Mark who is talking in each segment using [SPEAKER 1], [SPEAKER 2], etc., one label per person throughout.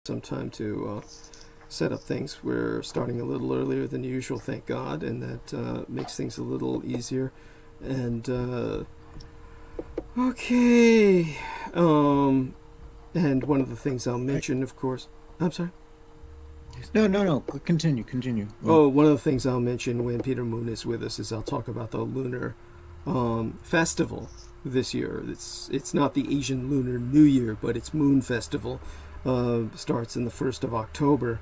[SPEAKER 1] some time to set up things. We're starting a little earlier than usual, thank God, and that makes things a little easier. And okay, and one of the things I'll mention, of course, I'm sorry.
[SPEAKER 2] No. Continue.
[SPEAKER 1] Oh, one of the things I'll mention when Peter Moon is with us is I'll talk about the Lunar Festival this year. It's not the Asian Lunar New Year, but it's Moon Festival. Starts in the 1st of October,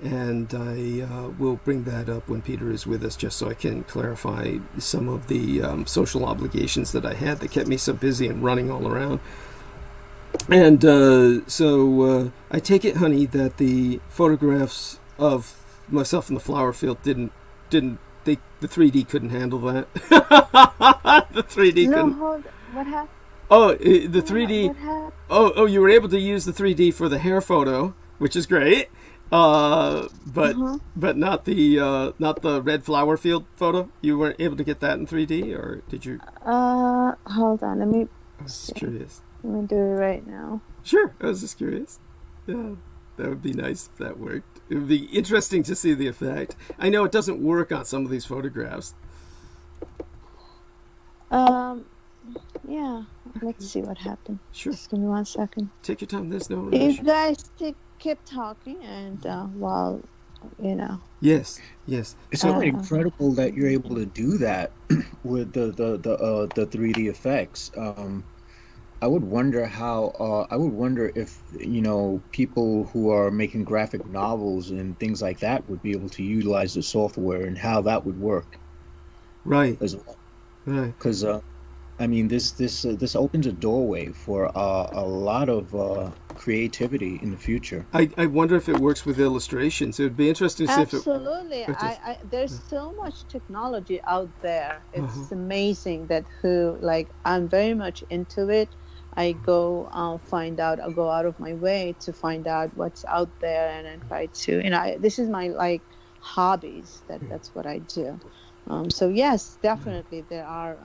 [SPEAKER 1] and I will bring that up when Peter is with us, just so I can clarify some of the social obligations that I had that kept me so busy and running all around. And so I take it, honey, that the photographs of myself in the flower field the 3D couldn't handle that. The 3D couldn't.
[SPEAKER 3] Hold. What happened?
[SPEAKER 1] Oh, the 3D.
[SPEAKER 3] What happened?
[SPEAKER 1] Oh, you were able to use the 3D for the hair photo, which is great. But not the red flower field photo. You weren't able to get that in 3D, or did you?
[SPEAKER 3] Hold on. Let me.
[SPEAKER 1] I was just curious.
[SPEAKER 3] Let me do it right now.
[SPEAKER 1] Sure, I was just curious. Yeah, that would be nice if that worked. It would be interesting to see the effect. I know it doesn't work on some of these photographs.
[SPEAKER 3] Yeah. Let's see what happened.
[SPEAKER 1] Sure.
[SPEAKER 3] Just give me 1 second.
[SPEAKER 1] Take your time. There's no rush.
[SPEAKER 3] You guys keep talking, and while
[SPEAKER 1] Yes.
[SPEAKER 2] It's really incredible that you're able to do that with the 3D effects. I would wonder how. I would wonder if people who are making graphic novels and things like that would be able to utilize the software and how that would work.
[SPEAKER 1] Right.
[SPEAKER 2] As well.
[SPEAKER 1] Right.
[SPEAKER 2] Because I mean, this opens a doorway for a lot of creativity in the future.
[SPEAKER 1] I wonder if it works with illustrations. It would be interesting to see if it.
[SPEAKER 3] Absolutely. There's so much technology out there. It's amazing that I'm very much into it. I go I'll go out of my way to find out what's out there, and then try to, this is my hobbies. That's what I do. So yes, definitely there are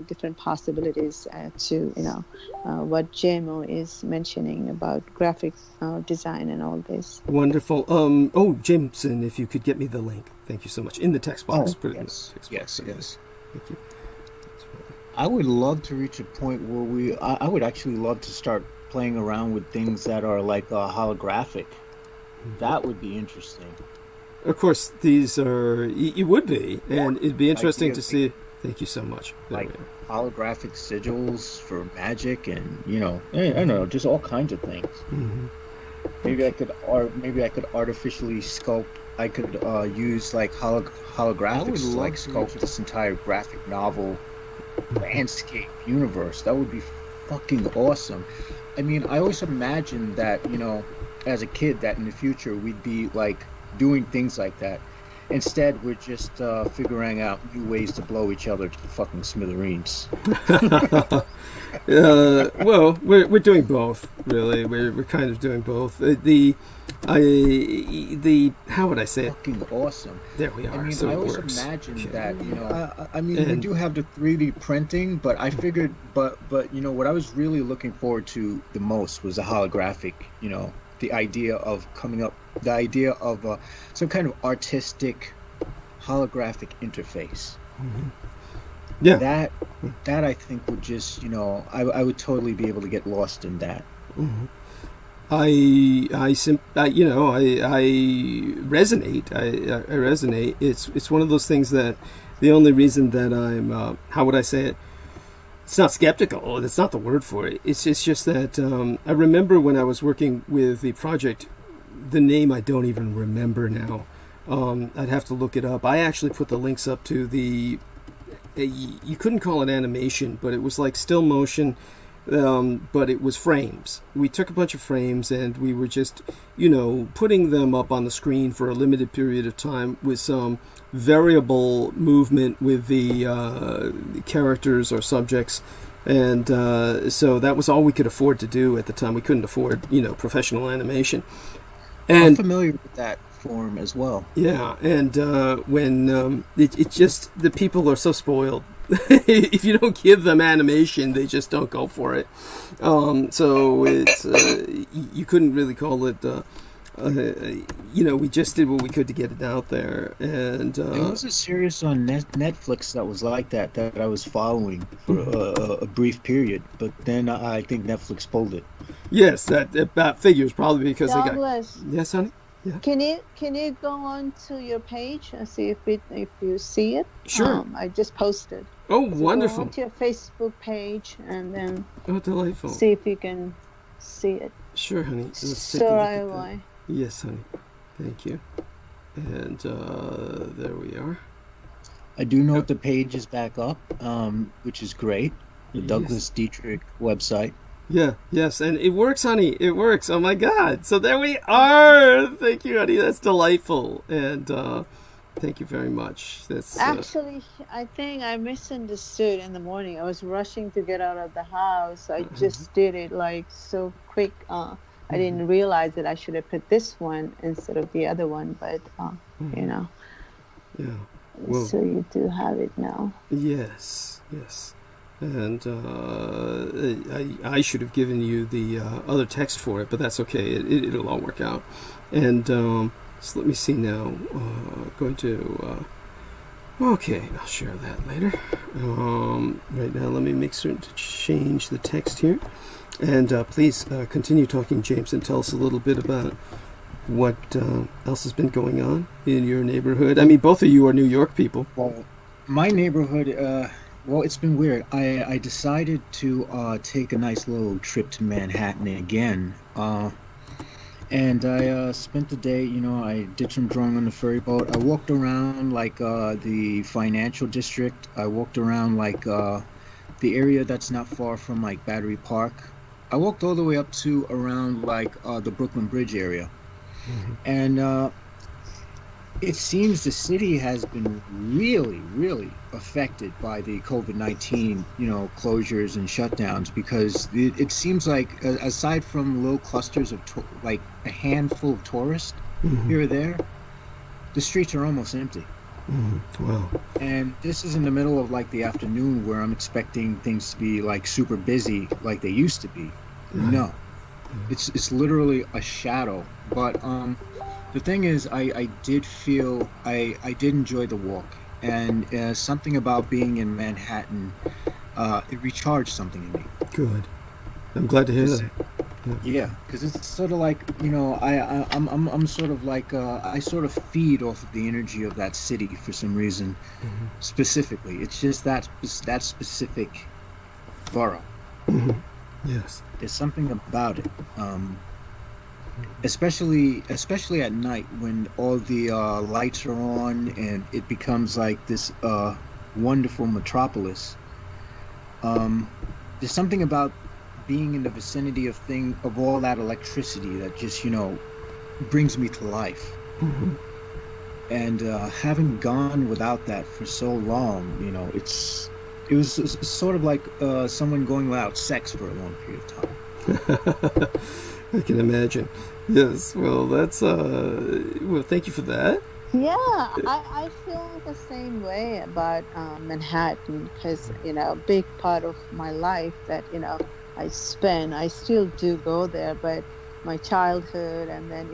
[SPEAKER 3] different possibilities to what JMO is mentioning about graphic design and all this.
[SPEAKER 1] Wonderful. Jameson, if you could get me the link, thank you so much. In the text box. Put it in the text box.
[SPEAKER 2] Yes.
[SPEAKER 1] Thank you.
[SPEAKER 2] I would love to reach a point where I would actually love to start playing around with things that are like holographic. That would be interesting.
[SPEAKER 1] Of course, these are, it would be, and it'd be interesting to see. Thank you so much.
[SPEAKER 2] Like holographic sigils for magic, and I don't know, just all kinds of things.
[SPEAKER 1] Mm-hmm.
[SPEAKER 2] Maybe I could artificially sculpt. I could use holographics to sculpt this entire graphic novel landscape universe. That would be fucking awesome. I mean, I always imagined that as a kid, that in the future we'd be doing things like that. Instead, we're just figuring out new ways to blow each other to the fucking smithereens.
[SPEAKER 1] Well, we're doing both, really. We're kind of doing both. How would I say it?
[SPEAKER 2] Fucking awesome.
[SPEAKER 1] There we are.
[SPEAKER 2] I mean,
[SPEAKER 1] so
[SPEAKER 2] I
[SPEAKER 1] it
[SPEAKER 2] always
[SPEAKER 1] works.
[SPEAKER 2] imagined that, we do have the 3D printing, but I figured, but what I was really looking forward to the most was the holographic, the idea of some kind of artistic holographic interface.
[SPEAKER 1] Mm-hmm. Yeah.
[SPEAKER 2] That I think would just, I would totally be able to get lost in that.
[SPEAKER 1] Mm-hmm. I resonate. I resonate. It's one of those things that the only reason that I'm, how would I say it? It's not skeptical. That's not the word for it. It's just that I remember when I was working with the project, the name I don't even remember now. I'd have to look it up. I actually put the links up to you couldn't call it animation, but it was like still motion, but it was frames. We took a bunch of frames and we were just, putting them up on the screen for a limited period of time with some variable movement with the characters or subjects. And so that was all we could afford to do at the time. We couldn't afford, professional animation. And
[SPEAKER 2] I'm familiar with that form as well.
[SPEAKER 1] Yeah, and when it just, the people are so spoiled if you don't give them animation, they just don't go for it. So it's you couldn't really call it. We just did what we could to get it out there, and
[SPEAKER 2] there was a series on Netflix that was like that I was following for a brief period, but then I think Netflix pulled it.
[SPEAKER 1] Yes, that figures probably because
[SPEAKER 3] Douglas,
[SPEAKER 1] they got. Yes, honey. Yeah.
[SPEAKER 3] Can you go on to your page and see if you see it?
[SPEAKER 1] Sure.
[SPEAKER 3] I just posted.
[SPEAKER 1] Oh,
[SPEAKER 3] So
[SPEAKER 1] wonderful.
[SPEAKER 3] go on to your Facebook page and then
[SPEAKER 1] Delightful.
[SPEAKER 3] see if you can see it.
[SPEAKER 1] Sure, honey. Let's take a
[SPEAKER 3] So
[SPEAKER 1] look
[SPEAKER 3] I
[SPEAKER 1] at that.
[SPEAKER 3] will.
[SPEAKER 1] Yes, honey. Thank you. And there we are.
[SPEAKER 2] I do note the page is back up, which is great. The
[SPEAKER 1] Yes.
[SPEAKER 2] Douglas Dietrich website.
[SPEAKER 1] Yeah, yes, and it works, honey. It works. Oh my God! So there we are. Thank you, honey. That's delightful, and thank you very much. That's
[SPEAKER 3] Actually, I think I misunderstood in the morning. I was rushing to get out of the house. I just did it like so quick. I didn't realize that I should have put this one instead of the other one, but
[SPEAKER 1] yeah. Well,
[SPEAKER 3] so you do have it now.
[SPEAKER 1] yes, yes, and I should have given you the other text for it, but that's okay. It'll all work out. And so let me see now. Going to. Okay, I'll share that later. Right now, let me make certain to change the text here. And please continue talking, James, and tell us a little bit about what else has been going on in your neighborhood. I mean, both of you are New York people.
[SPEAKER 2] Well, my neighborhood, it's been weird. I decided to take a nice little trip to Manhattan again. And I spent the day, I did some drawing on the ferry boat. I walked around like the financial district. I walked around like the area that's not far from like Battery Park. I walked all the way up to around like the Brooklyn Bridge area. And it seems the city has been really, really affected by the COVID-19, closures and shutdowns, because it seems like aside from little clusters of like a handful of tourists here or there, the streets are almost empty.
[SPEAKER 1] Wow.
[SPEAKER 2] And this is in the middle of like the afternoon where I'm expecting things to be like super busy like they used to be. No, it's literally a shadow. But the thing is, I did feel I did enjoy the walk, and something about being in Manhattan, it recharged something in me.
[SPEAKER 1] Good. I'm glad to hear that.
[SPEAKER 2] Yeah, because it's sort of like, I'm sort of like I sort of feed off of the energy of that city for some reason. Specifically, it's just that specific borough.
[SPEAKER 1] Yes.
[SPEAKER 2] There's something about it, especially at night when all the lights are on and it becomes like this wonderful metropolis. There's something about being in the vicinity of all that electricity that just brings me to life. And having gone without that for so long, it was sort of like someone going without sex for a long period of time.
[SPEAKER 1] I can imagine. Yes. Well, that's well, thank you for that.
[SPEAKER 3] Yeah, I feel the same way about Manhattan, because a big part of my life that I still do go there, but my childhood and then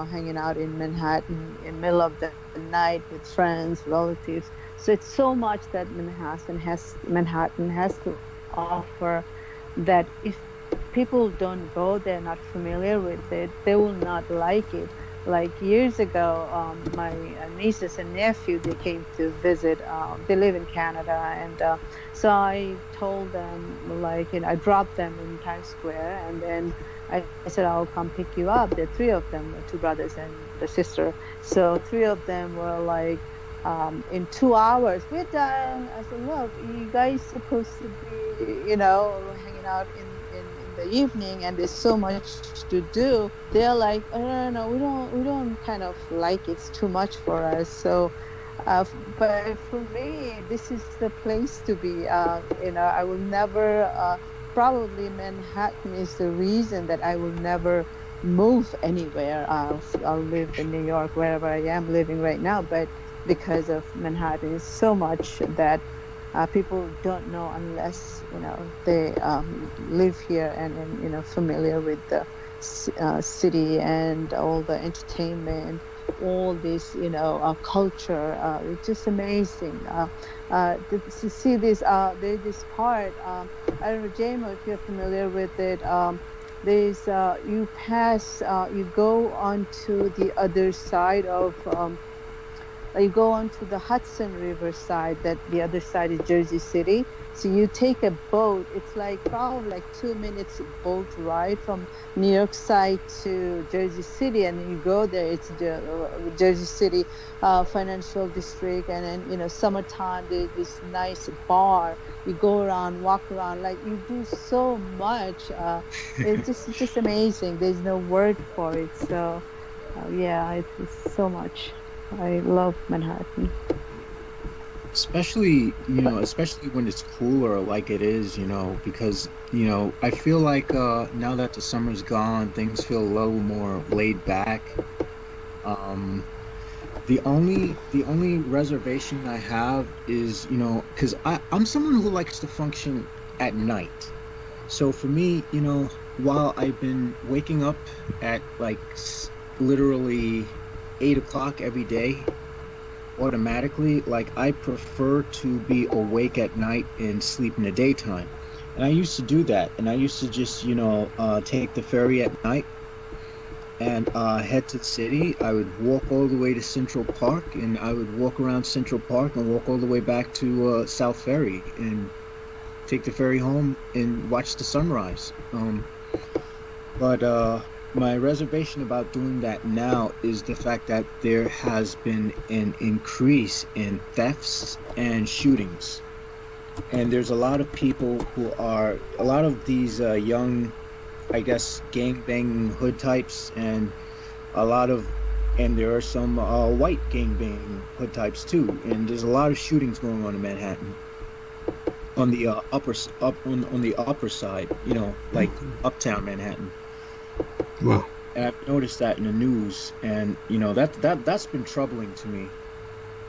[SPEAKER 3] hanging out in Manhattan in middle of the night with friends, relatives. So it's so much that Manhattan has to offer, that if people don't go there, not familiar with it, they will not like it. Like years ago, my nieces and nephew, they came to visit. They live in Canada, and so I told them, I dropped them in Times Square, and then I said, I'll come pick you up. There are three of them, two brothers and the sister. So three of them were like, in 2 hours, we're done. I said, look, you guys supposed to be, hanging out in the evening, and there's so much to do. They're like, oh, no, we don't kind of like it. It's too much for us. So, but for me, this is the place to be. I will never. Probably Manhattan is the reason that I will never move anywhere. I'll live in New York, wherever I am living right now. But because of Manhattan, it's so much that People don't know unless they live here and familiar with the city and all the entertainment, all this culture. It's just amazing to see this. There's this part. I don't know, Jamo, if you're familiar with it. There's you pass, you go onto the other side of. You go onto the Hudson River side, that the other side is Jersey City. So you take a boat. It's like probably like 2 minutes boat ride from New York side to Jersey City, and then you go there. It's the Jersey City financial district, and then summertime there's this nice bar. You go around, walk around, like you do so much. It's just amazing. There's no word for it. So it's so much. I love Manhattan.
[SPEAKER 2] Especially when it's cooler like it is, because, I feel like now that the summer's gone, things feel a little more laid back. The only reservation I have is, because I'm someone who likes to function at night. So for me, while I've been waking up at like literally 8 o'clock every day, automatically, like I prefer to be awake at night and sleep in the daytime. And I used to do that, and I used to just take the ferry at night and head to the city. I would walk all the way to Central Park, and I would walk around Central Park and walk all the way back to South Ferry and take the ferry home and watch the sunrise. But my reservation about doing that now is the fact that there has been an increase in thefts and shootings. And there's a lot of people a lot of these young, I guess, gangbang hood types, and there are some white gangbang hood types too. And there's a lot of shootings going on in Manhattan. On the upper side, like uptown Manhattan.
[SPEAKER 1] Wow.
[SPEAKER 2] And I've noticed that in the news, and that's been troubling to me.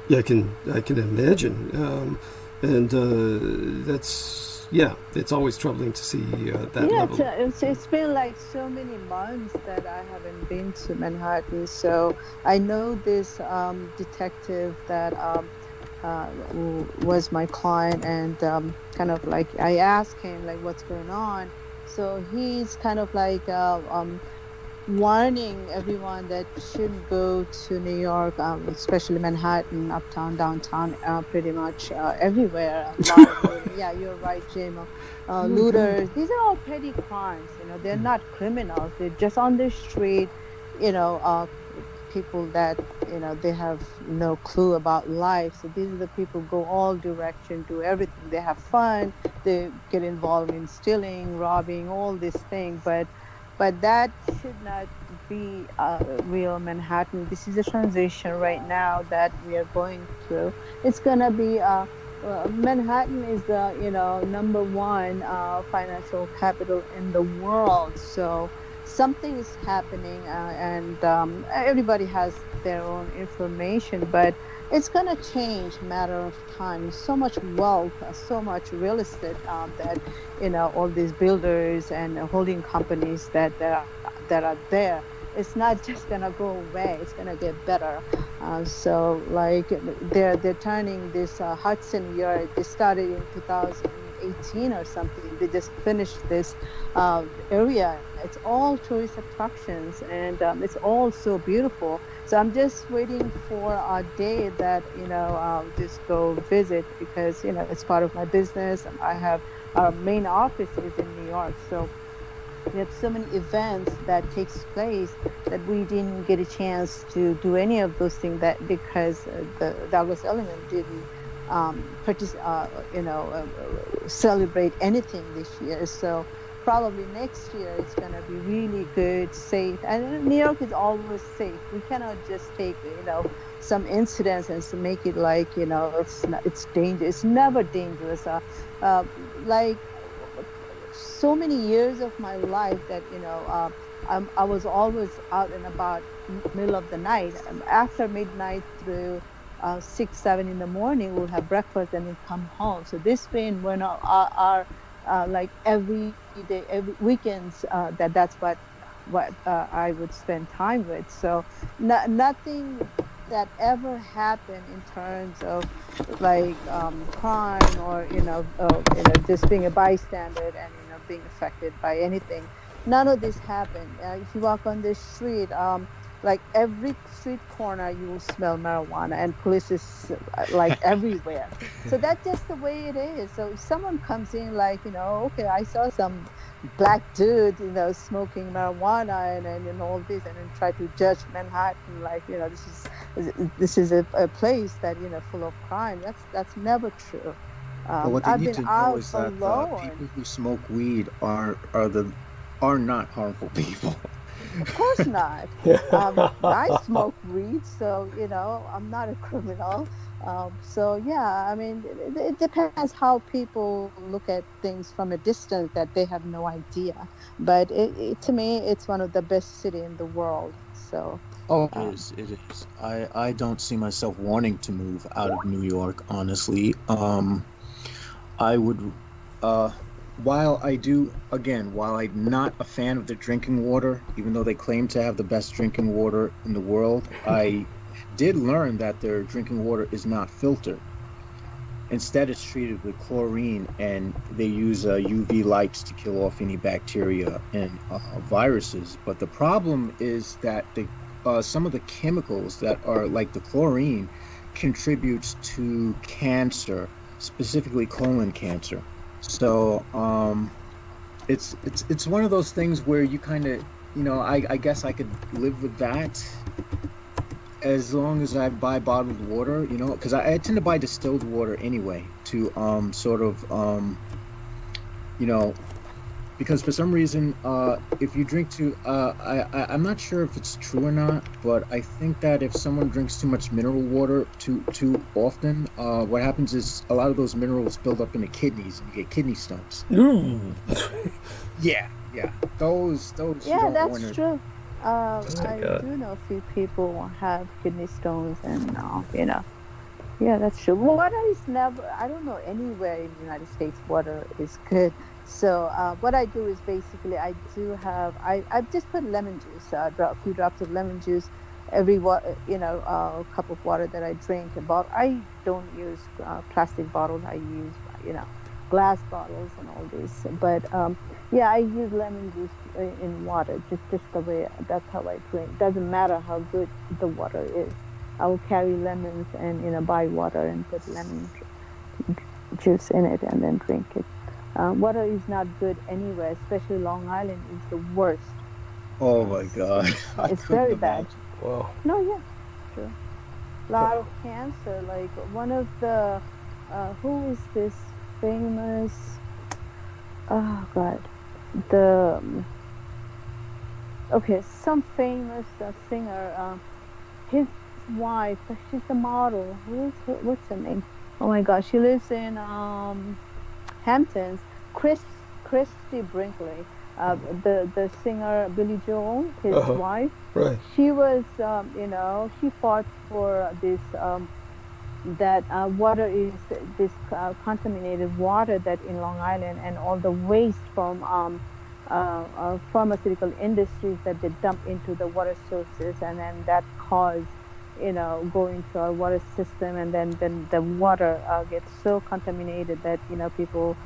[SPEAKER 1] Yeah, I can imagine, it's always troubling to see that level.
[SPEAKER 3] It's been like so many months that I haven't been to Manhattan, so I know this detective that was my client, and kind of like I asked him like what's going on. So he's kind of like warning everyone that shouldn't go to New York, especially Manhattan, uptown, downtown, pretty much everywhere. Yeah, you're right, Jamo. Looters, these are all petty crimes. They're not criminals. They're just on the street. People that they have no clue about life. So these are the people who go all direction, do everything. They have fun. They get involved in stealing, robbing, all these things. But that should not be real Manhattan. This is a transition right now that we are going through. It's gonna be Manhattan is the number one financial capital in the world. So something is happening, and everybody has their own information, but it's going to change matter of time. So much wealth, so much real estate that all these builders and holding companies that are there. It's not just going to go away. It's going to get better. So like they're turning this Hudson Yard. They started in 2018 or something. They just finished this area. It's all tourist attractions, and it's all so beautiful. So I'm just waiting for a day that I'll just go visit, because it's part of my business. I have our main office is in New York, so we have so many events that takes place that we didn't get a chance to do any of those things, that because the Douglas Elliman didn't celebrate anything this year. So probably next year it's going to be really good, safe. And New York is always safe. We cannot just take some incidents and so make it like it's dangerous. It's never dangerous. Like so many years of my life that I was always out and about middle of the night. After midnight through 6, 7 in the morning, we'll have breakfast and then come home. So this been when our like every day, every weekends, that's what I would spend time with. So nothing that ever happened in terms of like crime or just being a bystander and being affected by anything. None of this happened. If you walk on the street, like every street corner, you will smell marijuana, and police is like everywhere. So that's just the way it is. So if someone comes in, like, okay, I saw some black dude, smoking marijuana and all this, and then try to judge Manhattan, like, this is a place that, full of crime. That's never true.
[SPEAKER 2] But what they need to know is that people who smoke weed are not harmful people.
[SPEAKER 3] Of course not. I smoke weed, so I'm not a criminal. So yeah, I mean, it depends how people look at things from a distance, that they have no idea. But to me, it's one of the best cities in the world. So.
[SPEAKER 2] Oh, it is. I don't see myself wanting to move out of New York, honestly. I would, while I'm not a fan of the drinking water, even though they claim to have the best drinking water in the world, I did learn that their drinking water is not filtered. Instead, it's treated with chlorine, and they use UV lights to kill off any bacteria and viruses. But the problem is that some of the chemicals that are like the chlorine contributes to cancer, specifically colon cancer. So it's one of those things where you kind of, I guess I could live with that as long as I buy bottled water, because I tend to buy distilled water anyway to because for some reason, if you drink I'm not sure if it's true or not, but I think that if someone drinks too much mineral water too often, what happens is a lot of those minerals build up in the kidneys and you get kidney stones. Yeah. Those.
[SPEAKER 3] Yeah, that's true. I do know a few people who have kidney stones, and yeah, that's true. Water is I don't know anywhere in the United States water is good. So what I do is basically I just put lemon juice, a few drops of lemon juice every a cup of water that I drink. But I don't use plastic bottles. I use glass bottles and all this. But yeah, I use lemon juice in water, just the way. That's how I drink. Doesn't matter how good the water is. I will carry lemons and buy water and put lemon juice in it and then drink it. Water is not good anywhere, especially Long Island is the worst.
[SPEAKER 2] Oh my God.
[SPEAKER 3] It's very bad.
[SPEAKER 1] Wow.
[SPEAKER 3] No, yeah, sure. A lot of cancer, like one of the, who is this famous, oh God, some famous singer, his wife, she's a model, what's her name? Oh my gosh, she lives in Hamptons. Christy Brinkley, the singer Billy Joel, his wife.
[SPEAKER 1] Right.
[SPEAKER 3] She was, she fought for this, that water is this contaminated water that in Long Island, and all the waste from pharmaceutical industries that they dump into the water sources, and then that caused going to our water system, and then the water gets so contaminated that people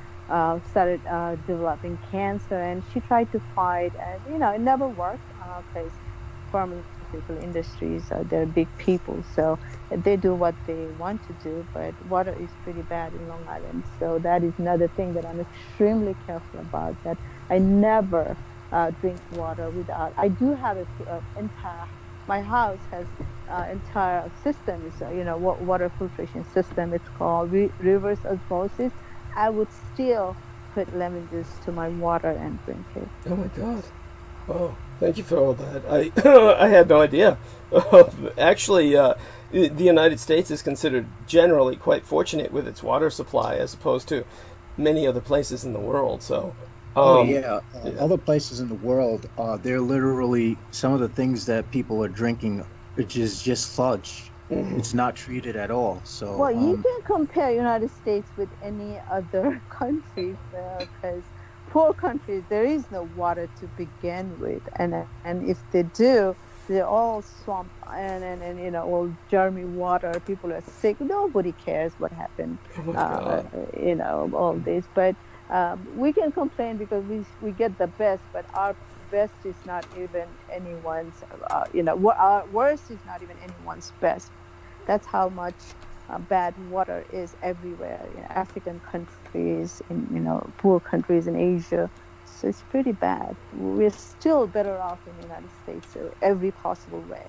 [SPEAKER 3] started developing cancer. And she tried to fight, and it never worked because pharmaceutical industries they're big people, so they do what they want to do. But water is pretty bad in Long Island, so that is another thing that I'm extremely careful about. That I never drink water without. I do have my house has entire systems, water filtration system. It's called reverse osmosis. I would still put lemon juice to my water and drink it.
[SPEAKER 1] Oh my God! Oh, thank you for all that. I had no idea. Actually, the United States is considered generally quite fortunate with its water supply, as opposed to many other places in the world. So.
[SPEAKER 2] Other places in the world, they're literally some of the things that people are drinking, which is just sludge. It's not treated at all. So
[SPEAKER 3] well, you can compare United States with any other country because poor countries, there is no water to begin with, and if they do, they're all swamp and you know, all germy water. People are sick. Nobody cares what happened. You know, all this, but we can complain because we get the best, but our best is not even anyone's. You know, our worst is not even anyone's best. That's how much bad water is everywhere in African countries, in, you know, poor countries in Asia. So it's pretty bad. We're still better off in the United States in every possible way.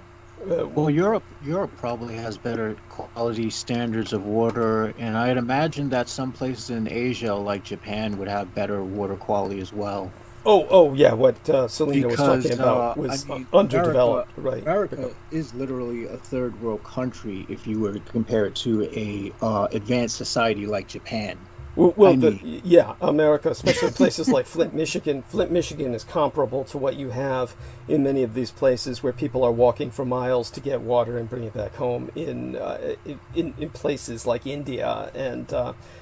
[SPEAKER 2] Well, Europe probably has better quality standards of water, and I'd imagine that some places in Asia, like Japan, would have better water quality as well.
[SPEAKER 1] Oh, yeah. What Selena was talking about was underdeveloped, right?
[SPEAKER 2] America is literally a third world country if you were to compare it to a advanced society like Japan.
[SPEAKER 1] Well, yeah, America, especially places like Flint, Michigan. Flint, Michigan is comparable to what you have in many of these places where people are walking for miles to get water and bring it back home. In places like India and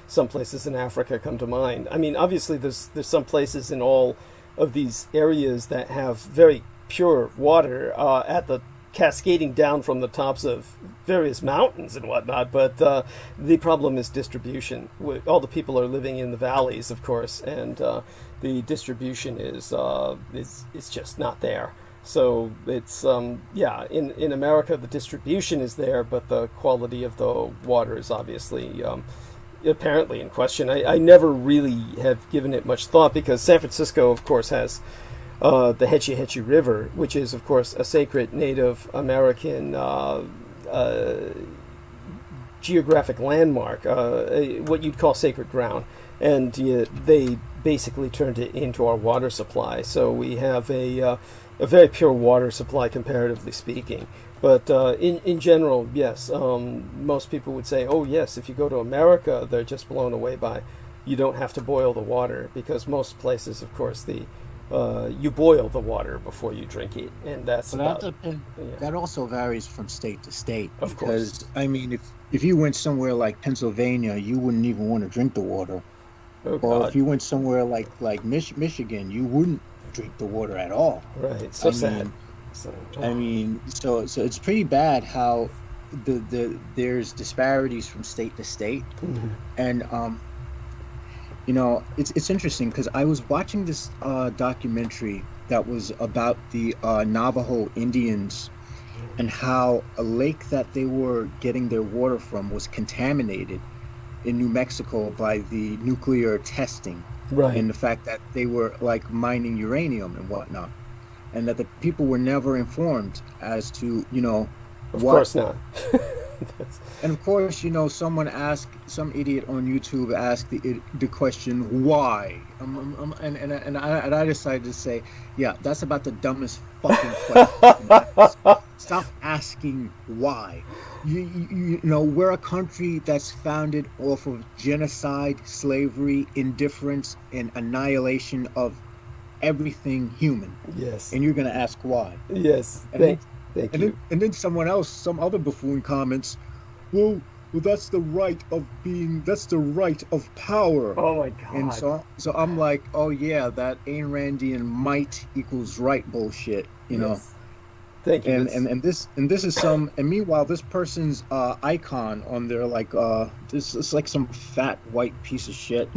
[SPEAKER 1] some places in Africa come to mind. I mean, obviously, there's some places in all of these areas that have very pure water at the cascading down from the tops of various mountains and whatnot, but the problem is distribution. All the people are living in the valleys, of course, and the distribution is just not there. So it's in America the distribution is there, but the quality of the water is obviously apparently in question. I never really have given it much thought because San Francisco, of course, has the Hetchy Hetchy River, which is, of course, a sacred Native American geographic landmark, what you'd call sacred ground. And they basically turned it into our water supply. So we have a very pure water supply, comparatively speaking. But in general, yes, most people would say, oh, yes, if you go to America, they're just blown away by, you don't have to boil the water, because most places, of course, you boil the water before you drink it, and that's
[SPEAKER 2] that also varies from state to state.
[SPEAKER 1] Of course.
[SPEAKER 2] Because, I mean, if you went somewhere like Pennsylvania, you wouldn't even want to drink the water.
[SPEAKER 1] Oh,
[SPEAKER 2] or
[SPEAKER 1] God.
[SPEAKER 2] if you went somewhere like Michigan, you wouldn't drink the water at all.
[SPEAKER 1] Right. So sad.
[SPEAKER 2] I mean, so it's pretty bad how there's disparities from state to state, and you know, it's interesting because I was watching this documentary that was about the Navajo Indians and how a lake that they were getting their water from was contaminated in New Mexico by the nuclear testing,
[SPEAKER 1] right,
[SPEAKER 2] and the fact that they were like mining uranium and whatnot, and that the people were never informed as to, you know,
[SPEAKER 1] of course not.
[SPEAKER 2] And of course, you know, some idiot on YouTube asked the question why, and I decided to say, yeah, that's about the dumbest fucking question. Stop asking why. You know, we're a country that's founded off of genocide, slavery, indifference, and annihilation of everything human.
[SPEAKER 1] Yes.
[SPEAKER 2] And you're gonna ask why.
[SPEAKER 1] Yes. Thank you.
[SPEAKER 2] And then someone else, some other buffoon comments, well, that's the right of power.
[SPEAKER 1] Oh my God.
[SPEAKER 2] And so I'm like, oh yeah, that Ayn Randian might equals right bullshit, you know.
[SPEAKER 1] Thank you.
[SPEAKER 2] And this is some, and meanwhile this person's icon on there, like this is like some fat white piece of shit.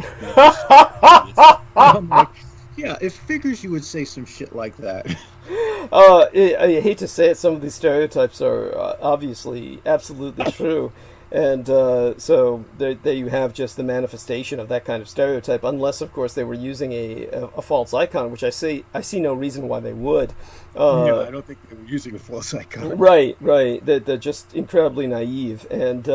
[SPEAKER 2] I'm like, yeah, it figures you would say some shit like that.
[SPEAKER 1] I hate to say it, some of these stereotypes are obviously absolutely true. And so there you have just the manifestation of that kind of stereotype, unless, of course, they were using a false icon, which I see no reason why they would.
[SPEAKER 2] No, I don't think they were using a false icon.
[SPEAKER 1] Right. They're just incredibly naive. And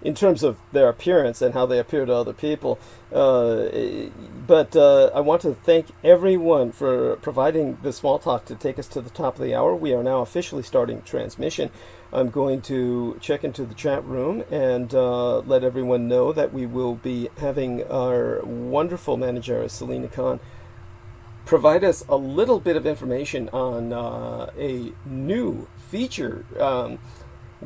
[SPEAKER 1] in terms of their appearance and how they appear to other people. But I want to thank everyone for providing the small talk to take us to the top of the hour. We are now officially starting transmission. I'm going to check into the chat room and let everyone know that we will be having our wonderful manager, Selena Khan, provide us a little bit of information on a new feature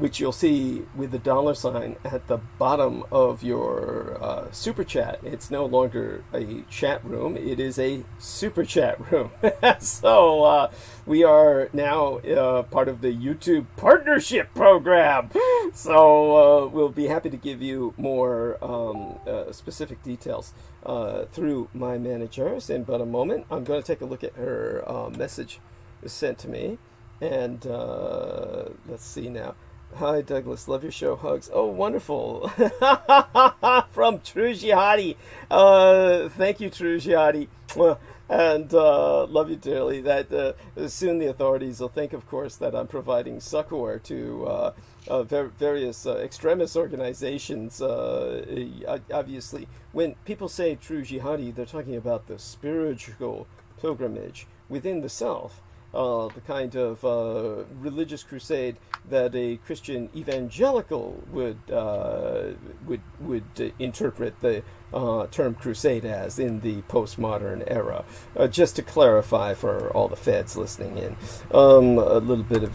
[SPEAKER 1] which you'll see with the $sign at the bottom of your super chat. It's no longer a chat room, it is a super chat room. So we are now part of the YouTube partnership program. So we'll be happy to give you more specific details through my managers in but a moment. I'm going to take a look at her message sent to me. And let's see now. Hi, Douglas. Love your show. Hugs. Oh, wonderful. From True Jihadi. Thank you, True Jihadi. And love you dearly. That soon the authorities will think, of course, that I'm providing succor to various extremist organizations. Obviously, when people say True Jihadi, they're talking about the spiritual pilgrimage within the self. The kind of religious crusade that a Christian evangelical would interpret the term crusade as in the postmodern era. Just to clarify for all the feds listening in, a little bit of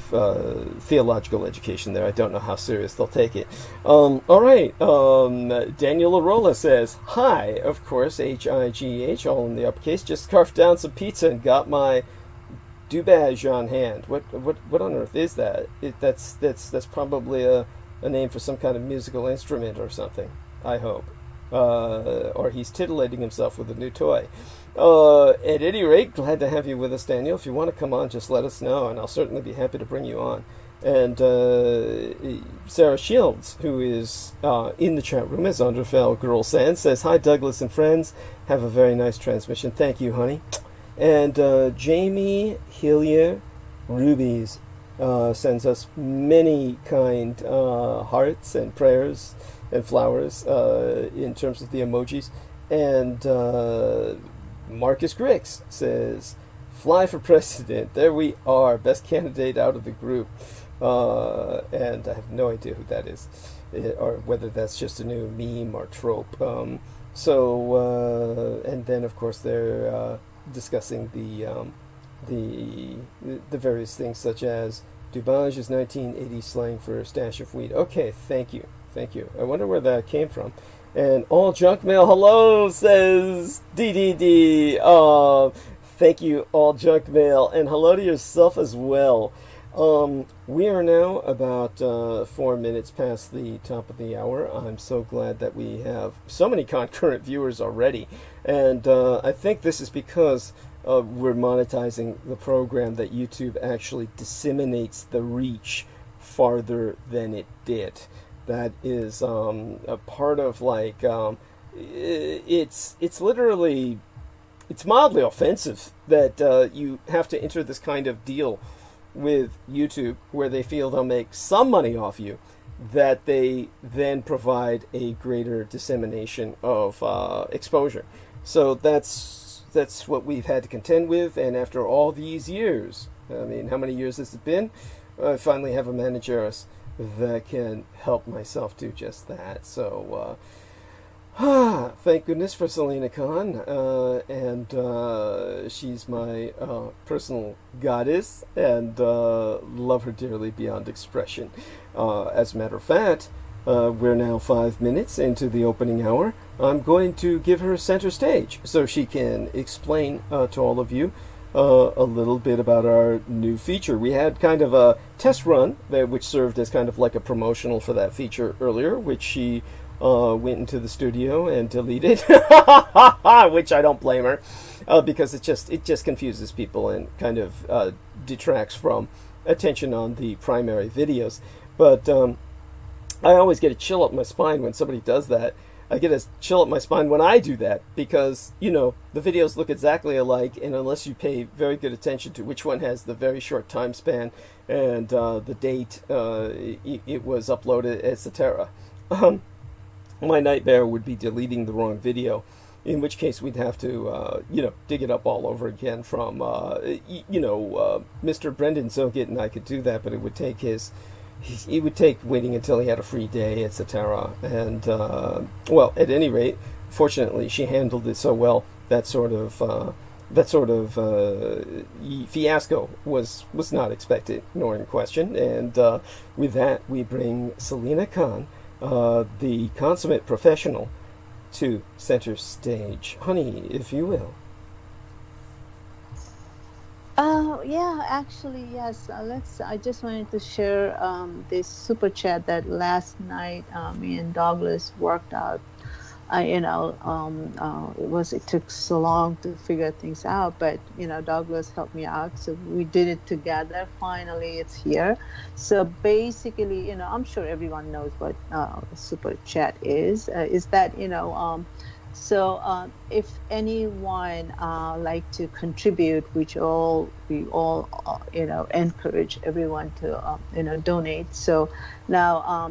[SPEAKER 1] theological education there. I don't know how serious they'll take it. All right. Daniel Arola says, hi, of course, H-I-G-H, all in the uppercase. Just carved down some pizza and got my dubage on hand. What on earth is that? That's probably a name for some kind of musical instrument or something, I hope. Or he's titillating himself with a new toy. At any rate, glad to have you with us, Daniel. If you want to come on, just let us know, and I'll certainly be happy to bring you on. And Sarah Shields, who is in the chat room, as Underfell Girl Sand, says, hi, Douglas and friends. Have a very nice transmission. Thank you, honey. And Jamie Hillier Rubies sends us many kind hearts and prayers and flowers in terms of the emojis. And Marcus Grix says, fly for president. There we are. Best candidate out of the group. And I have no idea who that is, or whether that's just a new meme or trope. And then, of course, they're discussing the various things, such as dubage is 1980 slang for a stash of weed. Okay, thank you. I wonder where that came from. And all junk mail, hello, says DDD. Thank you, all junk mail, and hello to yourself as well. We are now about 4 minutes past the top of the hour. I'm so glad that we have so many concurrent viewers already. And I think this is because we're monetizing the program that YouTube actually disseminates the reach farther than it did. That is a part of, like, it's literally, it's mildly offensive that you have to enter this kind of deal with YouTube where they feel they'll make some money off you, that they then provide a greater dissemination of exposure. So that's what we've had to contend with, and after all these years, I mean, how many years has it been? I finally have a manager that can help myself do just that. So thank goodness for Selena Khan, and she's my personal goddess, and love her dearly beyond expression. As a matter of fact, we're now 5 minutes into the opening hour. I'm going to give her center stage so she can explain to all of you a little bit about our new feature. We had kind of a test run there, which served as kind of like a promotional for that feature earlier, which she went into the studio and deleted, which I don't blame her, because it just confuses people and kind of detracts from attention on the primary videos. But I always get a chill up my spine when somebody does that. I get a chill up my spine when I do that, because, you know, the videos look exactly alike, and unless you pay very good attention to which one has the very short time span and the date it was uploaded, etc., my nightmare would be deleting the wrong video, in which case we'd have to, dig it up all over again from, Mr. Brendan Zogit, and I could do that, but it would take it would take waiting until he had a free day, etc. And, well, at any rate, fortunately, she handled it so well, that sort of that sort of fiasco was not expected nor in question. And with that, we bring Selina Khan, the consummate professional, to center stage. Honey, if you will.
[SPEAKER 3] Yeah, actually, yes. I just wanted to share this super chat that last night me and Douglas worked out. It took so long to figure things out, but Douglas helped me out, so we did it together. Finally, it's here. So basically, I'm sure everyone knows what super chat is. Is that so if anyone like to contribute, which we all encourage everyone to donate. So now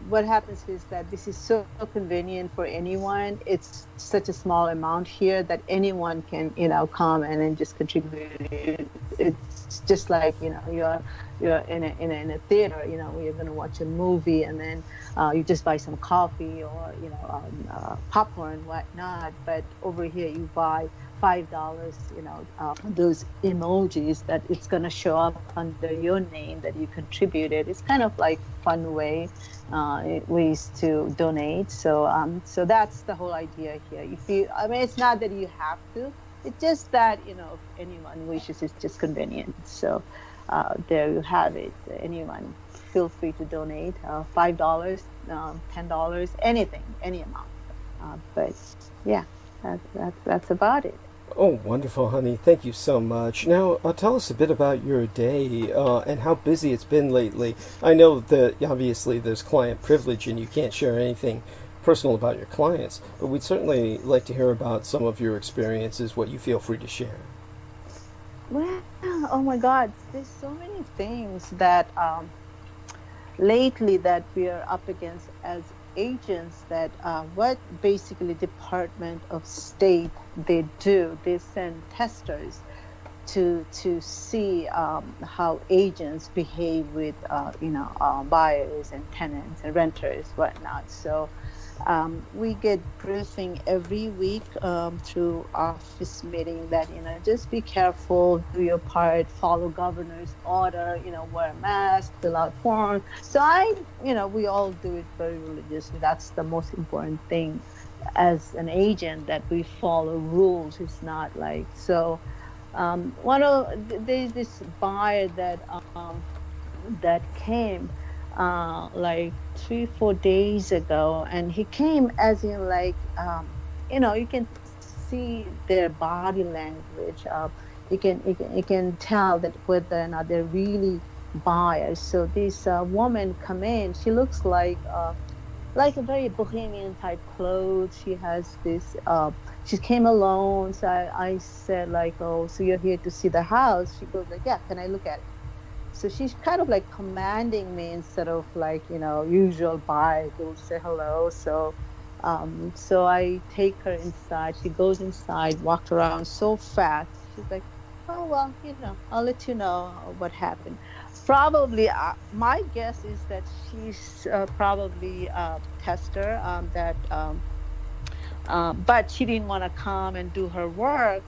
[SPEAKER 3] what happens is that this is so convenient for anyone. It's such a small amount here that anyone can come and then just contribute. It's just like you're in a theater, you're going to watch a movie, and then you just buy some coffee or popcorn, whatnot. But over here you buy $5, those emojis that it's going to show up under your name that you contributed. It's kind of like fun ways to donate. So that's the whole idea here. It's not that you have to. It's just that if anyone wishes, it's just convenient. So there you have it. Anyone, feel free to donate $5, $10, anything, any amount. But yeah, that's about it.
[SPEAKER 1] Oh, wonderful, honey. Thank you so much. Now, tell us a bit about your day and how busy it's been lately. I know that obviously there's client privilege and you can't share anything personal about your clients, but we'd certainly like to hear about some of your experiences, what you feel free to share.
[SPEAKER 3] Well, oh my God, there's so many things that lately that we are up against as agents, that what basically Department of State they do, they send testers to see how agents behave with buyers and tenants and renters, whatnot. So we get briefing every week through office meeting that just be careful, do your part, follow governor's order, wear a mask, fill out forms. So we all do it very religiously. That's the most important thing as an agent, that we follow rules. It's not like so. There's this buyer that came like 3-4 days ago, and he came as in like you can see their body language. You can tell that whether or not they're really buyers. So this woman come in, she looks like a very bohemian type clothes. She has this she came alone. So I said like, oh, so you're here to see the house? She goes like, yeah, can I look at it? So she's kind of like commanding me instead of like usual bye, go say hello. So so I take her inside. She goes inside, walked around so fast. She's like, oh well, I'll let you know what happened. Probably my guess is that she's probably a tester but she didn't want to come and do her work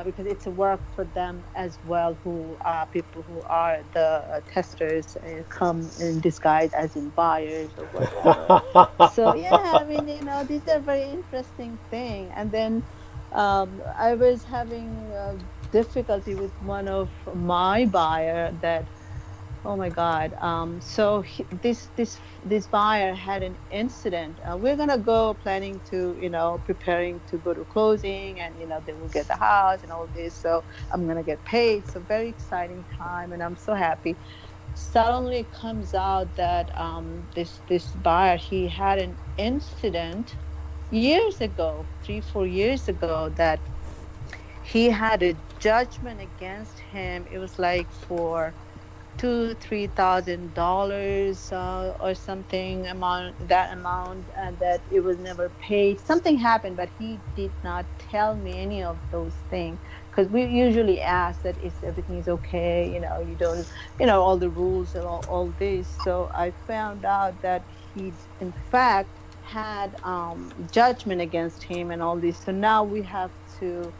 [SPEAKER 3] because it's a work for them as well, who people who are the testers come in disguise as in buyers or whatever. So yeah, these are very interesting things. And then I was having difficulty with one of my buyer that, oh my God. So this buyer had an incident. We're gonna go planning to, preparing to go to closing, and they will get the house and all this. So I'm gonna get paid. So very exciting time, and I'm so happy. Suddenly it comes out that this buyer, he had an incident years ago, 3-4 years ago, that he had a judgment against him. It was like for $2,000-$3,000 or something amount, and that it was never paid. Something happened, but he did not tell me any of those things, because we usually ask that if everything is okay, you don't, all the rules and all this. So I found out that he in fact had judgment against him and all this. So now we have to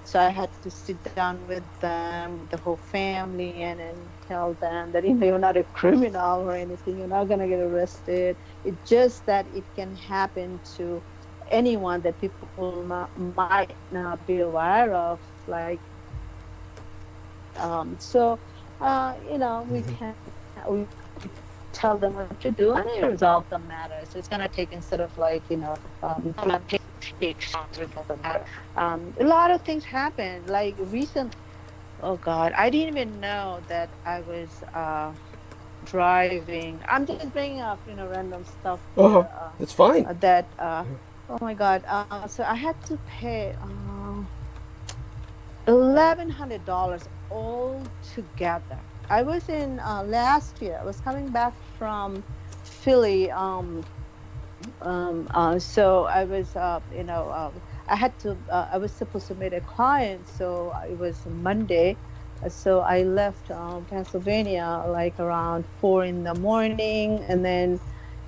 [SPEAKER 3] So I had to sit down with them, the whole family, and then tell them that you're not a criminal or anything. You're not gonna get arrested. It's just that it can happen to anyone that people might not be aware of. Like, we tell them what to do and they resolve the matter. So it's gonna take, instead of like, a lot of things happen. Like recent, oh God, I didn't even know that I was driving. I'm just bringing up, random stuff.
[SPEAKER 1] It's fine.
[SPEAKER 3] Oh my God. So I had to pay $1,100 all together. I was in last year. I was coming back from Philly. So I was, I had to. I was supposed to meet a client. So it was Monday. So I left Pennsylvania like around 4 in the morning, and then,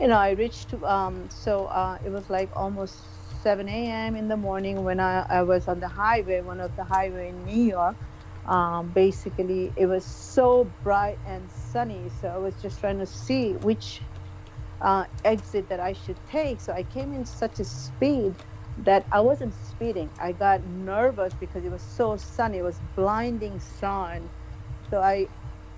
[SPEAKER 3] I reached. It was like almost 7 a.m. in the morning when I was on the highway, one of the highway in New York. Basically, it was so bright and sunny, so I was just trying to see which exit that I should take. So I came in such a speed that I wasn't speeding. I got nervous because it was so sunny. It was blinding sun. So I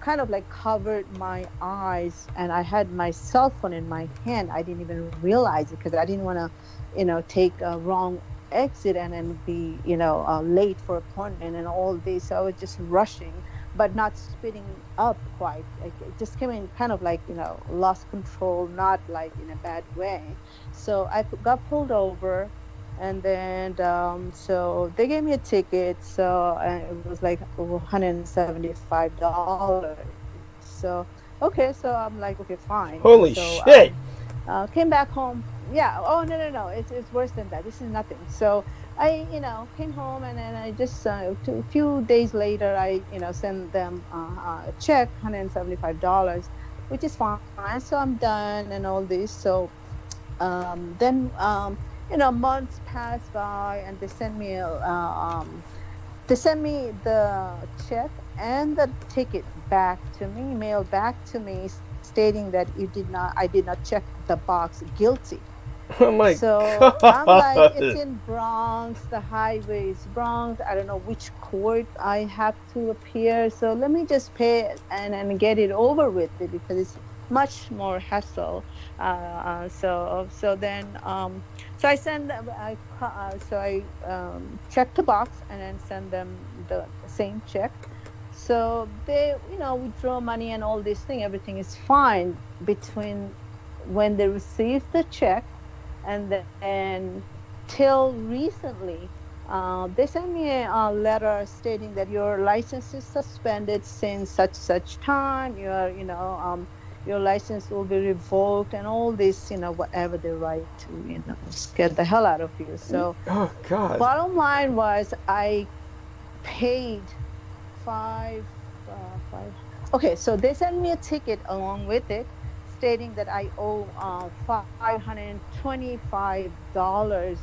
[SPEAKER 3] kind of like covered my eyes, and I had my cell phone in my hand. I didn't even realize it because I didn't want to, take a wrong exit and then be, late for appointment and all this. So I was just rushing, but not speeding up quite. It just came in kind of like, lost control, not like in a bad way. So I got pulled over, and then so they gave me a ticket. So it was like $175. So okay, so I'm like, okay, fine.
[SPEAKER 1] Holy
[SPEAKER 3] so,
[SPEAKER 1] shit!
[SPEAKER 3] Came back home. Yeah. Oh no. It's worse than that. This is nothing. So I, came home, and then I just a few days later, I, sent them a check, $175, which is fine. So I'm done and all this. So then months pass by, and they send me the check and the ticket back to me, mailed back to me, stating that I did not check the box guilty.
[SPEAKER 1] Oh my
[SPEAKER 3] God. I'm like, it's in Bronx, the highway is Bronx. I don't know which court I have to appear. So let me just pay it and get it over with it, because it's much more hassle. So I send them, I check the box and then send them the same check. So they, withdraw money and all this thing. Everything is fine between when they receive the check and then till recently. They sent me a letter stating that your license is suspended since such time. Your license will be revoked and all this, whatever they write to, scare the hell out of you. So,
[SPEAKER 1] oh God.
[SPEAKER 3] Bottom line was I paid five. Okay, so they sent me a ticket along with it, stating that I owe $525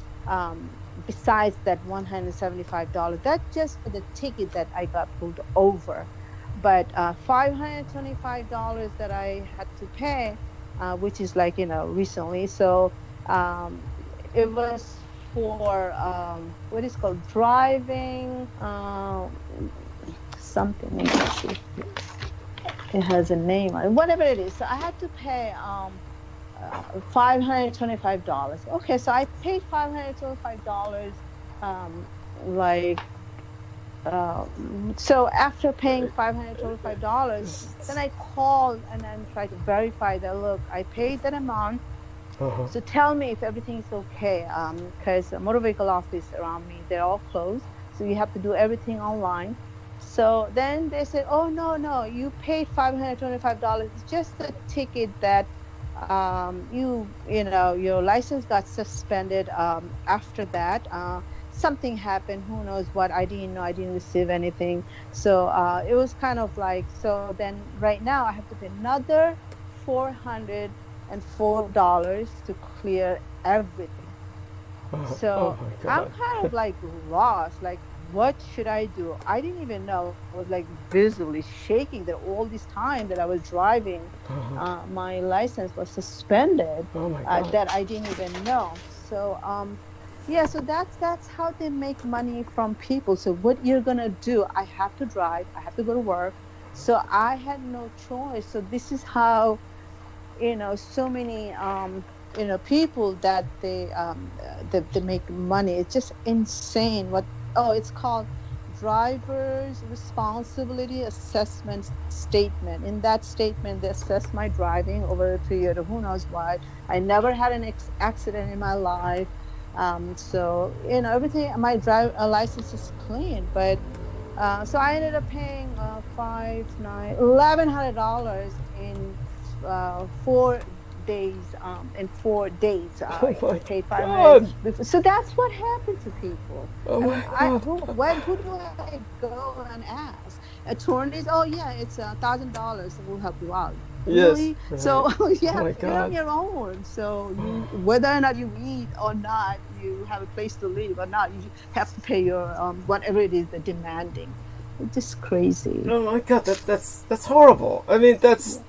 [SPEAKER 3] besides that $175. That's just for the ticket that I got pulled over. But $525 that I had to pay, which is like, recently. So it was for what is called driving something. Let me see. It has a name, whatever it is. So I had to pay $525. Okay, so I paid $525. So after paying $525, then I called and then tried to verify that, look, I paid that amount. So tell me if everything is okay, because the motor vehicle office around me, they're all closed. So you have to do everything online. So then they said, oh, no, you paid $525. It's just the ticket that your license got suspended after that. Something happened, who knows what. I didn't know, I didn't receive anything. So it was kind of like, so then right now I have to pay another $404 to clear everything. So
[SPEAKER 1] my
[SPEAKER 3] I'm
[SPEAKER 1] God.
[SPEAKER 3] kind of like lost. Like, what should I do? I didn't even know. I was like visibly shaking that all this time that I was driving, my license was suspended.
[SPEAKER 1] Oh my God.
[SPEAKER 3] That I didn't even know. So yeah, so that's how they make money from people. So what you're gonna do? I have to drive. I have to go to work. So I had no choice. So this is how, so many people that they make money. It's just insane. It's called driver's responsibility assessment statement. In that statement, they assess my driving over a period of who knows what. I never had an accident in my life. So everything, my license is clean, but so I ended up paying $1,100 in 4 days. In 4 days, I paid $500. So that's what happened to people.
[SPEAKER 1] Oh my God.
[SPEAKER 3] Who do I go and ask? Attorneys? Oh yeah, it's $1,000. We'll help you out.
[SPEAKER 1] Yes.
[SPEAKER 3] Really?
[SPEAKER 1] Right.
[SPEAKER 3] So you
[SPEAKER 1] Oh my
[SPEAKER 3] have to do it on
[SPEAKER 1] God.
[SPEAKER 3] your own. So whether or not you eat or not, you have a place to live or not, you have to pay your whatever it is they're demanding. It's just crazy.
[SPEAKER 1] Oh my God. That's horrible. I mean, that's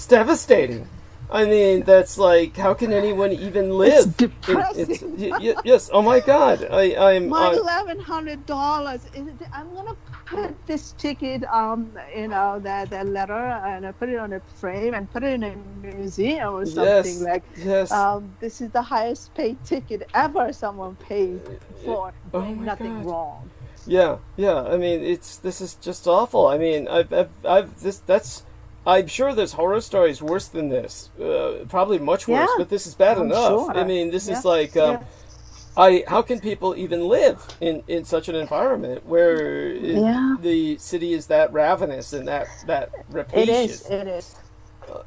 [SPEAKER 1] devastating. I mean, that's like, how can anyone even live?
[SPEAKER 3] It's depressing.
[SPEAKER 1] Yes. Oh my God. I'm.
[SPEAKER 3] My $1,100. I'm gonna put this ticket, that letter, and I put it on a frame and put it in a museum or something.
[SPEAKER 1] Yes.
[SPEAKER 3] This is the highest paid ticket ever someone paid for doing nothing
[SPEAKER 1] God.
[SPEAKER 3] wrong.
[SPEAKER 1] Yeah. I mean, this is just awful. I mean, I'm sure there's horror stories worse than this. Probably much worse, but this is bad enough.
[SPEAKER 3] Sure.
[SPEAKER 1] I mean, this is like, how can people even live in such an environment where the city is that ravenous and that rapacious?
[SPEAKER 3] It is.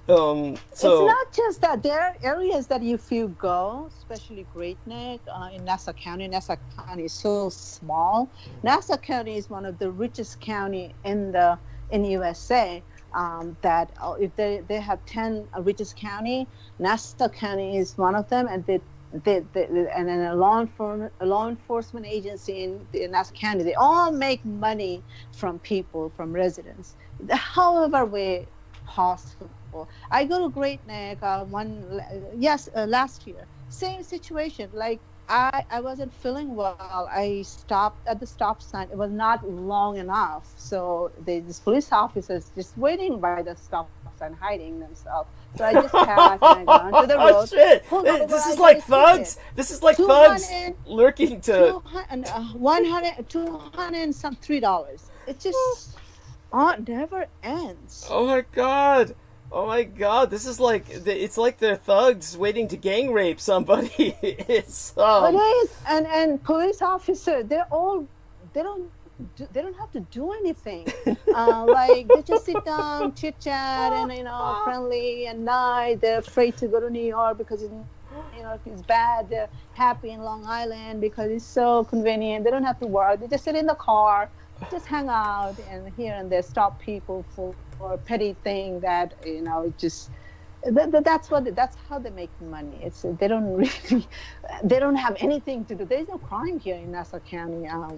[SPEAKER 1] So
[SPEAKER 3] it's not just that. There are areas that if you go, especially Great Neck in Nassau County. Nassau County is so small. Nassau County is one of the richest county in USA. That if they have 10 richest county, Nassau County is one of them, and and then a law enforcement agency in Nassau County, they all make money from people, from residents, however way possible. I go to Great Neck last year, same situation. Like I wasn't feeling well. I stopped at the stop sign. It was not long enough, so these police officers just waiting by the stop sign, hiding themselves. So I just passed and I got onto the road.
[SPEAKER 1] Oh shit! This is like thugs. This is like thugs lurking to.
[SPEAKER 3] $203. It just never ends.
[SPEAKER 1] Oh my God! Oh my God! This is like it's like they're thugs waiting to gang rape somebody. It's
[SPEAKER 3] It is, and police officer, they don't have to do anything. Like they just sit down, chit chat, and friendly and nice. They're afraid to go to New York because New York is bad. They're happy in Long Island because it's so convenient. They don't have to work. They just sit in the car, just hang out, and here and there stop people for a petty thing that just. That's how they make money. They don't have anything to do. There's no crime here in Nassau County, a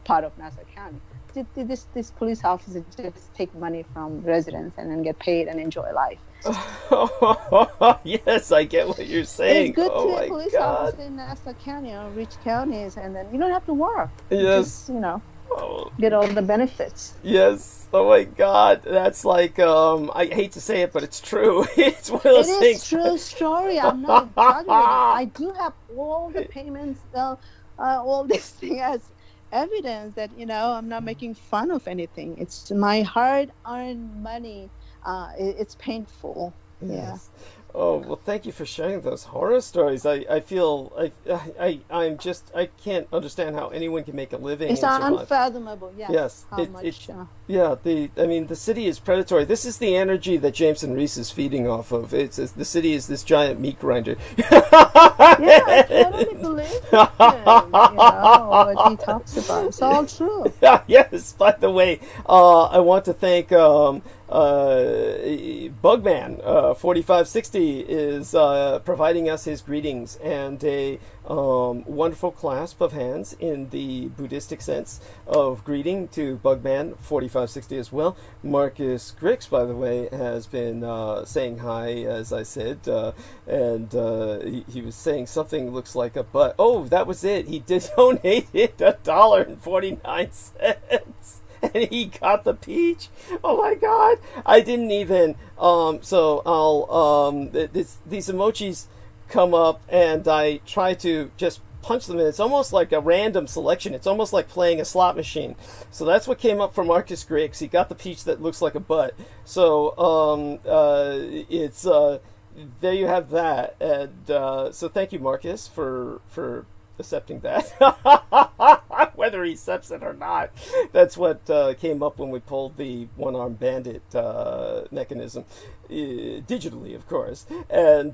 [SPEAKER 3] part of Nassau County. This police officers just take money from residents and then get paid and enjoy life.
[SPEAKER 1] Yes, I get what you're saying.
[SPEAKER 3] It's good to be a
[SPEAKER 1] my
[SPEAKER 3] police
[SPEAKER 1] God.
[SPEAKER 3] officer in Nassau County or rich counties, and then you don't have to work.
[SPEAKER 1] Yes.
[SPEAKER 3] You just, get all the benefits.
[SPEAKER 1] Yes. Oh my God. That's like I hate to say it, but it's true. It's one of those things.
[SPEAKER 3] It is true story. I'm not exaggerating. I do have all the payments, all this thing as evidence that I'm not making fun of anything. It's my hard-earned money. It's painful.
[SPEAKER 1] Yes.
[SPEAKER 3] Yeah.
[SPEAKER 1] Oh well, thank you for sharing those horror stories. I feel I'm just I can't understand how anyone can make a living.
[SPEAKER 3] It's
[SPEAKER 1] and survive.
[SPEAKER 3] unfathomable.
[SPEAKER 1] Yes. The city is predatory. This is the energy that Jameson Reese is feeding off of. The city is this giant meat grinder.
[SPEAKER 3] Yeah, I totally believe him. What he talks about. It's all true.
[SPEAKER 1] Yes. By the way, I want to thank Bugman 4560 is providing us his greetings and a wonderful clasp of hands in the Buddhistic sense of greeting to Bugman 4560 as well. Marcus Grix, by the way, has been saying hi, as I said, and he was saying something looks like a butt. Oh, that was it. He did donate $1.49. And he got the peach. Oh my God! I didn't even. So I'll. These emojis come up, and I try to just punch them in. It's almost like a random selection. It's almost like playing a slot machine. So that's what came up for Marcus Griggs. He got the peach that looks like a butt. So it's there you have that. And so thank you, Marcus, for accepting that. Whether he accepts it or not, that's what came up when we pulled the one-armed bandit mechanism digitally, of course. And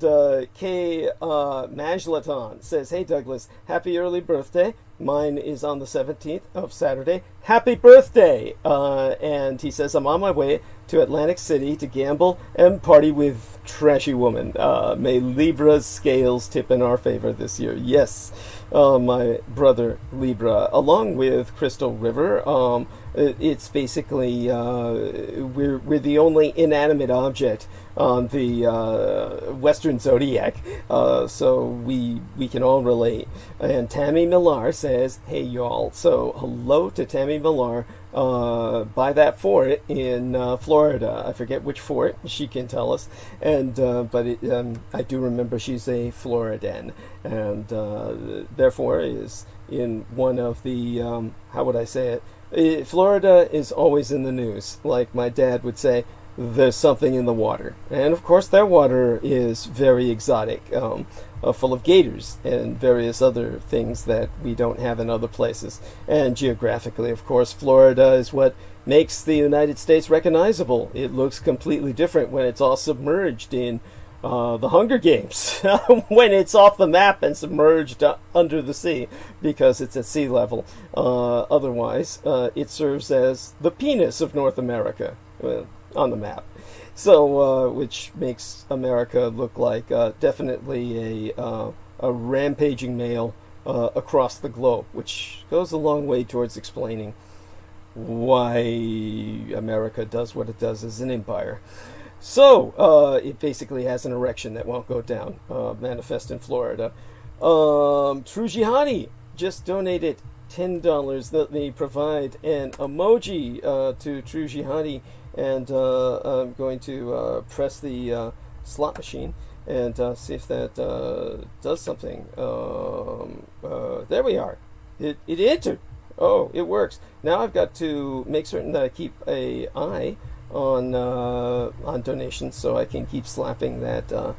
[SPEAKER 1] K Majlaton says, "Hey Douglas, happy early birthday. Mine is on the 17th of Saturday. Happy birthday!" And he says, "I'm on my way to Atlantic City to gamble and party with trashy woman. May Libra's scales tip in our favor this year." Yes, my brother Libra, along with Crystal River. It's basically we're the only inanimate object on the Western Zodiac, so we can all relate. And Tammy Millar says, "Hey y'all." So hello to Tammy Millar. By that fort in Florida. I forget which fort. She can tell us. And but I do remember she's a Floridan, and therefore is in one of the how would I say it? Florida is always in the news. Like my dad would say, there's something in the water. And of course their water is very exotic, full of gators and various other things that we don't have in other places. And geographically, of course, Florida is what makes the United States recognizable. It looks completely different when it's all submerged in the Hunger Games, when it's off the map and submerged under the sea because it's at sea level. Otherwise, it serves as the penis of North America on the map. So, which makes America look like definitely a rampaging male across the globe, which goes a long way towards explaining why America does what it does as an empire. So, it basically has an erection that won't go down, manifest in Florida. True Jihadi just donated $10. Let me provide an emoji to True Jihadi, and I'm going to press the slot machine and see if that does something. There we are. It entered. Oh, it works. Now I've got to make certain that I keep an eye on donations, so I can keep slapping that the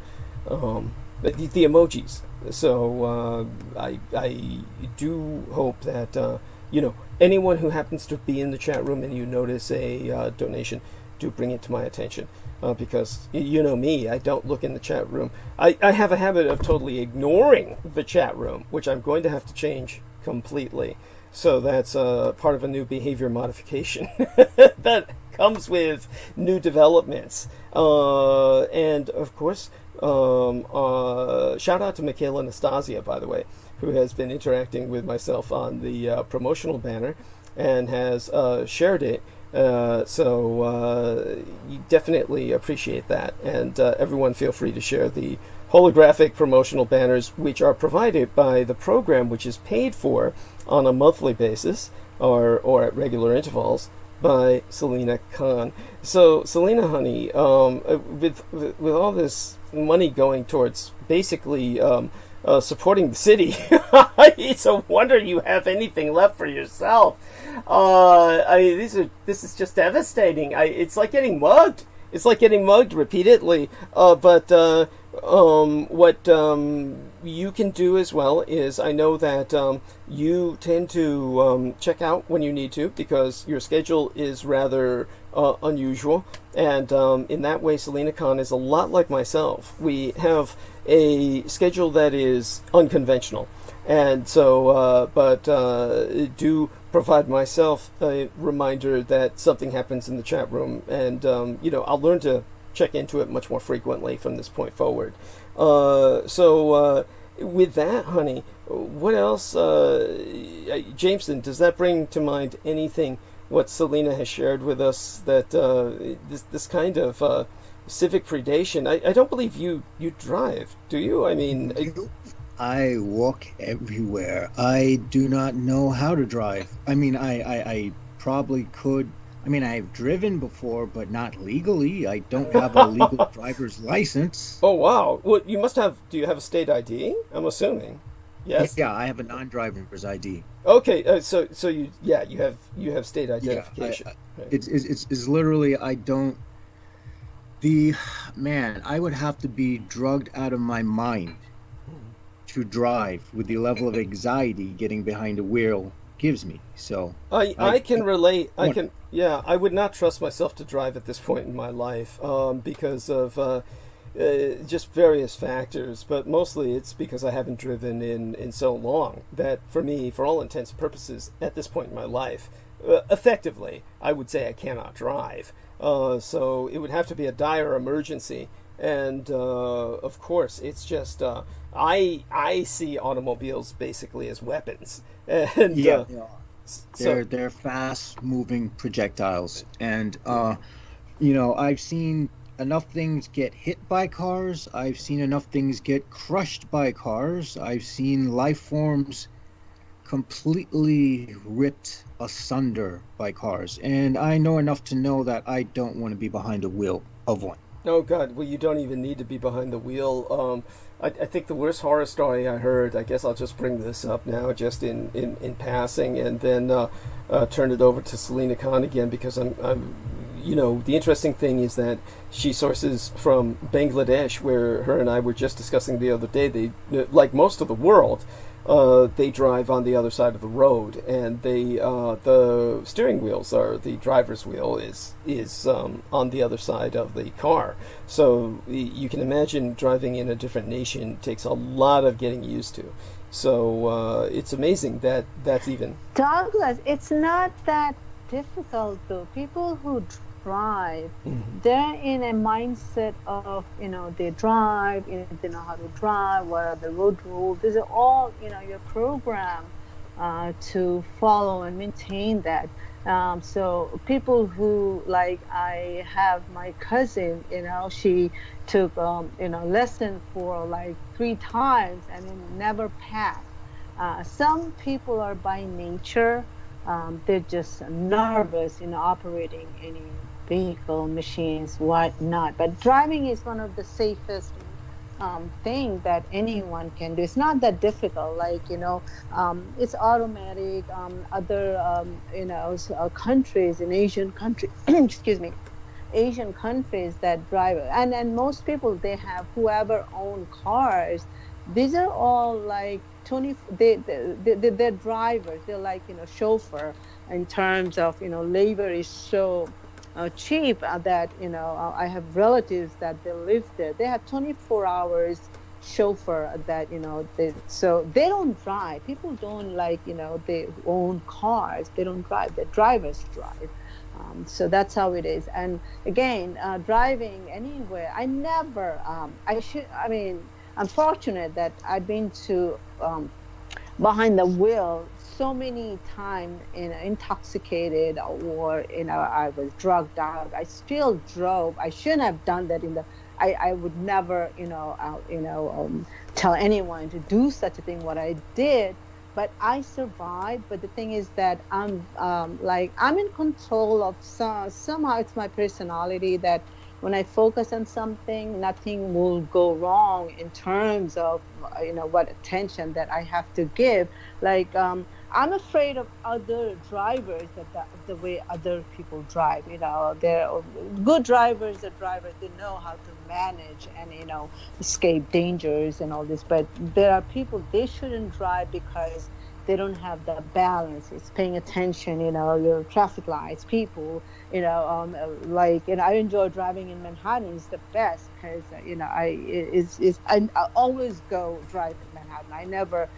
[SPEAKER 1] emojis. So I do hope that anyone who happens to be in the chat room and you notice a donation, do bring it to my attention, because you know me, I don't look in the chat room. I have a habit of totally ignoring the chat room, which I'm going to have to change completely. So that's part of a new behavior modification that comes with new developments. And of course, shout out to Michaela Nastasia, by the way, who has been interacting with myself on the promotional banner and has shared it. So you definitely appreciate that. And everyone feel free to share the holographic promotional banners, which are provided by the program, which is paid for on a monthly basis or at regular intervals by Selena Khan. So Selena, honey, with all this money going towards basically supporting the city, it's a wonder you have anything left for yourself. This is just devastating. It's like getting mugged. It's like getting mugged repeatedly. But what you can do as well is, I know that you tend to check out when you need to, because your schedule is rather unusual. And in that way, Selena Khan is a lot like myself. We have a schedule that is unconventional. And so, do provide myself a reminder that something happens in the chat room, and I'll learn to check into it much more frequently from this point forward. With that, honey, what else, Jameson, does that bring to mind anything what Selena has shared with us, that this kind of civic predation? I don't believe you drive, do you? I mean,
[SPEAKER 2] I walk everywhere. I do not know how to drive. I mean, I probably could. I mean, I've driven before, but not legally. I don't have a legal driver's license.
[SPEAKER 1] Oh, wow. Well, you must have, do you have a state ID? I'm assuming. Yes?
[SPEAKER 2] Yeah, I have a non-driver's ID.
[SPEAKER 1] Okay, so you have state identification.
[SPEAKER 2] Yeah, it's literally, I would have to be drugged out of my mind to drive with the level of anxiety getting behind a wheel gives me. So
[SPEAKER 1] I can relate. I would not trust myself to drive at this point in my life, because of just various factors, but mostly it's because I haven't driven in so long that, for me, for all intents and purposes, at this point in my life, effectively, I would say I cannot drive. So it would have to be a dire emergency. And of course, it's just I see automobiles basically as weapons. And
[SPEAKER 2] they're fast-moving projectiles, and I've seen enough things get hit by cars. I've seen enough things get crushed by cars. I've seen life forms completely ripped asunder by cars, and I know enough to know that I don't want to be behind a wheel of one.
[SPEAKER 1] Oh God! Well, you don't even need to be behind the wheel. I think the worst horror story I heard, I guess I'll just bring this up now, just in passing, and then turn it over to Selena Khan again, because I'm the interesting thing is that she sources from Bangladesh, where her and I were just discussing the other day. They, like most of the world, they drive on the other side of the road, and the steering wheels the driver's wheel is on the other side of the car. So you can imagine driving in a different nation takes a lot of getting used to. So it's amazing that that's even...
[SPEAKER 3] Douglas, it's not that difficult though. People who drive, they're in a mindset of, they drive, they know how to drive, what are the road rules. These are all, you're programmed to follow and maintain that. So people who, like, I have my cousin, she took, lesson for like 3 times and never passed. Some people are by nature, they're just nervous in operating any vehicle, machines, whatnot. But driving is one of the safest thing that anyone can do. It's not that difficult. Like, it's automatic. Other, countries, in Asian countries, excuse me, Asian countries that drive, and most people, they have, whoever own cars, these are all like they're drivers. They're like, chauffeur, in terms of, labor is so cheap that, I have relatives that they live there. They have 24 hours chauffeur that, so they don't drive. People don't, like, they own cars. They don't drive. The drivers drive. So that's how it is. And again, driving anywhere, I never, I'm fortunate that I've been to behind the wheel so many times, intoxicated, or I was drugged out. I still drove. I shouldn't have done that. I would never tell anyone to do such a thing, what I did, but I survived. But the thing is that I'm in control of somehow. It's my personality that when I focus on something, nothing will go wrong in terms of, what attention that I have to give. Like, I'm afraid of other drivers, the way other people drive. They're good drivers are drivers. They know how to manage and, escape dangers and all this. But there are people, they shouldn't drive because they don't have the balance. It's paying attention, your traffic lights, people, I enjoy driving in Manhattan. It's the best because, I always go drive in Manhattan. I never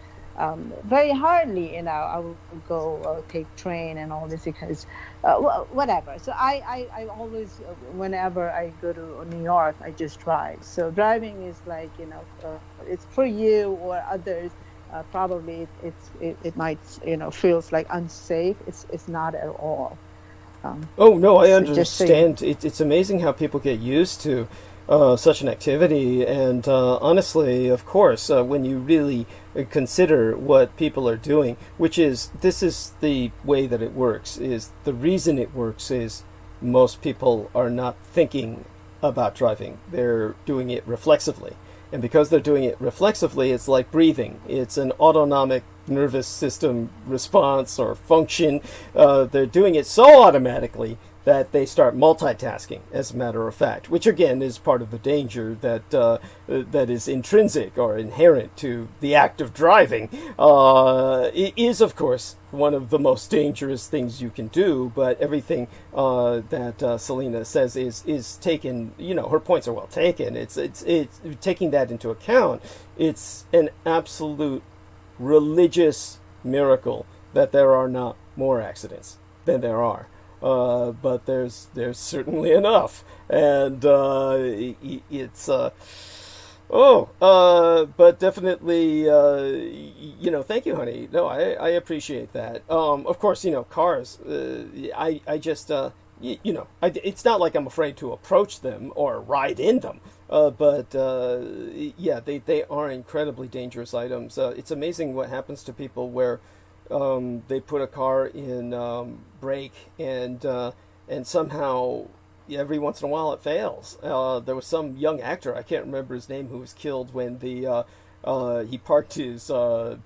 [SPEAKER 3] very hardly, I would go take train and all this because whatever. So I always, whenever I go to New York, I just drive. So driving is like, it's for you or others. Probably it might, feels like unsafe. It's not at all.
[SPEAKER 1] Oh no, I understand. It's amazing how people get used to such an activity, and honestly, of course, when you really consider what people are doing, this is the way that it works, is the reason it works is most people are not thinking about driving. They're doing it reflexively. And because they're doing it reflexively, it's like breathing. It's an autonomic nervous system response or function. They're doing it so automatically that they start multitasking, as a matter of fact, which again is part of the danger that is intrinsic or inherent to the act of driving. It is, of course, one of the most dangerous things you can do, but everything that Selena says is taken, her points are well taken. It's taking that into account. It's an absolute religious miracle that there are not more accidents than there are. But there's certainly enough, and it's but definitely, thank you, honey. No, I appreciate that. Of course, cars. I just, it's not like I'm afraid to approach them or ride in them. But they are incredibly dangerous items. It's amazing what happens to people where they put a car in brake and somehow every once in a while it fails. There was some young actor, I can't remember his name, who was killed when he parked his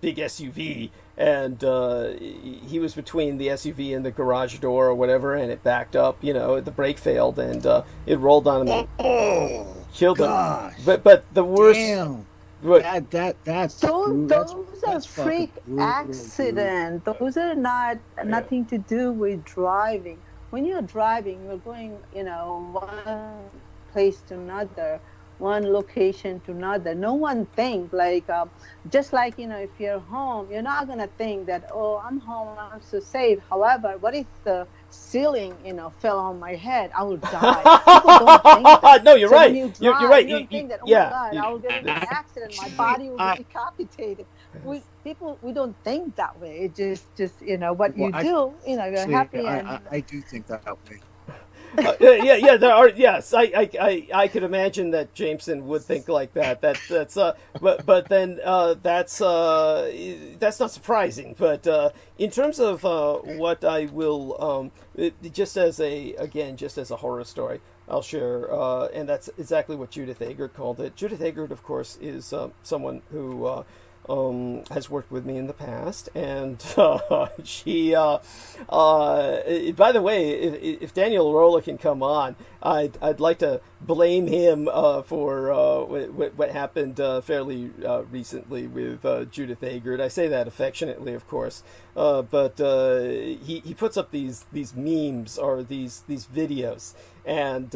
[SPEAKER 1] big SUV and he was between the SUV and the garage door or whatever, and it backed up. The brake failed and it rolled on him and killed him. But the worst.
[SPEAKER 2] Damn.
[SPEAKER 1] But
[SPEAKER 2] Those
[SPEAKER 3] are freak accidents. Those are nothing to do with driving. When you're driving, you're going, one place to another, one location to another. No one thinks just like, if you're home, you're not going to think that, oh, I'm home, I'm so safe. However, what if the ceiling, fell on my head? I will die. People don't think that.
[SPEAKER 1] No, you're
[SPEAKER 3] so
[SPEAKER 1] right.
[SPEAKER 3] You're
[SPEAKER 1] right.
[SPEAKER 3] You don't think that, oh my God, I will get into an accident, my body will be decapitated. We don't think that way. It just what you do, you're happy.
[SPEAKER 2] I do think that way.
[SPEAKER 1] There are. Yes, I could imagine that Jameson would think like that. That's but then that's not surprising. But in terms of what I will just as a horror story, I'll share, and that's exactly what Judith Agard called it. Judith Agard, of course, is someone who has worked with me in the past, and she by the way, if Daniel Rolla can come on, I'd like to blame him for what happened fairly recently with Judith Agard. I say that affectionately, of course, but he puts up these memes or these videos, and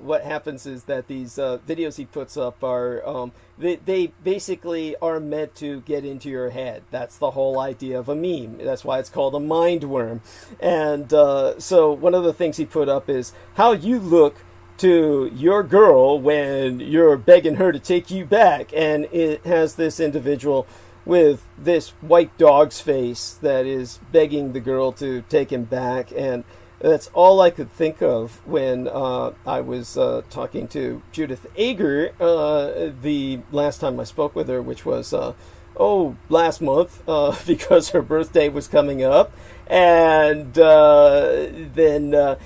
[SPEAKER 1] what happens is that these videos he puts up are they basically are meant to get into your head. That's the whole idea of a meme. That's why it's called a mind worm. And so one of the things he put up is how you look to your girl when you're begging her to take you back. And it has this individual with this white dog's face that is begging the girl to take him back. And that's all I could think of when I was talking to Judith Agard the last time I spoke with her, which was last month, because her birthday was coming up. And then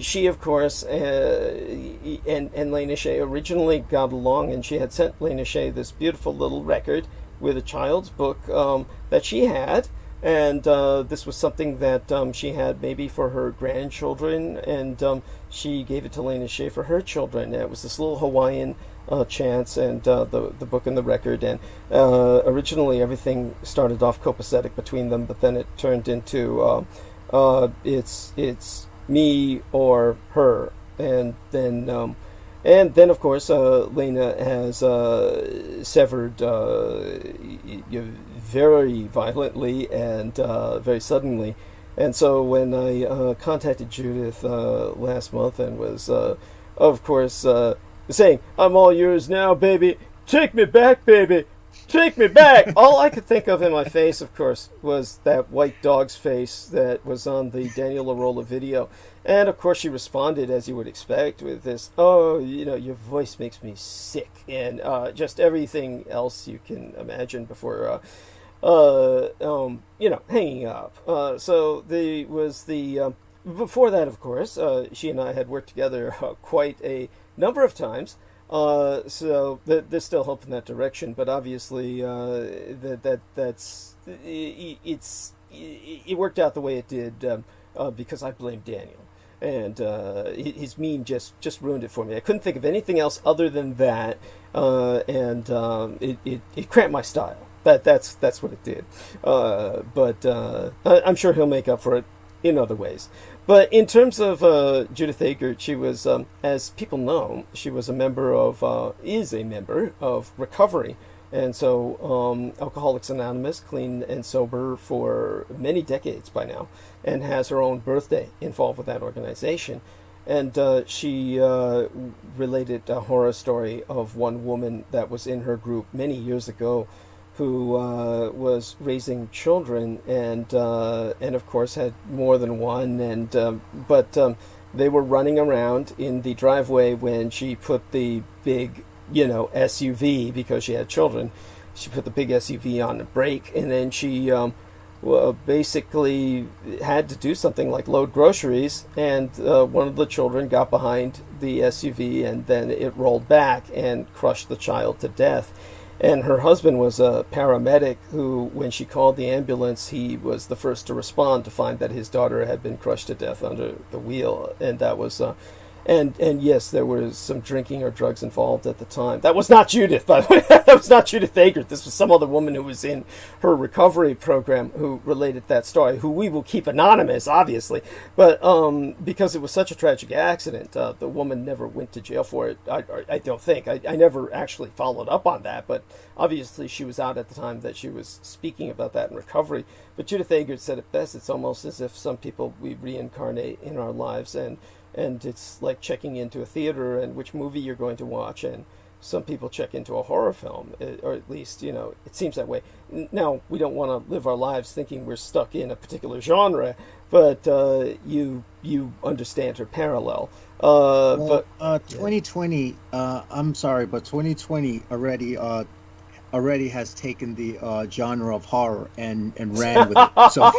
[SPEAKER 1] she, of course, and Lena Shea originally got along, and she had sent Lena Shea this beautiful little record with a child's book that she had. And this was something that she had maybe for her grandchildren, and she gave it to Lena Shea for her children. And it was this little Hawaiian chants and the book and the record. And originally everything started off copacetic between them, but then it turned into it's me or her. And then And then, of course, Lena has severed very violently and very suddenly. And so when I contacted Judith last month and was, of course, saying, "I'm all yours now, baby. Take me back, baby. Take me back." All I could think of in my face, of course, was that white dog's face that was on the Daniel Arola video. And, of course, she responded, as you would expect, with this, "Oh, your voice makes me sick," and just everything else you can imagine before, hanging up. So before that, of course, she and I had worked together quite a number of times. So there's still hope in that direction, but obviously it worked out the way it did because I blame Daniel, and his meme just ruined it for me. I couldn't think of anything else other than that, and it cramped my style. That's what it did. But I'm sure he'll make up for it in other ways. But in terms of Judith Agert, she was, as people know, she was is a member of Recovery. And so Alcoholics Anonymous, clean and sober for many decades by now, and has her own birthday involved with that organization. And she related a horror story of one woman that was in her group many years ago who was raising children and of course had more than one, and but they were running around in the driveway when she put the big SUV, because she had children. She put the big SUV on the brake, and then she basically had to do something like load groceries, and one of the children got behind the SUV, and then it rolled back and crushed the child to death. And her husband was a paramedic who, when she called the ambulance, he was the first to respond to find that his daughter had been crushed to death under the wheel. And that was, and yes, there was some drinking or drugs involved at the time. That was not Judith, by the way. That was not Judith Agert. This was some other woman who was in her recovery program who related that story, who we will keep anonymous, obviously. But because it was such a tragic accident, the woman never went to jail for it, I don't think. I never actually followed up on that, but obviously she was out at the time that she was speaking about that in recovery. But Judith Agert said it best. It's almost as if some people we reincarnate in our lives, and it's like checking into a theater and which movie you're going to watch, and some people check into a horror film, or at least, it seems that way. Now, we don't want to live our lives thinking we're stuck in a particular genre, but you understand her parallel. But
[SPEAKER 2] 2020, I'm sorry, but 2020 already has taken the genre of horror and ran with it. So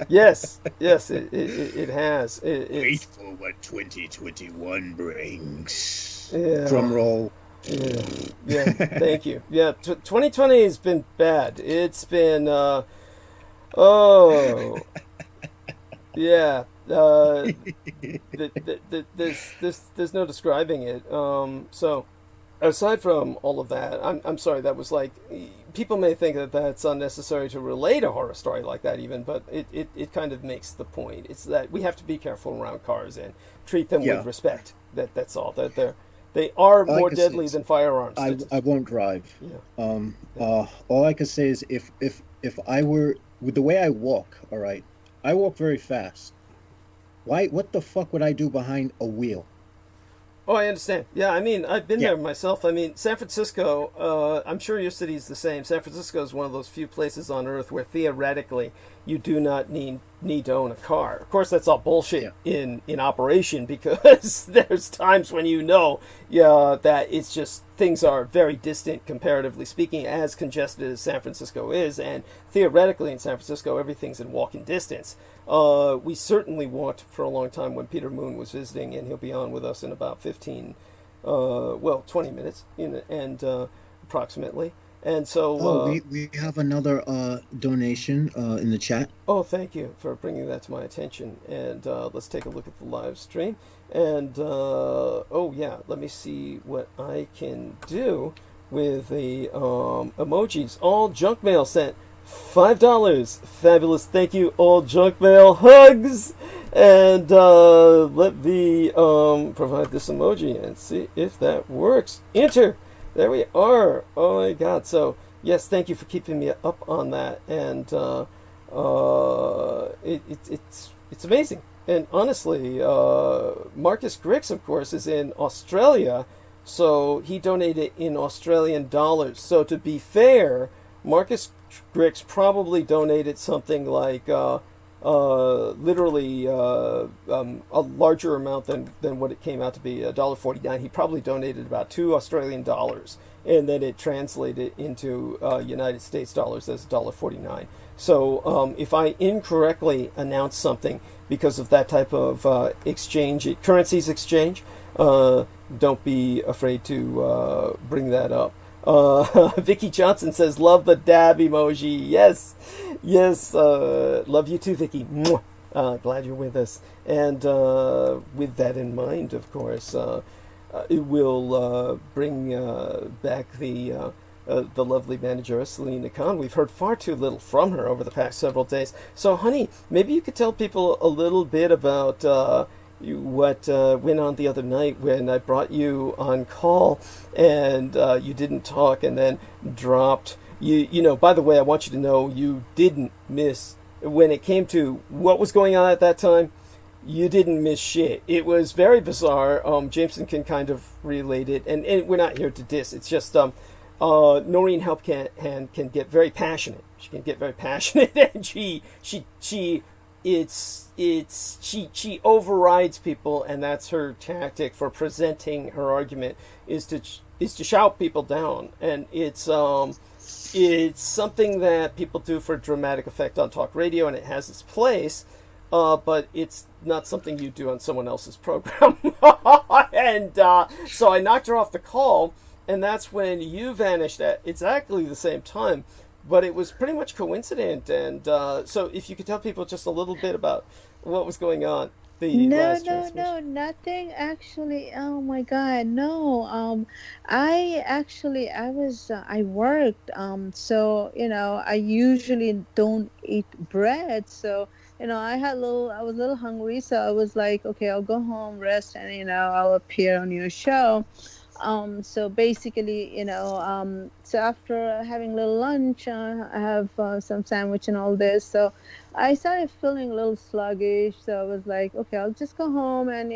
[SPEAKER 1] yes, it has.
[SPEAKER 2] Wait for what 2021 brings.
[SPEAKER 1] Yeah.
[SPEAKER 2] Drum roll.
[SPEAKER 1] Yeah, thank you. Yeah, 2020 has been bad. It's been yeah. There's no describing it. So. Aside from all of that, I'm sorry, that was like, people may think that that's unnecessary to relate a horror story like that even, but it kind of makes the point. It's that we have to be careful around cars and treat them with respect. That's all. That they are more deadly than firearms.
[SPEAKER 2] I won't drive.
[SPEAKER 1] Yeah.
[SPEAKER 2] All I can say is if I were, with the way I walk, all right, I walk very fast. What the fuck would I do behind a wheel?
[SPEAKER 1] Oh, I understand. Yeah, I mean, I've been there myself. I mean, San Francisco, I'm sure your city's the same. San Francisco is one of those few places on Earth where theoretically you do not need to own a car. Of course, that's all bullshit in operation, because there's times when that it's just things are very distant, comparatively speaking, as congested as San Francisco is, and theoretically in San Francisco everything's in walking distance. We certainly walked for a long time when Peter Moon was visiting, and he'll be on with us in about 20 minutes, and approximately. And so
[SPEAKER 2] we have another donation in the chat.
[SPEAKER 1] Oh, thank you for bringing that to my attention. And let's take a look at the live stream. And let me see what I can do with the emojis. All junk mail sent. $5. Fabulous. Thank you, all junk mail. Hugs! And let me provide this emoji and see if that works. Enter! There we are. Oh my god. So, yes, thank you for keeping me up on that. And it's amazing. And honestly, Marcus Grix, of course, is in Australia, so he donated in Australian dollars. So to be fair, Marcus Grix probably donated something like literally a larger amount than what it came out to be, $1.49. He probably donated about $2 Australian dollars, and then it translated into United States dollars as $1.49. So if I incorrectly announce something because of that type of currencies exchange, don't be afraid to bring that up. Vicky Johnson says, love the dab emoji. Yes, love you too, Vicky. Glad you're with us. And with that in mind, of course, it will bring back the lovely manager, Selena Khan. We've heard far too little from her over the past several days. So, honey, maybe you could tell people a little bit about what went on the other night when I brought you on call and you didn't talk and then dropped. You know, by the way, I want you to know you didn't miss, when it came to what was going on at that time, you didn't miss shit. It was very bizarre. Jameson can kind of relate it, and we're not here to diss. It's just Noreen Helpcan can get very passionate. She can get very passionate, and she overrides people, and that's her tactic for presenting her argument is to shout people down, and it's something that people do for dramatic effect on talk radio, and it has its place, but it's not something you do on someone else's program. And so I knocked her off the call, and that's when you vanished at exactly the same time. But it was pretty much coincident, and so if you could tell people just a little bit about what was going on.
[SPEAKER 3] No, nothing actually. Oh my God, no. I worked. So I usually don't eat bread. So I was a little hungry. So I was like, okay, I'll go home, rest, and I'll appear on your show. So basically, so after having a little lunch, I have some sandwich and all this. So I started feeling a little sluggish. So I was like, okay, I'll just go home and,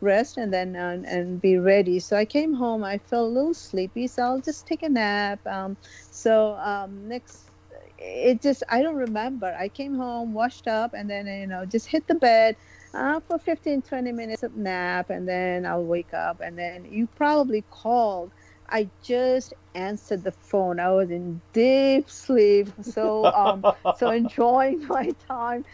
[SPEAKER 3] rest and then and be ready. So I came home. I felt a little sleepy. So I'll just take a nap. I don't remember. I came home, washed up, and then, just hit the bed. For 15-20 minutes of nap, and then I'll wake up, and then you probably called. I just answered the phone. I was in deep sleep, so enjoying my time.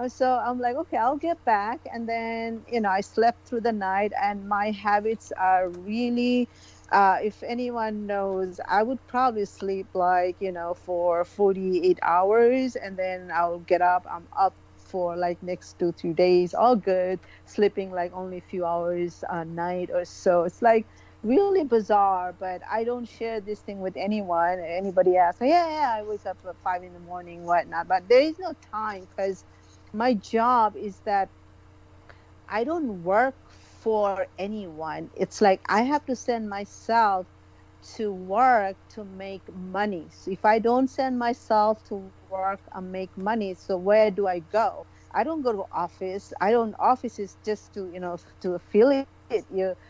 [SPEAKER 3] So I'm like, okay, I'll get back, and then I slept through the night, and my habits are really. If anyone knows, I would probably sleep like for 48 hours, and then I'll get up. I'm up for like next 2-3 days, all good, sleeping like only a few hours a night or so. It's like really bizarre, but I don't share this thing with anyone. Anybody asks, yeah, I wake up at 5 a.m, whatnot, but there is no time because my job is that I don't work for anyone. It's like I have to send myself to work to make money. So if I don't send myself to work and make money, so where do I go? I don't go to office. Office is just to to affiliate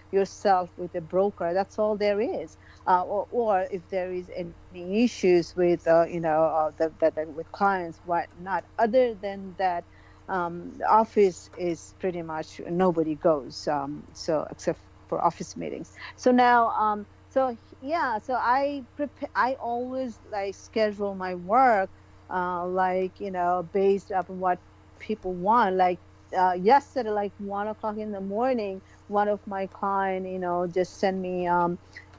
[SPEAKER 3] yourself with a broker. That's all there is. Or if there is any issues with with clients, whatnot. Other than that, the office is pretty much nobody goes. So except for office meetings. So now. So I always like schedule my work, based upon what people want. Like yesterday, like 1:00 in the morning, one of my client, just sent me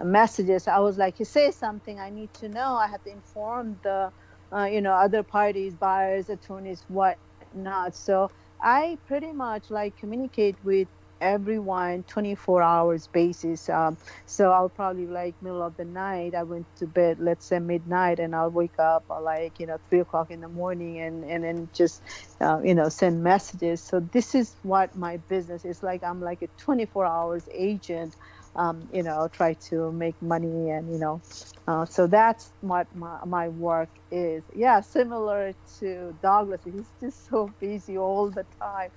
[SPEAKER 3] messages. I was like, you say something, I need to know. I have to inform the, other parties, buyers, attorneys, what not. So I pretty much like communicate with everyone 24 hours basis. So I'll probably like middle of the night, I went to bed, let's say midnight, and I'll wake up like 3 o'clock in the morning and then just send messages. So this is what my business is like. I'm like a 24 hours agent. Try to make money, and so that's what my work is. Yeah, similar to Douglas. He's just so busy all the time.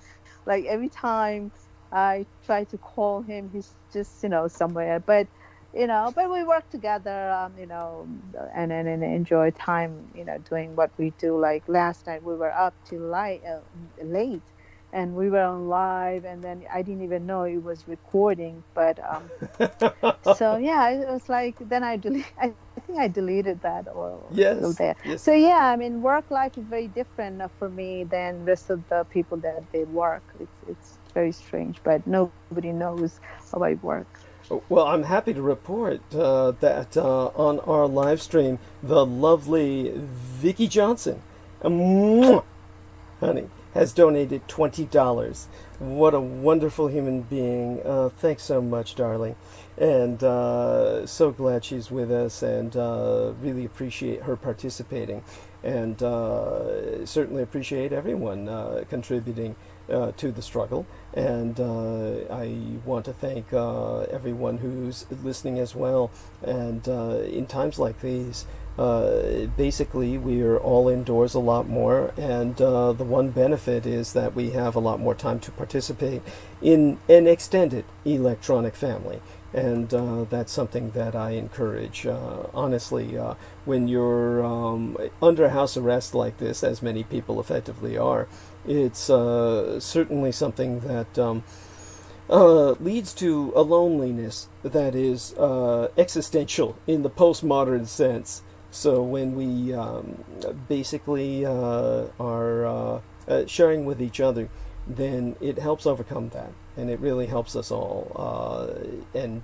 [SPEAKER 3] Like every time I try to call him, he's just somewhere. But but we work together, and enjoy time, doing what we do. Like last night we were up till late. And we were on live, and then I didn't even know it was recording. But so yeah, it was like then I think I deleted that or there.
[SPEAKER 1] Yes.
[SPEAKER 3] So yeah, I mean, work life is very different for me than rest of the people that they work. It's very strange, but nobody knows how I work.
[SPEAKER 1] Well, I'm happy to report that on our live stream, the lovely Vicky Johnson, honey, has donated $20. What a wonderful human being. Thanks so much, darling. And so glad she's with us, and really appreciate her participating. And certainly appreciate everyone contributing to the struggle. And I want to thank everyone who's listening as well. And in times like these, basically we are all indoors a lot more, and the one benefit is that we have a lot more time to participate in an extended electronic family, and that's something that I encourage. Honestly, when you're under house arrest like this, as many people effectively are, it's certainly something that leads to a loneliness that is existential in the postmodern sense. So when we basically are sharing with each other, then it helps overcome that, and it really helps us all, and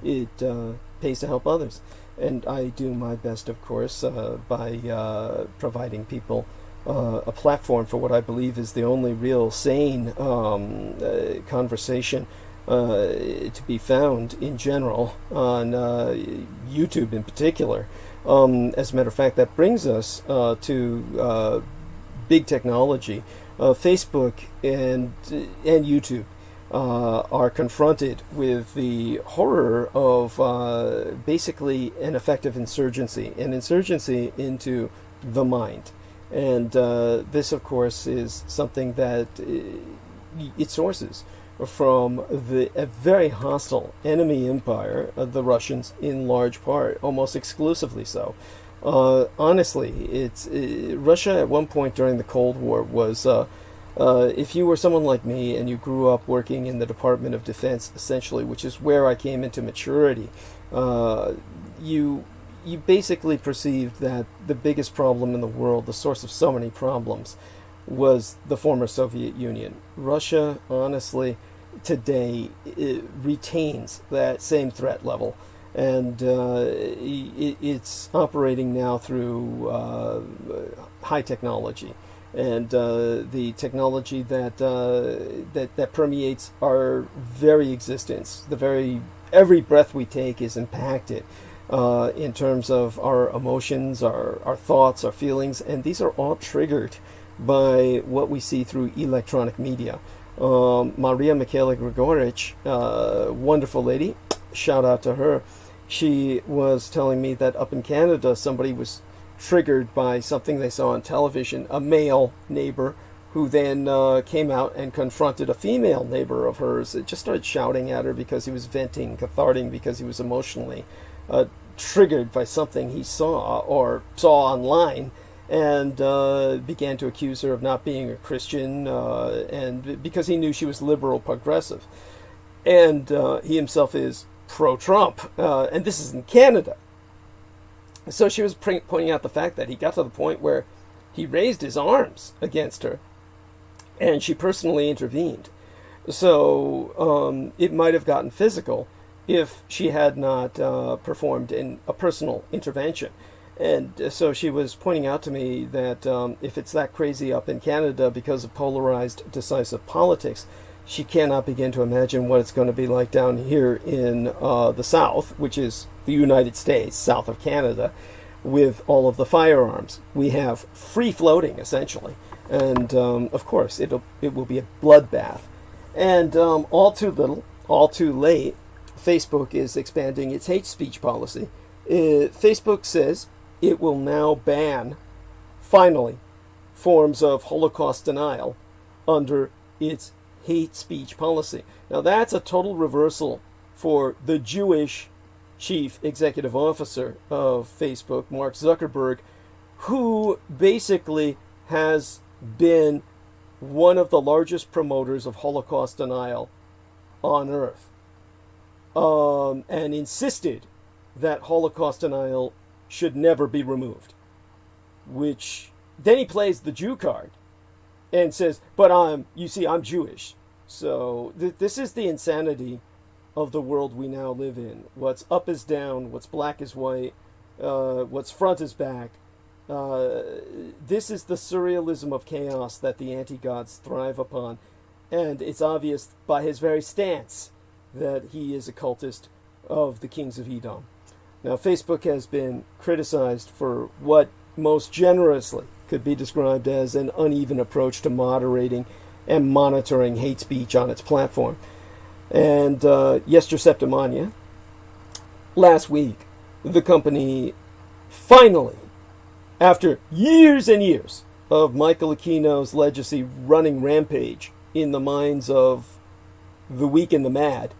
[SPEAKER 1] it pays to help others. And I do my best, of course, by providing people a platform for what I believe is the only real sane conversation to be found in general on YouTube in particular. As a matter of fact, that brings us to big technology. Facebook and YouTube are confronted with the horror of basically an effective insurgency, an insurgency into the mind. And this, of course, is something that it sources from a very hostile enemy empire, the Russians, in large part, almost exclusively so. Honestly, it's Russia at one point during the Cold War was, if you were someone like me and you grew up working in the Department of Defense, essentially, which is where I came into maturity, you basically perceived that the biggest problem in the world, the source of so many problems, was the former Soviet Union. Russia, honestly, today retains that same threat level, and it's operating now through high technology, and the technology that permeates our very existence. Every breath we take is impacted in terms of our emotions, our thoughts, our feelings, and these are all triggered by what we see through electronic media. Maria Michaela Grigorich, wonderful lady, shout out to her. She was telling me that up in Canada, somebody was triggered by something they saw on television, a male neighbor who then came out and confronted a female neighbor of hers. It just started shouting at her because he was venting, cathartic, because he was emotionally triggered by something he saw online, and began to accuse her of not being a Christian, and because he knew she was liberal progressive, and he himself is pro-Trump, and this is in Canada. So she was pointing out the fact that he got to the point where he raised his arms against her, and she personally intervened. So it might have gotten physical if she had not performed a personal intervention. And so she was pointing out to me that if it's that crazy up in Canada because of polarized, decisive politics, she cannot begin to imagine what it's going to be like down here in the South, which is the United States, south of Canada, with all of the firearms. We have free floating, essentially. And, of course, it will be a bloodbath. And all too little, all too late, Facebook is expanding its hate speech policy. Facebook says it will now ban, finally, forms of Holocaust denial under its hate speech policy. Now that's a total reversal for the Jewish chief executive officer of Facebook, Mark Zuckerberg, who basically has been one of the largest promoters of Holocaust denial on Earth, and insisted that Holocaust denial should never be removed. Which then he plays the Jew card and says, "But I'm Jewish." So this is the insanity of the world we now live in. What's up is down, what's black is white, what's front is back. This is the surrealism of chaos that the anti-gods thrive upon. And it's obvious by his very stance that he is a cultist of the kings of Edom. Now, Facebook has been criticized for what most generously could be described as an uneven approach to moderating and monitoring hate speech on its platform. And yesterday, last week, the company finally, after years and years of Michael Aquino's legacy running rampage in the minds of the weak and the mad,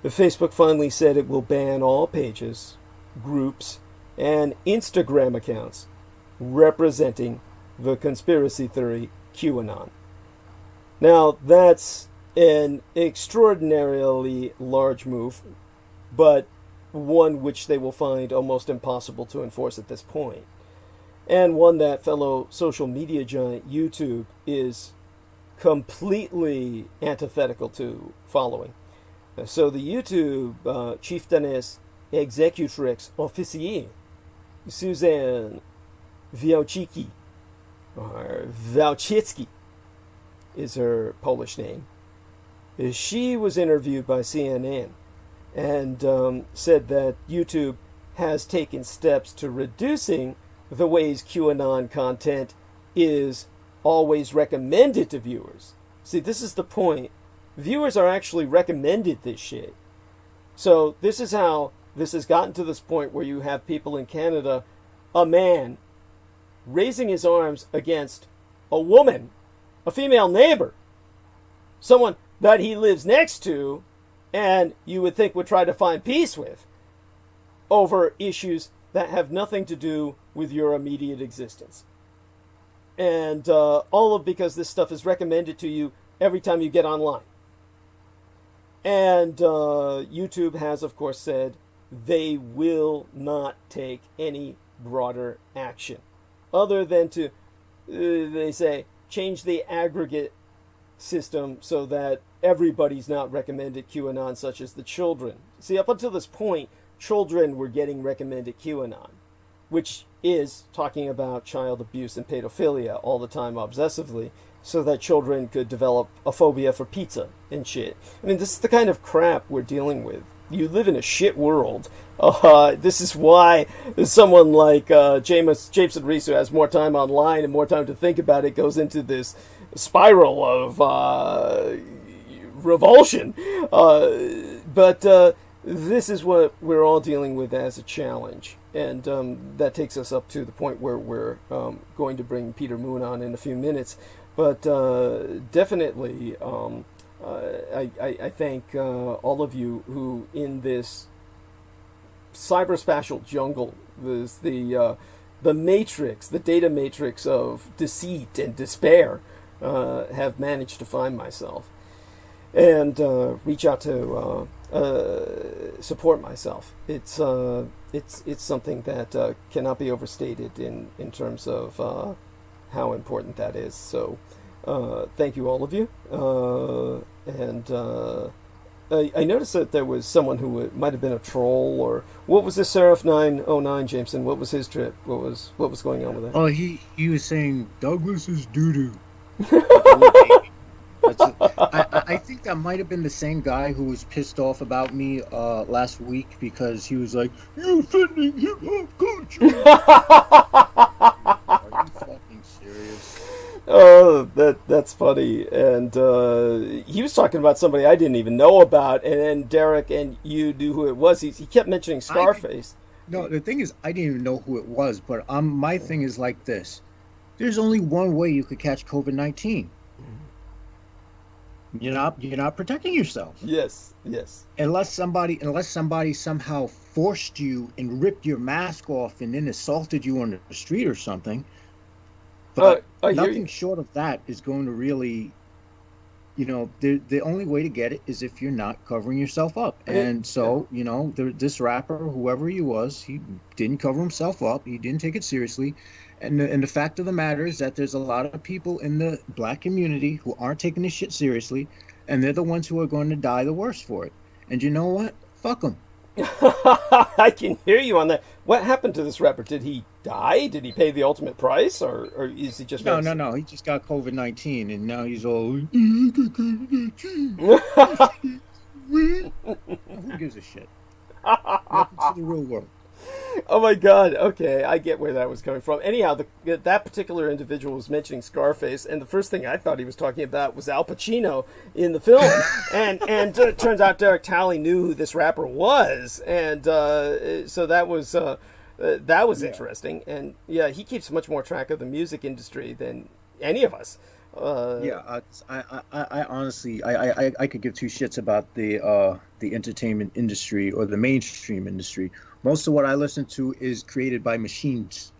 [SPEAKER 1] Facebook finally said it will ban all pages, groups, and Instagram accounts representing the conspiracy theory QAnon. Now, that's an extraordinarily large move, but one which they will find almost impossible to enforce at this point, and one that fellow social media giant YouTube is completely antithetical to following. So the YouTube chieftainess executrix officier, Suzanne Ŵoaumphyieorai, or Wojciechowski is her Polish name. She was interviewed by CNN and said that YouTube has taken steps to reducing the ways QAnon content is always recommended to viewers. See, this is the point. Viewers are actually recommended this shit. So this is how this has gotten to this point where you have people in Canada, a man raising his arms against a woman, a female neighbor, someone that he lives next to and you would think would try to find peace with, over issues that have nothing to do with your immediate existence. And all of because this stuff is recommended to you every time you get online. And YouTube has, of course, said they will not take any broader action other than to, they say, change the aggregate system so that everybody's not recommended QAnon, such as the children. See, up until this point, children were getting recommended QAnon, which is talking about child abuse and pedophilia all the time obsessively, so that children could develop a phobia for pizza and shit. I mean, this is the kind of crap we're dealing with. You live in a shit world. This is why someone like Jameson Reese, who has more time online and more time to think about it, goes into this spiral of revulsion. But this is what we're all dealing with as a challenge. And that takes us up to the point where we're going to bring Peter Moon on in a few minutes. But definitely, I thank all of you who, in this cyberspatial jungle, the matrix, the data matrix of deceit and despair, have managed to find myself and reach out to support myself. It's something that cannot be overstated in terms of how important that is. So thank you, all of you. And I noticed that there was someone who might have been a troll, or what was this Seraph 909, Jameson? What was his trip? What was going on with that?
[SPEAKER 2] Oh, he was saying Douglas is doo-doo. I think that might have been the same guy who was pissed off about me last week because he was like, "You offending hip hop culture." Are you fucking serious?
[SPEAKER 1] Oh, that's funny. And he was talking about somebody I didn't even know about, and then Derek and you knew who it was. He kept mentioning Scarface.
[SPEAKER 2] No, the thing is, I didn't even know who it was, but my thing is like this. There's only one way you could catch COVID-19. You're not protecting yourself.
[SPEAKER 1] Yes.
[SPEAKER 2] Unless somebody somehow forced you and ripped your mask off and then assaulted you on the street or something. But nothing short of that is going to really, the only way to get it is if you're not covering yourself up. And so, this rapper, whoever he was, he didn't cover himself up. He didn't take it seriously. And the fact of the matter is that there's a lot of people in the black community who aren't taking this shit seriously, and they're the ones who are going to die the worst for it. And you know what? Fuck them.
[SPEAKER 1] I can hear you on that. What happened to this rapper? Did he die? Did he pay the ultimate price, or is he just...
[SPEAKER 2] No. He just got COVID-19, and now he's all... Who gives a shit? Welcome to the real world.
[SPEAKER 1] Oh my God! Okay, I get where that was coming from. Anyhow, that particular individual was mentioning Scarface, and the first thing I thought he was talking about was Al Pacino in the film. and it turns out Derek Talley knew who this rapper was, and so that was interesting. And yeah, he keeps much more track of the music industry than any of us.
[SPEAKER 2] I honestly, I could give two shits about the entertainment industry or the mainstream industry. Most of what I listen to is created by machines.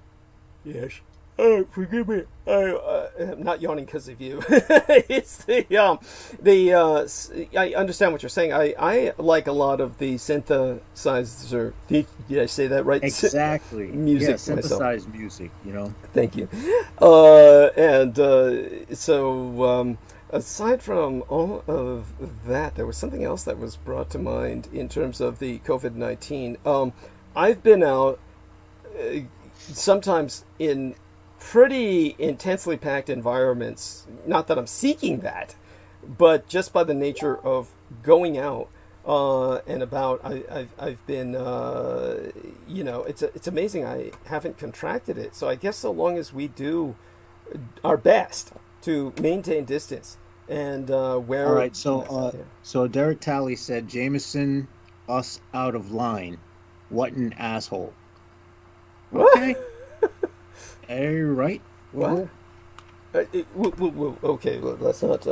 [SPEAKER 1] Yes. Forgive me. I'm not yawning because of you. It's I understand what you're saying. I like a lot of the synthesizer. Did I say that right?
[SPEAKER 2] Exactly.
[SPEAKER 1] Music.
[SPEAKER 2] Yeah, synthesized music.
[SPEAKER 1] Thank you. So aside from all of that, there was something else that was brought to mind in terms of the COVID-19. I've been out sometimes in pretty intensely packed environments. Not that I'm seeking that, but just by the nature of going out and about, I've been, it's amazing I haven't contracted it. So I guess so long as we do our best to maintain distance and wear...
[SPEAKER 2] All right, so Derek Talley said, Jameson, us out of line. What an asshole. Okay. All right. Well,
[SPEAKER 1] okay, let's not...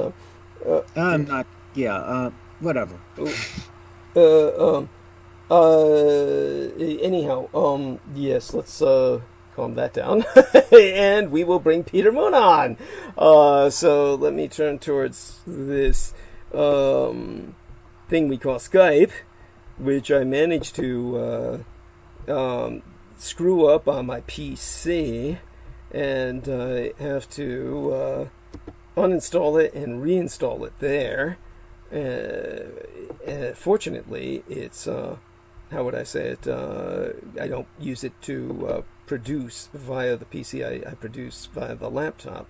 [SPEAKER 2] I'm not... Yeah, whatever.
[SPEAKER 1] Anyhow, yes, let's calm that down. And we will bring Peter Moon on. So let me turn towards this thing we call Skype, which I managed to screw up on my PC, and I have to uninstall it and reinstall it there. Fortunately, it's how would I say it? I don't use it to produce via the PC. I produce via the laptop,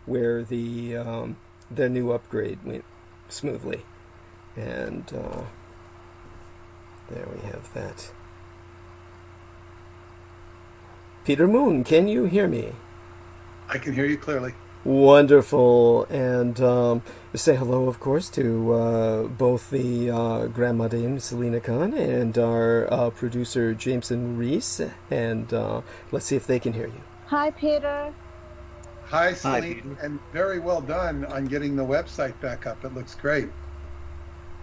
[SPEAKER 1] where their new upgrade went smoothly, and there we have that. Peter Moon, can you hear me?
[SPEAKER 4] I can hear you clearly.
[SPEAKER 1] Wonderful. And say hello, of course, to both the Grandmadame Selena Khan and our producer Jameson Reese. And let's see if they can hear you.
[SPEAKER 3] Hi, Peter.
[SPEAKER 4] Hi, Selena. And very well done on getting the website back up. It looks great.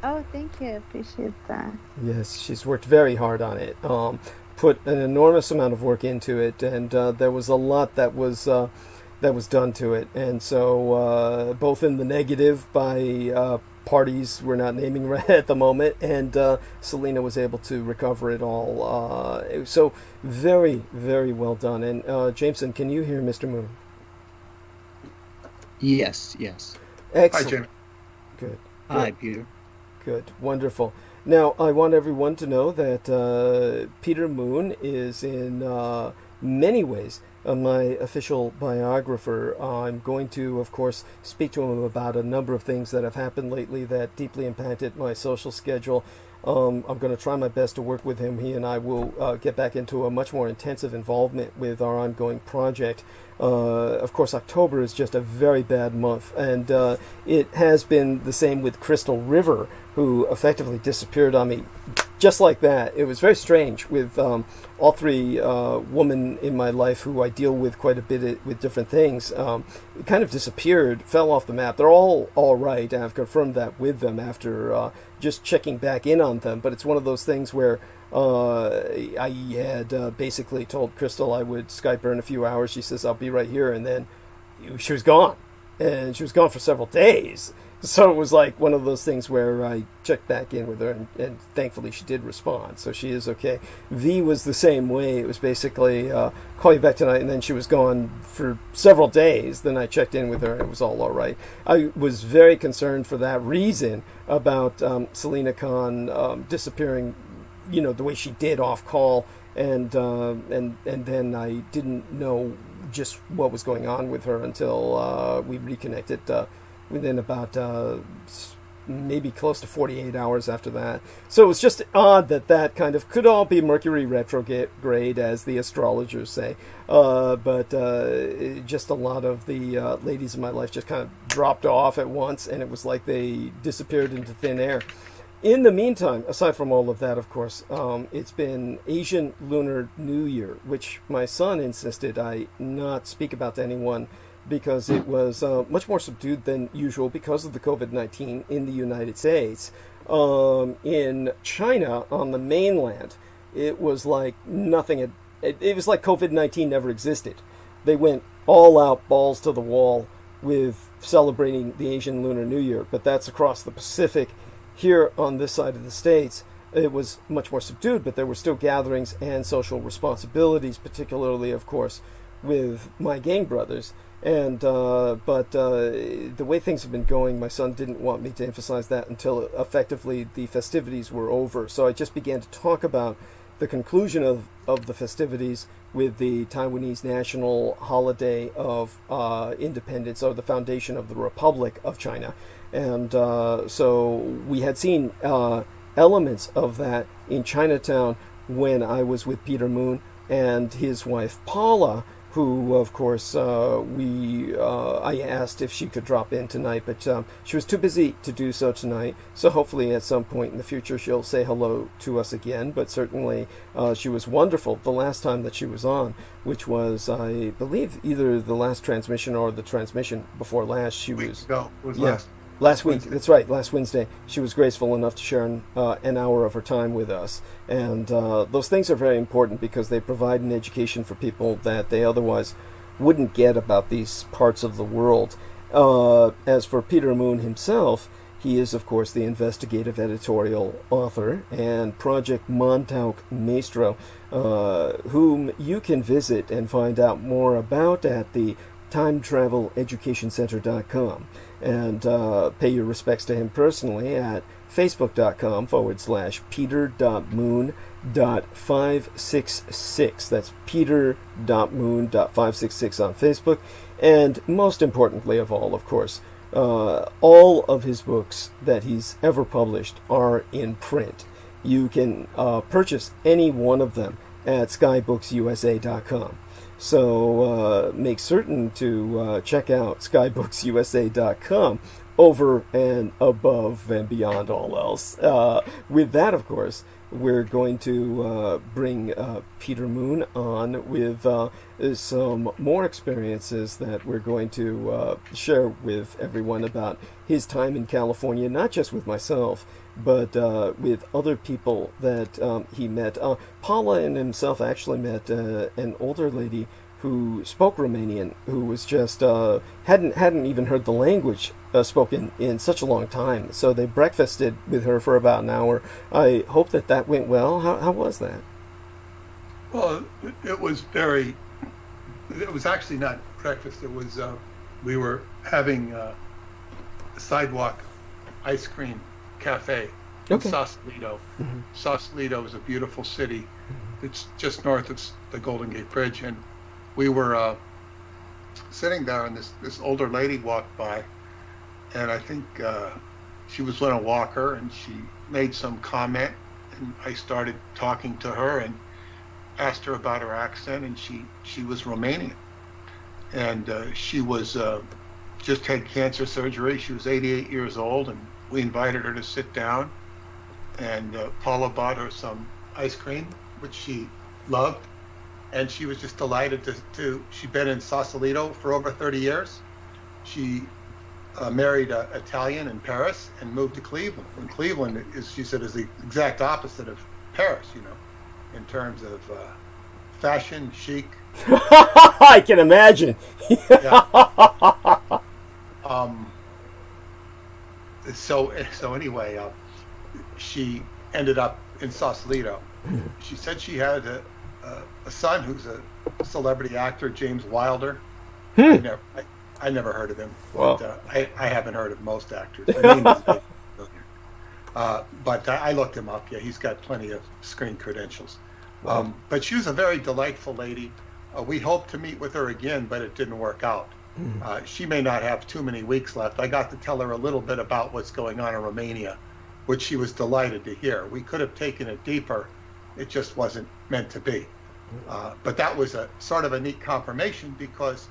[SPEAKER 3] Oh, thank you. Appreciate that.
[SPEAKER 1] Yes, she's worked very hard on it. Put an enormous amount of work into it, and there was a lot that was done to it. And so both in the negative by parties we're not naming right at the moment, and Selena was able to recover it all. So very, very well done. And Jameson, can you hear Mr. Moon?
[SPEAKER 2] Yes.
[SPEAKER 1] Excellent.
[SPEAKER 4] Hi, Jim.
[SPEAKER 1] Good.
[SPEAKER 2] Hi, Peter.
[SPEAKER 1] Good. Wonderful. Now, I want everyone to know that Peter Moon is in many ways my official biographer. I'm going to, of course, speak to him about a number of things that have happened lately that deeply impacted my social schedule. I'm going to try my best to work with him. He and I will get back into a much more intensive involvement with our ongoing project. Of course, October is just a very bad month, and it has been the same with Crystal River, who effectively disappeared on me just like that. It was very strange with all three women in my life who I deal with quite a bit with different things. It kind of disappeared, fell off the map. They're all right, and I've confirmed that with them after just checking back in on them. But it's one of those things where I had basically told Crystal I would Skype her in a few hours. She says, I'll be right here. And then she was gone. And she was gone for several days. So it was like one of those things where I checked back in with her, and thankfully she did respond. So she is okay. V was the same way. It was basically, call you back tonight, and then she was gone for several days. Then I checked in with her, and it was all right. I was very concerned for that reason about Selena Khan disappearing, you know, the way she did off call, and then I didn't know just what was going on with her until we reconnected within about maybe close to 48 hours after that. So it was just odd that kind of could all be Mercury retrograde, as the astrologers say. But just a lot of the ladies in my life just kind of dropped off at once, and it was like they disappeared into thin air. In the meantime, aside from all of that, of course, it's been Asian Lunar New Year, which my son insisted I not speak about to anyone because it was much more subdued than usual because of the COVID-19 in the United States. In China, on the mainland, it was like nothing. It was like COVID-19 never existed. They went all out, balls to the wall, with celebrating the Asian Lunar New Year. But that's across the Pacific. Here on this side of the States, it was much more subdued, but there were still gatherings and social responsibilities, particularly, of course, with my gang brothers. And but the way things have been going, my son didn't want me to emphasize that until effectively the festivities were over. So I just began to talk about the conclusion of the festivities with the Taiwanese national holiday of independence, or the foundation of the Republic of China. And so we had seen elements of that in Chinatown when I was with Peter Moon and his wife Paula, who, of course, I asked if she could drop in tonight, but she was too busy to do so tonight. So hopefully at some point in the future she'll say hello to us again. But certainly she was wonderful the last time that she was on, which was, I believe, either the last transmission or the transmission before last. She was...
[SPEAKER 4] No, it was
[SPEAKER 1] last week. That's right, last Wednesday. She was graceful enough to share an hour of her time with us. And those things are very important because they provide an education for people that they otherwise wouldn't get about these parts of the world. As for Peter Moon himself, he is, of course, the investigative editorial author and Project Montauk Maestro, whom you can visit and find out more about at the TimeTravelEducationCenter.com, and pay your respects to him personally at Facebook.com/Peter.Moon.566. That's Peter.Moon.566 on Facebook. And most importantly of all, of course, all of his books that he's ever published are in print. You can purchase any one of them at SkyBooksUSA.com. So make certain to check out SkyBooksUSA.com over and above and beyond all else. With that, of course, we're going to bring Peter Moon on with some more experiences that we're going to share with everyone about his time in California, not just with myself, but with other people that he met. Paula and himself actually met an older lady who spoke Romanian, who was just hadn't even heard the language spoken in such a long time. So they breakfasted with her for about an hour. I hope that went well. How was that?
[SPEAKER 4] Well, it was very. It was actually not breakfast. It was we were having a sidewalk ice cream cafe in Sausalito.
[SPEAKER 1] Mm-hmm.
[SPEAKER 4] Sausalito is a beautiful city. It's just north of the Golden Gate Bridge, and we were sitting there, and this older lady walked by, and I think she was going to walk her, and she made some comment, and I started talking to her and asked her about her accent, and she was Romanian, and she was just had cancer surgery. She was 88 years old, and we invited her to sit down, and Paula bought her some ice cream, which she loved, and she was just delighted to she'd been in Sausalito for over 30 years. She married an Italian in Paris and moved to Cleveland. And Cleveland is, she said, is the exact opposite of Paris, you know, in terms of fashion, chic.
[SPEAKER 1] I can imagine.
[SPEAKER 4] Yeah. So anyway, she ended up in Sausalito. She said she had a son who's a celebrity actor, James Wilder. I never heard of him.
[SPEAKER 1] Wow.
[SPEAKER 4] But, I haven't heard of most actors. Her name is but I looked him up. Yeah, he's got plenty of screen credentials.
[SPEAKER 1] Wow.
[SPEAKER 4] But she was a very delightful lady. We hoped to meet with her again, but it didn't work out. She may not have too many weeks left. I got to tell her a little bit about what's going on in Romania, which she was delighted to hear. We could have taken it deeper. It just wasn't meant to be. But that was a sort of a neat confirmation, because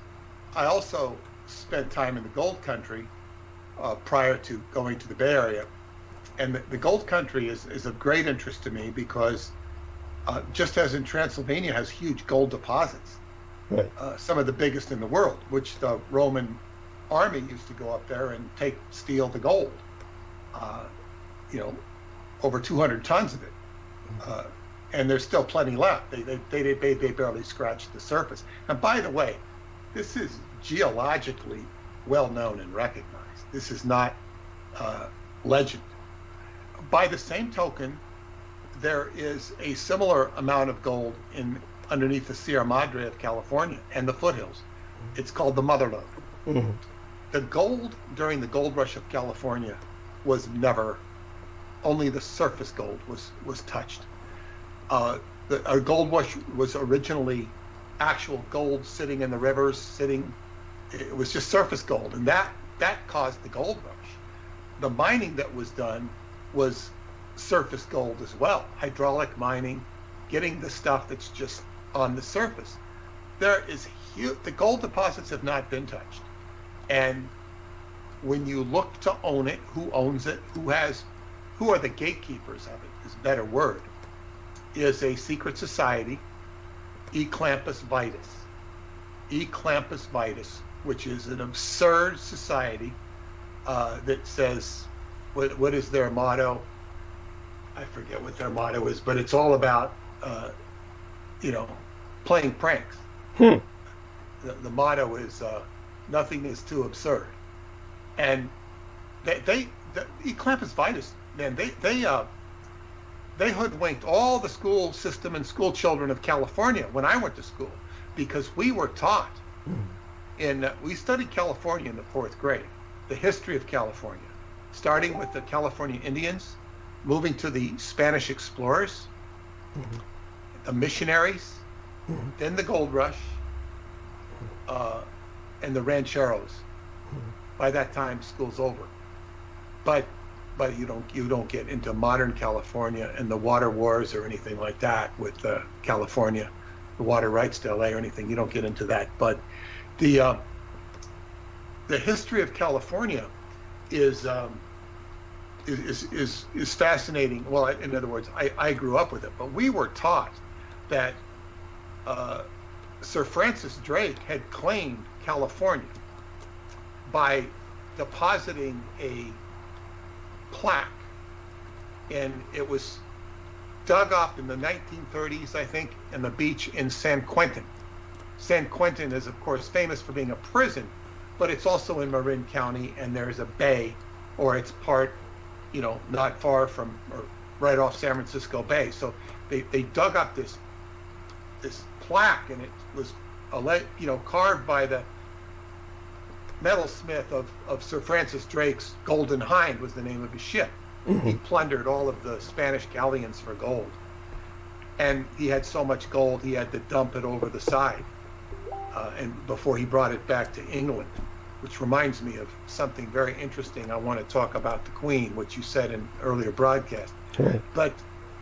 [SPEAKER 4] I also spent time in the gold country prior to going to the Bay Area. And the gold country is of great interest to me, because just as in Transylvania has huge gold deposits,
[SPEAKER 1] right.
[SPEAKER 4] Some of the biggest in the world, which the Roman army used to go up there and steal the gold, you know, over 200 tons of it. And there's still plenty left. They barely scratched the surface. And by the way, this is geologically well known and recognized. This is not legend. By the same token, there is a similar amount of gold underneath the Sierra Madre of California and the foothills. It's called the Mother Lode.
[SPEAKER 1] Mm-hmm.
[SPEAKER 4] The gold during the gold rush of California was never, only the surface gold was touched. Our gold rush was originally actual gold sitting in the rivers, it was just surface gold, and that caused the gold rush. The mining that was done was surface gold as well, hydraulic mining, getting the stuff that's just on the surface. There is huge, the gold deposits have not been touched. And when you look to own it, who owns it, who are the gatekeepers of it, is a better word, is a secret society, Eclampus Vitus. Eclampus Vitus, which is an absurd society that says, what is their motto? I forget what their motto is, but it's all about, playing pranks. The motto is, nothing is too absurd. And the Eclampus Vitus, man, they hoodwinked all the school system and school children of California when I went to school, because we were taught we studied California in the 4th grade, the history of California, starting with the California Indians, moving to the Spanish explorers, the missionaries, then the gold rush, and the rancheros. By that time, school's over. But you don't get into modern California and the water wars or anything like that with California, the water rights to LA or anything. You don't get into that. But the history of California is fascinating. Well, in other words, I grew up with it, but we were taught that Sir Francis Drake had claimed California by depositing a plaque, and it was dug up in the 1930s, I think, in the beach in San Quentin. San Quentin is, of course, famous for being a prison, but it's also in Marin County, and there's a bay, or it's part, not far from, or right off San Francisco Bay. So they dug up this plaque, and it was carved by the metalsmith of Sir Francis Drake's Golden Hind was the name of his ship. He plundered all of the Spanish galleons for gold, and he had so much gold he had to dump it over the side. and before he brought it back to England, which reminds me of something very interesting. I want to talk about the Queen, which you said in earlier broadcast.
[SPEAKER 1] Right.
[SPEAKER 4] But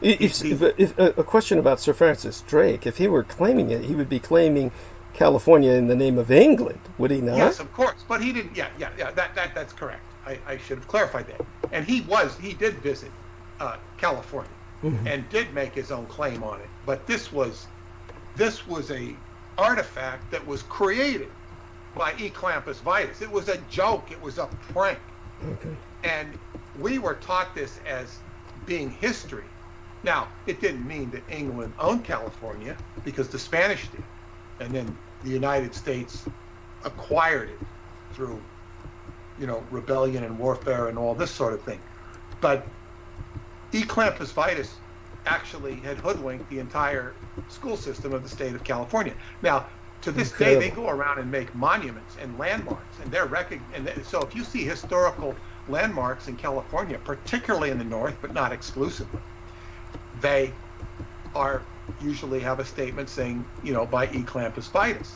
[SPEAKER 1] if a question about Sir Francis Drake, if he were claiming it, he would be claiming California in the name of England, would he not?
[SPEAKER 4] Yes, of course. But he didn't. Yeah. That's correct. I should have clarified that. And he did visit California and did make his own claim on it. But this was a artifact that was created by E. Clampus Vitus. It was a joke. It was a prank.
[SPEAKER 1] Okay.
[SPEAKER 4] And we were taught this as being history. Now, it didn't mean that England owned California, because the Spanish did. And then the United States acquired it through, rebellion and warfare and all this sort of thing. But E. Clampus Vitus actually had hoodwinked the entire school system of the state of California. Now, to this day, they go around and make monuments and landmarks, and so if you see historical landmarks in California, particularly in the north, but not exclusively, they are usually have a statement saying, by E. Clampus Vitus.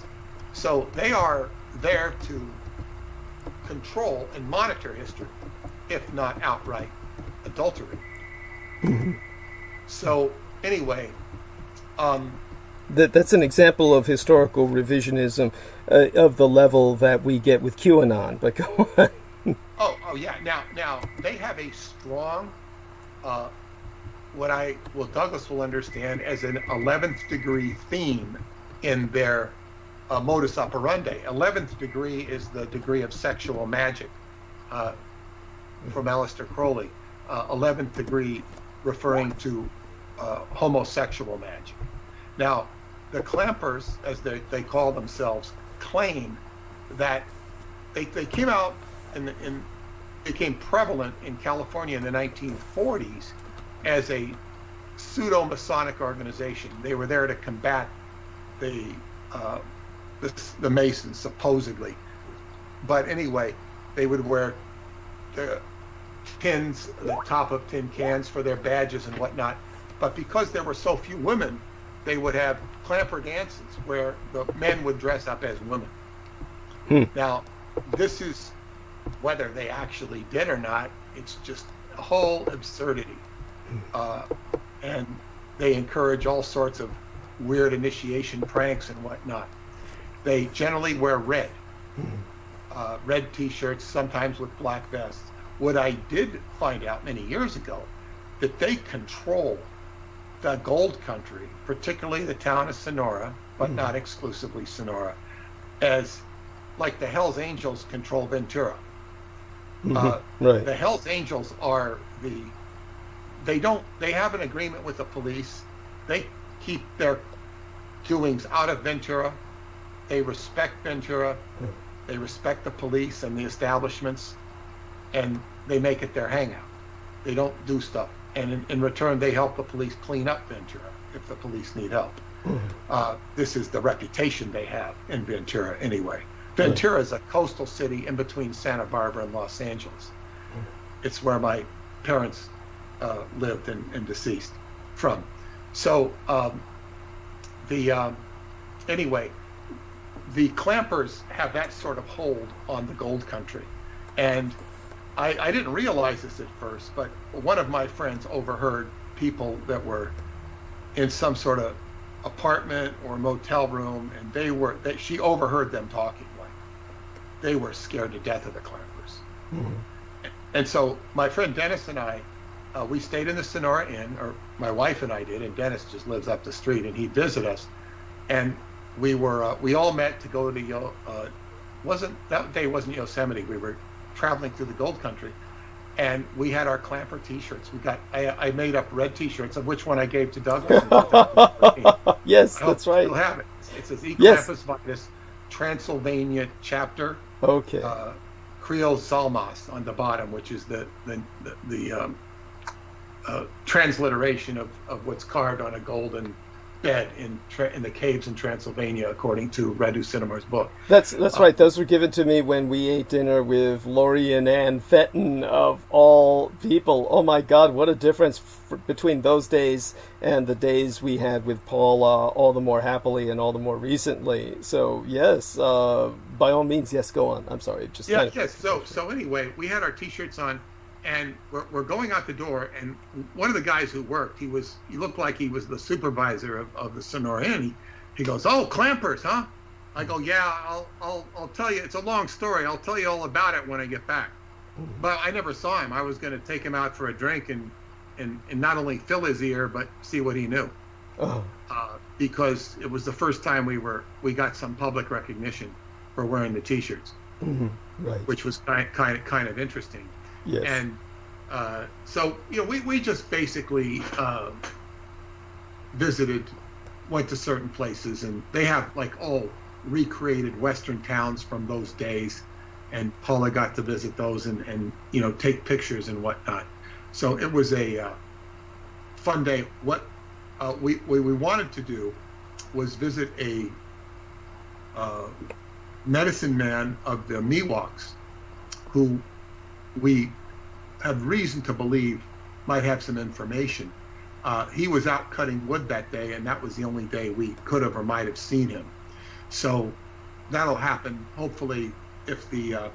[SPEAKER 4] So they are there to control and monitor history, if not outright adulterate. So anyway,
[SPEAKER 1] that's an example of historical revisionism of the level that we get with QAnon. But go on.
[SPEAKER 4] Oh yeah. Now they have a strong, Douglas will understand as an 11th degree theme in their modus operandi. 11th degree is the degree of sexual magic, from Aleister Crowley. 11th degree referring to homosexual magic. Now, the Clampers, as they call themselves, claim that they came out and became prevalent in California in the 1940s as a pseudo-Masonic organization. They were there to combat the Masons, supposedly. But anyway, they would wear the pins, the top of tin cans for their badges and whatnot. But because there were so few women, they would have clamper dances where the men would dress up as women. Now, this is whether they actually did or not. It's just a whole absurdity. And they encourage all sorts of weird initiation pranks and whatnot. They generally wear red T-shirts, sometimes with black vests. What I did find out many years ago, that they control the gold country, particularly the town of Sonora, but not exclusively Sonora, as like the Hells Angels control Ventura.
[SPEAKER 1] Right.
[SPEAKER 4] The Hells Angels are they have an agreement with the police. They keep their doings out of Ventura. They respect Ventura. They respect the police and the establishments, and they make it their hangout. They don't do stuff. And in return, they help the police clean up Ventura if the police need help. This is the reputation they have in Ventura anyway. Ventura is a coastal city in between Santa Barbara and Los Angeles. It's where my parents lived and deceased from. So anyway, the Clampers have that sort of hold on the gold country. And I didn't realize this at first, but one of my friends overheard people that were in some sort of apartment or motel room, and she overheard them talking like they were scared to death of the Clampers. And so my friend Dennis and I, we stayed in the Sonora Inn, or my wife and I did, and Dennis just lives up the street, and he'd visit us. And we all met to go to that day wasn't Yosemite. We were traveling through the gold country, and we had our Clamper T-shirts. I made up red T-shirts, of which one I gave to Douglas.
[SPEAKER 1] Yes, that's right.
[SPEAKER 4] Still have it. It says E. Clampus Vitus, Transylvania chapter.
[SPEAKER 1] Okay.
[SPEAKER 4] Creole Zalmas on the bottom, which is the transliteration of what's carved on a golden bed in the caves in Transylvania, according to Radu Cinema's book.
[SPEAKER 1] That's right. Those were given to me when we ate dinner with Laurie and Ann Fenton, of all people. Oh my God, what a difference between those days and the days we had with Paula, all the more happily and all the more recently. So yes, by all means, yes, go on. I'm sorry. Just
[SPEAKER 4] yes. So anyway, we had our T-shirts on, and we're going out the door, and one of the guys who worked, he looked like he was the supervisor of the Sonora Inn. He goes, "Oh, clampers, huh?" I go, "Yeah, I'll tell you. It's a long story. I'll tell you all about it when I get back." But I never saw him. I was going to take him out for a drink and not only fill his ear but see what he knew, because it was the first time we got some public recognition for wearing the T-shirts,
[SPEAKER 1] right,
[SPEAKER 4] which was kind of interesting.
[SPEAKER 1] Yes.
[SPEAKER 4] And so, we just basically went to certain places, and they have like all recreated Western towns from those days, and Paula got to visit those and take pictures and whatnot. So it was a fun day. What we wanted to do was visit a medicine man of the Miwoks, who we have reason to believe might have some information. He was out cutting wood that day, and that was the only day we could have or might have seen him. So that'll happen. Hopefully, if the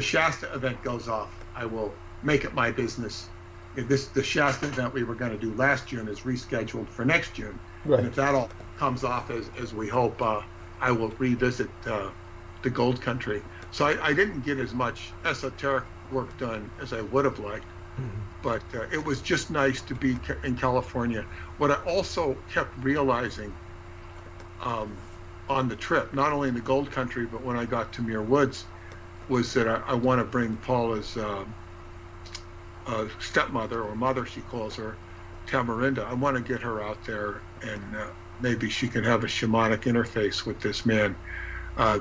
[SPEAKER 4] Shasta event goes off, I will make it my business. The Shasta event we were going to do last June is rescheduled for next June.
[SPEAKER 1] Right.
[SPEAKER 4] And if that all comes off as we hope, I will revisit the Gold Country. So I didn't get as much esoteric work done as I would have liked, but it was just nice to be in California. What I also kept realizing on the trip, not only in the Gold Country, but when I got to Muir Woods, was that I want to bring Paula's stepmother, or mother she calls her, Tamarinda. I want to get her out there, and maybe she can have a shamanic interface with this man,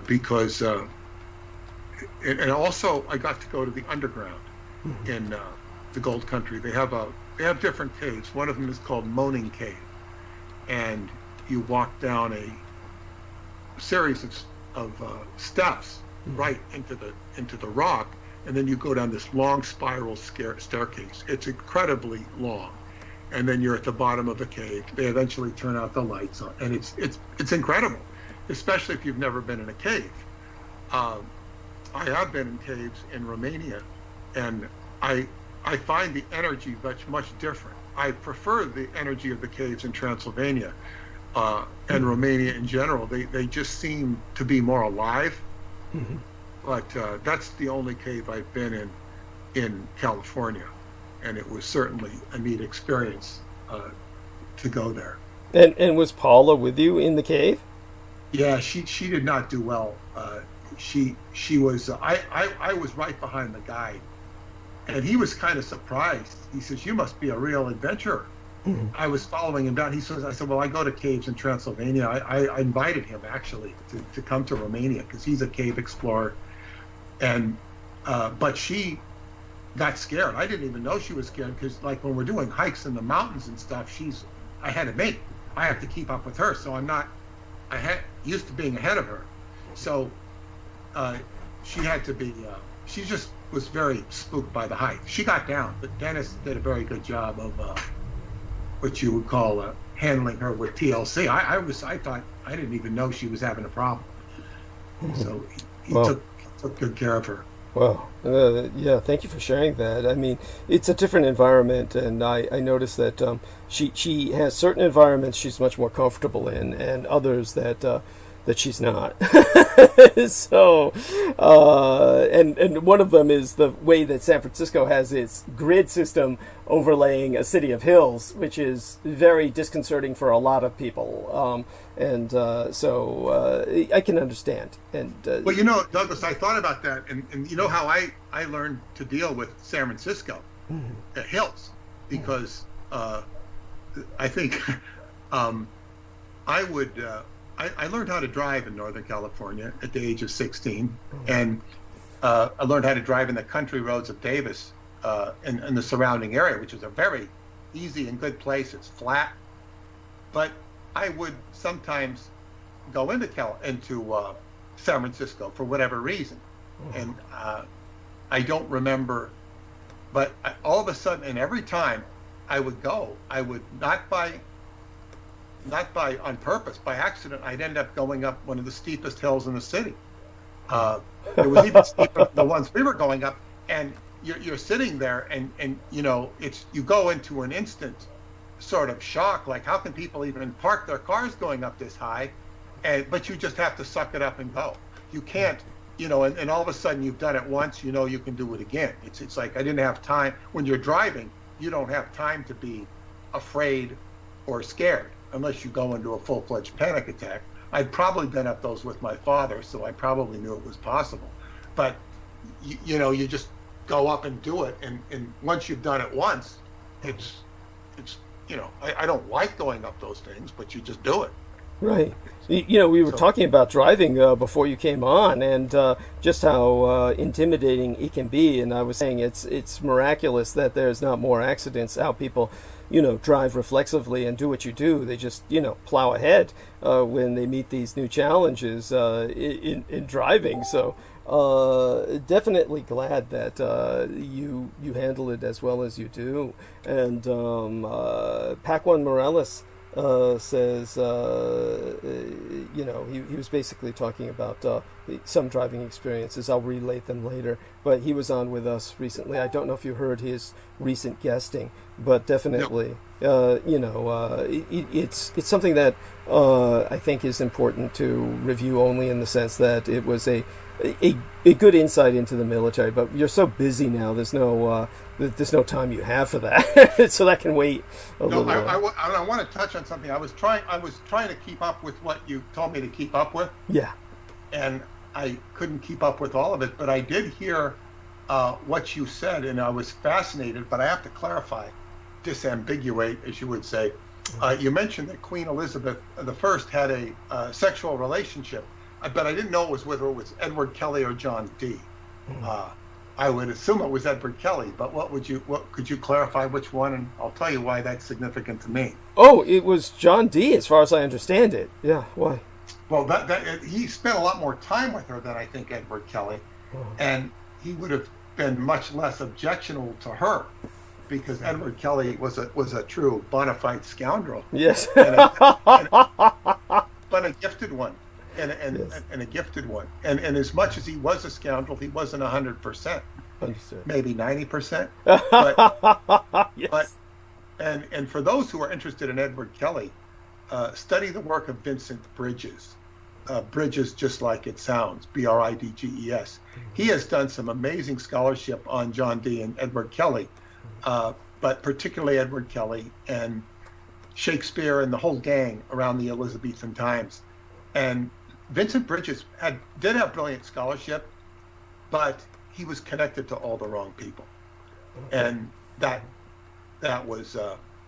[SPEAKER 4] because and also I got to go to the underground in the Gold Country. They have different caves. One of them is called Moaning Cave, and you walk down a series of steps right into the rock, and then you go down this long spiral staircase. It's incredibly long, and then you're at the bottom of the cave. They eventually turn out the lights on, and it's incredible, especially if you've never been in a cave. I have been in caves in Romania, and I find the energy much different. I prefer the energy of the caves in Transylvania and Romania in general. They just seem to be more alive. But that's the only cave I've been in California, and it was certainly a neat experience to go there.
[SPEAKER 1] And was Paula with you in the cave?
[SPEAKER 4] Yeah, she did not do well. She was. I was right behind the guide, and he was kind of surprised. He says, "You must be a real adventurer." I was following him down. I said, "Well, I go to caves in Transylvania." I invited him actually to come to Romania because he's a cave explorer, and but she got scared. I didn't even know she was scared, because like when we're doing hikes in the mountains and stuff, I had a mate. I have to keep up with her, so I'm not used to being ahead of her. So she had to be. She just was very spooked by the height. She got down, but Dennis did a very good job of what you would call handling her with TLC. I thought, I didn't even know she was having a problem. So he took good care of her.
[SPEAKER 1] Well, yeah, thank you for sharing that. I mean, it's a different environment, and I noticed that she has certain environments she's much more comfortable in, and others that she's not. So, and one of them is the way that San Francisco has its grid system overlaying a city of hills, which is very disconcerting for a lot of people. So I can understand. And
[SPEAKER 4] well, Douglas, I thought about that, and you know how I learned to deal with San Francisco hills, because I think I would. I learned how to drive in Northern California at the age of 16, and I learned how to drive in the country roads of Davis and the surrounding area, which is a very easy and good place. It's flat, but I would sometimes go into San Francisco for whatever reason, and I don't remember, but all of a sudden, and every time I would go, I would not by on purpose, by accident, I'd end up going up one of the steepest hills in the city. It was even steeper than the ones we were going up, and you're sitting there, and you know, you go into an instant sort of shock, like how can people even park their cars going up this high? But you just have to suck it up and go. You can't, you know, and all of a sudden you've done it once, you know you can do it again. It's like I didn't have time. When you're driving, you don't have time to be afraid or scared unless you go into a full-fledged panic attack. I'd probably been up those with my father, so I probably knew it was possible. But, you know, you just go up and do it, and once you've done it once, it's you know, I don't like going up those things, but you just do it.
[SPEAKER 1] Right. You know, we were talking about driving before you came on, and just how intimidating it can be. And I was saying it's miraculous that there's not more accidents. How people, you know, drive reflexively and do what you do. They just, you know, plow ahead when they meet these new challenges in driving. So definitely glad that you handle it as well as you do. And Pac-1 Morales says, you know, he was basically talking about some driving experiences. I'll relate them later. But he was on with us recently. I don't know if you heard his recent guesting, but definitely, you know, it's something that I think is important to review only in the sense that it was a good insight into the military. But you're so busy now. There's no time you have for that, so that can wait a little.
[SPEAKER 4] I want to touch on something. I was trying to keep up with what you told me to keep up with.
[SPEAKER 1] Yeah.
[SPEAKER 4] And I couldn't keep up with all of it, but I did hear what you said, and I was fascinated. But I have to clarify, disambiguate, as you would say. You mentioned that Queen Elizabeth I had a sexual relationship, but I didn't know whether it was Edward Kelly or John Dee. I would assume it was Edward Kelly, but could you clarify which one? And I'll tell you why that's significant to me.
[SPEAKER 1] Oh, it was John Dee, as far as I understand it. Yeah, why?
[SPEAKER 4] Well, he spent a lot more time with her than I think Edward Kelly, and he would have been much less objectionable to her, because Edward Kelly was a true bona fide scoundrel.
[SPEAKER 1] Yes,
[SPEAKER 4] but a gifted one. And a gifted one, and as much as he was a scoundrel, he wasn't 100%.
[SPEAKER 1] Understood.
[SPEAKER 4] Maybe 90%. But,
[SPEAKER 1] yes.
[SPEAKER 4] but and for those who are interested in Edward Kelly, study the work of Vincent Bridges. Bridges, just like it sounds, Bridges. He has done some amazing scholarship on John Dee and Edward Kelly, but particularly Edward Kelly and Shakespeare and the whole gang around the Elizabethan times. And Vincent Bridges did have brilliant scholarship, but he was connected to all the wrong people. And that was,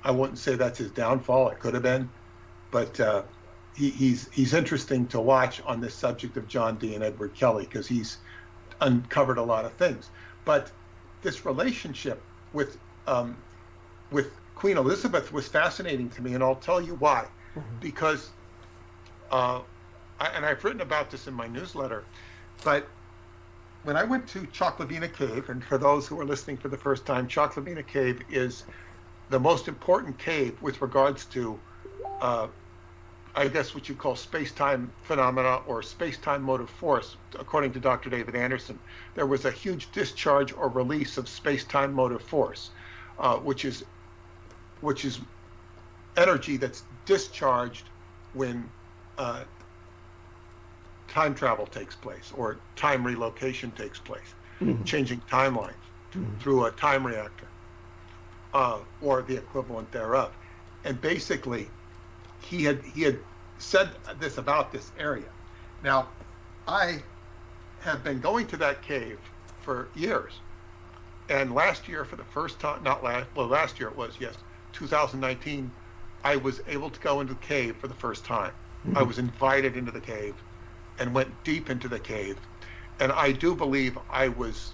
[SPEAKER 4] I wouldn't say that's his downfall. It could have been, but he's interesting to watch on this subject of John Dee and Edward Kelly, because he's uncovered a lot of things. But this relationship with Queen Elizabeth was fascinating to me, and I'll tell you why. Because and I've written about this in my newsletter, but when I went to Choklavina Cave, and for those who are listening for the first time, Choklavina Cave is the most important cave with regards to, I guess, what you call space-time phenomena or space-time motive force, according to Dr. David Anderson. There was a huge discharge or release of space-time motive force, which is energy that's discharged when time travel takes place, or time relocation takes place, changing timelines through a time reactor, or the equivalent thereof. And basically, he had said this about this area. Now, I have been going to that cave for years, and last year, for the first time, last year it was, yes, 2019, I was able to go into the cave for the first time. I was invited into the cave and went deep into the cave, and I do believe I was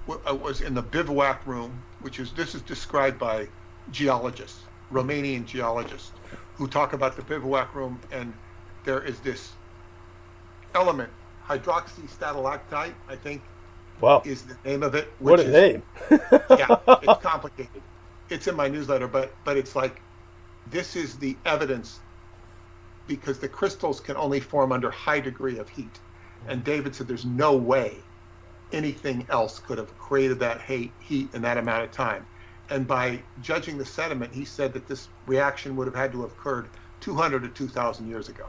[SPEAKER 4] in the bivouac room, this is described by geologists, Romanian geologists, who talk about the bivouac room, and there is this element, hydroxystalactite, I think,
[SPEAKER 1] Wow.
[SPEAKER 4] is the name of it.
[SPEAKER 1] What a name.
[SPEAKER 4] Yeah, it's complicated. It's in my newsletter, but it's like, this is the evidence, because the crystals can only form under high degree of heat. And David said there's no way anything else could have created that heat in that amount of time. And by judging the sediment, he said that this reaction would have had to have occurred 200 to 2,000 years ago.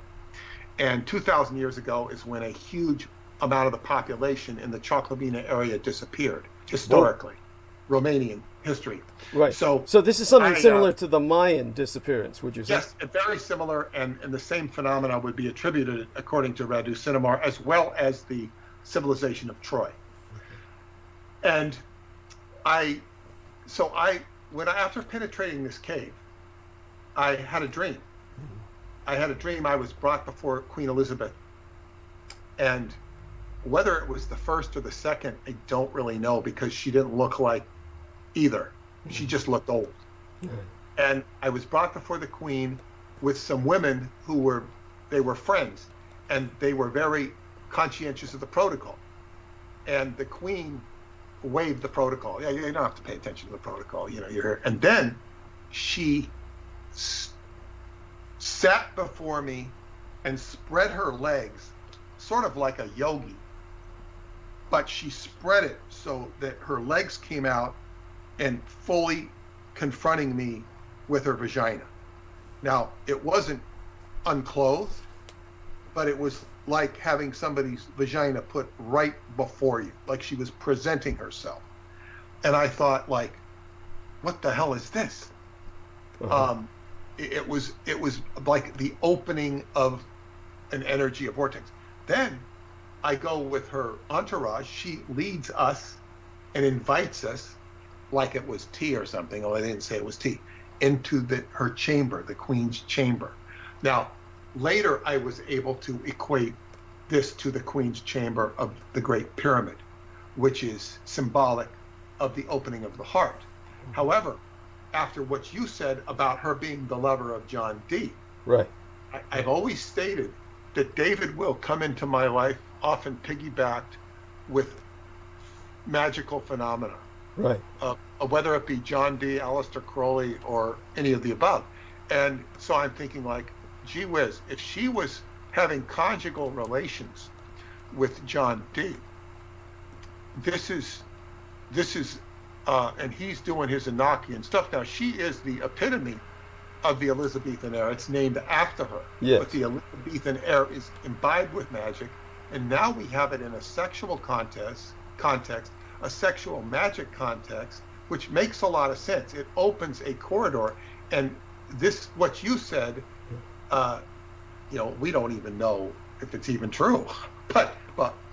[SPEAKER 4] And 2,000 years ago is when a huge amount of the population in the Chalcobina area disappeared, historically, Romanian history.
[SPEAKER 1] Right.
[SPEAKER 4] So
[SPEAKER 1] this is something similar to the Mayan disappearance, would you say?
[SPEAKER 4] Yes, very similar, and the same phenomena would be attributed, according to Radu Sinamar, as well as the civilization of Troy. And after penetrating this cave, I had a dream. I was brought before Queen Elizabeth, and whether it was the first or the second, I don't really know, because she didn't look like either. She just looked old. And I was brought before the Queen with some women who were friends, and they were very conscientious of the protocol. And the Queen waived the protocol. Yeah, you don't have to pay attention to the protocol. You're here. And then she sat before me and spread her legs, sort of like a yogi, but she spread it so that her legs came out and fully confronting me with her vagina. Now, it wasn't unclothed, but it was like having somebody's vagina put right before you, like she was presenting herself. And I thought, like, what the hell is this? It was like the opening of an energy, a vortex. Then I go with her entourage. She leads us and invites us, like it was tea or something, although I didn't say it was tea, into her chamber, the Queen's chamber. Now, later I was able to equate this to the Queen's chamber of the Great Pyramid, which is symbolic of the opening of the heart. However, after what you said about her being the lover of John Dee,
[SPEAKER 1] right,
[SPEAKER 4] I've always stated that David will come into my life, often piggybacked with magical phenomena.
[SPEAKER 1] Right.
[SPEAKER 4] Whether it be John Dee, Aleister Crowley, or any of the above. And so I'm thinking, like, gee whiz, if she was having conjugal relations with John Dee, this is and he's doing his Enochian stuff. Now, she is the epitome of the Elizabethan era. It's named after her.
[SPEAKER 1] Yes.
[SPEAKER 4] But the Elizabethan era is imbibed with magic, and now we have it in a sexual context, a sexual magic context, which makes a lot of sense. It opens a corridor, and this, what you said, we don't even know if it's even true, but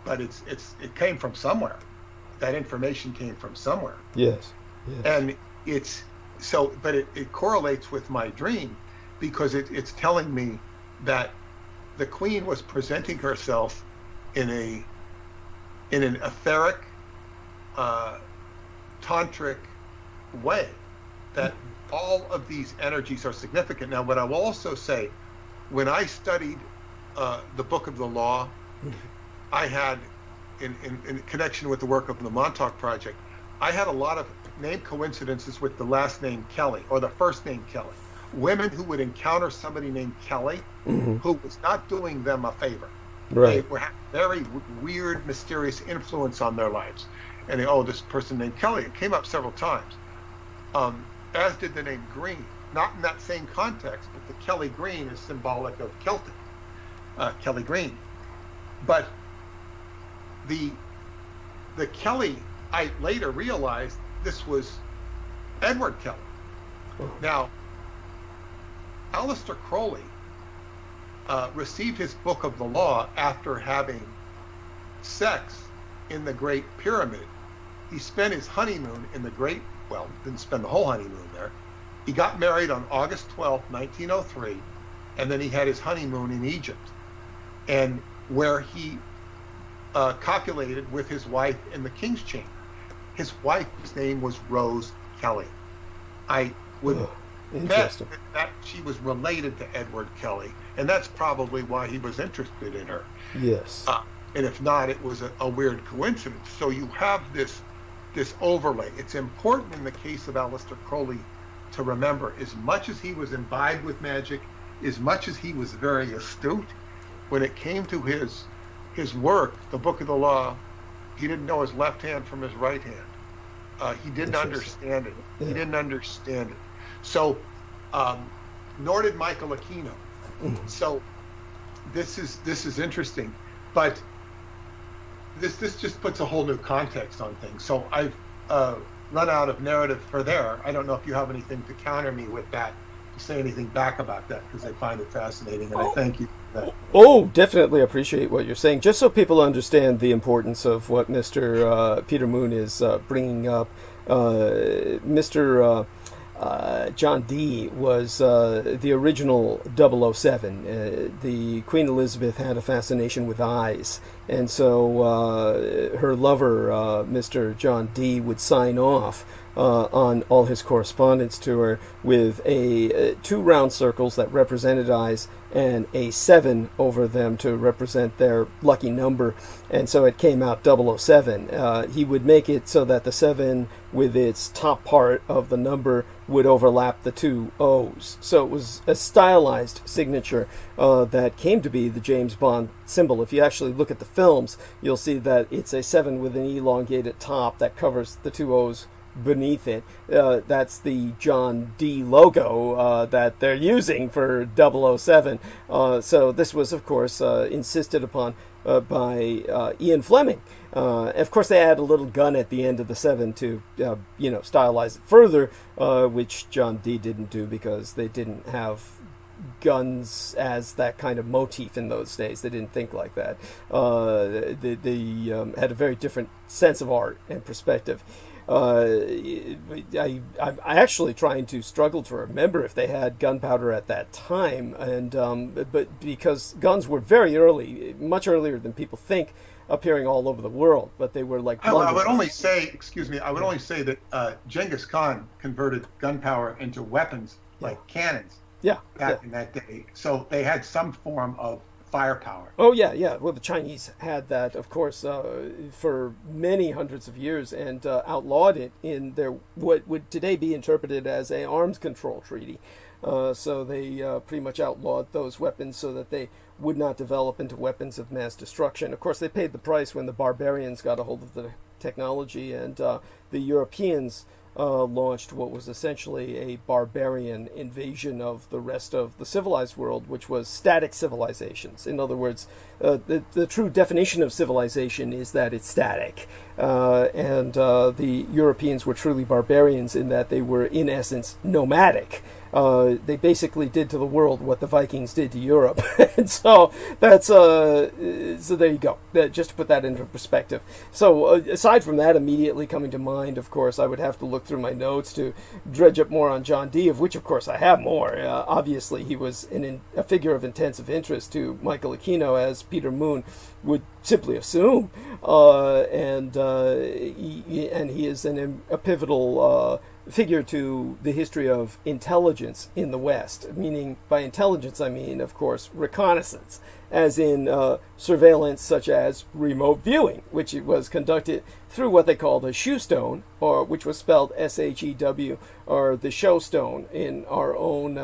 [SPEAKER 4] it came from somewhere. That information came from somewhere.
[SPEAKER 1] Yes.
[SPEAKER 4] And it's so, but it correlates with my dream, because it's telling me that the Queen was presenting herself in an etheric, tantric way, that all of these energies are significant. Now, what I will also say, when I studied the Book of the Law, I had, in connection with the work of the Montauk Project, I had a lot of name coincidences with the last name Kelly, or the first name Kelly. Women who would encounter somebody named Kelly, who was not doing them a favor.
[SPEAKER 1] Right.
[SPEAKER 4] They were having very weird, mysterious influence on their lives. And this person named Kelly, it came up several times. As did the name Green. Not in that same context, but the Kelly Green is symbolic of Celtic, Kelly Green. But the Kelly, I later realized this was Edward Kelly. Now, Aleister Crowley received his Book of the Law after having sex in the Great Pyramid. He spent his honeymoon in the didn't spend the whole honeymoon there. He got married on August 12, 1903, and then he had his honeymoon in Egypt, and where he copulated with his wife in the King's Chamber. His wife's name was Rose Kelly. I would
[SPEAKER 1] Interesting.
[SPEAKER 4] that she was related to Edward Kelly, and that's probably why he was interested in her.
[SPEAKER 1] Yes.
[SPEAKER 4] And if not, it was a weird coincidence. So you have this overlay. It's important in the case of Aleister Crowley to remember, as much as he was imbibed with magic, as much as he was very astute, when it came to his work, the Book of the Law, he didn't know his left hand from his right hand. He didn't understand it. Yeah. He didn't understand it. So, nor did Michael Aquino. So, this is interesting, but this just puts a whole new context on things. So I've run out of narrative for there. I don't know if you have anything to counter me with that, to say anything back about that, because I find it fascinating, and I thank you for that.
[SPEAKER 1] Oh, definitely appreciate what you're saying. Just so people understand the importance of what Mr. Peter Moon is bringing up, Mr. John Dee was the original 007. The Queen Elizabeth had a fascination with eyes, and so her lover, Mr. John Dee, would sign off on all his correspondence to her with two round circles that represented eyes and a 7 over them to represent their lucky number, and so it came out 007. He would make it so that the 7 with its top part of the number would overlap the 2 O's. So it was a stylized signature that came to be the James Bond symbol. If you actually look at the films, you'll see that it's a 7 with an elongated top that covers the 2 O's beneath it. That's the John D logo that they're using for 007. So this was, of course, insisted upon by Ian Fleming. Of course, they add a little gun at the end of the 7 to, stylize it further, which John D didn't do because they didn't have guns as that kind of motif in those days. They didn't think like that. They had a very different sense of art and perspective. I'm actually trying to struggle to remember if they had gunpowder at that time, and but because guns were very early, much earlier than people think, appearing all over the world, but they were like.
[SPEAKER 4] I would only say, I would only say that Genghis Khan converted gunpowder into weapons like cannons. Back in that day, so they had some form of firepower.
[SPEAKER 1] Oh yeah. Well, the Chinese had that, of course, for many hundreds of years, and outlawed it in their what would today be interpreted as a arms control treaty. So they pretty much outlawed those weapons so that they would not develop into weapons of mass destruction. Of course, they paid the price when the barbarians got a hold of the technology, and the Europeans launched what was essentially a barbarian invasion of the rest of the civilized world, which was static civilizations. In other words, the true definition of civilization is that it's static. And the Europeans were truly barbarians in that they were, in essence, nomadic. They basically did to the world what the Vikings did to Europe. And so that's so there you go, just to put that into perspective. So aside from that, immediately coming to mind, of course, I would have to look through my notes to dredge up more on John Dee, of which of course I have more. Obviously he was a figure of intensive interest to Michael Aquino, as Peter Moon would simply assume, and he is a pivotal figure to the history of intelligence in the West. Meaning, by intelligence, I mean, of course, reconnaissance, as in surveillance such as remote viewing, which it was conducted through what they called a shewstone, or which was spelled S-H-E-W, or the showstone in our own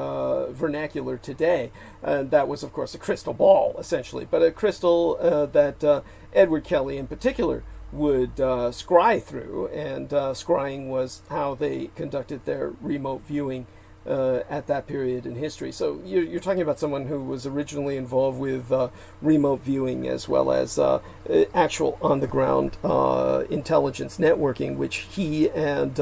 [SPEAKER 1] vernacular today. And that was, of course, a crystal ball, essentially, but a crystal that Edward Kelly in particular would scry through, and scrying was how they conducted their remote viewing at that period in history. So you're talking about someone who was originally involved with remote viewing as well as actual on-the-ground intelligence networking, which he and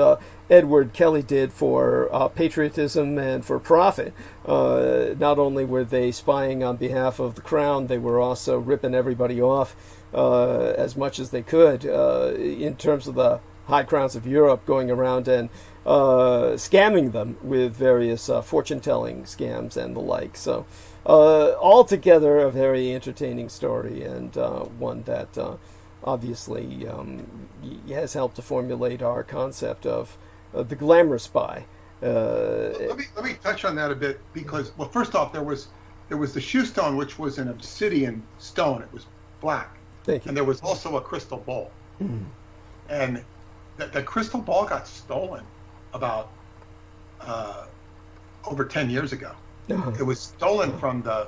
[SPEAKER 1] Edward Kelly did for patriotism and for profit. Not only were they spying on behalf of the crown, they were also ripping everybody off as much as they could in terms of the high crowns of Europe, going around and scamming them with various fortune-telling scams and the like. So altogether a very entertaining story, and one that obviously has helped to formulate our concept of the glamour spy
[SPEAKER 4] Let me touch on that a bit, because, well, first off, there was the shoe stone, which was an obsidian stone. It was black.
[SPEAKER 1] Thank you.
[SPEAKER 4] And there was also a crystal bowl.
[SPEAKER 1] Mm.
[SPEAKER 4] And the crystal ball got stolen about over 10 years ago.
[SPEAKER 1] Uh-huh.
[SPEAKER 4] It was stolen from the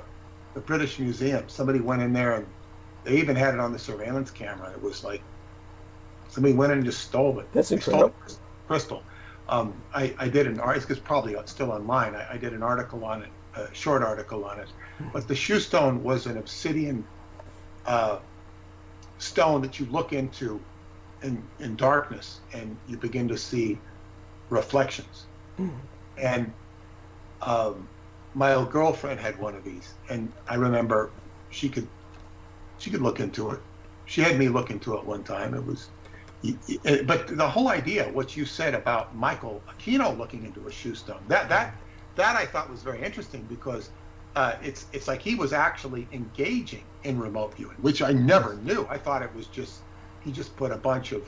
[SPEAKER 4] British Museum. Somebody went in there, and they even had it on the surveillance camera. It was like somebody went in and just stole it.
[SPEAKER 1] That's
[SPEAKER 4] They
[SPEAKER 1] incredible.
[SPEAKER 4] stole crystal. I did an article, it's probably still online. I did an article on it, a short article on it. But the shoe stone was an obsidian stone that you look into in darkness, and you begin to see reflections. And my old girlfriend had one of these, and I remember she could look into it. She had me look into it one time. It was, but the whole idea, what you said about Michael Aquino looking into a shoe stone, that I thought was very interesting, because it's like he was actually engaging in remote viewing, which I never knew. I thought it was just he just put a bunch of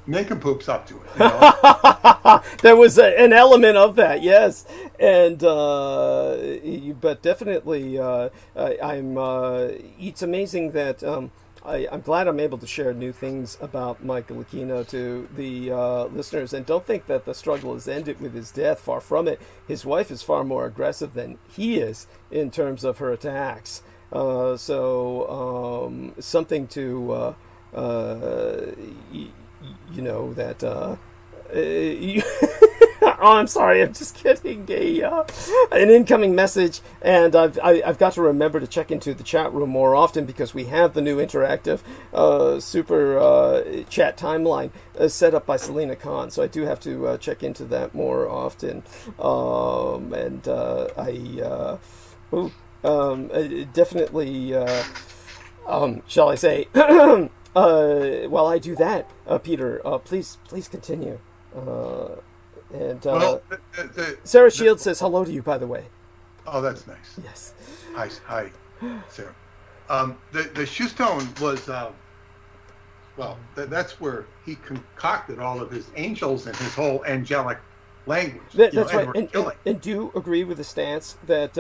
[SPEAKER 4] nincompoops up to it. You know?
[SPEAKER 1] There was an element of that, yes, and but definitely, it's amazing that I'm glad I'm able to share new things about Michael Aquino to the listeners, and don't think that the struggle has ended with his death. Far from it. His wife is far more aggressive than he is in terms of her attacks. So something to you know that. Oh, I'm sorry. I'm just getting an incoming message, and I've got to remember to check into the chat room more often, because we have the new interactive super chat timeline set up by Selena Khan. So I do have to check into that more often, and definitely. Shall I say? While I do that, Peter, please continue. And Sarah Shields says hello to you, by the way.
[SPEAKER 4] Oh, that's nice.
[SPEAKER 1] Yes.
[SPEAKER 4] Hi, Sarah. The shoe stone was, well, that's where he concocted all of his angels and his whole angelic language.
[SPEAKER 1] That's right. And do you agree with the stance that,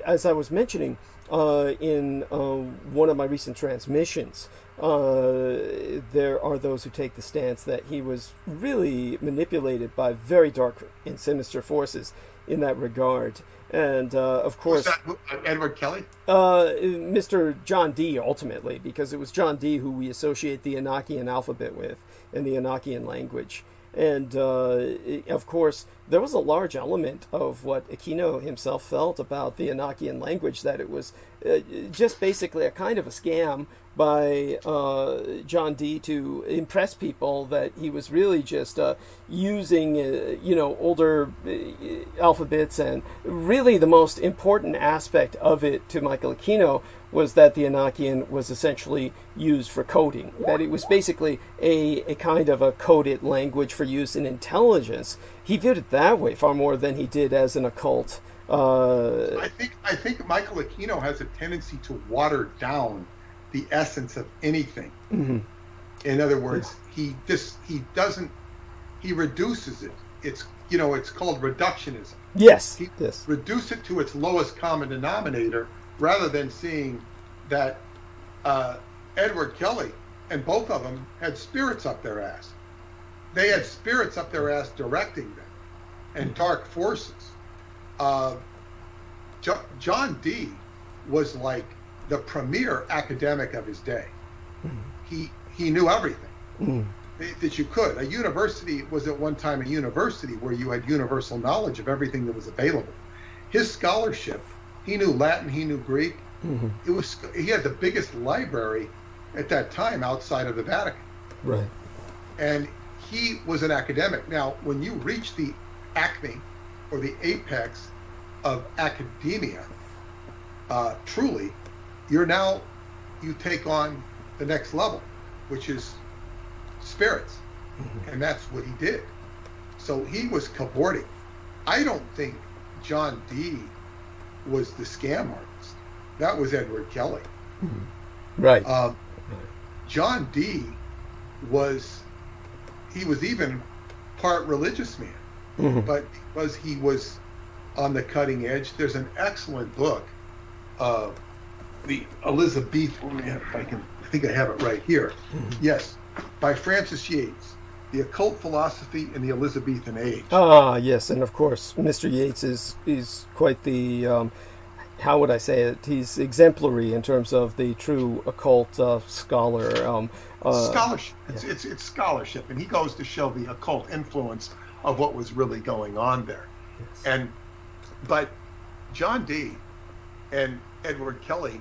[SPEAKER 1] as I was mentioning in one of my recent transmissions, there are those who take the stance that he was really manipulated by very dark and sinister forces in that regard. And of course,
[SPEAKER 4] was that Edward Kelly?
[SPEAKER 1] Mr. John Dee, ultimately, because it was John Dee who we associate the Enochian alphabet with and the Enochian language. And of course, there was a large element of what Aquino himself felt about the Enochian language, that it was just basically a kind of a scam by John Dee to impress people, that he was really just using, older alphabets. And really the most important aspect of it to Michael Aquino was that the Enochian was essentially used for coding, that it was basically a kind of a coded language for use in intelligence. He viewed it that way far more than he did as an occult.
[SPEAKER 4] I think Michael Aquino has a tendency to water down the essence of anything.
[SPEAKER 1] Mm-hmm.
[SPEAKER 4] In other words, he reduces it. It's called reductionism.
[SPEAKER 1] Yes.
[SPEAKER 4] Reduce it to its lowest common denominator, rather than seeing that Edward Kelly and both of them had spirits up their ass. They had spirits up their ass directing them, and dark forces. John Dee was like the premier academic of his day. He knew everything that you could. A university was at one time a university where you had universal knowledge of everything that was available. His scholarship, he knew Latin, he knew Greek. He had the biggest library at that time outside of the Vatican.
[SPEAKER 1] Right.
[SPEAKER 4] And he was an academic. Now, when you reach the acme or the apex of academia, truly, you take on the next level, which is spirits. And that's what he did. So he was cavorting. I don't think John Dee was the scam artist. That was Edward Kelly.
[SPEAKER 1] Right.
[SPEAKER 4] John Dee was even part religious man. but because he was on the cutting edge. There's an excellent book, the Elizabethan, I think I have it right here. Yes, by Francis Yates, The Occult Philosophy in the Elizabethan Age.
[SPEAKER 1] Ah, yes, and of course, Mr. Yates is quite the, how would I say it? He's exemplary in terms of the true occult scholar.
[SPEAKER 4] Scholarship. It's scholarship, and he goes to show the occult influence of what was really going on there. Yes. But John Dee and Edward Kelly,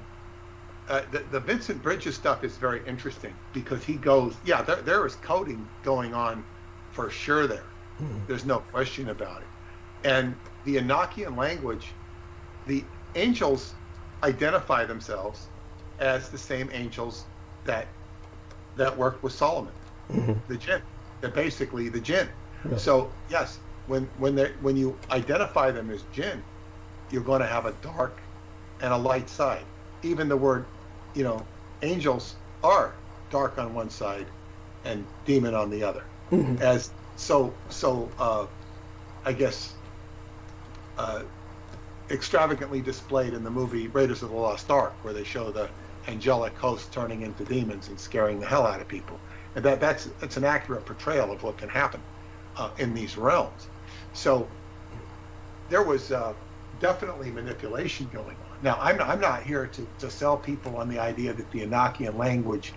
[SPEAKER 4] the Vincent Bridges stuff is very interesting because he goes, yeah, there is coding going on for sure there. There's no question about it. And the Enochian language, the angels identify themselves as the same angels that worked with Solomon, the jinn. They're basically the jinn. Right. So yes, when you identify them as jinn, you're going to have a dark and a light side. Even the word, angels are dark on one side and demon on the other. As I guess extravagantly displayed in the movie Raiders of the Lost Ark, where they show the angelic host turning into demons and scaring the hell out of people. And that's an accurate portrayal of what can happen in these realms. So there was definitely manipulation going on. Now, I'm not here to sell people on the idea that the Enochian language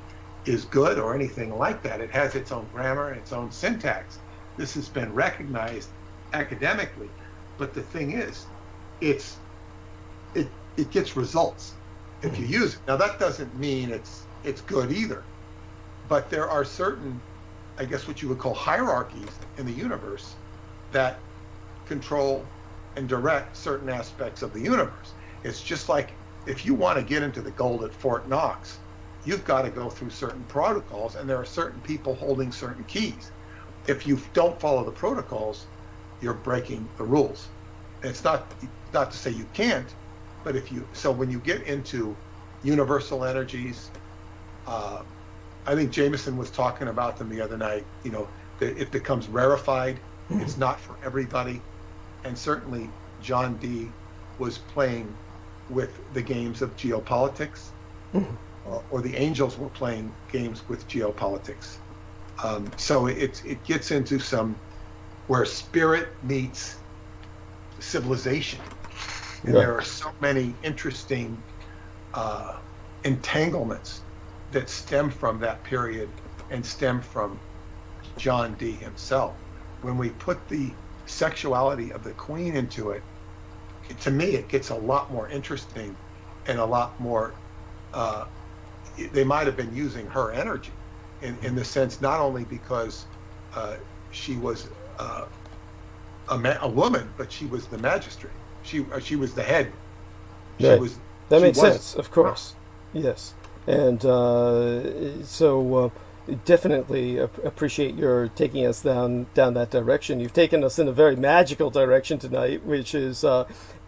[SPEAKER 4] is good or anything like that. It has its own grammar and its own syntax. This has been recognized academically. But the thing is, it gets results if you use it. Now, that doesn't mean it's good either. But there are certain, I guess what you would call hierarchies in the universe that control and direct certain aspects of the universe. It's just like if you want to get into the gold at Fort Knox, you've got to go through certain protocols, and there are certain people holding certain keys. If you don't follow the protocols, you're breaking the rules. And it's not to say you can't, but so when you get into universal energies, I think Jameson was talking about them the other night, that it becomes rarefied. It's not for everybody. And certainly John Dee was playing with the games of geopolitics, or the angels were playing games with geopolitics. So it gets into where spirit meets civilization. And there are so many interesting entanglements that stem from that period and stem from John Dee himself. When we put the sexuality of the queen into it, to me, it gets a lot more interesting and a lot more, they might have been using her energy in the sense, not only because she was a woman, but she was the magistrate. She was the head.
[SPEAKER 1] That makes sense, of course. Yes. And so definitely appreciate your taking us down that direction. You've taken us in a very magical direction tonight, which is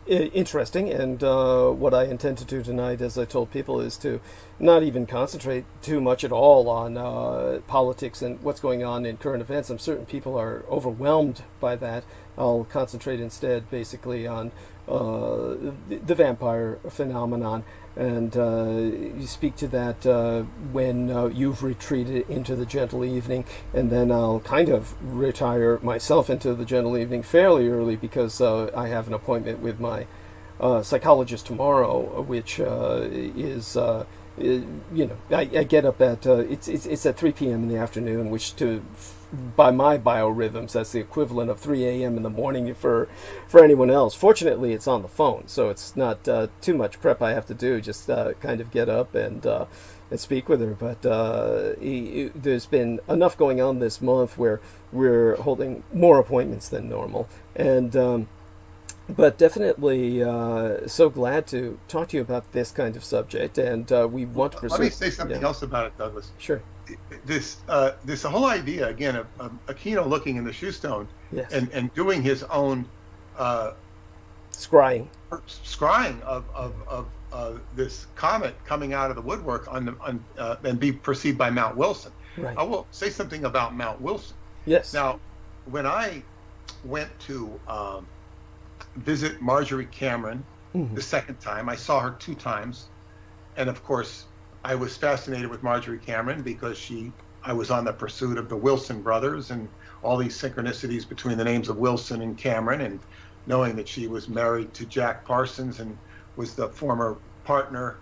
[SPEAKER 1] interesting. And what I intend to do tonight, as I told people, is to not even concentrate too much at all on politics and what's going on in current events. I'm certain people are overwhelmed by that. I'll concentrate instead basically on the vampire phenomenon, and you speak to that when you've retreated into the gentle evening, and then I'll kind of retire myself into the gentle evening fairly early because I have an appointment with my psychologist tomorrow, which is I get up at it's at 3 p.m. in the afternoon, which by my biorhythms, that's the equivalent of 3 a.m. in the morning for anyone else. Fortunately, it's on the phone, so it's not too much prep I have to do, just kind of get up and speak with her. But there's been enough going on this month where we're holding more appointments than normal. And but definitely so glad to talk to you about this kind of subject, and we want to pursue.
[SPEAKER 4] Let me say something else about it, Douglas.
[SPEAKER 1] Sure.
[SPEAKER 4] This whole idea again of Aquino looking in the shoestone,
[SPEAKER 1] yes,
[SPEAKER 4] and doing his own
[SPEAKER 1] scrying
[SPEAKER 4] of this comet coming out of the woodwork and be perceived by Mount Wilson.
[SPEAKER 1] Right.
[SPEAKER 4] I will say something about Mount Wilson.
[SPEAKER 1] Yes.
[SPEAKER 4] Now, when I went to visit Marjorie Cameron the second time. I saw her 2 times, and of course, I was fascinated with Marjorie Cameron because I was on the pursuit of the Wilson brothers and all these synchronicities between the names of Wilson and Cameron, and knowing that she was married to Jack Parsons and was the former partner,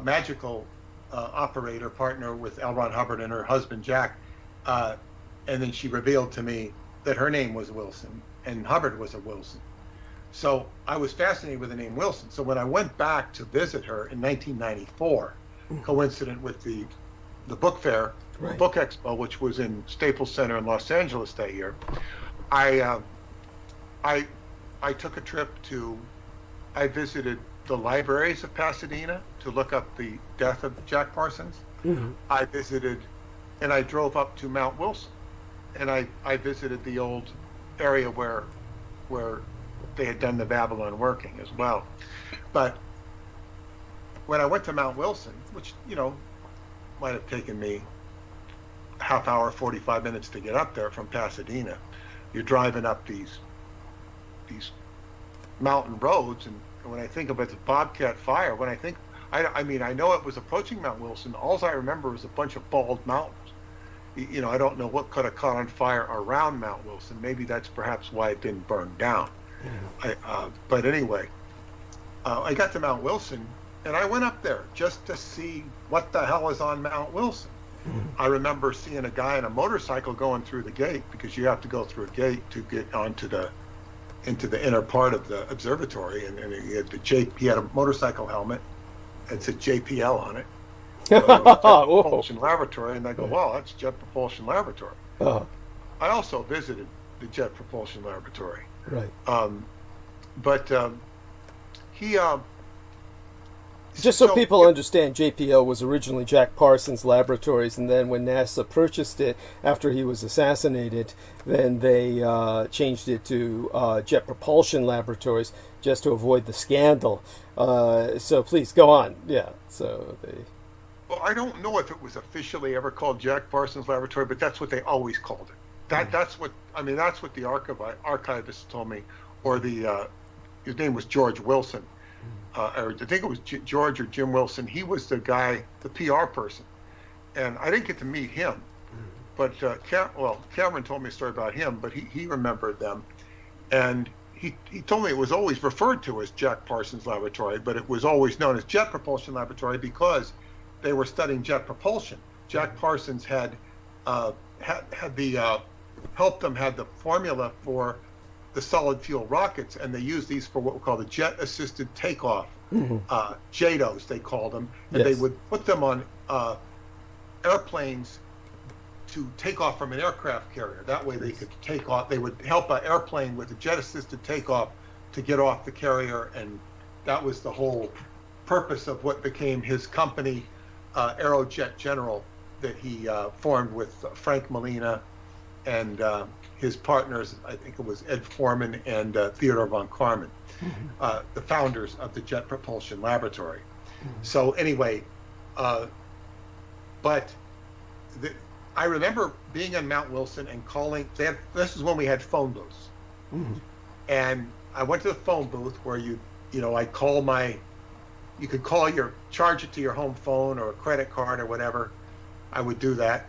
[SPEAKER 4] magical operator partner with L. Ron Hubbard and her husband Jack, and then she revealed to me that her name was Wilson and Hubbard was a Wilson. So I was fascinated with the name Wilson. So when I went back to visit her in 1994, coincident with the book fair,
[SPEAKER 1] Right.
[SPEAKER 4] book expo, which was in Staples Center in Los Angeles that year, I took a trip I visited the libraries of Pasadena to look up the death of Jack Parsons. I visited, and I drove up to Mount Wilson, and I visited the old area where they had done the Babylon working as well. But when I went to Mount Wilson, which, might have taken me a half hour, 45 minutes to get up there from Pasadena, you're driving up these mountain roads, and when I think about the Bobcat Fire, I know it was approaching Mount Wilson, all I remember was a bunch of bald mountains. I don't know what could have caught on fire around Mount Wilson. Maybe that's perhaps why it didn't burn down. But anyway, I got to Mount Wilson, and I went up there just to see what the hell is on Mount Wilson. I remember seeing a guy on a motorcycle going through the gate, because you have to go through a gate to get into the inner part of the observatory, and he had a motorcycle helmet that said JPL on it. Jet Propulsion Laboratory, and I go, well, that's Jet Propulsion Laboratory. I also visited the Jet Propulsion Laboratory.
[SPEAKER 1] Right.
[SPEAKER 4] But he
[SPEAKER 1] just so people understand, JPL was originally Jack Parsons Laboratories, and then when NASA purchased it after he was assassinated, then they changed it to Jet Propulsion Laboratories just to avoid the scandal. So please go on. Yeah. So they.
[SPEAKER 4] Well, I don't know if it was officially ever called Jack Parsons Laboratory, but that's what they always called it. That's what the archivist told me, or his name was George Wilson. Or I think it was George or Jim Wilson. He was the guy, the PR person, and I didn't get to meet him. But Cameron told me a story about him, but he remembered them, and he told me it was always referred to as Jack Parsons Laboratory, but it was always known as Jet Propulsion Laboratory because they were studying jet propulsion. Jack Parsons had helped them had the formula for the solid fuel rockets, and they used these for what we call the jet assisted takeoff, JATOs they called them, and they would put them on airplanes to take off from an aircraft carrier. That way they could take off. They would help an airplane with a jet assisted takeoff to get off the carrier, and that was the whole purpose of what became his company, Aerojet General, that he formed with Frank Molina and his partners. I think it was Ed Foreman and Theodore von Karman, the founders of the Jet Propulsion Laboratory. So anyway, but I remember being on Mount Wilson and calling. This is when we had phone booths, and I went to the phone booth where I call you could charge it to your home phone or a credit card or whatever. I would do that.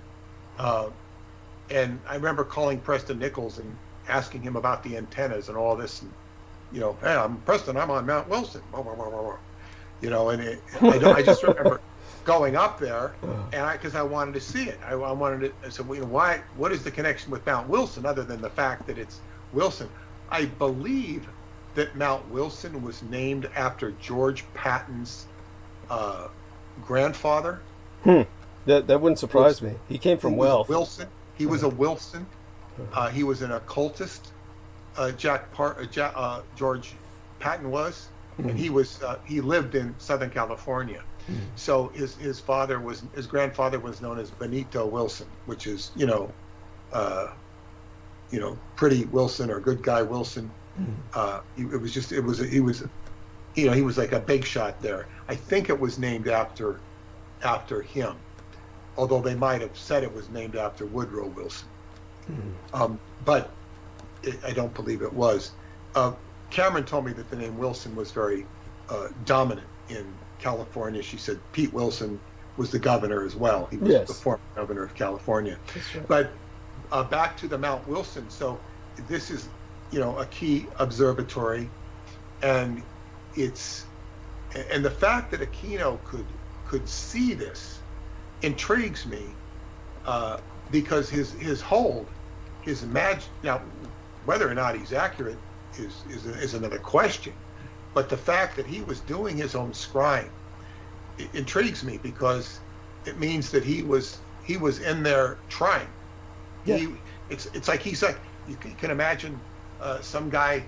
[SPEAKER 4] And I remember calling Preston Nichols and asking him about the antennas and all this. And, hey, I'm Preston, I'm on Mount Wilson. Blah, blah, blah, blah, blah. And I just remember going up there, and because I wanted to see it. I wanted to. So why? What is the connection with Mount Wilson other than the fact that it's Wilson? I believe that Mount Wilson was named after George Patton's grandfather.
[SPEAKER 1] That wouldn't surprise me. He came from Wells.
[SPEAKER 4] Wilson. He was a Wilson. He was an occultist. George Patton was, and he lived in Southern California. So his grandfather was known as Benito Wilson, which is pretty Wilson or good guy Wilson. He was like a big shot there. I think it was named after him, although they might have said it was named after Woodrow Wilson. But I don't believe it was. Cameron told me that the name Wilson was very dominant in California. She said Pete Wilson was the governor as well. He was the former governor of California. Right. But back to the Mount Wilson. So this is, a key observatory, and the fact that Aquino could see this intrigues me, because his hold, now whether or not he's accurate is another question, but the fact that he was doing his own scrying, it intrigues me, because it means that he was in there trying. Yeah. It's like you can imagine some guy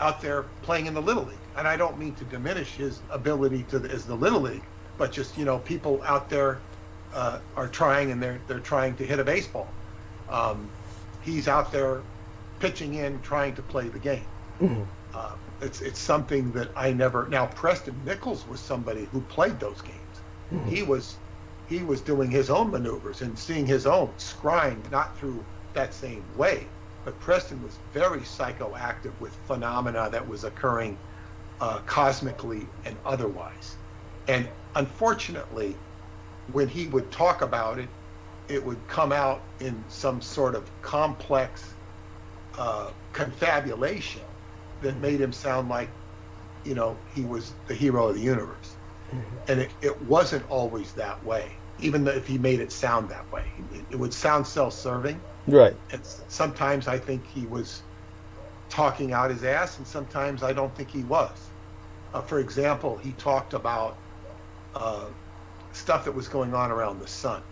[SPEAKER 4] out there playing in the Little League, and I don't mean to diminish his ability as the Little League, but just people out there are trying, and they're trying to hit a baseball. He's out there pitching in, trying to play the game. Mm-hmm. It's something that I never. Now Preston Nichols was somebody who played those games. Mm-hmm. He was doing his own maneuvers and seeing his own scrying, not through that same way, but Preston was very psychoactive with phenomena that was occurring cosmically and otherwise. And unfortunately, when he would talk about it, it would come out in some sort of complex confabulation that made him sound like, he was the hero of the universe. Mm-hmm. And it wasn't always that way, even if he made it sound that way. It would sound self-serving. Right. And sometimes I think he was talking out his ass, and sometimes I don't think he was. For example, he talked about stuff that was going on around the sun,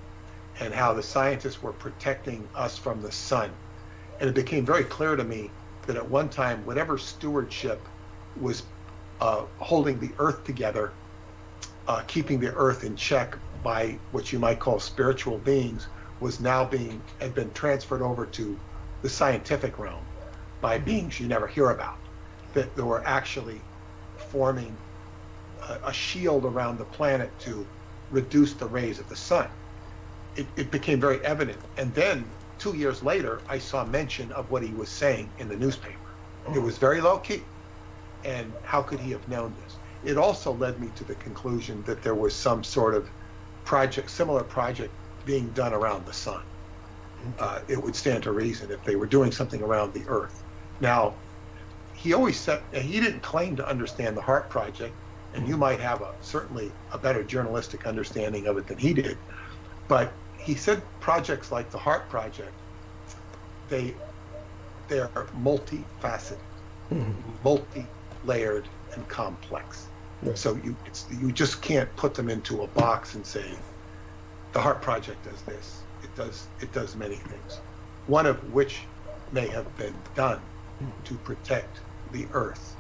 [SPEAKER 4] and how the scientists were protecting us from the sun. And it became very clear to me that at one time, whatever stewardship was holding the earth together, keeping the earth in check by what you might call spiritual beings, had been transferred over to the scientific realm by beings you never hear about, that they were actually forming a shield around the planet to reduce the rays of the sun. It became very evident. And then 2 years later, I saw mention of what he was saying in the newspaper. It was very low key. And how could he have known this? It also led me to the conclusion that there was some sort of similar project being done around the sun. It would stand to reason if they were doing something around the earth. Now, he always said, he didn't claim to understand the HART project, and you might have certainly a better journalistic understanding of it than he did. But he said projects like the HART project, they're multifaceted, multi-layered, and complex. Right. So you just can't put them into a box and say, the HART project does this. It does many things. One of which may have been done to protect the earth,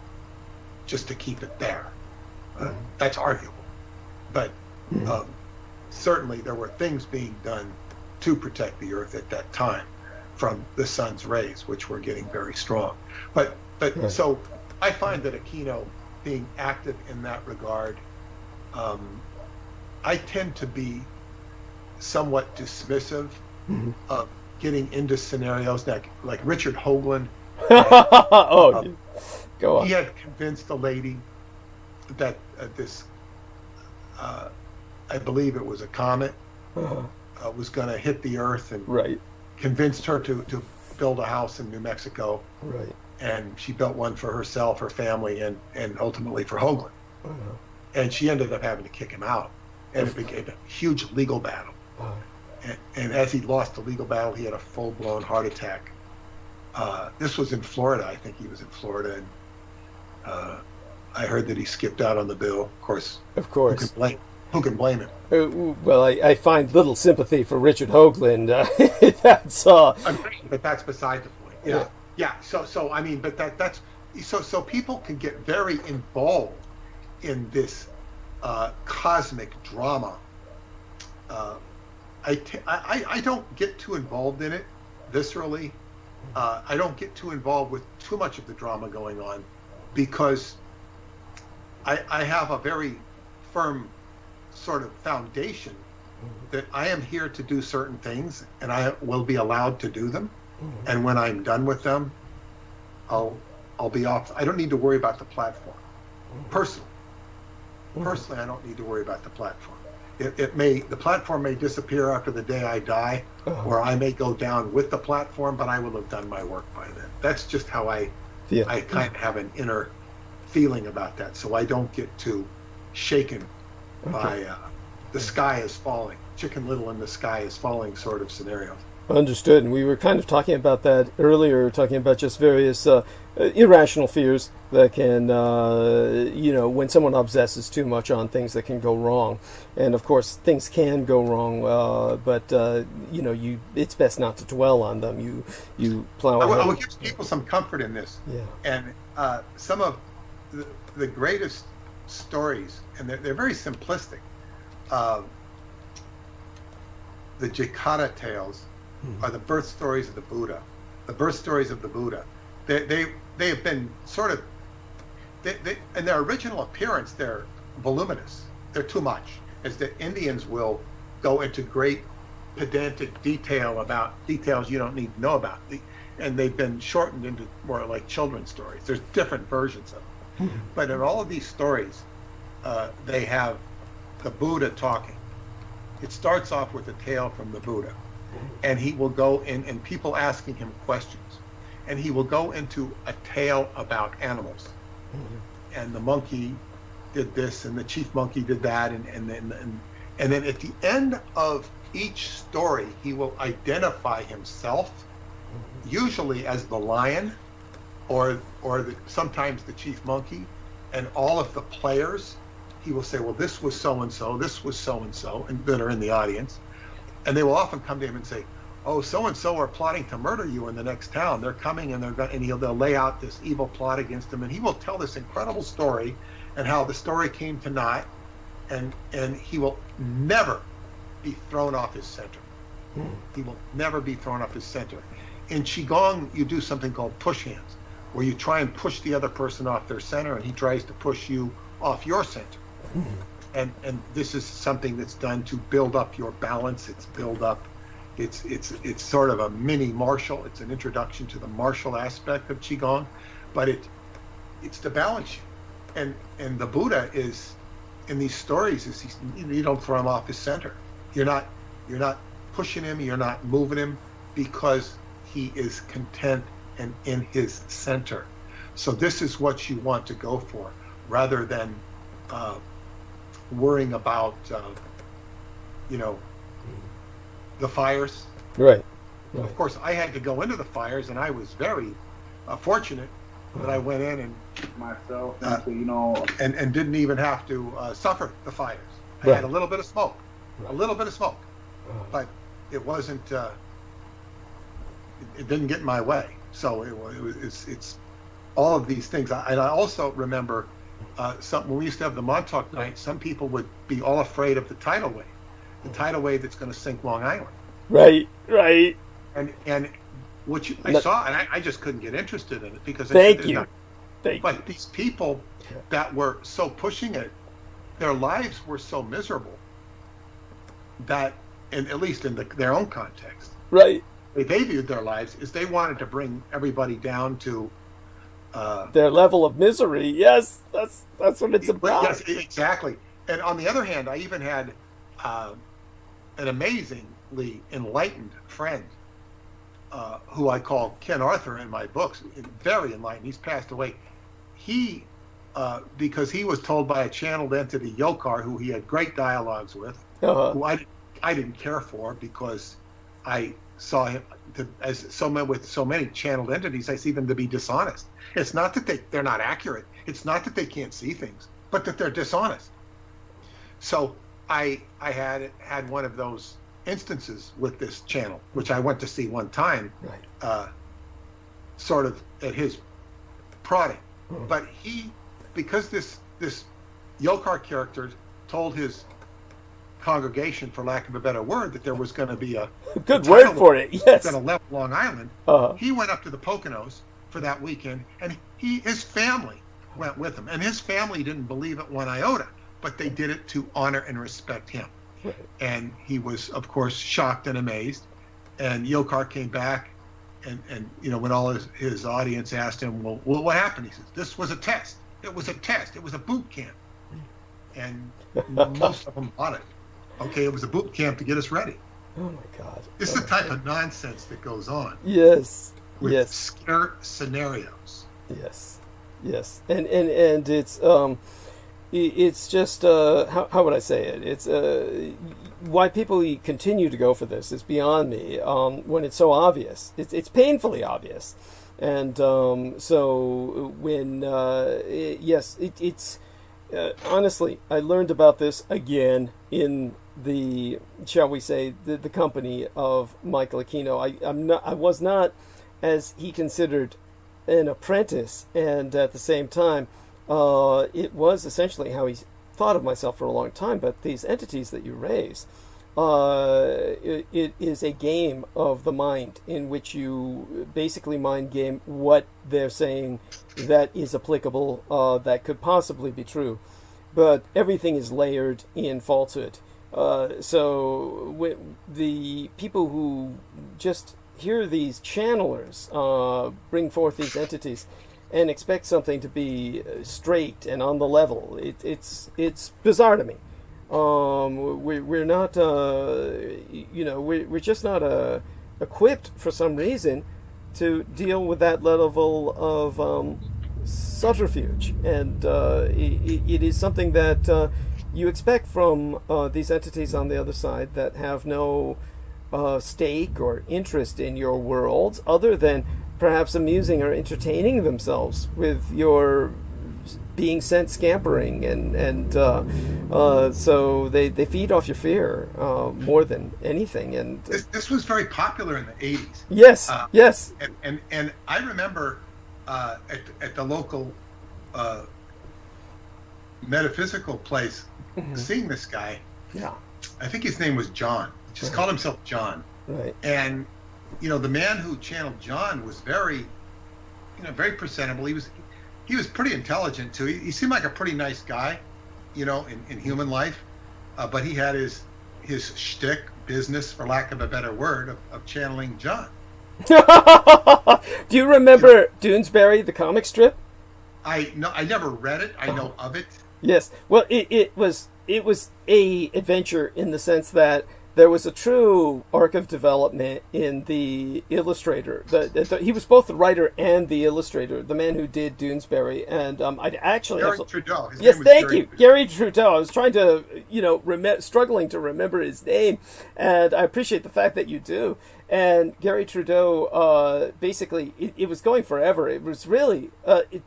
[SPEAKER 4] just to keep it there. That's arguable. But certainly there were things being done to protect the earth at that time from the sun's rays, which were getting very strong. But right. So I find that Aquino being active in that regard, I tend to be somewhat dismissive of getting into scenarios like Richard Hoagland. Go on. He had convinced a lady that I believe it was a comet, was going to hit the earth, and convinced her to build a house in New Mexico. Right. And she built one for herself, her family, and ultimately for Hoagland. And she ended up having to kick him out, and it became a huge legal battle. And as he lost the legal battle, he had a full-blown heart attack. This was in Florida. I think he was in Florida, and I heard that he skipped out on the bill. Of course. Who can blame him?
[SPEAKER 1] Well, I find little sympathy for Richard Hoagland. That's
[SPEAKER 4] but that's beside the point. Yeah. So I mean, but that's so people can get very involved in this cosmic drama. I don't get too involved in it viscerally. I don't get too involved with too much of the drama going on, because I have a very firm sort of foundation that I am here to do certain things, and I will be allowed to do them. and when I'm done with them, I'll be off. I don't need to worry about the platform. Personally, I don't need to worry about the platform. The platform may disappear after the day I die, or I may go down with the platform, but I will have done my work by then. That's just how I kind of have an inner feeling about that, so I don't get too shaken by the sky is falling, Chicken Little and the sky is falling sort of scenarios.
[SPEAKER 1] Understood. And we were kind of talking about that earlier, talking about just various irrational fears that can, when someone obsesses too much on things that can go wrong. And of course, things can go wrong, but it's best not to dwell on them. You plow ahead.
[SPEAKER 4] I will give people some comfort in this.
[SPEAKER 1] Yeah.
[SPEAKER 4] And some of the greatest stories, and they're very simplistic, the Jataka tales are the birth stories of the Buddha. The birth stories of the Buddha. They have been sort of, in their original appearance, they're voluminous. They're too much, as the Indians will go into great pedantic detail about details you don't need to know about. And they've been shortened into more like children's stories. There's different versions of them. But in all of these stories, they have the Buddha talking. It starts off with a tale from the Buddha. And he will go in, and people asking him questions. And he will go into a tale about animals. And the monkey did this, and the chief monkey did that, and then at the end of each story, he will identify himself, usually as the lion, or sometimes the chief monkey, and all of the players. He will say, well, this was so-and-so, this was so-and-so, and that are in the audience. And they will often come to him and say, oh, so-and-so are plotting to murder you in the next town. They're coming, and they'll lay out this evil plot against him. And he will tell this incredible story and how the story came to naught. And he will never be thrown off his center. He will never be thrown off his center. In Qigong, you do something called push hands, where you try and push the other person off their center, and he tries to push you off your center. And this is something that's done to build up your balance. It's build up. It's sort of a mini martial. It's an introduction to the martial aspect of Qigong, but it's to balance you. And the Buddha is in these stories you don't throw him off his center. You're not pushing him. You're not moving him, because he is content and in his center. So this is what you want to go for, rather than worrying about the fires.
[SPEAKER 1] Right.
[SPEAKER 4] Of course, I had to go into the fires, and I was very fortunate that I went in and
[SPEAKER 2] myself,
[SPEAKER 4] and didn't even have to suffer the fires. I
[SPEAKER 1] Right.
[SPEAKER 4] had a little bit of smoke, but it wasn't. It didn't get in my way. So it's all of these things. And I also remember when we used to have the Montauk night, some people would be all afraid of the tidal wave. The tidal wave that's going to sink Long Island.
[SPEAKER 1] Right.
[SPEAKER 4] And which I saw, and I just couldn't get interested in it because
[SPEAKER 1] Thank you.
[SPEAKER 4] But these people that were so pushing it, their lives were so miserable that, and at least in their own context,
[SPEAKER 1] Right.
[SPEAKER 4] they viewed their lives as they wanted to bring everybody down to
[SPEAKER 1] their level of misery. Yes, that's what it's about.
[SPEAKER 4] Yes, exactly. And on the other hand, I even had an amazingly enlightened friend who I call Ken Arthur in my books. Very enlightened. He's passed away. He, because he was told by a channeled entity, Yokar, who he had great dialogues with, who I didn't care for, because I saw him as with so many channeled entities, I see them to be dishonest. It's not that they're not accurate. It's not that they can't see things, but that they're dishonest. So I had one of those instances with this channel, which I went to see one time, sort of at his prodding. But because this Yokar character told his congregation, for lack of a better word, that there was going to be a
[SPEAKER 1] good word for it. Yes,
[SPEAKER 4] going to level Long Island. He went up to the Poconos for that weekend, and his family went with him, and his family didn't believe it one iota, but they did it to honor and respect him. And he was, of course, shocked and amazed. And Yokar came back and when all his audience asked him, well, what happened? He says, this was a test. It was a test. It was a boot camp. And most of them bought it. Okay, it was a boot camp to get us ready.
[SPEAKER 1] Oh my God!
[SPEAKER 4] This is the type of nonsense that goes on.
[SPEAKER 1] Yes.
[SPEAKER 4] With scare scenarios.
[SPEAKER 1] Yes. And it's just how would I say it? It's why people continue to go for this is beyond me. When it's so obvious, it's painfully obvious, and so when it's honestly, I learned about this again in the, shall we say, the company of Michael Aquino. I was not, as he considered, an apprentice, and at the same time, it was essentially how he thought of myself for a long time. But these entities that you raise, it is a game of the mind in which you basically mind game what they're saying that is applicable, that could possibly be true, but everything is layered in falsehood. So the people who just hear these channelers bring forth these entities and expect something to be straight and on the level, it's bizarre to me. We're not, we're just not equipped for some reason to deal with that level of subterfuge, and it is something that you expect from these entities on the other side that have no stake or interest in your world, other than perhaps amusing or entertaining themselves with your being sent scampering, and so they feed off your fear more than anything. And
[SPEAKER 4] this was very popular in the 80s.
[SPEAKER 1] Yes, yes.
[SPEAKER 4] And I remember at the local metaphysical place seeing this guy. Yeah, I think his name was John. He just called himself John.
[SPEAKER 1] Right.
[SPEAKER 4] And the man who channeled John was very presentable. He was pretty intelligent too. He seemed like a pretty nice guy, in human life, but he had his shtick business, for lack of a better word, of channeling John.
[SPEAKER 1] Do you remember Doonesbury, the comic strip?
[SPEAKER 4] I never read it. I know of it.
[SPEAKER 1] Yes. Well, it was a adventure in the sense that there was a true arc of development in the illustrator. He was both the writer and the illustrator, the man who did Doonesbury. And I'd actually...
[SPEAKER 4] Gary Trudeau.
[SPEAKER 1] Yes, thank you. Gary Trudeau. I was trying to, struggling to remember his name. And I appreciate the fact that you do. And Gary Trudeau, basically, it was going forever. It was really,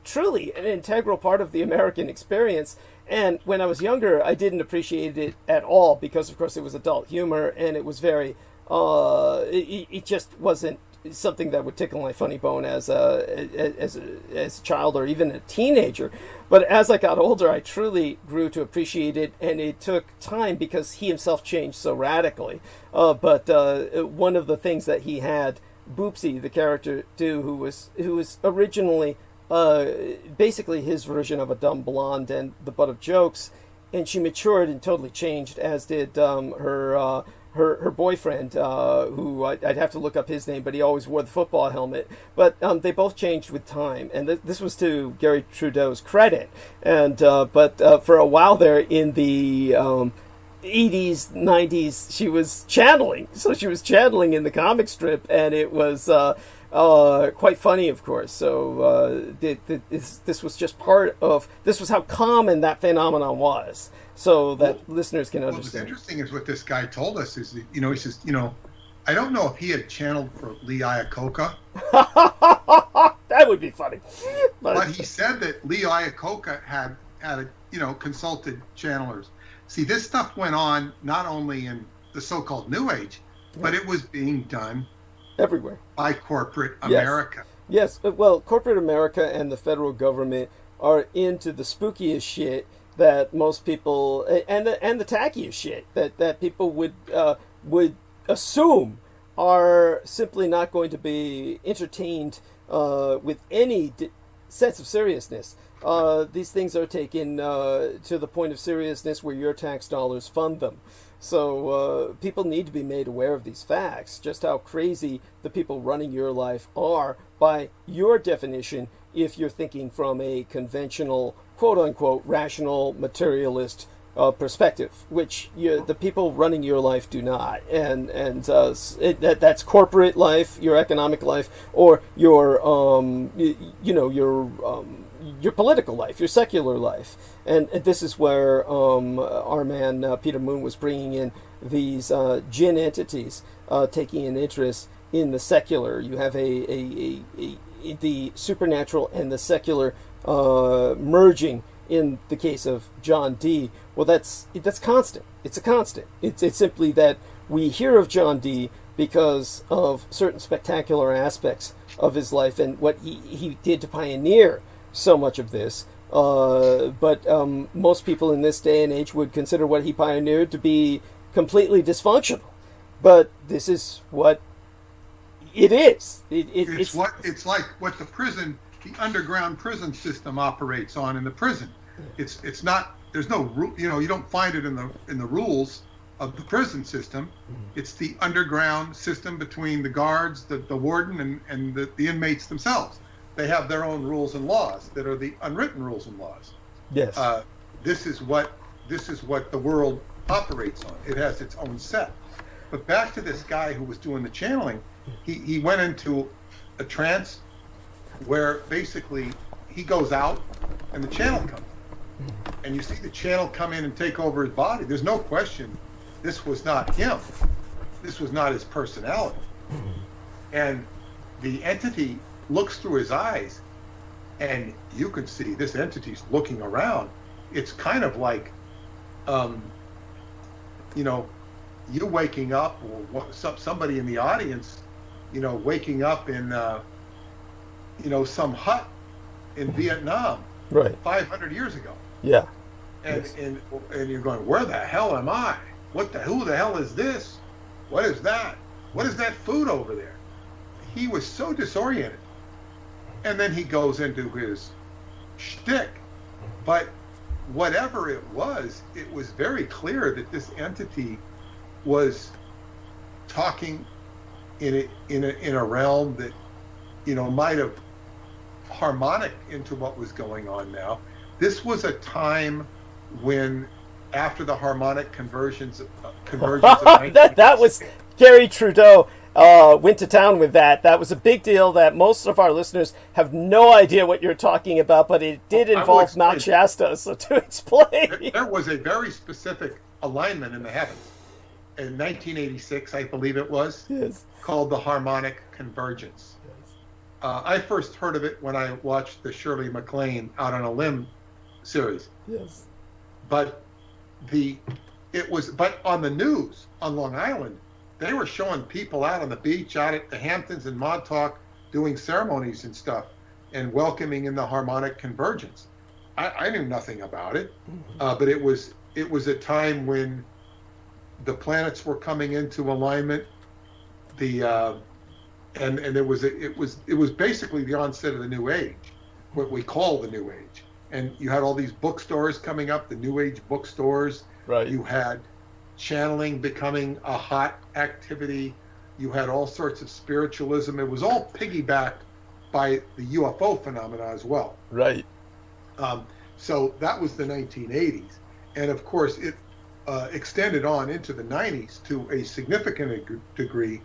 [SPEAKER 1] truly an integral part of the American experience. And when I was younger, I didn't appreciate it at all because, of course, it was adult humor, and it was very, it just wasn't something that would tickle my funny bone as a child or even a teenager. But as I got older, I truly grew to appreciate it, and it took time because he himself changed so radically. But one of the things that he had Boopsie, the character, do, who was originally basically his version of a dumb blonde and the butt of jokes, and she matured and totally changed, as did her boyfriend, who I'd have to look up his name, but he always wore the football helmet. But they both changed with time, and this was to Gary Trudeau's credit. And but for a while there in the 80s, 90s, she was channeling. So she was channeling in the comic strip, and it was quite funny, of course. So this was just part of, this was how common that phenomenon was, so that listeners can understand.
[SPEAKER 4] What's interesting is what this guy told us is that, he says, I don't know if he had channeled for Lee Iacocca.
[SPEAKER 1] That would be funny.
[SPEAKER 4] But he said that Lee Iacocca had consulted channelers. See, this stuff went on not only in the so-called New Age, but it was being done
[SPEAKER 1] everywhere
[SPEAKER 4] by corporate America.
[SPEAKER 1] Yes, well, corporate America and the federal government are into the spookiest shit that most people, and the tackiest shit that people would assume are simply not going to be entertained with any sense of seriousness. these things are taken to the point of seriousness where your tax dollars fund them. So people need to be made aware of these facts, just how crazy the people running your life are by your definition, if you're thinking from a conventional, quote-unquote, rational materialist perspective, which the people running your life do not. And that's corporate life, your economic life, or your your political life, your secular life. And this is where our man Peter Moon was bringing in these Jinn entities, taking an interest in the secular. You have the supernatural and the secular merging in the case of John Dee. Well, that's constant. It's a constant. It's simply that we hear of John Dee because of certain spectacular aspects of his life and what he did to pioneer so much of this. But most people in this day and age would consider what he pioneered to be completely dysfunctional. But this is what it is.
[SPEAKER 4] It's like what the underground prison system operates on in the prison. It's not. There's no you don't find it in the rules of the prison system. It's the underground system between the guards, the warden, and the inmates themselves. They have their own rules and laws that are the unwritten rules and laws.
[SPEAKER 1] Yes.
[SPEAKER 4] This is what the world operates on. It has its own set. But back to this guy who was doing the channeling, he went into a trance where basically he goes out and the channel comes. And you see the channel come in and take over his body. There's no question this was not him. This was not his personality. And the entity looks through his eyes, and you can see this entity's looking around. It's kind of like, you waking up, or somebody in the audience, waking up in, some hut in Vietnam,
[SPEAKER 1] right,
[SPEAKER 4] 500 years ago.
[SPEAKER 1] Yeah.
[SPEAKER 4] And you're going, where the hell am I? Who the hell is this? What is that? What is that food over there? He was so disoriented. And then he goes into his shtick. But whatever it was very clear that this entity was talking in a realm that, might have harmonic into what was going on now. This was a time when, after the harmonic convergence of
[SPEAKER 1] that was Gary Trudeau went to town with that. That was a big deal that most of our listeners have no idea what you're talking about, but it did involve Mount Shasta. So to explain,
[SPEAKER 4] there was a very specific alignment in the heavens in 1986, I believe it was,
[SPEAKER 1] yes,
[SPEAKER 4] called the harmonic convergence. Yes. I first heard of it when I watched the Shirley MacLaine Out on a Limb series.
[SPEAKER 1] Yes.
[SPEAKER 4] But on the news on Long Island, they were showing people out on the beach, out at the Hamptons and Montauk, doing ceremonies and stuff, and welcoming in the harmonic convergence. I knew nothing about it, but it was a time when the planets were coming into alignment. And it was basically the onset of the New Age, what we call the New Age. And you had all these bookstores coming up, the New Age bookstores.
[SPEAKER 1] Right.
[SPEAKER 4] You had channeling becoming a hot activity. You had all sorts of spiritualism. It was all piggybacked by the UFO phenomena as well.
[SPEAKER 1] Right.
[SPEAKER 4] So that was the 1980s. And of course, it extended on into the 90s to a significant degree.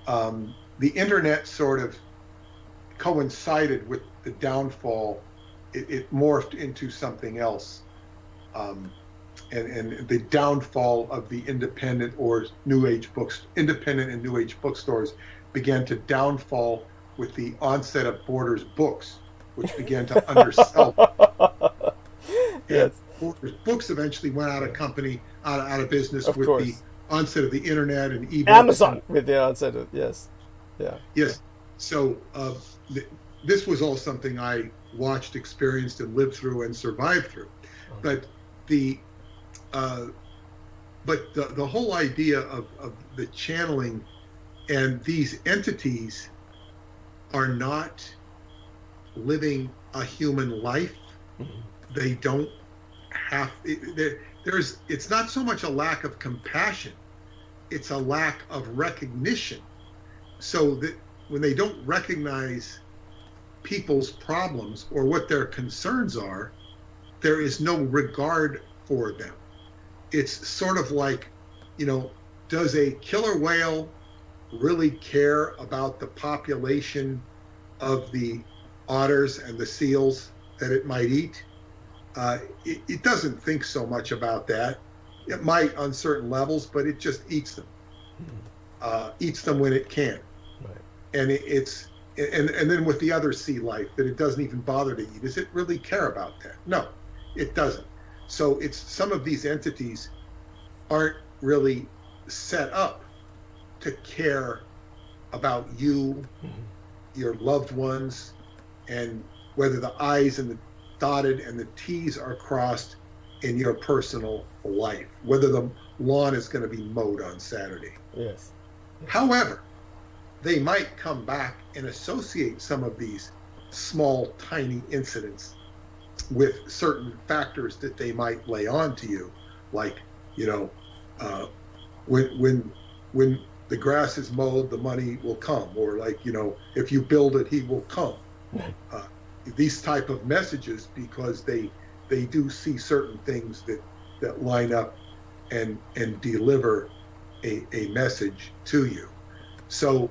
[SPEAKER 4] The internet sort of coincided with the downfall. It morphed into something else. And the downfall of the independent or New Age independent and New Age bookstores began to downfall with the onset of Borders Books, which began to undersell.
[SPEAKER 1] Yes.
[SPEAKER 4] Borders Books eventually went out of business
[SPEAKER 1] of
[SPEAKER 4] with
[SPEAKER 1] course.
[SPEAKER 4] The onset of the internet and e-books.
[SPEAKER 1] Amazon with the onset of, yes. Yeah.
[SPEAKER 4] Yes. So this was all something I watched, experienced, and lived through and survived through. But the whole idea of the channeling and these entities are not living a human life. They don't have, it's not so much a lack of compassion, it's a lack of recognition. So that when they don't recognize people's problems or what their concerns are, there is no regard for them. It's sort of like, does a killer whale really care about the population of the otters and the seals that it might eat? It doesn't think so much about that. It might on certain levels, but it just eats them. Eats them when it can. Right. And and then with the other sea life that it doesn't even bother to eat, does it really care about that? No, it doesn't. So it's some of these entities aren't really set up to care about you, your loved ones, and whether the I's and the dotted and the T's are crossed in your personal life, whether the lawn is going to be mowed on Saturday.
[SPEAKER 1] Yes.
[SPEAKER 4] However, they might come back and associate some of these small, tiny incidents with certain factors that they might lay on to you, like, when the grass is mowed, the money will come, or like, if you build it, he will come. These type of messages, because they do see certain things that line up and deliver a message to you. So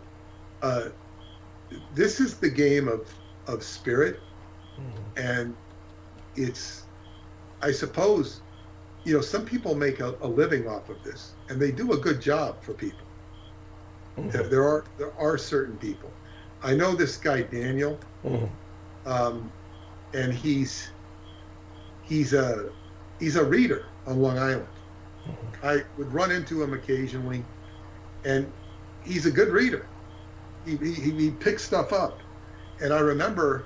[SPEAKER 4] this is the game of spirit, and it's, I suppose, some people make a living off of this, and they do a good job for people. There are certain people. I know this guy Daniel, and he's a reader on Long Island. I would run into him occasionally, and he's a good reader. He picks stuff up, and I remember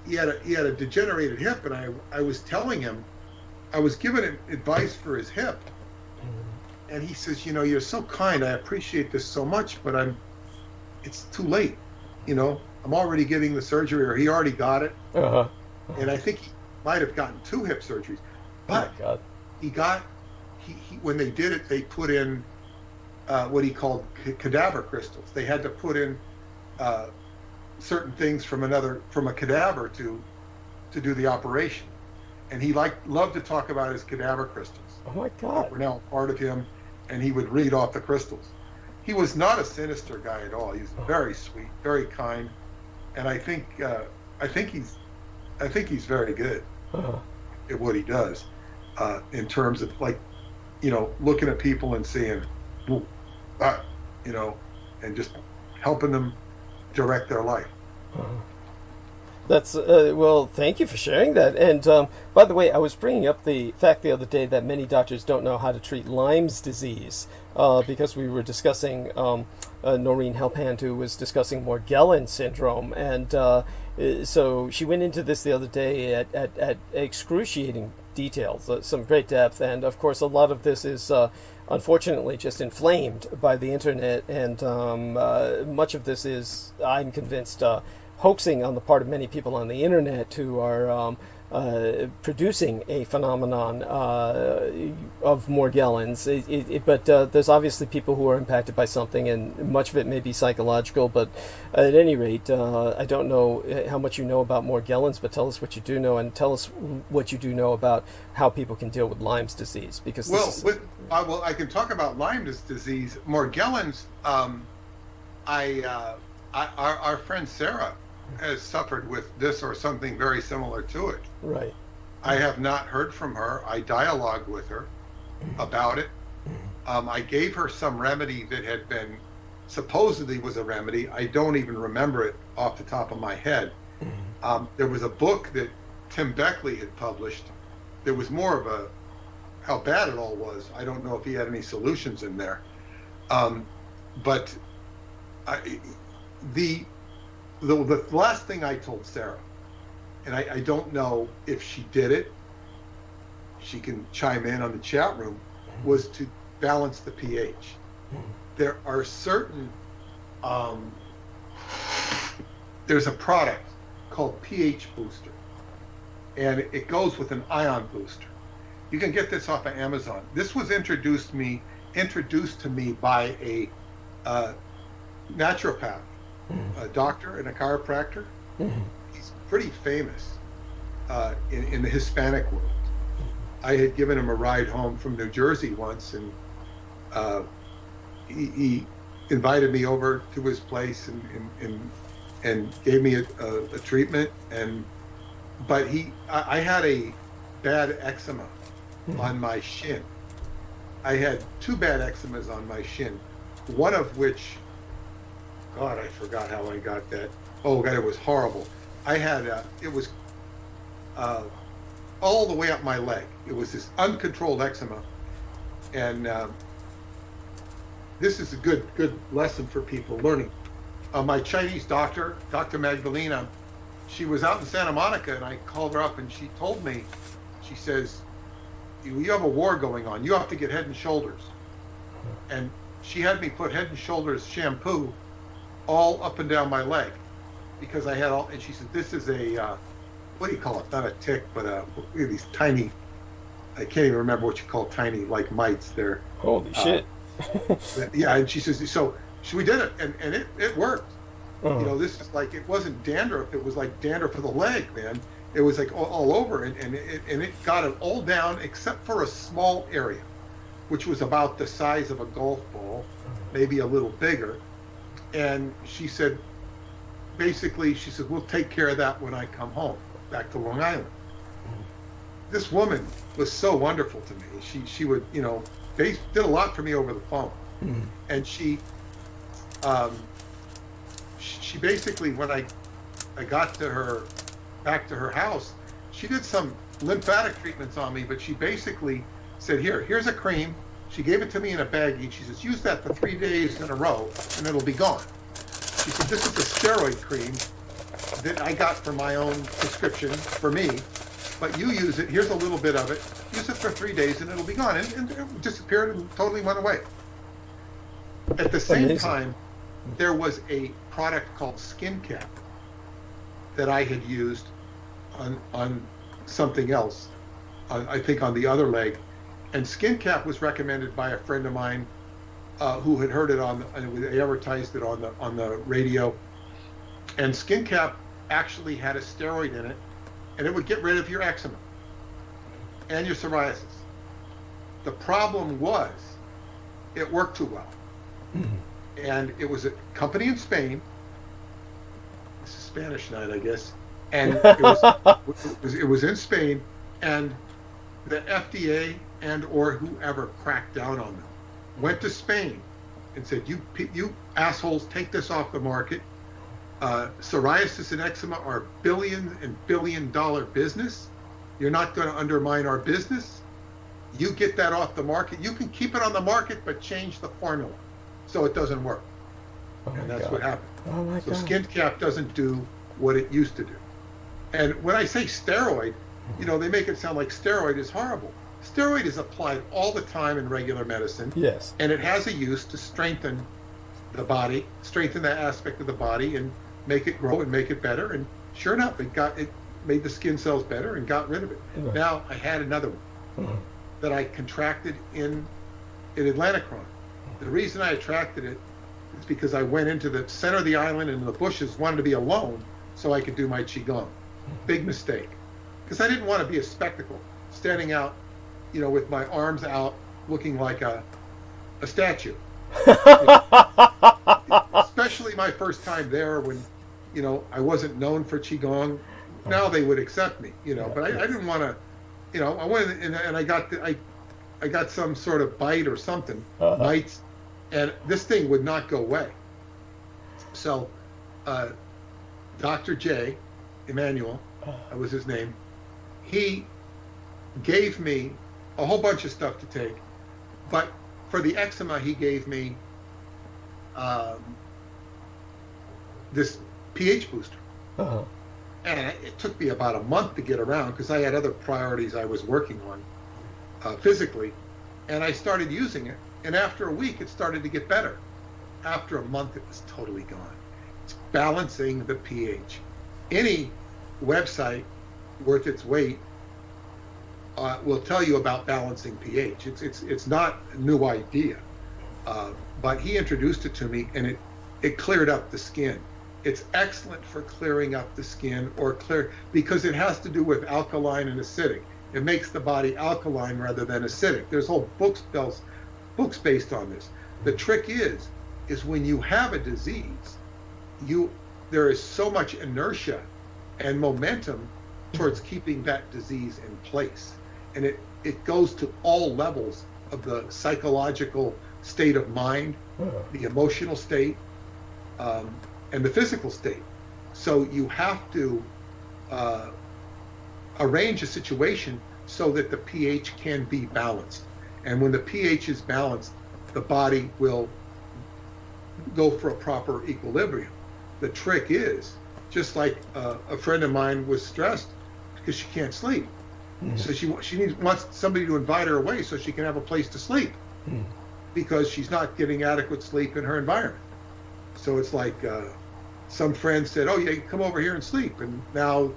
[SPEAKER 4] he had a degenerated hip, and I was telling him, I was giving him advice for his hip, and he says, you're so kind, I appreciate this so much, but it's too late. I'm already getting the surgery, or he already got it. And I think he might have gotten 2 hip surgeries, but he when they did it, they put in what he called cadaver crystals. They had to put in certain things from a cadaver to do the operation. And he loved to talk about his cadaver crystals.
[SPEAKER 1] Oh my God!
[SPEAKER 4] We're now part of him, and he would read off the crystals. He was not a sinister guy at all. He's very sweet, very kind, and I think he's very good at what he does, in terms of, like, looking at people and seeing, and just helping them direct their life.
[SPEAKER 1] That's well, thank you for sharing that. And by the way, I was bringing up the fact the other day that many doctors don't know how to treat Lyme's disease, because we were discussing Noreen Helpand, who was discussing Morgellons syndrome, and so she went into this the other day at excruciating details, some great depth, and of course a lot of this is unfortunately just inflamed by the internet, and much of this is, I'm convinced, hoaxing on the part of many people on the internet who are producing a phenomenon of Morgellons. But there's obviously people who are impacted by something, and much of it may be psychological. But at any rate, I don't know how much you know about Morgellons, but tell us what you do know, and tell us what you do know about how people can deal with Lyme's disease. Because
[SPEAKER 4] I can talk about Lyme's disease. Morgellons, our friend Sarah has suffered with this or something very similar to it.
[SPEAKER 1] Right.
[SPEAKER 4] I have not heard from her. I dialogued with her about it. I gave her some remedy that had been supposedly was a remedy. I don't even remember it off the top of my head. There was a book that Tim Beckley had published. There was more of how bad it all was. I don't know if he had any solutions in there. But the last thing I told Sarah, and I don't know if she did it, she can chime in on the chat room, was to balance the pH. There are certain, there's a product called pH Booster, and it goes with an ion booster. You can get this off of Amazon. This was introduced to me by a naturopath, a doctor and a chiropractor. He's pretty famous in the Hispanic world. I had given him a ride home from New Jersey once, and he invited me over to his place and gave me a treatment. But I had a bad eczema on my shin. I had 2 bad eczemas on my shin, one of which, God, I forgot how I got that. Oh God, it was horrible. I had it was all the way up my leg. It was this uncontrolled eczema, and this is a good lesson for people learning. My Chinese doctor, Dr. Magdalena, she was out in Santa Monica, and I called her up, and she told me, she says, you have a war going on. You have to get Head and Shoulders. And she had me put Head and Shoulders shampoo all up and down my leg, because I had all, and she said, this is a, what do you call it? Not a tick, but these tiny, I can't even remember what you call tiny, like mites. They're
[SPEAKER 1] holy shit.
[SPEAKER 4] Yeah, and she says, so we did it, and it worked. You know, this is like, it wasn't dandruff, it was like dandruff of the leg, man. It was like all over, and it got it all down except for a small area, which was about the size of a golf ball, maybe a little bigger. And she said, basically, she said, we'll take care of that when I come home, back to Long Island. This woman was so wonderful to me. She would, you know, did a lot for me over the phone. And she basically, when I got to her, back to her house, she did some lymphatic treatments on me, but she basically said, here's a cream. She gave it to me in a baggie. She says, use that for 3 days in a row and it'll be gone. She said, this is a steroid cream that I got for my own prescription for me, but you use it, here's a little bit of it, use it for 3 days and it'll be gone. And it disappeared and totally went away. At the same time, there was a product called Skin Cap that I had used on something else, I think on the other leg. And Skin Cap was recommended by a friend of mine who had heard it they advertised it on the radio. And Skin Cap actually had a steroid in it, and it would get rid of your eczema and your psoriasis. The problem was, it worked too well. And it was a company in Spain. This is Spanish night, I guess. And it was in Spain, and the FDA and or whoever cracked down on them went to Spain and said, you assholes, take this off the market. Psoriasis and eczema are billion and billion dollar business. You're not going to undermine our business. You get that off the market. You can keep it on the market, but change the formula so it doesn't work. And that's what happened. So Skin Cap doesn't do what it used to do. And when I say steroid, you know, they make it sound like steroid is horrible. Steroid is applied all the time in regular medicine. Yes. And it has a use to strengthen the body, strengthen that aspect of the body and make it grow and make it better. And sure enough, it made the skin cells better and got rid of it. Right. Now I had another one that I contracted in Atlanticron. The reason I attracted it is because I went into the center of the island and in the bushes, wanted to be alone so I could do my Qigong. Big mistake. Because I didn't want to be a spectacle, standing out, you know, with my arms out, looking like a statue. Especially my first time there when, you know, I wasn't known for Qigong. Now they would accept me, you know, but I didn't want to, you know, I went and I got some sort of bite or something, bites, and this thing would not go away. So, Dr. J, Emmanuel, that was his name, he gave me a whole bunch of stuff to take, but for the eczema, he gave me this pH booster. And it took me about a month to get around because I had other priorities I was working on physically, and I started using it, and after a week it started to get better. After a month it was totally gone. It's balancing the pH. Any website worth its weight will tell you about balancing pH. It's not a new idea, but he introduced it to me, and it cleared up the skin. It's excellent for clearing up the skin because it has to do with alkaline and acidic. It makes the body alkaline rather than acidic. There's whole books based on this. The trick is when you have a disease, there is so much inertia and momentum towards keeping that disease in place. And it goes to all levels of the psychological state of mind, the emotional state, and the physical state. So you have to arrange a situation so that the pH can be balanced. And when the pH is balanced, the body will go for a proper equilibrium. The trick is, just like a friend of mine was stressed because she can't sleep. So she wants somebody to invite her away so she can have a place to sleep because she's not getting adequate sleep in her environment. So it's like some friend said, "Oh, yeah, come over here and sleep," and now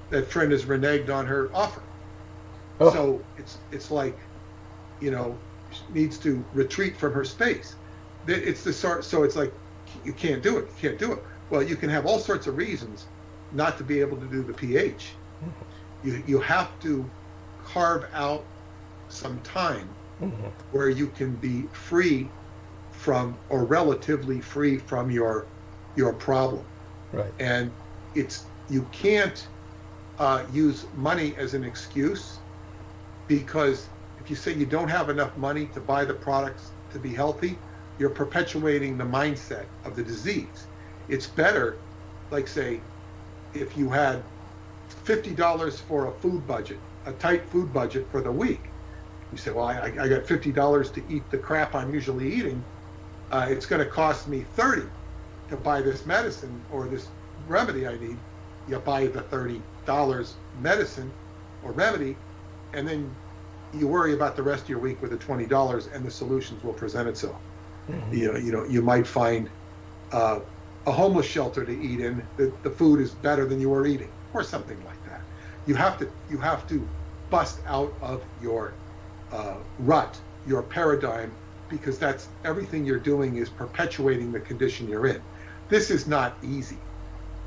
[SPEAKER 4] that friend has reneged on her offer. Oh. So it's like, she needs to retreat from her space. It's the sort. So it's like, you can't do it. You can't do it. Well, you can have all sorts of reasons not to be able to do the pH. You have to carve out some time where you can be free from, or relatively free from, your problem.
[SPEAKER 1] Right.
[SPEAKER 4] And you can't use money as an excuse, because if you say you don't have enough money to buy the products to be healthy, you're perpetuating the mindset of the disease. It's better, like, say, if you had $50 for a food budget, a tight food budget for the week. You say, well, I got $50 to eat the crap I'm usually eating. It's going to cost me $30 to buy this medicine or this remedy I need. You buy the $30 medicine or remedy, and then you worry about the rest of your week with the $20, and the solutions will present itself. You might find a homeless shelter to eat in. The food is better than you were eating, or something like that. You have to bust out of your rut, your paradigm, because that's everything you're doing is perpetuating the condition you're in. This is not easy.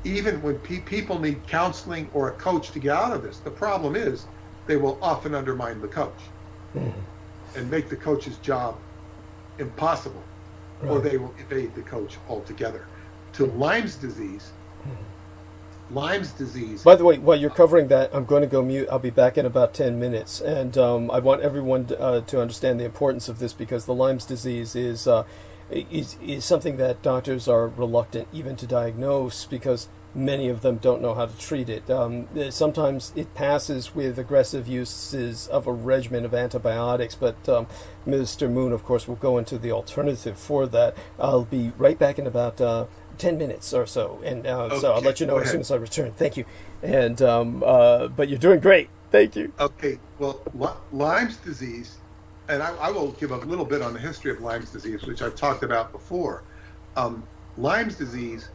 [SPEAKER 4] Even when people need counseling or a coach to get out of this, the problem is they will often undermine the coach and make the coach's job impossible, or they will evade the coach altogether. To Lyme's disease.
[SPEAKER 1] By the way, while you're covering that, I'm going to go mute. I'll be back in about 10 minutes. And I want everyone to understand the importance of this, because the Lyme's disease is something that doctors are reluctant even to diagnose, because many of them don't know how to treat it. Sometimes it passes with aggressive uses of a regimen of antibiotics, but Mr. Moon, of course, will go into the alternative for that. I'll be right back in about 10 minutes or so, and okay, so I'll let you know as soon as I return. Thank you. And but you're doing great. Thank you.
[SPEAKER 4] Okay. Well, Lyme's disease, and I will give a little bit on the history of Lyme's disease, which I've talked about before. Lyme's disease,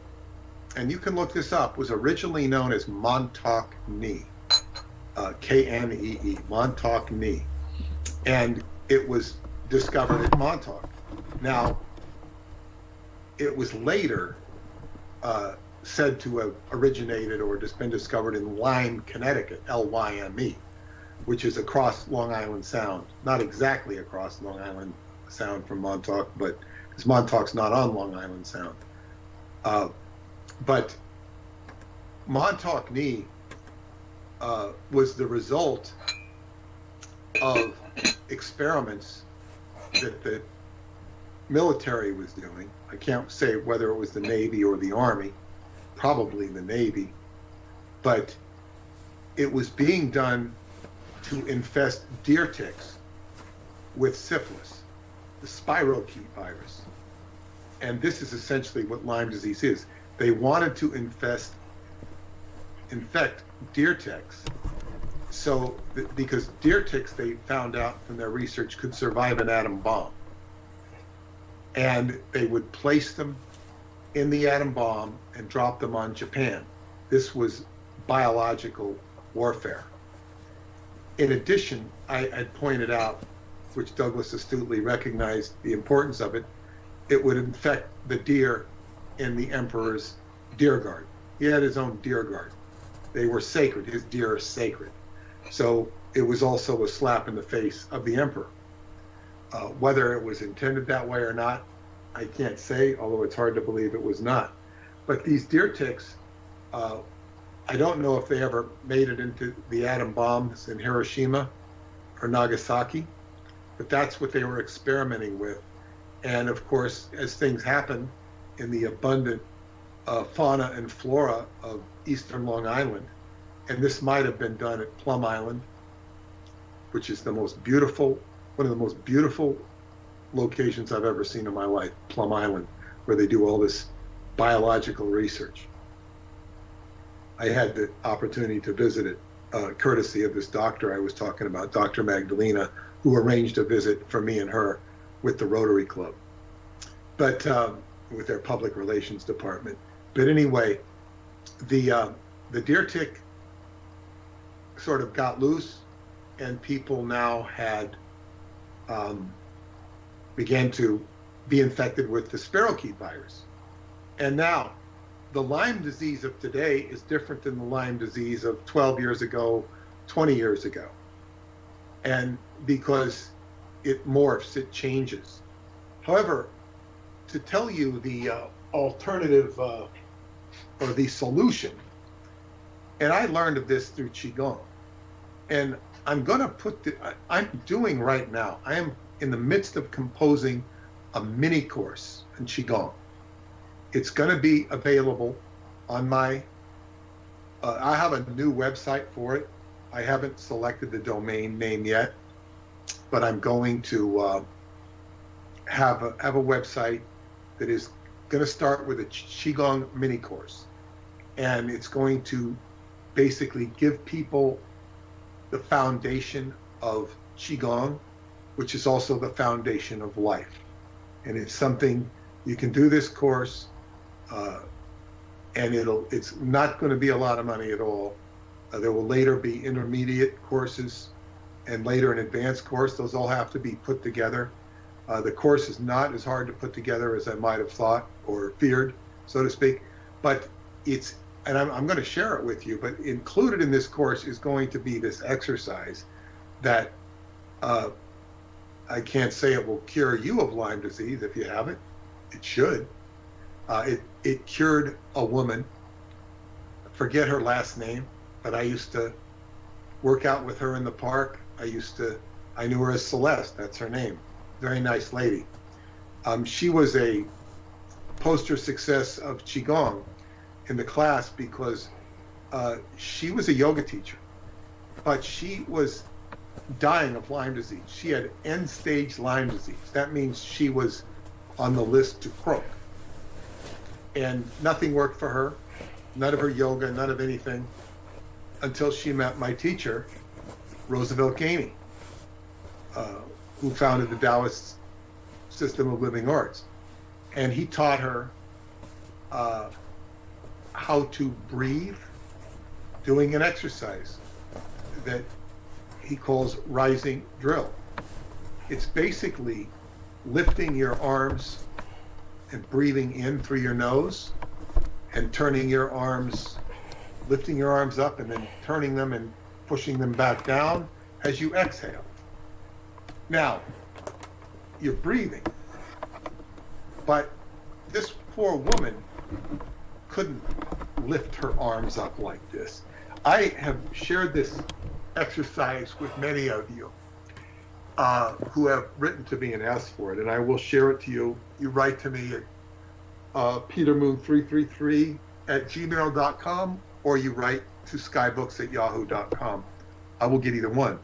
[SPEAKER 4] and you can look this up, was originally known as Montauk-Knee, Knee, Montauk-Knee, and it was discovered at Montauk. Now, it was later said to have originated or just been discovered in Lyme, Connecticut, Lyme, which is across Long Island Sound. Not exactly across Long Island Sound from Montauk, but because Montauk's not on Long Island Sound. But Montauk-Knee was the result of experiments that the military was doing. I can't say whether it was the Navy or the Army, probably the Navy, but it was being done to infest deer ticks with syphilis, the spirochete virus. And this is essentially what Lyme disease is. They wanted to infect deer ticks, because deer ticks, they found out from their research, could survive an atom bomb. And they would place them in the atom bomb and drop them on Japan. This was biological warfare. In addition, I pointed out, which Douglas astutely recognized the importance of it, it would infect the deer in the emperor's deer guard. He had his own deer guard. They were sacred. His deer are sacred. So it was also a slap in the face of the emperor. Whether it was intended that way or not, I can't say, although it's hard to believe it was not. But these deer ticks, I don't know if they ever made it into the atom bombs in Hiroshima or Nagasaki, but that's what they were experimenting with. And of course, as things happen in the abundant fauna and flora of eastern Long Island, and this might have been done at Plum Island, which is the most beautiful, one of the most beautiful locations I've ever seen in my life, Plum Island, where they do all this biological research. I had the opportunity to visit it, courtesy of this doctor I was talking about, Dr. Magdalena, who arranged a visit for me and her with the Rotary Club, but with their public relations department. But anyway, the deer tick sort of got loose, and people now had began to be infected with the sparrowkey virus. And now, the Lyme disease of today is different than the Lyme disease of 12 years ago, 20 years ago. And because it morphs, it changes. However, to tell you the alternative or the solution, and I learned of this through Qigong, and I'm going to put I'm doing right now, I am in the midst of composing a mini course in Qigong. It's going to be available on my, I have a new website for it. I haven't selected the domain name yet, but I'm going to have a website that is going to start with a Qigong mini course. And it's going to basically give people the foundation of Qigong, which is also the foundation of life. And it's something, you can do this course, and it's not going to be a lot of money at all. There will later be intermediate courses and later an advanced course. Those all have to be put together. The course is not as hard to put together as I might have thought or feared, so to speak, but it's, and I'm going to share it with you, but included in this course is going to be this exercise that I can't say it will cure you of Lyme disease if you have it. It should. It cured a woman, forget her last name, but I used to work out with her in the park. I knew her as Celeste, that's her name. Very nice lady. She was a poster success of Qigong in the class because she was a yoga teacher, but she was dying of Lyme disease. She had end-stage Lyme disease. That means she was on the list to croak. And nothing worked for her, none of her yoga, none of anything, until she met my teacher, Roosevelt Gainey, who founded the Taoist system of living arts. And he taught her how to breathe, doing an exercise that he calls rising drill. It's basically lifting your arms and breathing in through your nose and turning your arms, lifting your arms up and then turning them and pushing them back down as you exhale. Now, you're breathing, but this poor woman couldn't lift her arms up like this. I have shared this exercise with many of you who have written to me and asked for it, and I will share it to you. You write to me at petermoon333@gmail.com, or you write to skybooks@yahoo.com. I will get either one.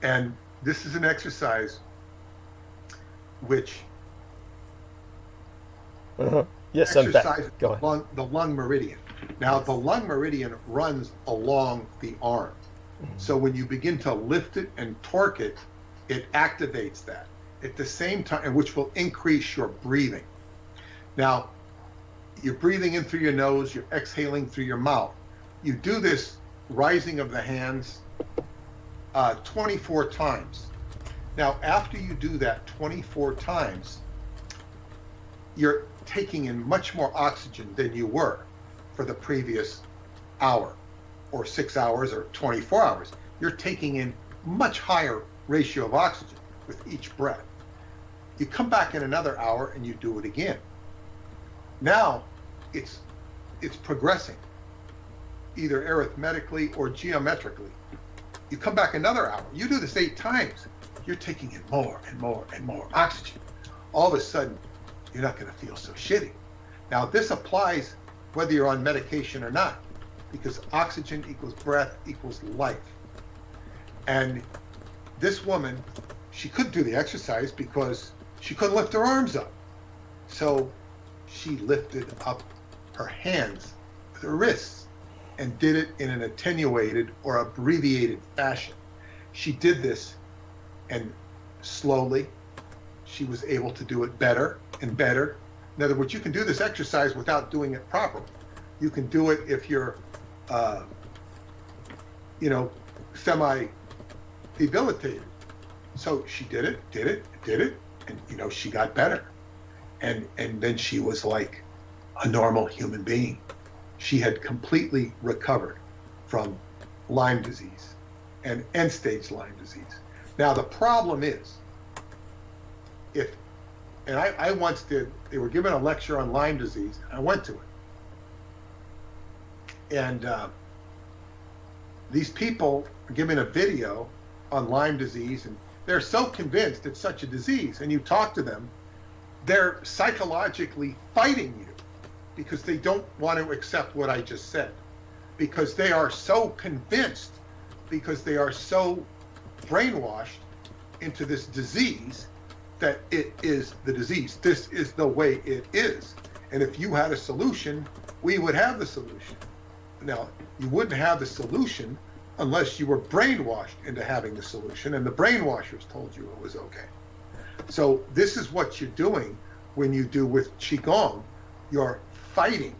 [SPEAKER 4] And this is an exercise which
[SPEAKER 1] yes, I'm back. Go ahead.
[SPEAKER 4] The lung meridian. Now, the lung meridian runs along the arm. So when you begin to lift it and torque it, it activates that at the same time, which will increase your breathing. Now, you're breathing in through your nose, you're exhaling through your mouth. You do this rising of the hands 24 times. Now, after you do that 24 times, you're taking in much more oxygen than you were for the previous hour, or 6 hours, or 24 hours. You're taking in much higher ratio of oxygen with each breath. You come back in another hour and you do it again. Now it's progressing, either arithmetically or geometrically. You come back another hour, you do this 8 times, you're taking in more and more and more oxygen. All of a sudden, you're not going to feel so shitty. Now, this applies whether you're on medication or not, because oxygen equals breath equals life. And this woman, she couldn't do the exercise because she couldn't lift her arms up. So she lifted up her hands with her wrists and did it in an attenuated or abbreviated fashion. She did this, and slowly she was able to do it better and better. In other words, you can do this exercise without doing it properly. You can do it if you're, semi-debilitated. So she did it, and, she got better. And then she was like a normal human being. She had completely recovered from Lyme disease and end-stage Lyme disease. Now, the problem is, I once did, they were giving a lecture on Lyme disease, and I went to it. And these people are giving a video on Lyme disease, and they're so convinced it's such a disease, and you talk to them, they're psychologically fighting you because they don't want to accept what I just said, because they are so convinced, because they are so brainwashed into this disease that it is the disease. This is the way it is. And if you had a solution, we would have the solution. Now, you wouldn't have the solution unless you were brainwashed into having the solution, and the brainwashers told you it was okay. So this is what you're doing when you do with Qigong. You're fighting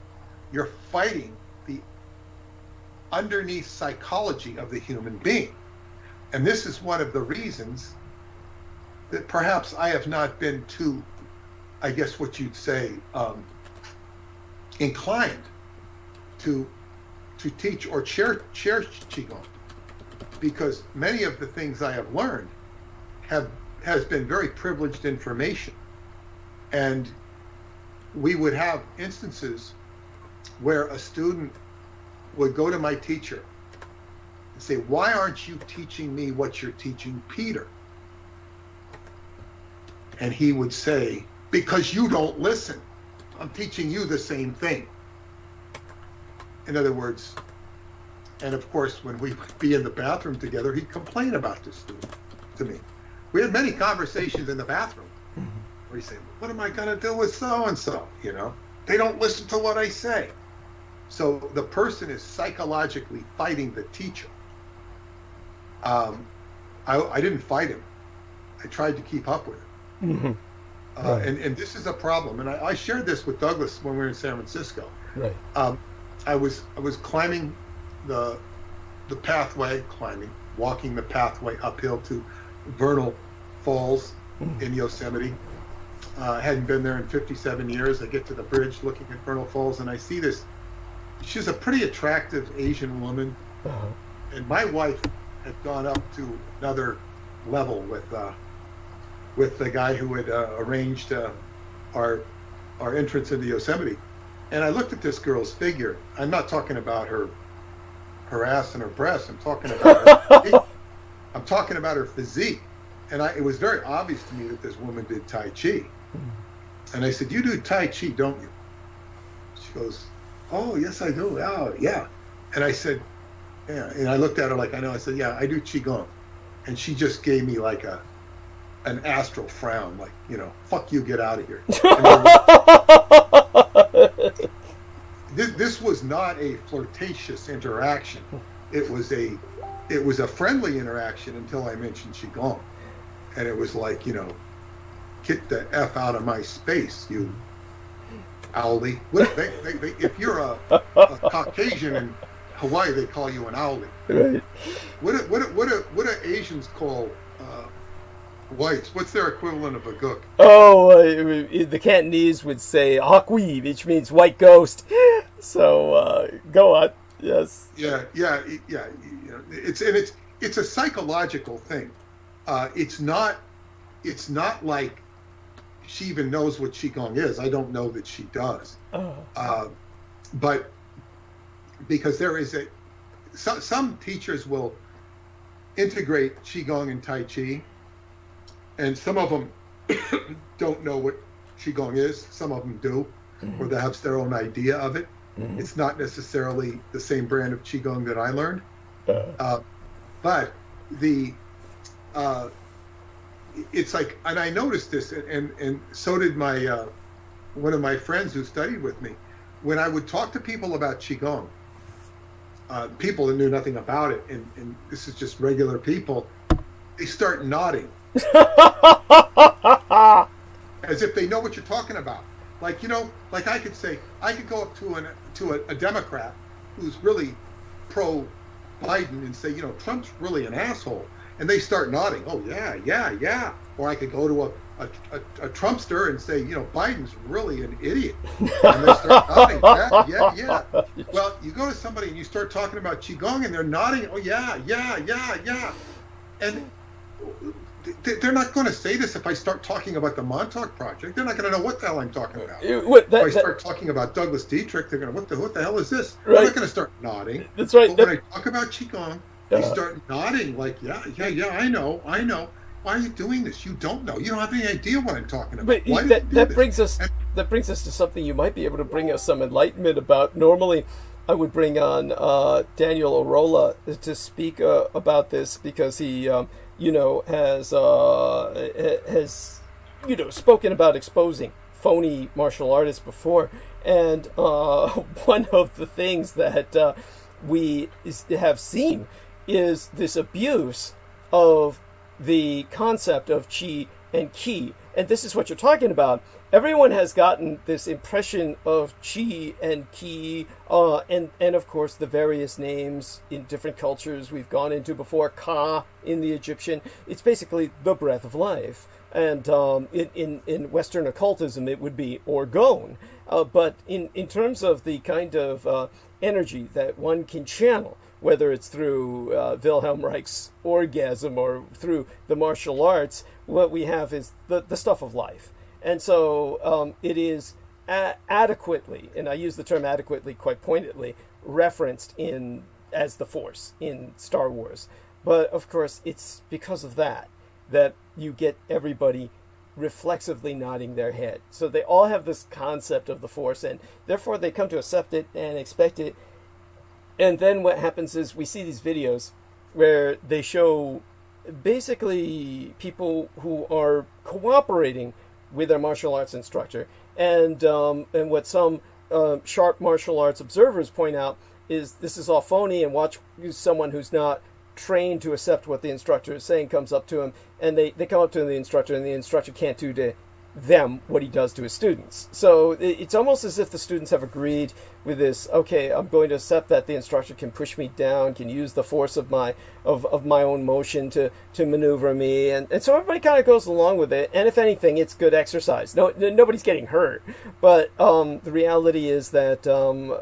[SPEAKER 4] the underneath psychology of the human being. And this is one of the reasons that perhaps I have not been too, I guess what you'd say, inclined to teach or share Qigong, because many of the things I have learned has been very privileged information. And we would have instances where a student would go to my teacher and say, "Why aren't you teaching me what you're teaching Peter?" And he would say, "Because you don't listen. I'm teaching you the same thing." In other words, and of course, when we would be in the bathroom together, he'd complain about this student to me. We had many conversations in the bathroom where he'd say, "What am I going to do with so-and-so? They don't listen to what I say." So the person is psychologically fighting the teacher. I didn't fight him. I tried to keep up with him. Right. And this is a problem. And I shared this with Douglas when we were in San Francisco. Right. I was climbing the pathway, walking the pathway uphill to Vernal Falls in Yosemite. Hadn't been there in 57 years. I get to the bridge looking at Vernal Falls, and I see this. She's a pretty attractive Asian woman. Uh-huh. And my wife had gone up to another level with the guy who had arranged our entrance into Yosemite. And I looked at this girl's figure. I'm not talking about her ass and her breasts. I'm talking about her physique. I'm talking about her physique. And it was very obvious to me that this woman did Tai Chi. And I said, "You do Tai Chi, don't you?" She goes, "Oh, yes, I do. Oh, yeah." And I said, "Yeah." And I looked at her like I know. I said, "Yeah, I do Qigong." And she just gave me like an astral frown, like, "Fuck you, get out of here." This was not a flirtatious interaction. It was a friendly interaction until I mentioned Qigong. And it was like, "Get the F out of my space, you owlie." If you're a Caucasian Hawaii, they call you an owlie.
[SPEAKER 1] Right.
[SPEAKER 4] What do Asians call whites? What's their equivalent of a gook?
[SPEAKER 1] Oh, the Cantonese would say "Hakwi," which means white ghost. So go on. Yes.
[SPEAKER 4] Yeah. It's a psychological thing. It's not like she even knows what Qigong is. I don't know that she does. But because there is some teachers will integrate Qigong and Tai Chi, and some of them don't know what Qigong is. Some of them do, or they have their own idea of it. It's not necessarily the same brand of Qigong that I learned. But it's like, and I noticed this, and so did my one of my friends who studied with me. When I would talk to people about Qigong, people that knew nothing about it, and this is just regular people, they start nodding as if they know what you're talking about. Like, like I could go up to a Democrat who's really pro Biden and say, Trump's really an asshole, and they start nodding. Oh yeah. Or I could go to a Trumpster and say, Biden's really an idiot, and they start nodding. Yeah. Well, you go to somebody and you start talking about Qigong, and they're nodding. Oh yeah, and they're not going to say this if I start talking about the Montauk Project. They're not going to know what the hell I'm talking about. If I start talking about Douglas Dietrich, they're going to, what the hell is this? Right. They're not going to start nodding.
[SPEAKER 1] That's right.
[SPEAKER 4] But when I talk about Qigong, they start nodding like, yeah, I know. Why are you doing this? You don't know. You don't have any idea what I'm talking about.
[SPEAKER 1] But that brings us to something you might be able to bring us some enlightenment about. Normally, I would bring on Daniel Arola to speak about this, because he has spoken about exposing phony martial artists before, and one of the things that we have seen is this abuse of the concept of Qi and Qi, and this is what you're talking about. Everyone has gotten this impression of Qi and Qi, and of course the various names in different cultures we've gone into before. Ka in the Egyptian, it's basically the breath of life, and in Western occultism it would be orgone. But in terms of the kind of energy that one can channel, whether it's through Wilhelm Reich's orgasm or through the martial arts, what we have is the stuff of life. And so it is adequately, and I use the term adequately quite pointedly, referenced as the Force in Star Wars. But of course, it's because of that you get everybody reflexively nodding their head. So they all have this concept of the Force, and therefore they come to accept it and expect it. And then what happens is we see these videos where they show basically people who are cooperating with their martial arts instructor, and what some sharp martial arts observers point out is this is all phony, and watch someone who's not trained to accept what the instructor is saying comes up to him, and they come up to the instructor, and the instructor can't do to them what he does to his students. So it's almost as if the students have agreed with this, okay, I'm going to accept that the instructor can push me down, can use the force of my own motion to maneuver me, and so everybody kind of goes along with it, and if anything, it's good exercise. Nobody's getting hurt, but the reality is that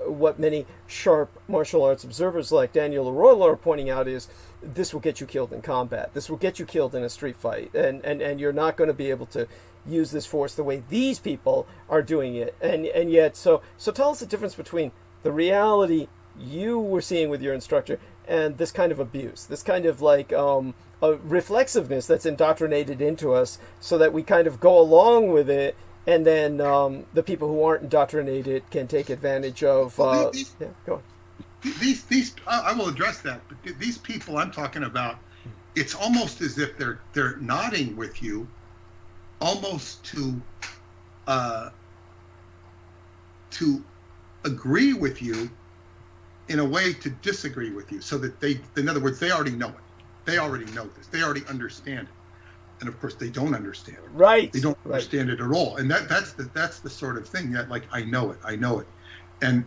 [SPEAKER 1] what many sharp martial arts observers like Daniel Arola are pointing out is this will get you killed in combat, this will get you killed in a street fight, and you're not going to be able to use this force the way these people are doing it. And yet, so tell us the difference between the reality you were seeing with your instructor and this kind of abuse, this kind of like a reflexiveness that's indoctrinated into us so that we kind of go along with it, and then the people who aren't indoctrinated can take advantage of... go on.
[SPEAKER 4] These I will address that, but these people I'm talking about, it's almost as if they're nodding with you, almost to agree with you in a way to disagree with you, so that in other words, they already know it. They already know this. They already understand it. And of course, they don't understand it.
[SPEAKER 1] Right.
[SPEAKER 4] They don't understand it at all. And that's the sort of thing that, like, I know it. And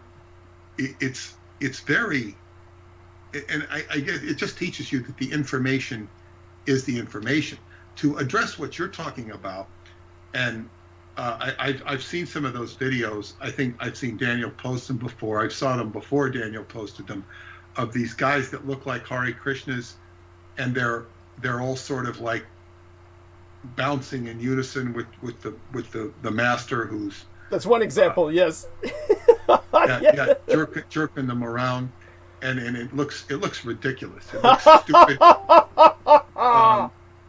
[SPEAKER 4] it's very and I guess it just teaches you that the information is the information. To address what you're talking about, and I've seen some of those videos. I think I've seen Daniel post them before. I saw them before Daniel posted them, of these guys that look like Hare Krishnas, and they're all sort of like bouncing in unison with the master, who's
[SPEAKER 1] that's one example. Yes.
[SPEAKER 4] Jerking them around, and it looks ridiculous. It looks stupid.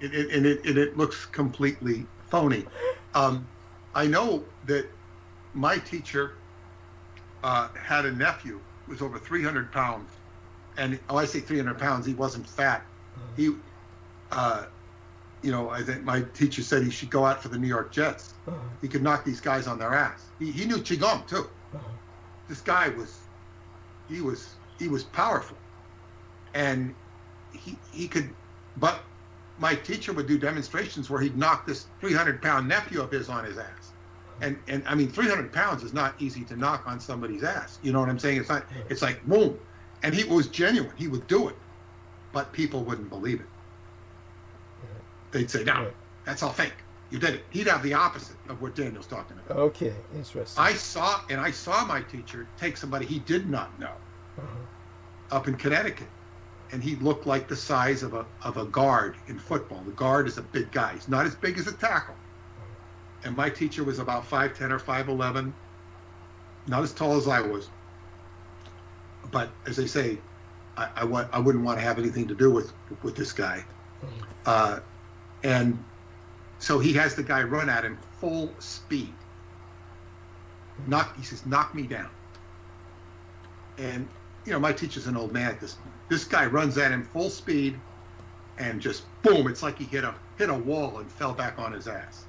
[SPEAKER 4] It looks completely phony. I know that my teacher had a nephew who was over 300 pounds, and I say 300 pounds. He wasn't fat. He, I think my teacher said he should go out for the New York Jets. He could knock these guys on their ass. He knew qigong too. This guy was powerful, and he could. But my teacher would do demonstrations where he'd knock this 300-pound nephew of his on his ass, and I mean 300 pounds is not easy to knock on somebody's ass. You know what I'm saying? It's not. It's like boom, and he was genuine. He would do it, but people wouldn't believe it. They'd say, "No, that's all fake. You did it." He'd have the opposite of what Daniel's talking about.
[SPEAKER 1] Okay, interesting.
[SPEAKER 4] I saw my teacher take somebody he did not know up in Connecticut, and he looked like the size of a guard in football. The guard is a big guy. He's not as big as a tackle. And my teacher was about 5'10" or 5'11", not as tall as I was. But as they say, I wouldn't want to have anything to do with this guy. And so he has the guy run at him full speed. He says, "Knock me down." And my teacher's an old man at this point. This guy runs at him full speed, and just boom! It's like he hit a wall and fell back on his ass.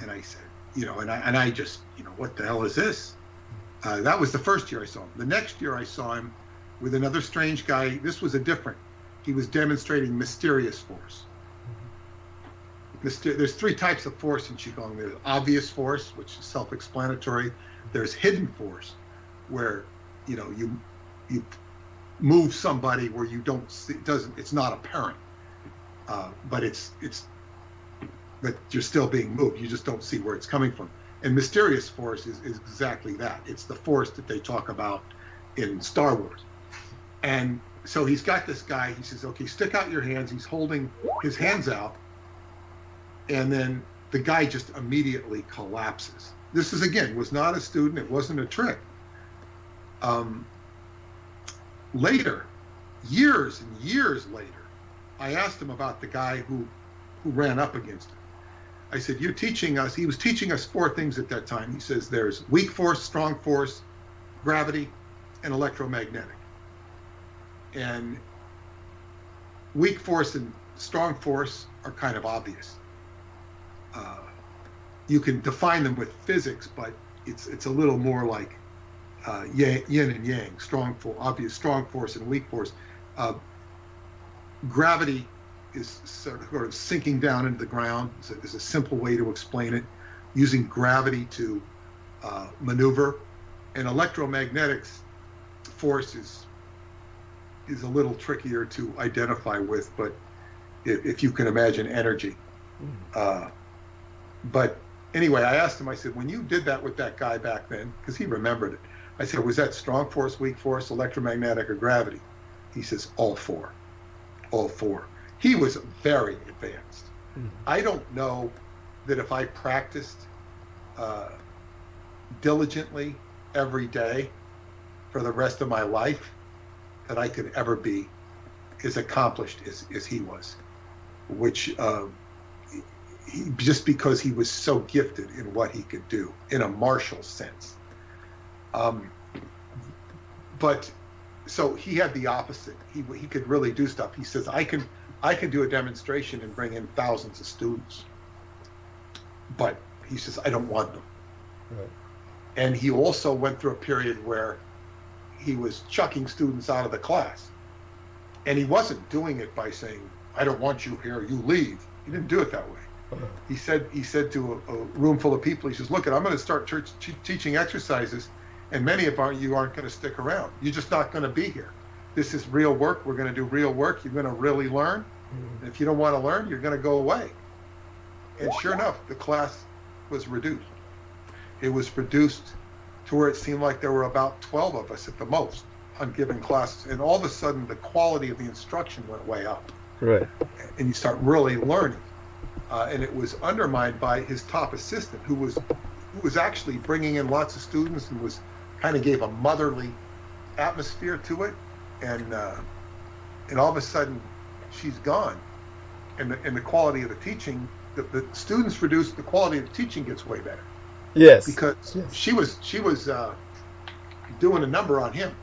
[SPEAKER 4] And I said, and I just, what the hell is this? That was the first year I saw him. The next year I saw him with another strange guy. This was he was demonstrating mysterious force. There's three types of force in Qigong. There's obvious force, which is self-explanatory. There's hidden force, where you move somebody where you don't see, it's not apparent, but you're still being moved. You just don't see where it's coming from. And mysterious force is exactly that. It's the force that they talk about in Star Wars. And so he's got this guy. He says, "Okay, stick out your hands." He's holding his hands out. And then the guy just immediately collapses. This was not a student. It wasn't a trick. Later, years and years later, I asked him about the guy who ran up against him. I said, "You're teaching us." He was teaching us four things at that time. He says there's weak force, strong force, gravity, and electromagnetic. And weak force and strong force are kind of obvious. You can define them with physics, but it's a little more like yin and yang, obvious strong force and weak force. Gravity is sort of sinking down into the ground. There's a simple way to explain it, using gravity to maneuver. And electromagnetic force is a little trickier to identify with, but if you can imagine energy. But anyway, I asked him, I said, "When you did that with that guy back then," because he remembered it, I said, "Was that strong force, weak force, electromagnetic, or gravity?" He says, "All four. All four." He was very advanced. I don't know that if I practiced diligently every day for the rest of my life, that I could ever be as accomplished as he was, which just because he was so gifted in what he could do in a martial sense. But so he had the opposite. He could really do stuff. He says, I can do a demonstration and bring in thousands of students, but he says, I don't want them. Right. And he also went through a period where he was chucking students out of the class, and he wasn't doing it by saying, I don't want you here, you leave. He didn't do it that way. He said to a room full of people, he says, look, I'm going to start teaching exercises, and many of you aren't going to stick around. You're just not going to be here. this is real work. We're going to do real work. You're going to really learn. And if you don't want to learn, you're going to go away. And sure enough, the class was reduced. It was reduced to where it seemed like there were about 12 of us at the most on given classes. And all of a sudden, the quality of the instruction went way up.
[SPEAKER 1] Right.
[SPEAKER 4] And you start really learning. And it was undermined by his top assistant, who was actually bringing in lots of students and was kind of gave a motherly atmosphere to it. And all of a sudden, she's gone. And the quality of the teaching, the students reduced, the quality of the teaching gets way better.
[SPEAKER 1] Yes.
[SPEAKER 4] Because she was doing a number on him.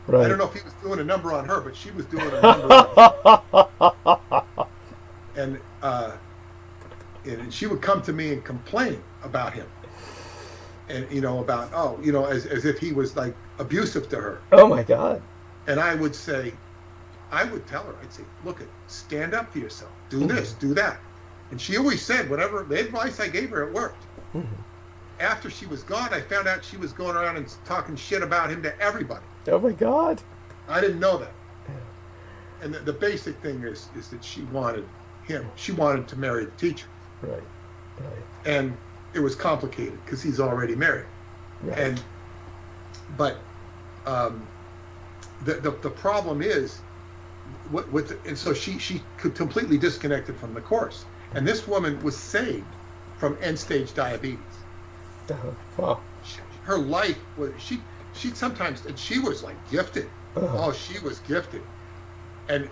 [SPEAKER 1] Right.
[SPEAKER 4] I don't know if he was doing a number on her, but she was doing a number on him. And she would come to me and complain about him. And, about, as if he was like abusive to her.
[SPEAKER 1] Oh my God.
[SPEAKER 4] And I would tell her, I'd say, look, stand up for yourself. Do this, do that. And she always said, whatever the advice I gave her, it worked. After she was gone, I found out she was going around and talking shit about him to everybody.
[SPEAKER 1] Oh my God.
[SPEAKER 4] I didn't know that. And the basic thing is that she wanted him. She wanted to marry the teacher.
[SPEAKER 1] Right.
[SPEAKER 4] And it was complicated because he's already married.
[SPEAKER 1] Right.
[SPEAKER 4] But the problem is, and so she completely disconnected from the course. And this woman was saved from end-stage diabetes.
[SPEAKER 1] Wow.
[SPEAKER 4] Her life was, she'd sometimes, and she was like gifted. Oh, she was gifted. And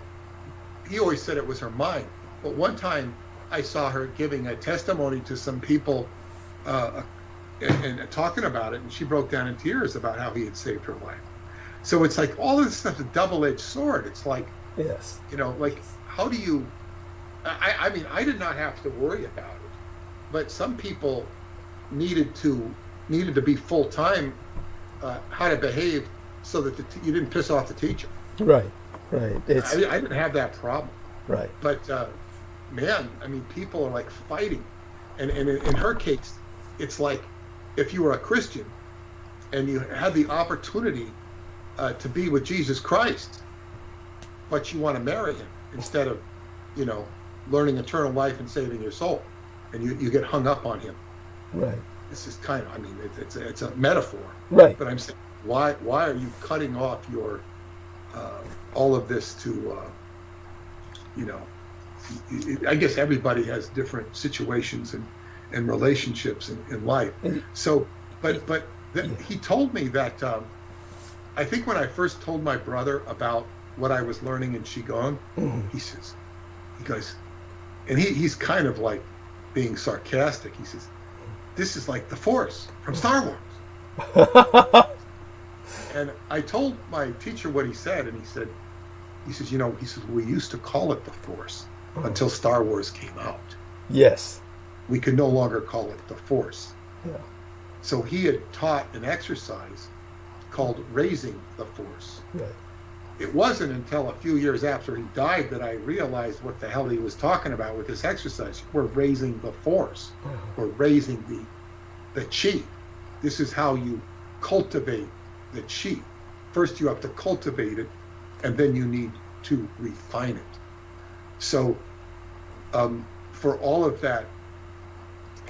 [SPEAKER 4] he always said it was her mind. But one time I saw her giving a testimony to some people and talking about it, and she broke down in tears about how he had saved her life. So it's like all this stuff's a double-edged sword. It's like,
[SPEAKER 1] yes,
[SPEAKER 4] like how do you, I mean, I did not have to worry about it, but some people needed to be full-time, how to behave so that you didn't piss off the teacher.
[SPEAKER 1] Right.
[SPEAKER 4] I didn't have that problem.
[SPEAKER 1] Right.
[SPEAKER 4] But man, I mean, people are like fighting, and in her case, it's like if you were a Christian and you had the opportunity to be with Jesus Christ, but you want to marry him instead of, learning eternal life and saving your soul, and you get hung up on him.
[SPEAKER 1] Right.
[SPEAKER 4] This is kind of, I mean, it's a metaphor.
[SPEAKER 1] Right.
[SPEAKER 4] But I'm saying, why are you cutting off your all of this to, I guess everybody has different situations and relationships in life. So, but he told me that, I think when I first told my brother about what I was learning in Qigong, he goes, and he's kind of like being sarcastic. He says, this is like the Force from Star Wars. And I told my teacher what he said, and he says, we used to call it the Force until Star Wars came out.
[SPEAKER 1] Yes.
[SPEAKER 4] We could no longer call it the Force.
[SPEAKER 1] Yeah.
[SPEAKER 4] So he had taught an exercise called raising the Force.
[SPEAKER 1] Right.
[SPEAKER 4] It wasn't until a few years after he died that I realized what the hell he was talking about with this exercise. We're raising the Force. We're raising the chi. This is how you cultivate the chi. First you have to cultivate it, and then you need to refine it. So for all of that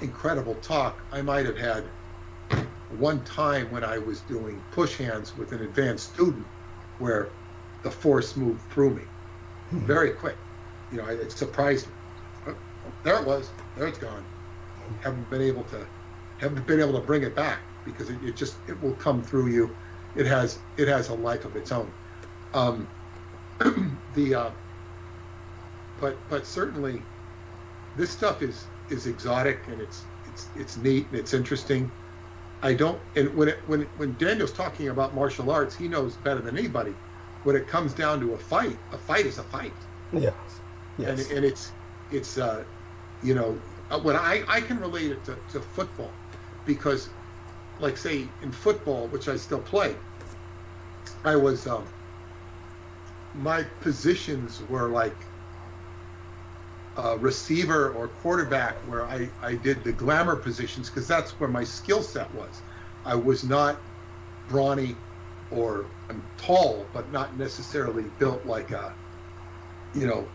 [SPEAKER 4] incredible talk, I might have had one time when I was doing push hands with an advanced student where the Force moved through me very quick. It surprised me. Oh, there it was. There it's gone. Haven't been able to bring it back because it will come through you. It has a life of its own. But certainly this stuff is exotic, and it's neat and it's interesting. When Daniel's talking about martial arts, he knows better than anybody. When it comes down to a fight is a fight.
[SPEAKER 1] Yes. Yes.
[SPEAKER 4] And it's when I can relate it to football, because like say in football, which I still play, I was my positions were like receiver or quarterback, where I did the glamour positions because that's where my skill set was. I was not brawny or I'm tall, but not necessarily built like a,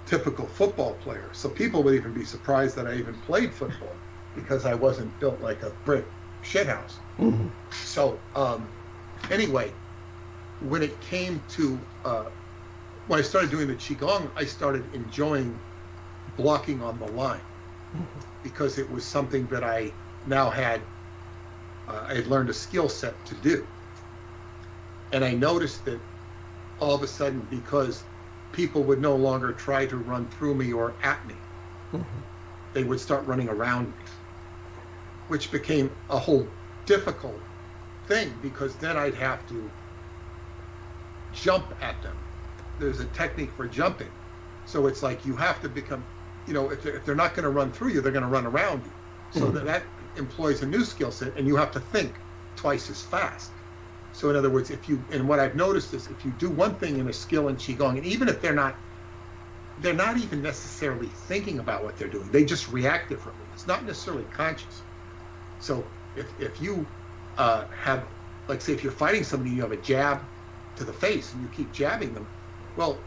[SPEAKER 4] typical football player. So people would even be surprised that I even played football because I wasn't built like a brick shithouse.
[SPEAKER 1] Mm-hmm.
[SPEAKER 4] So anyway, when it came to when I started doing the Qigong, I started enjoying blocking on the line because it was something that I now had learned a skill set to do. And I noticed that all of a sudden, because people would no longer try to run through me or at me, they would start running around me, which became a whole difficult thing because then I'd have to jump at them. There's a technique for jumping. So it's like you have to become, if they're not going to run through you, they're going to run around you. So that employs a new skill set, and you have to think twice as fast. So in other words, and what I've noticed is if you do one thing in a skill in Qigong, and even if they're not even necessarily thinking about what they're doing, they just react differently. It's not necessarily conscious. So if you have, like say if you're fighting somebody, you have a jab to the face and you keep jabbing them, well,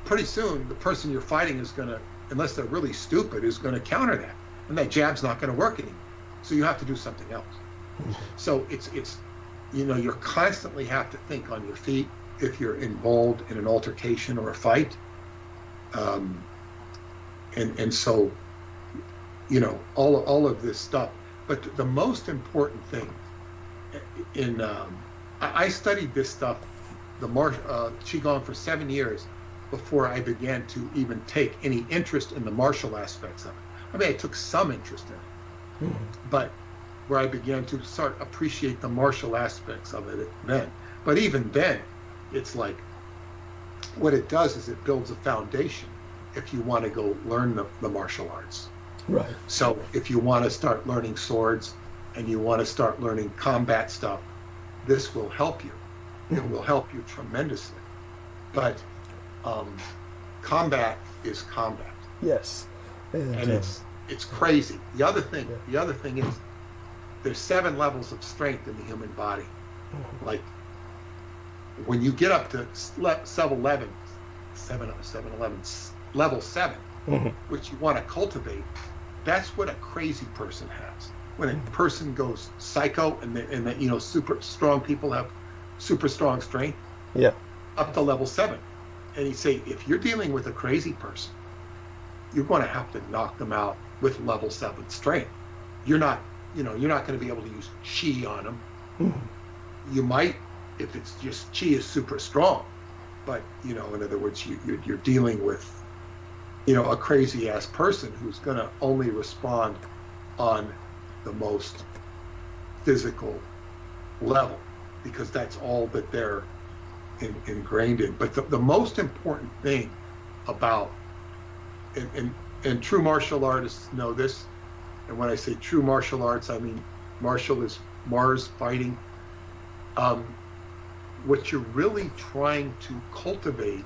[SPEAKER 4] pretty soon the person you're fighting is going to, unless they're really stupid, is going to counter that. And that jab's not going to work anymore. So you have to do something else. So it's you constantly have to think on your feet if you're involved in an altercation or a fight. And so, all of this stuff. But the most important thing I studied this stuff, the Qigong, for 7 years before I began to even take any interest in the martial aspects of it. I mean, I took some interest in it, but where I began to start appreciate the martial aspects of it then. But even then, it's like, what it does is it builds a foundation if you want to go learn the martial arts.
[SPEAKER 1] Right.
[SPEAKER 4] So if you want to start learning swords and you want to start learning combat stuff, this will help you. It will help you tremendously. But combat is combat.
[SPEAKER 1] Yes.
[SPEAKER 4] And it's crazy. The other thing is there's 7 levels of strength in the human body. Like when you get up to level 7, which you want to cultivate, that's what a crazy person has. When a person goes psycho and super strong people have super strong strength, up to level 7. And you say, if you're dealing with a crazy person, you're going to have to knock them out with level 7 strength. You're not going to be able to use chi on them. You might, if it's just chi is super strong, but in other words, you're dealing with a crazy ass person who's going to only respond on the most physical level because that's all that they're ingrained in. But the most important thing about, and true martial artists know this, and when I say true martial arts, I mean martial is Mars fighting. What you're really trying to cultivate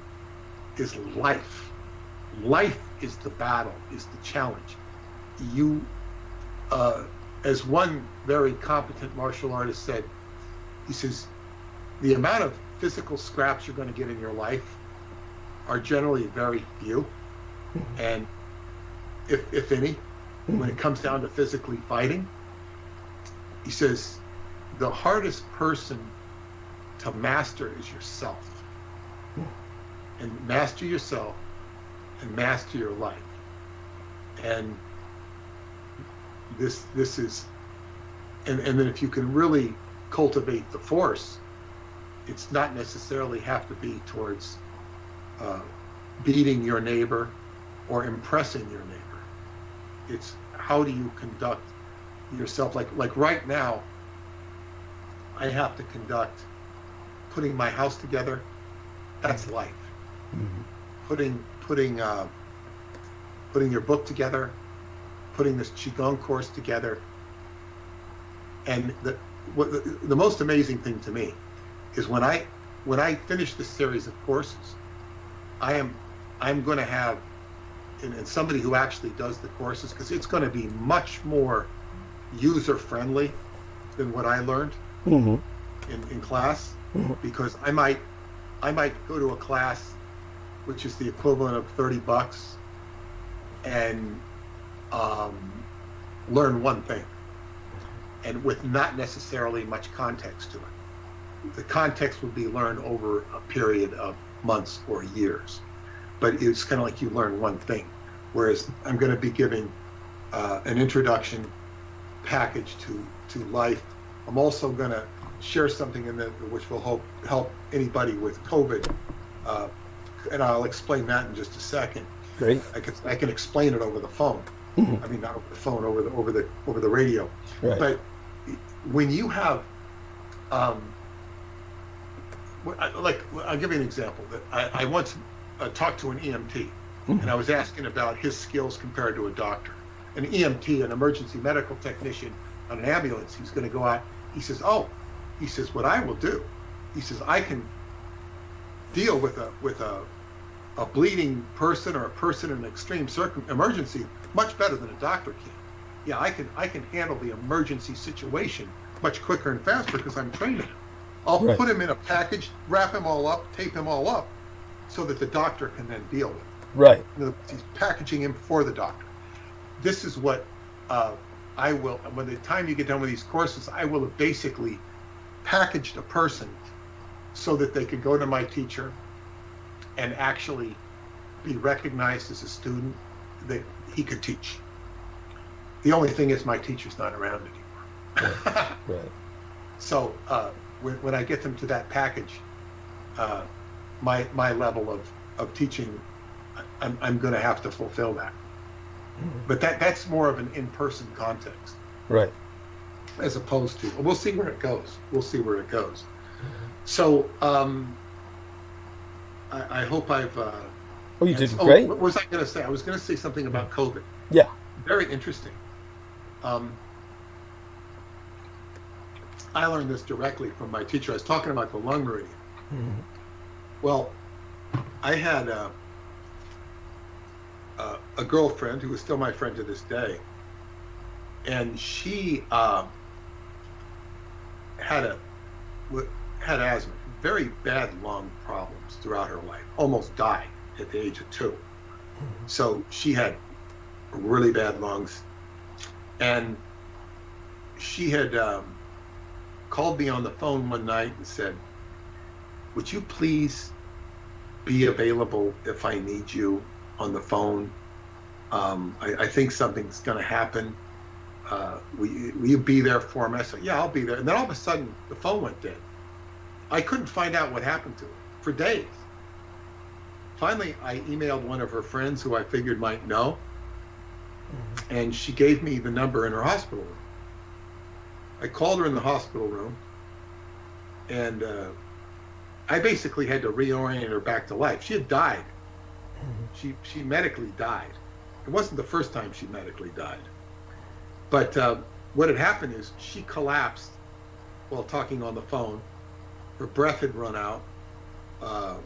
[SPEAKER 4] is life. Life is the battle, is the challenge. You, as one very competent martial artist said, he says, the amount of physical scraps you're going to get in your life are generally very few. And if any, when it comes down to physically fighting, he says, the hardest person to master is yourself. And master yourself and master your life. And this is, and then if you can really cultivate the force, it's not necessarily have to be towards beating your neighbor or impressing your neighbor. It's how do you conduct yourself? Like right now, I have to conduct putting my house together. That's life. Putting your book together, putting this Qigong course together. And the most amazing thing to me is when I finish this series of courses, I'm going to have and somebody who actually does the courses, because it's going to be much more user friendly than what I learned in class. because I might go to a class which is the equivalent of $30 and learn one thing, and with not necessarily much context to it. The context will be learned over a period of months or years, but it's kind of like you learn one thing. Whereas I'm going to be giving an introduction package to life. I'm also going to share something in that which will help anybody with COVID, and I'll explain that in just a second.
[SPEAKER 1] Great.
[SPEAKER 4] I can explain it over the phone. I mean, not over the phone, over the radio.
[SPEAKER 1] Right.
[SPEAKER 4] But when you have, like, I'll give you an example. That I once talked to an EMT, and I was asking about his skills compared to a doctor. An EMT, an emergency medical technician on an ambulance, he's going to go out. He says, what I will do, he says, I can deal with a bleeding person or a person in an extreme emergency much better than a doctor can. Yeah, I can handle the emergency situation much quicker and faster because I'm trained in it. I'll put him in a package, wrap him all up, tape him all up, so that the doctor can then deal with it.
[SPEAKER 1] Right.
[SPEAKER 4] He's packaging him for the doctor. This is what I will, when the time you get done with these courses, I will have basically packaged a person so that they could go to my teacher and actually be recognized as a student that he could teach. The only thing is my teacher's not around anymore.
[SPEAKER 1] Right.
[SPEAKER 4] So when I get them to that package, my level of teaching, I'm going to have to fulfill that. But that's more of an in-person context.
[SPEAKER 1] Right.
[SPEAKER 4] As opposed to, we'll see where it goes. So I hope I've...
[SPEAKER 1] you did great.
[SPEAKER 4] What was I going to say? I was going to say something about COVID.
[SPEAKER 1] Yeah.
[SPEAKER 4] Very interesting. I learned this directly from my teacher. I was talking about the lung meridian. Well, I had a girlfriend who is still my friend to this day, and she had asthma, very bad lung problems throughout her life. Almost died at the age of 2. So she had really bad lungs, and she had called me on the phone one night and said, "Would you please be available if I need you on the phone? I think something's going to happen. Will you be there for me?" I said, "Yeah, I'll be there." And then all of a sudden, the phone went dead. I couldn't find out what happened to it for days. Finally, I emailed one of her friends who I figured might know, and she gave me the number in her hospital room. I called her in the hospital room, and I basically had to reorient her back to life. She had died. She medically died. It wasn't the first time she medically died. But what had happened is she collapsed while talking on the phone. Her breath had run out. I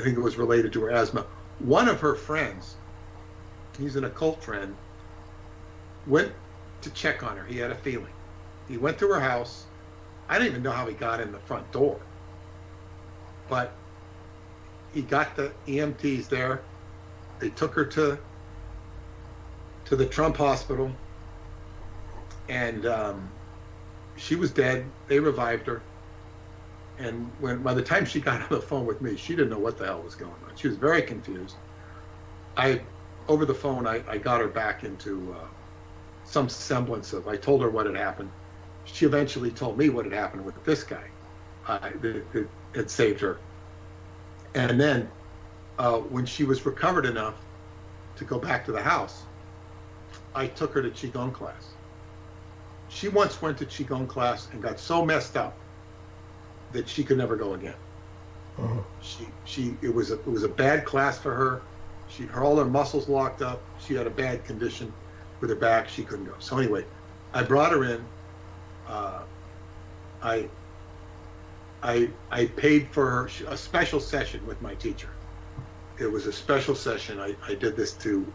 [SPEAKER 4] think it was related to her asthma. One of her friends, he's an occult friend, went to check on her. He had a feeling. He went to her house. I don't even know how he got in the front door. But he got the EMTs there. They took her to the Trump hospital, and she was dead. They revived her. And by the time she got on the phone with me, she didn't know what the hell was going on. She was very confused. Over the phone, I got her back into some semblance of, I told her what had happened. She eventually told me what had happened with this guy that had saved her. And then when she was recovered enough to go back to the house, I took her to Qigong class. She once went to Qigong class and got so messed up that she could never go again. It was a bad class for her. All her muscles locked up. She had a bad condition with her back. She couldn't go. So anyway, I brought her in. I paid for her a special session with my teacher. It was a special session. I did this to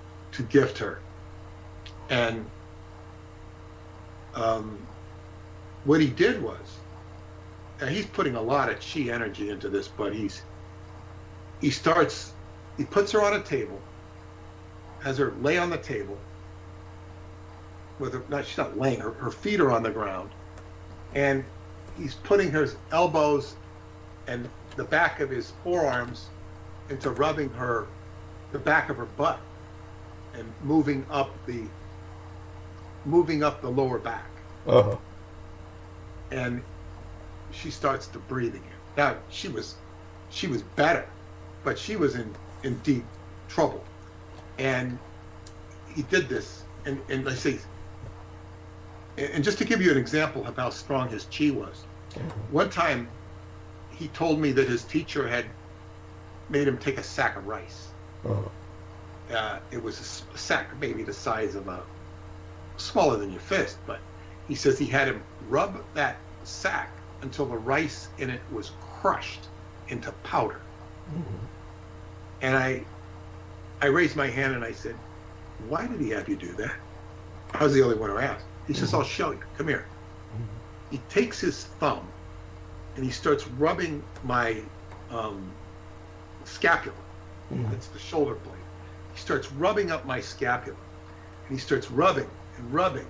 [SPEAKER 4] gift her. And what he did was, he's putting a lot of chi energy into this, but he puts her on a table, has her lay on the table with her, she's not laying, her feet are on the ground, and he's putting her elbows and the back of his forearms into rubbing the back of her butt and moving up the lower back.
[SPEAKER 1] Uh-huh.
[SPEAKER 4] And she starts to breathe again. Now she was better, but she was in deep trouble. And he did this, and I say, and just to give you an example of how strong his chi was, one time he told me that his teacher had made him take a sack of rice.
[SPEAKER 1] Uh-huh.
[SPEAKER 4] It was a sack maybe the size of smaller than your fist, but he says he had him rub that sack until the rice in it was crushed into powder.
[SPEAKER 1] Mm-hmm.
[SPEAKER 4] And I raised my hand and I said, why did he have you do that? I was the only one who asked. He says, I'll show you. Come here. He takes his thumb and he starts rubbing my scapula. That's the shoulder blade. He starts rubbing up my scapula. And he starts rubbing and rubbing.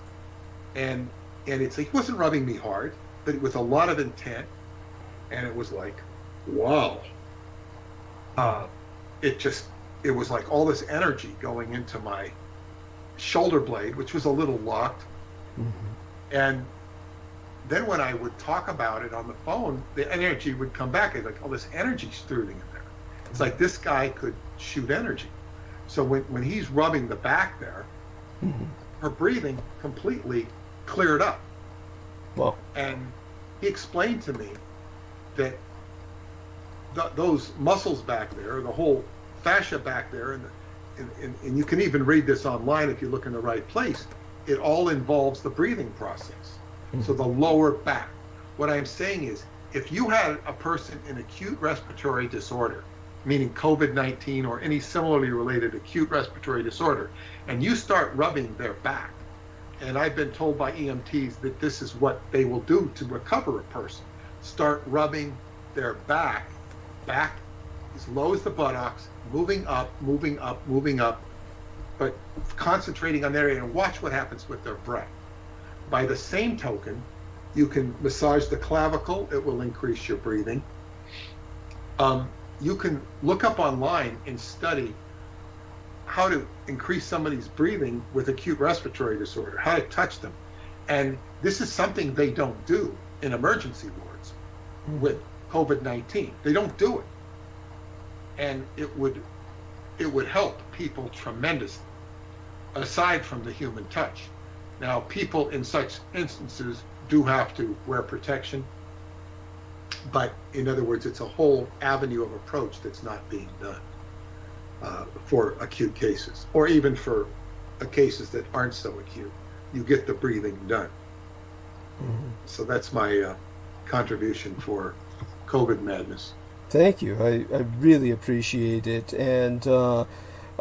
[SPEAKER 4] And it's like, he wasn't rubbing me hard, but with a lot of intent. And it was like, wow. It was like all this energy going into my shoulder blade, which was a little locked. Mm-hmm. And then when I would talk about it on the phone, the energy would come back. It's like, oh, this energy's through in there. It's like this guy could shoot energy. So when he's rubbing the back there, mm-hmm. her breathing completely cleared up.
[SPEAKER 1] Wow.
[SPEAKER 4] And he explained to me that those muscles back there, the whole fascia back there, and you can even read this online if you look in the right place, it all involves the breathing process. Mm-hmm. So the lower back. What I'm saying is, if you had a person in acute respiratory disorder, meaning COVID-19 or any similarly related acute respiratory disorder, and you start rubbing their back, and I've been told by EMTs that this is what they will do to recover a person. Start rubbing their back as low as the buttocks, moving up, moving up, moving up, but concentrating on their area, and watch what happens with their breath. By the same token, you can massage the clavicle, it will increase your breathing. You can look up online and study how to increase somebody's breathing with acute respiratory disorder, how to touch them. And this is something they don't do in emergency wards with COVID-19. They don't do it. And it would help people tremendously, aside from the human touch. Now, people in such instances do have to wear protection, but in other words, it's a whole avenue of approach that's not being done for acute cases, or even for cases that aren't so acute. You get the breathing done. Mm-hmm. So that's my contribution for COVID madness.
[SPEAKER 1] Thank you. I really appreciate it, and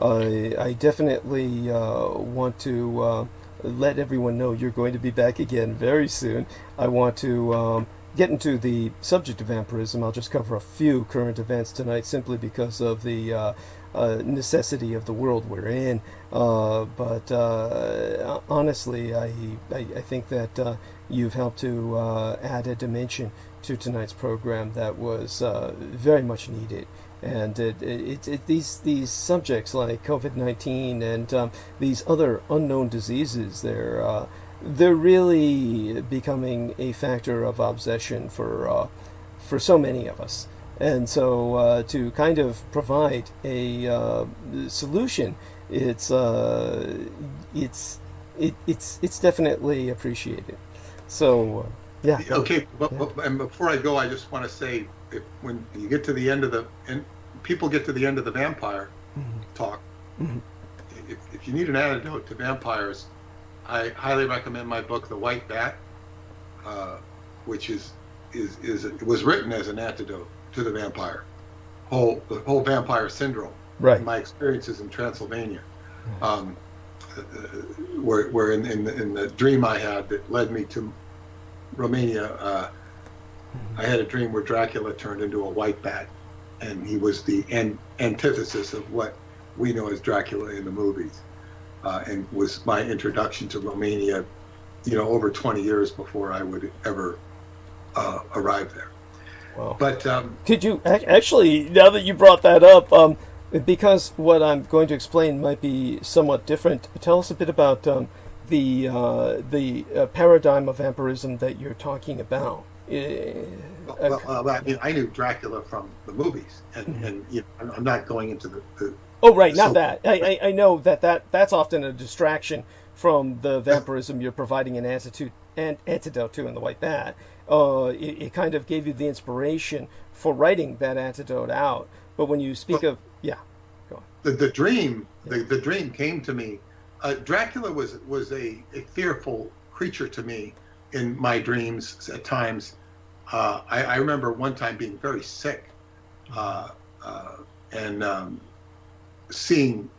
[SPEAKER 1] I definitely want to let everyone know you're going to be back again very soon. I want to get into the subject of vampirism. I'll just cover a few current events tonight simply because of the necessity of the world we're in. But honestly, I think that you've helped to add a dimension to tonight's program that was very much needed. And these subjects like COVID-19 and these other unknown diseases, they're really becoming a factor of obsession for so many of us. And so to kind of provide a solution, it's definitely appreciated. So yeah.
[SPEAKER 4] Okay, but and before I go, I just want to say, when you get to the end of people get to the end of the vampire mm-hmm. talk, mm-hmm. if you need an antidote to vampires, I highly recommend my book, The White Bat, which it was written as an antidote to the vampire, the whole vampire syndrome.
[SPEAKER 1] Right.
[SPEAKER 4] My experiences in Transylvania, where in the dream I had that led me to Romania, I had a dream where Dracula turned into a white bat, and he was the antithesis of what we know as Dracula in the movies, and was my introduction to Romania, over 20 years before I would ever arrive there.
[SPEAKER 1] Wow.
[SPEAKER 4] But
[SPEAKER 1] could you actually, now that you brought that up, because what I'm going to explain might be somewhat different, tell us a bit about the paradigm of vampirism that you're talking about.
[SPEAKER 4] I knew Dracula from the movies, and I'm not going into the
[SPEAKER 1] oh, right, not that. I know that's often a distraction from the vampirism you're providing an antidote to in the White Bat. It kind of gave you the inspiration for writing that antidote out. But when you speak of, go on.
[SPEAKER 4] The dream came to me. Dracula was a fearful creature to me in my dreams at times. I remember one time being very sick, and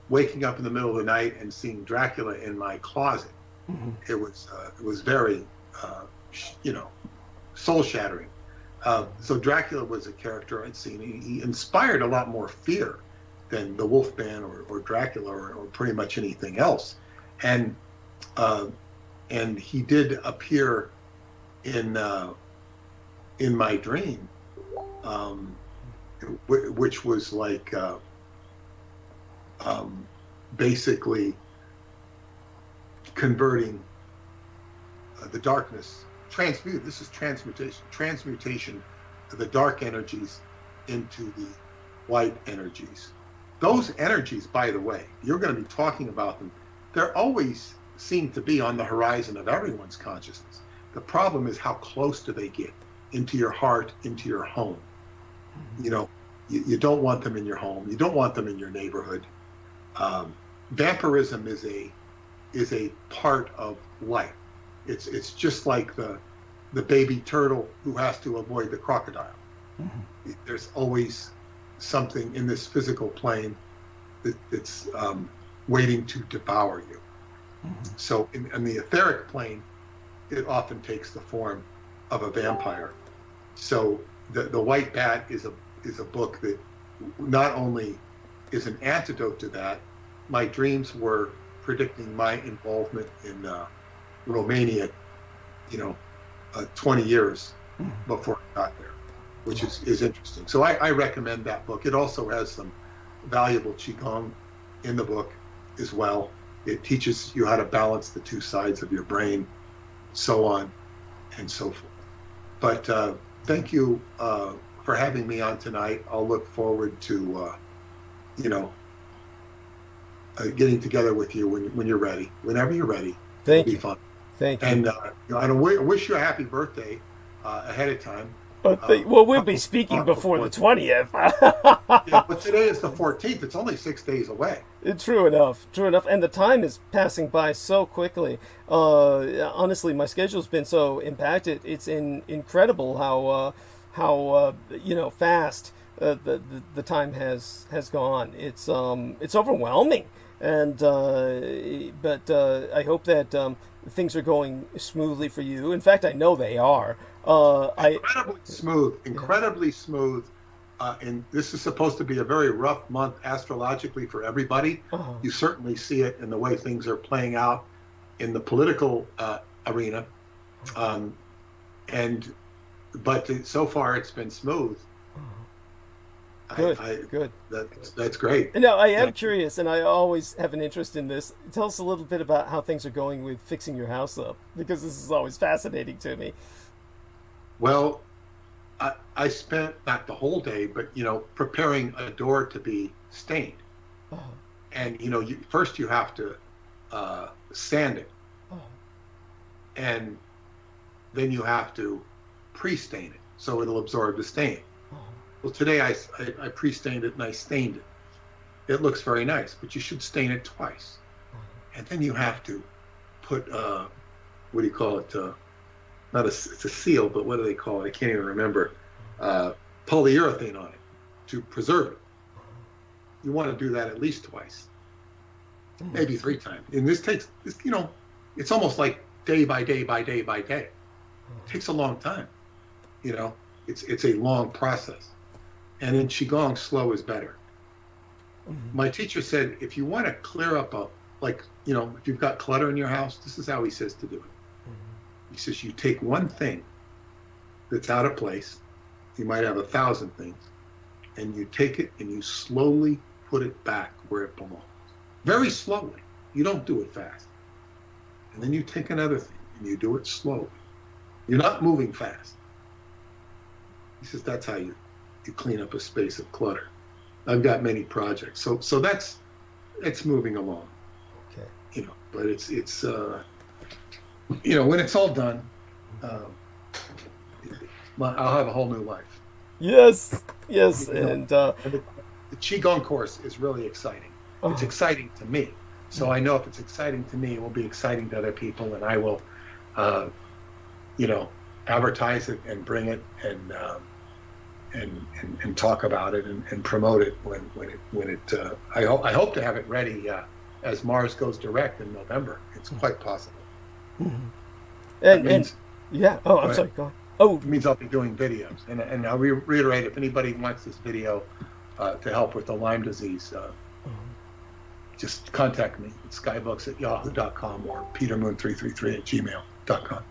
[SPEAKER 4] waking up in the middle of the night and seeing Dracula in my closet. Mm-hmm. It was very, soul shattering. So Dracula was a character I'd seen. He inspired a lot more fear than the Wolfman or Dracula or pretty much anything else. And he did appear in my dream, which was like basically converting the darkness. This is transmutation of the dark energies into the white energies. Those energies, by the way, you're going to be talking about them. They're always seem to be on the horizon of everyone's consciousness. The problem is how close do they get into your heart, into your home? You don't want them in your home. You don't want them in your neighborhood. Vampirism is a part of life. It's just like the baby turtle who has to avoid the crocodile. Mm-hmm. There's always something in this physical plane that's waiting to devour you. Mm-hmm. So in the etheric plane, it often takes the form of a vampire. So the White Bat is a book that not only is an antidote to that. My dreams were predicting my involvement in Romania, 20 years before I got there, which is interesting. So I recommend that book. It also has some valuable Qigong in the book as well. It teaches you how to balance the two sides of your brain, so on and so forth. But thank you for having me on tonight. I'll look forward to, getting together with you when you're ready, whenever you're ready.
[SPEAKER 1] Thank you.
[SPEAKER 4] It'll be fun.
[SPEAKER 1] Thank you.
[SPEAKER 4] And I wish you a happy birthday ahead of time.
[SPEAKER 1] Well, we'll be speaking before the 20th.
[SPEAKER 4] Yeah, but today is the 14th. It's only 6 days away.
[SPEAKER 1] True enough. And the time is passing by so quickly. Honestly, my schedule's been so impacted. It's incredible how fast the time has gone. It's overwhelming. And but I hope that things are going smoothly for you. In fact, I know they are. Incredibly
[SPEAKER 4] smooth. And this is supposed to be a very rough month astrologically for everybody. Uh-huh. You certainly see it in the way things are playing out in the political arena. But so far it's been smooth.
[SPEAKER 1] Good.
[SPEAKER 4] That's great.
[SPEAKER 1] No, I am curious, and I always have an interest in this. Tell us a little bit about how things are going with fixing your house up, because this is always fascinating to me.
[SPEAKER 4] Well, I spent not the whole day, but preparing a door to be stained. Oh. And first you have to sand it, and then you have to pre-stain it so it'll absorb the stain. Well, today I pre-stained it and I stained it. It looks very nice, but you should stain it twice. And then you have to put, what do you call it? It's a seal, but what do they call it? I can't even remember. Polyurethane on it to preserve it. You want to do that at least twice, maybe 3 times. And this takes, it's almost like day by day by day by day. It takes a long time, it's a long process. And in Qigong, slow is better. My teacher said, if you want to clear up if you've got clutter in your house, this is how he says to do it. He says, you take one thing that's out of place. You might have 1,000 things, and you take it and you slowly put it back where it belongs. Very slowly. You don't do it fast. And then you take another thing and you do it slowly. You're not moving fast. He says that's how you clean up a space of clutter. I've got many projects, so it's moving along.
[SPEAKER 1] Okay.
[SPEAKER 4] But it's when it's all done, I'll have a whole new life.
[SPEAKER 1] Yes, and
[SPEAKER 4] the Qigong course is really exciting. It's exciting to me. So I know if it's exciting to me, it will be exciting to other people, and I will, advertise it and bring it and talk about it and promote it when it. I hope to have it ready as Mars goes direct in November. It's quite possible.
[SPEAKER 1] I'm sorry. Go on. Oh,
[SPEAKER 4] it means I'll be doing videos, and I'll reiterate, if anybody wants this video to help with the Lyme disease, just contact me at skybooks@yahoo.com or petermoon333@gmail.com.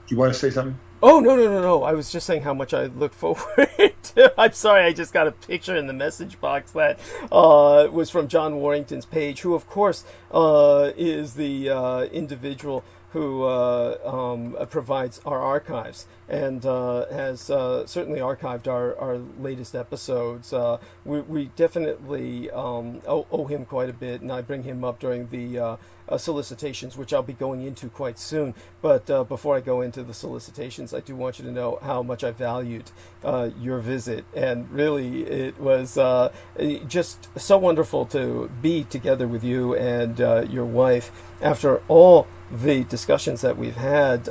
[SPEAKER 4] You want to say something?
[SPEAKER 1] Oh, no. I was just saying how much I look forward to. I'm sorry, I just got a picture in the message box that was from John Warrington's page, who, of course, is the individual who provides our archives and has certainly archived our latest episodes. We definitely owe him quite a bit, and I bring him up during the solicitations, which I'll be going into quite soon. But before I go into the solicitations, I do want you to know how much I valued your visit. And really, it was just so wonderful to be together with you and your wife after all the discussions that we've had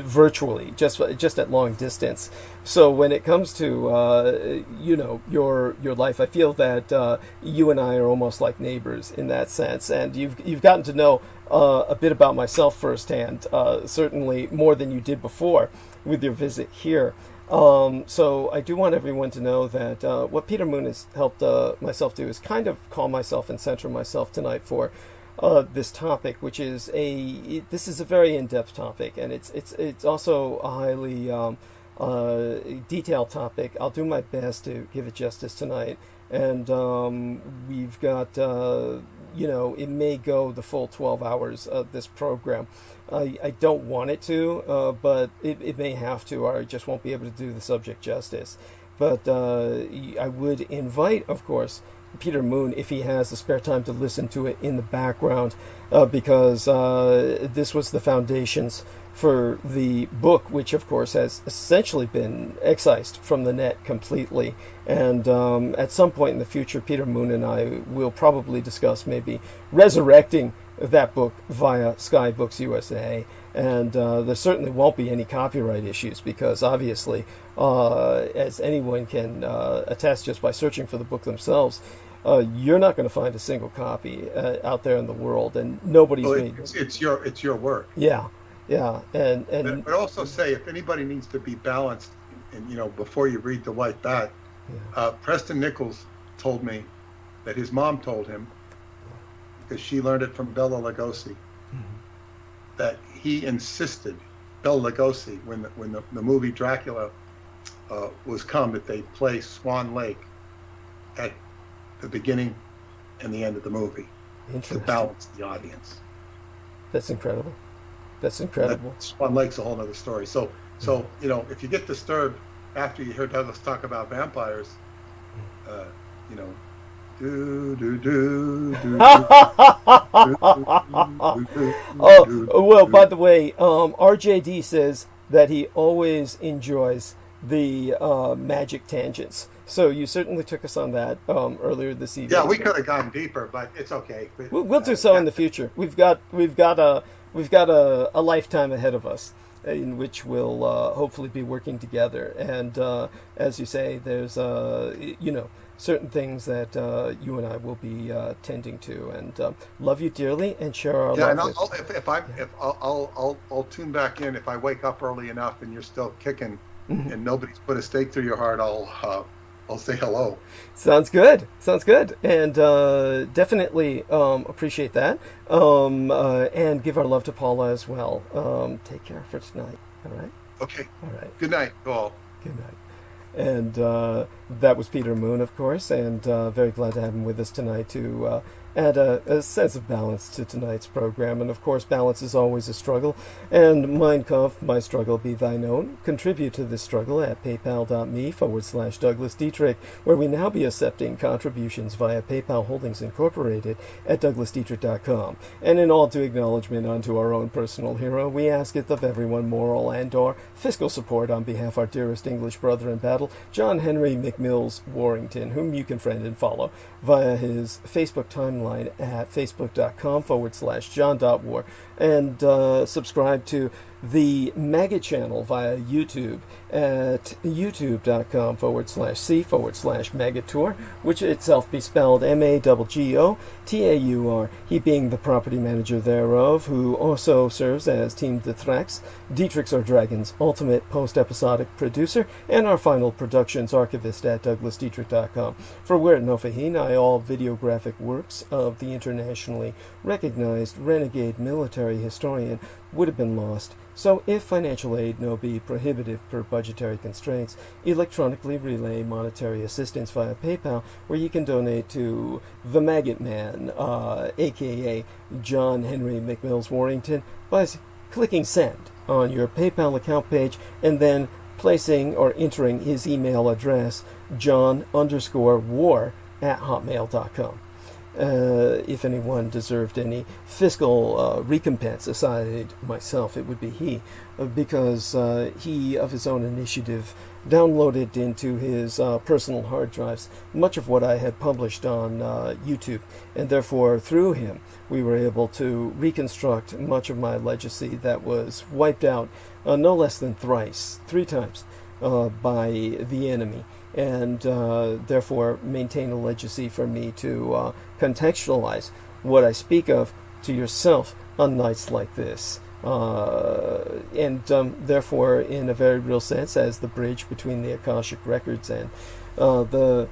[SPEAKER 1] virtually, just at long distance. So when it comes to your life, I feel that you and I are almost like neighbors in that sense, and you've gotten to know a bit about myself firsthand, certainly more than you did before with your visit here. So I do want everyone to know that what Peter Moon has helped myself do is kind of calm myself and center myself tonight for this topic, which is this is a very in-depth topic, and it's also a highly detailed topic. I'll do my best to give it justice tonight, and we've got it may go the full 12 hours of this program. I don't want it to, but it may have to, or I just won't be able to do the subject justice. But I would invite, of course, Peter Moon, if he has the spare time, to listen to it in the background, because this was the foundations for the book, which of course has essentially been excised from the net completely. And at some point in the future, Peter Moon and I will probably discuss maybe resurrecting that book via Sky Books USA. And there certainly won't be any copyright issues, because obviously, as anyone can attest just by searching for the book themselves, you're not going to find a single copy out there in the world, and nobody's made.
[SPEAKER 4] It's your work.
[SPEAKER 1] Yeah, and
[SPEAKER 4] but also say, if anybody needs to be balanced, and before you read The White Bat, Preston Nichols told me that his mom told him, because she learned it from Bela Lugosi, that he insisted, Bela Lugosi, when the movie Dracula was come, that they play Swan Lake at the beginning and the end of the movie to balance the audience.
[SPEAKER 1] That's incredible.
[SPEAKER 4] Swan Lake's a whole other story. So if you get disturbed after you hear Douglas talk about vampires,
[SPEAKER 1] well, by the way, RJD says that he always enjoys the magic tangents. So you certainly took us on that earlier this evening.
[SPEAKER 4] Yeah, we could have gone deeper, but it's okay.
[SPEAKER 1] We'll do so in the future. We've got a lifetime ahead of us, in which we'll hopefully be working together. And as you say, there's certain things that you and I will be tending to, and love you dearly and share our love.
[SPEAKER 4] And I'll tune back in if I wake up early enough and you're still kicking and nobody's put a stake through your heart, I'll say hello.
[SPEAKER 1] Sounds good. Sounds good. And definitely appreciate that. And give our love to Paula as well. Take care for tonight. All right?
[SPEAKER 4] Okay.
[SPEAKER 1] All right.
[SPEAKER 4] Good night, all.
[SPEAKER 1] Good night. And that was Peter Moon, of course, and very glad to have him with us tonight to add a sense of balance to tonight's program. And of course, balance is always a struggle. And Mein Kampf, my struggle be thine own. Contribute to this struggle at paypal.me/Douglas Dietrich, where we now be accepting contributions via PayPal Holdings Incorporated at douglasdietrich.com. And in all due acknowledgement unto our own personal hero, we ask it of everyone moral and or fiscal support on behalf of our dearest English brother in battle, John Henry McMills Warrington, whom you can friend and follow via his Facebook timeline at facebook.com/John.War, and subscribe to the Maggot channel via YouTube at youtube.com/C/Maggot which itself be spelled MAGGOTAUR, he being the property manager thereof, who also serves as Team Dietrich's, Dietrich's or Dragon's ultimate post-episodic producer, and our final productions archivist at douglasdietrich.com. For where no fahina, all videographic works of the internationally recognized renegade military historian would have been lost. So if financial aid no be prohibitive per budgetary constraints, electronically relay monetary assistance via PayPal, where you can donate to the Maggot Man, aka John Henry McMills Warrington, by clicking send on your PayPal account page and then placing or entering his email address, john_war@hotmail.com. If anyone deserved any fiscal recompense aside myself, it would be he, because he, of his own initiative, downloaded into his personal hard drives much of what I had published on YouTube, and therefore through him we were able to reconstruct much of my legacy that was wiped out no less than three times by the enemy, and therefore maintain a legacy for me to contextualize what I speak of to yourself on nights like this. And therefore, in a very real sense, as the bridge between the Akashic records and the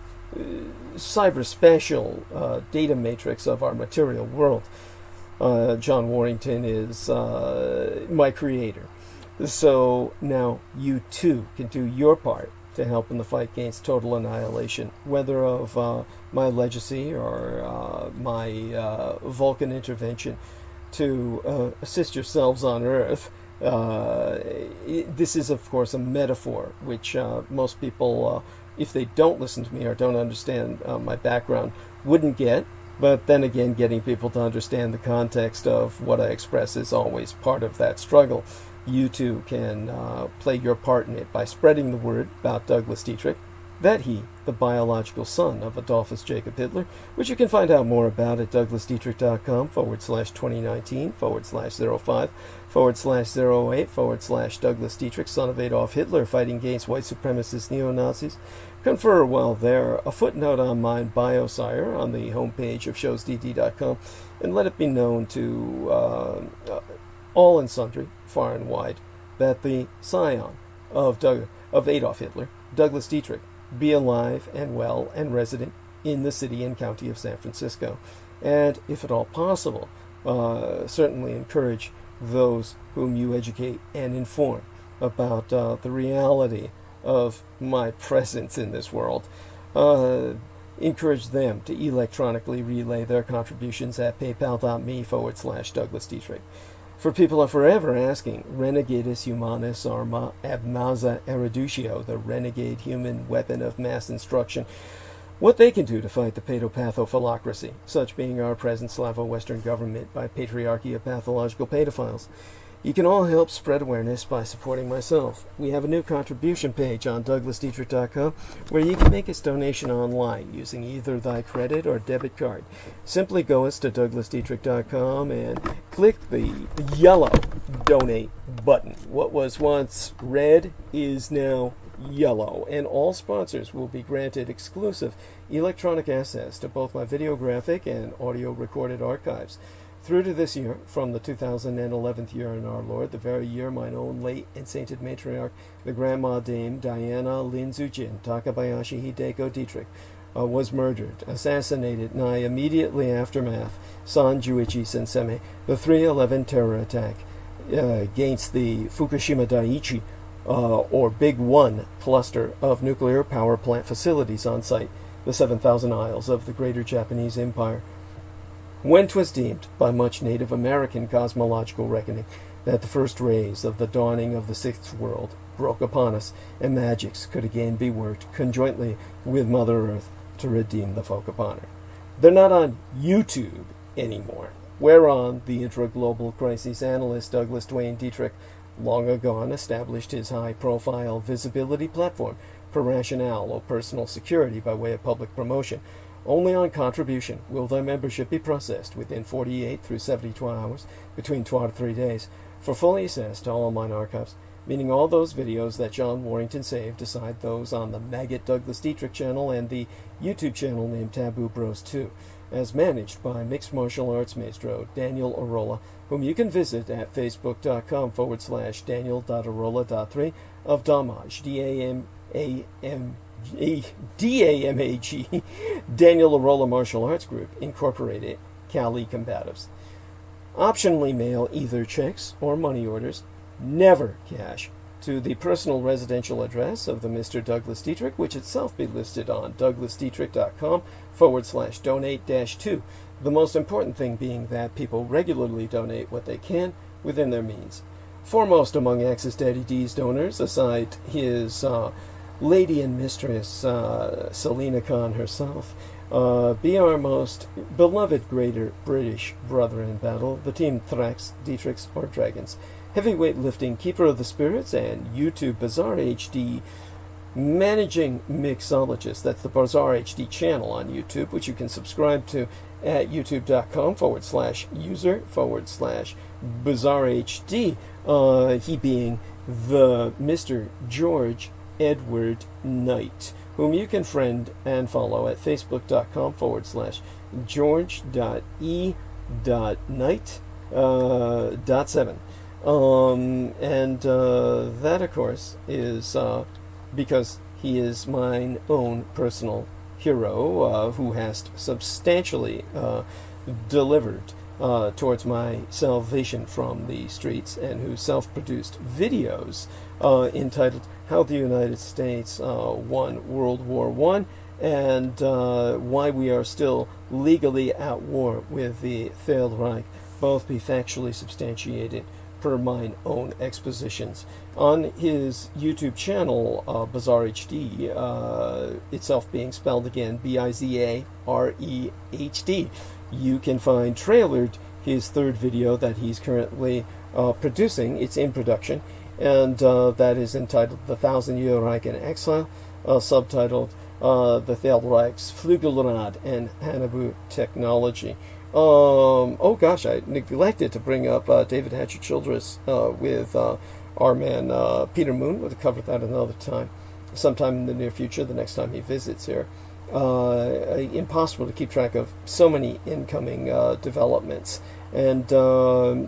[SPEAKER 1] cyberspatial data matrix of our material world, John Warrington is my creator. So now you too can do your part to help in the fight against total annihilation, whether of my legacy or my Vulcan intervention to assist yourselves on Earth. This is, of course, a metaphor, which most people, if they don't listen to me or don't understand my background, wouldn't get. But then again, getting people to understand the context of what I express is always part of that struggle. You too can play your part in it by spreading the word about Douglas Dietrich, that he, the biological son of Adolfus Jacob Hitler, which you can find out more about at douglasdietrich.com/2019//05/08/Douglas Dietrich, son of Adolf Hitler, fighting against white supremacist neo-Nazis. Confer while there a footnote on my bio, sire, on the homepage of showsdd.com, and let it be known to all and sundry, far and wide, that the scion of Adolf Hitler, Douglas Dietrich, be alive and well and resident in the city and county of San Francisco, and, if at all possible, certainly encourage those whom you educate and inform about the reality of my presence in this world. Encourage them to electronically relay their contributions at paypal.me/Douglas Dietrich. For people are forever asking, Renegadus Humanus Arma Ab Masa Eruditio, the renegade human weapon of mass instruction, what they can do to fight the pedopathophilocracy, such being our present Slavo-Western government by patriarchy of pathological pedophiles. You can all help spread awareness by supporting myself. We have a new contribution page on douglasdietrich.com where you can make a donation online using either thy credit or debit card. Simply go us to douglasdietrich.com and click the yellow donate button. What was once red is now yellow, and all sponsors will be granted exclusive electronic access to both my videographic and audio recorded archives. through to this year, from the 2011th year in our Lord, the very year mine own late and sainted matriarch, the Grandma Dame Diana Linzujin Takabayashi Hideko Dietrich, was murdered, assassinated, nigh immediately aftermath, San Juichi Senseme, the 3/11 terror attack against the Fukushima Daiichi, or Big One cluster of nuclear power plant facilities on site, the 7,000 isles of the Greater Japanese Empire. When 'twas deemed by much Native American cosmological reckoning that the first rays of the dawning of the sixth world broke upon us, and magics could again be worked conjointly with Mother Earth to redeem the folk upon her. They're not on YouTube anymore, whereon the intra-global crisis analyst Douglas Duane Dietrich long agone established his high-profile visibility platform for rationale or personal security by way of public promotion. Only on contribution will thy membership be processed within 48 through 72 hours, between 2 to 3 days, for fully access to all mine archives, meaning all those videos that John Warrington saved, aside those on the Maggot Douglas Dietrich channel and the YouTube channel named Taboo Bros 2, as managed by mixed martial arts maestro Daniel Arola, whom you can visit at facebook.com/Daniel.Arola.3 of Damage, D-A-M-A-G, Daniel Arola Martial Arts Group, Incorporated, Cali Combatives. Optionally mail either checks or money orders, never cash, to the personal residential address of the Mr. Douglas Dietrich, which itself be listed on douglasdietrich.com/donate-2. The most important thing being that people regularly donate what they can within their means. Foremost among Axis Daddy D's donors, aside his lady and mistress, Selina Khan herself, be our most beloved greater British brother in battle, the Team Thrax, Dietrichs, or Dragons, heavyweight lifting keeper of the spirits, and YouTube Bazaar HD managing mixologist. That's the Bazaar HD channel on YouTube, which you can subscribe to at youtube.com/user/Bazaar HD. He being the Mr. George Edward Knight, whom you can friend and follow at facebook.com/george.e.knight.7. That, of course, is because he is mine own personal hero, who has substantially delivered towards my salvation from the streets, and whose self-produced videos entitled How the United States Won World War I, and why we are still legally at war with the Third Reich, both be factually substantiated per mine own expositions. On his YouTube channel, Bazaar HD, itself being spelled again BIZAREHD, you can find trailered his third video that he's currently producing. It's in production, and that is entitled The Thousand Year Realm-In-Exile, subtitled The Third Reich's Flügelrad and Hanabu Technology. Oh gosh, I neglected to bring up David Hatcher Childress with our man Peter Moon. We'll cover that another time, sometime in the near future, the next time he visits here. Impossible to keep track of so many incoming developments. And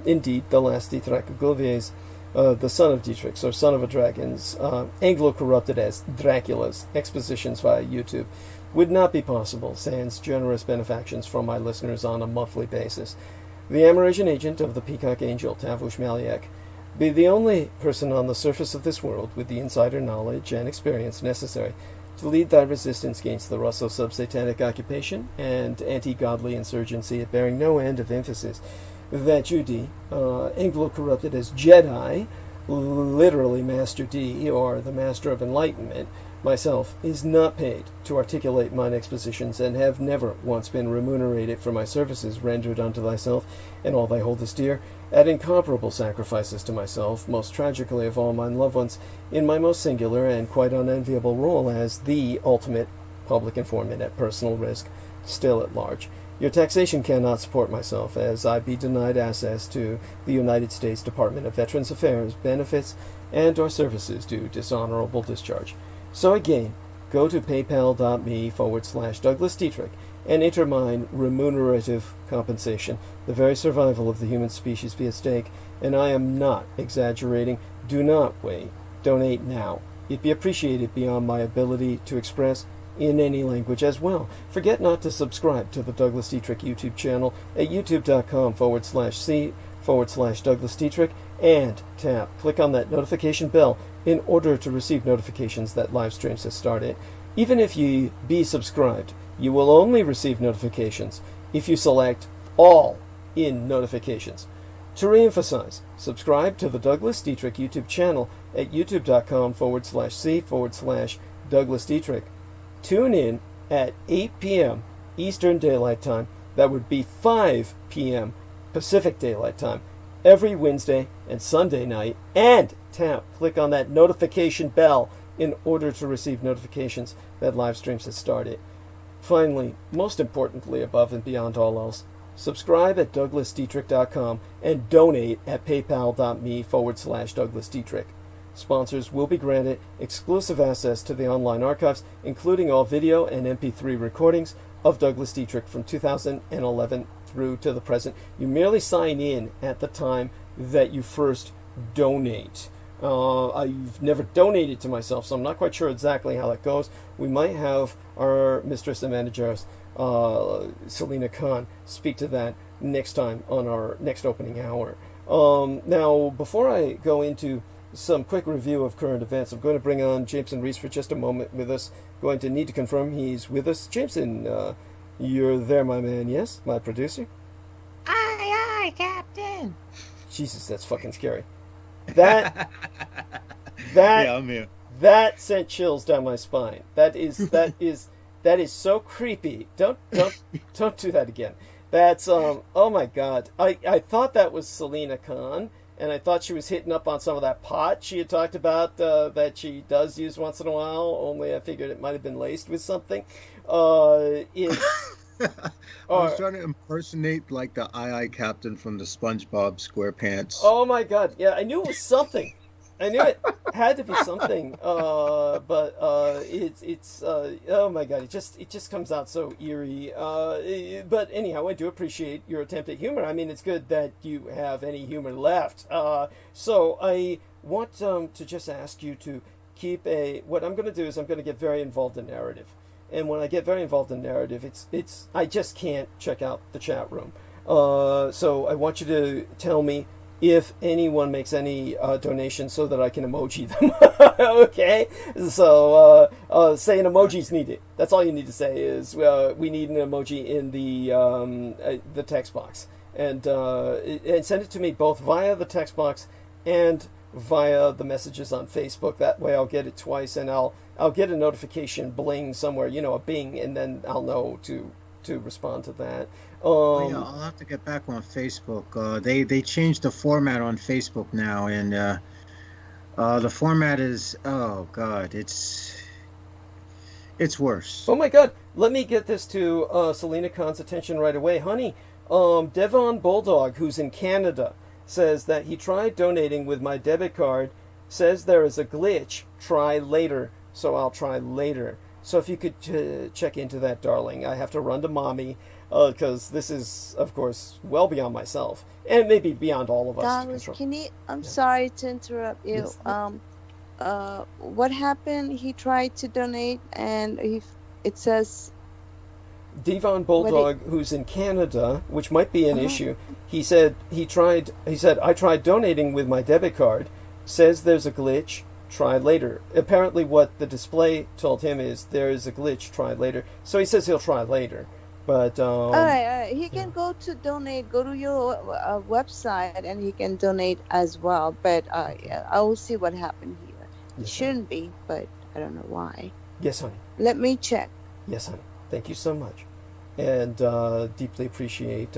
[SPEAKER 1] indeed, the last Dietrich Govies, the son of Dietrich's, or son of a dragon's, Anglo-corrupted as Dracula's expositions via YouTube, would not be possible sans generous benefactions from my listeners on a monthly basis. The Amerasian agent of the Peacock Angel, Tavush Maliak, be the only person on the surface of this world with the insider knowledge and experience necessary to lead thy resistance against the Russo-sub-satanic occupation and anti-godly insurgency, bearing no end of emphasis that Judy, Anglo-corrupted as Jedi, literally Master D, or the Master of Enlightenment, myself, is not paid to articulate mine expositions, and have never once been remunerated for my services rendered unto thyself and all thy holdest dear, at incomparable sacrifices to myself, most tragically of all mine loved ones, in my most singular and quite unenviable role as the ultimate public informant at personal risk, still at large. Your taxation cannot support myself, as I be denied access to the United States Department of Veterans Affairs benefits and or services due dishonorable discharge. So again, go to paypal.me/Douglas Dietrich and intermine remunerative compensation. The very survival of the human species be at stake, and I am not exaggerating. Do not wait. Donate now. It'd be appreciated beyond my ability to express in any language as well. Forget not to subscribe to the Douglas Dietrich YouTube channel at youtube.com/c/Douglas Dietrich and click on that notification bell in order to receive notifications that live streams have started. Even if you be subscribed, you will only receive notifications if you select all in notifications. To reemphasize, subscribe to the Douglas Dietrich YouTube channel at youtube.com/c/Douglas Dietrich. Tune in at 8 p.m. Eastern Daylight Time. That would be 5 p.m. Pacific Daylight Time every Wednesday and Sunday night, and click on that notification bell in order to receive notifications that live streams have started. Finally, most importantly, above and beyond all else, subscribe at douglasdietrich.com and donate at paypal.me/Douglas Dietrich. Sponsors will be granted exclusive access to the online archives, including all video and MP3 recordings of Douglas Dietrich from 2011 through to the present. You merely sign in at the time that you first donate. I've never donated to myself, so I'm not quite sure exactly how that goes. We might have our mistress and manager, Selena Khan, speak to that next time on our next opening hour. Now, before I go into some quick review of current events, I'm going to bring on Jameson Reese for just a moment with us. Going to need to confirm he's with us. Jameson, you're there, my man, yes? My producer?
[SPEAKER 2] Aye, Captain.
[SPEAKER 1] Jesus, that's fucking scary. Yeah, I'm here. That sent chills down my spine. That is so creepy. Don't do that again. That's oh my god. I thought that was Selena Khan, and I thought she was hitting up on some of that pot she had talked about that she does use once in a while, only I figured it might have been laced with something. It's
[SPEAKER 2] I was trying to impersonate like the Aye Captain from the SpongeBob SquarePants.
[SPEAKER 1] Oh my god, yeah, I knew it was something. I knew it had to be something, but it's oh my god, it just comes out so eerie. But anyhow, I do appreciate your attempt at humor. I mean, it's good that you have any humor left. So I want to just ask you to keep what I'm going to do is I'm going to get very involved in narrative, and when I get very involved in narrative, it's I just can't check out the chat room. So I want you to tell me if anyone makes any donations so that I can emoji them. Okay? So say an emoji's needed. That's all you need to say is we need an emoji in the text box. And send it to me both via the text box and via the messages on Facebook. That way I'll get it twice, and I'll get a notification bling somewhere, a bing, and then I'll know to respond to that.
[SPEAKER 2] Yeah, I'll have to get back on Facebook. They changed the format on Facebook now, and the format is, oh god, it's worse.
[SPEAKER 1] Oh my god, let me get this to Selena Khan's attention right away. Honey, Devon Bulldog, who's in Canada, says that he tried donating with my debit card, says there is a glitch, try later, so I'll try later. So if you could check into that, darling. I have to run to mommy, because this is, of course, well beyond myself, and maybe beyond all of us.
[SPEAKER 3] Douglas, I'm sorry to interrupt you.
[SPEAKER 1] Yes.
[SPEAKER 3] What happened? He tried to donate, and it says...
[SPEAKER 1] Devon Bulldog, who's in Canada, which might be an issue, he said I tried donating with my debit card, says there's a glitch, try later. Apparently what the display told him is there is a glitch, try later. So he says he'll try later. But all
[SPEAKER 3] right. He can go to donate, go to your website, and he can donate as well. But I will see what happened here. It shouldn't be, but I don't know why.
[SPEAKER 1] Yes, honey.
[SPEAKER 3] Let me check.
[SPEAKER 1] Yes, honey. Thank you so much. And deeply appreciate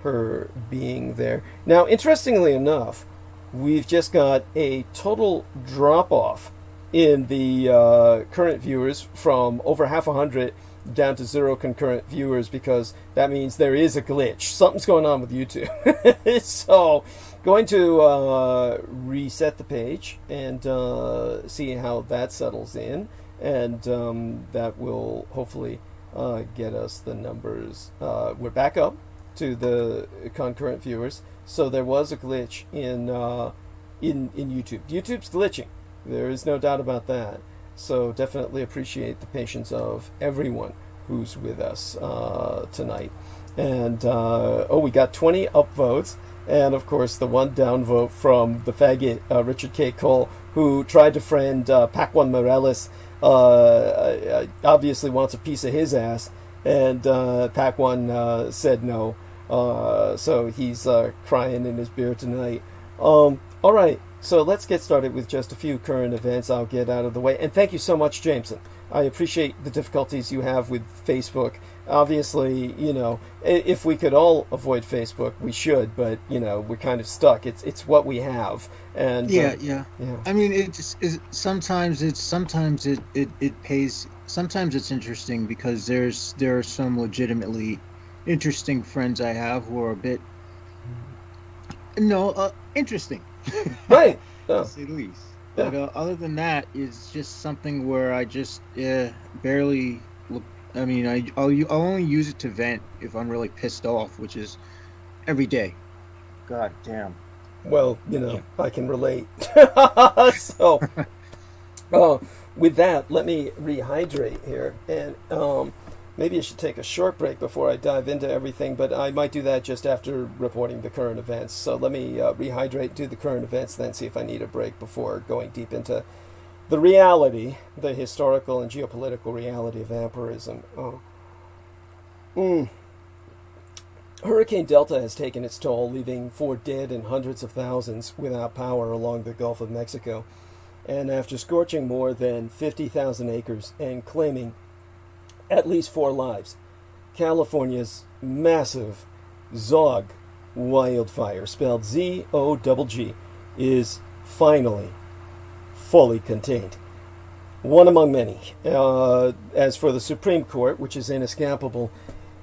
[SPEAKER 1] her being there. Now, interestingly enough, we've just got a total drop-off in the current viewers from over 100 down to 0 concurrent viewers, because that means there is a glitch. Something's going on with YouTube. So, going to reset the page and see how that settles in, and that will hopefully get us the numbers. We're back up to the concurrent viewers. So there was a glitch in YouTube. YouTube's glitching. There is no doubt about that. So definitely appreciate the patience of everyone who's with us tonight. And we got 20 upvotes, and of course the one downvote from the faggot Richard K. Cole, who tried to friend Pac-1 Morales. Obviously wants a piece of his ass, and Pac-1 said no. So he's crying in his beer tonight. All right, so let's get started with just a few current events I'll get out of the way. And thank you so much, Jameson. I appreciate the difficulties you have with Facebook. Obviously, if we could all avoid Facebook, we should, but, we're kind of stuck. It's what we have. And
[SPEAKER 2] yeah. I mean, sometimes it pays. Sometimes it's interesting because there are some legitimately interesting friends I have who are a bit interesting,
[SPEAKER 1] right?
[SPEAKER 2] To say the least. But other than that, it's just something where I just barely look. I mean, I'll only use it to vent if I'm really pissed off, which is every day. God damn.
[SPEAKER 1] Well, I can relate. So, with that, let me rehydrate here, and maybe I should take a short break before I dive into everything, but I might do that just after reporting the current events. So let me rehydrate, do the current events, then see if I need a break before going deep into the reality, the historical and geopolitical reality of vampirism. Hurricane Delta has taken its toll, leaving 4 dead and hundreds of thousands without power along the Gulf of Mexico. And after scorching more than 50,000 acres and claiming at least 4 lives, California's massive Zogg wildfire, spelled Z-O-G-G, is finally fully contained. One among many. As for the Supreme Court, which is inescapable,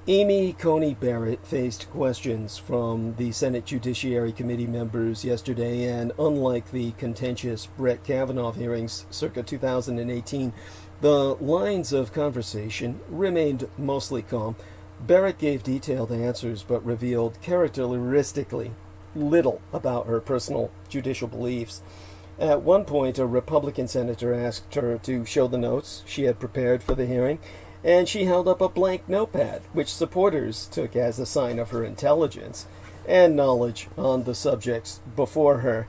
[SPEAKER 1] Amy Coney Barrett faced questions from the Senate Judiciary Committee members yesterday, and unlike the contentious Brett Kavanaugh hearings circa 2018, the lines of conversation remained mostly calm. Barrett gave detailed answers but revealed characteristically little about her personal judicial beliefs. At one point, a Republican senator asked her to show the notes she had prepared for the hearing, and she held up a blank notepad, which supporters took as a sign of her intelligence and knowledge on the subjects before her.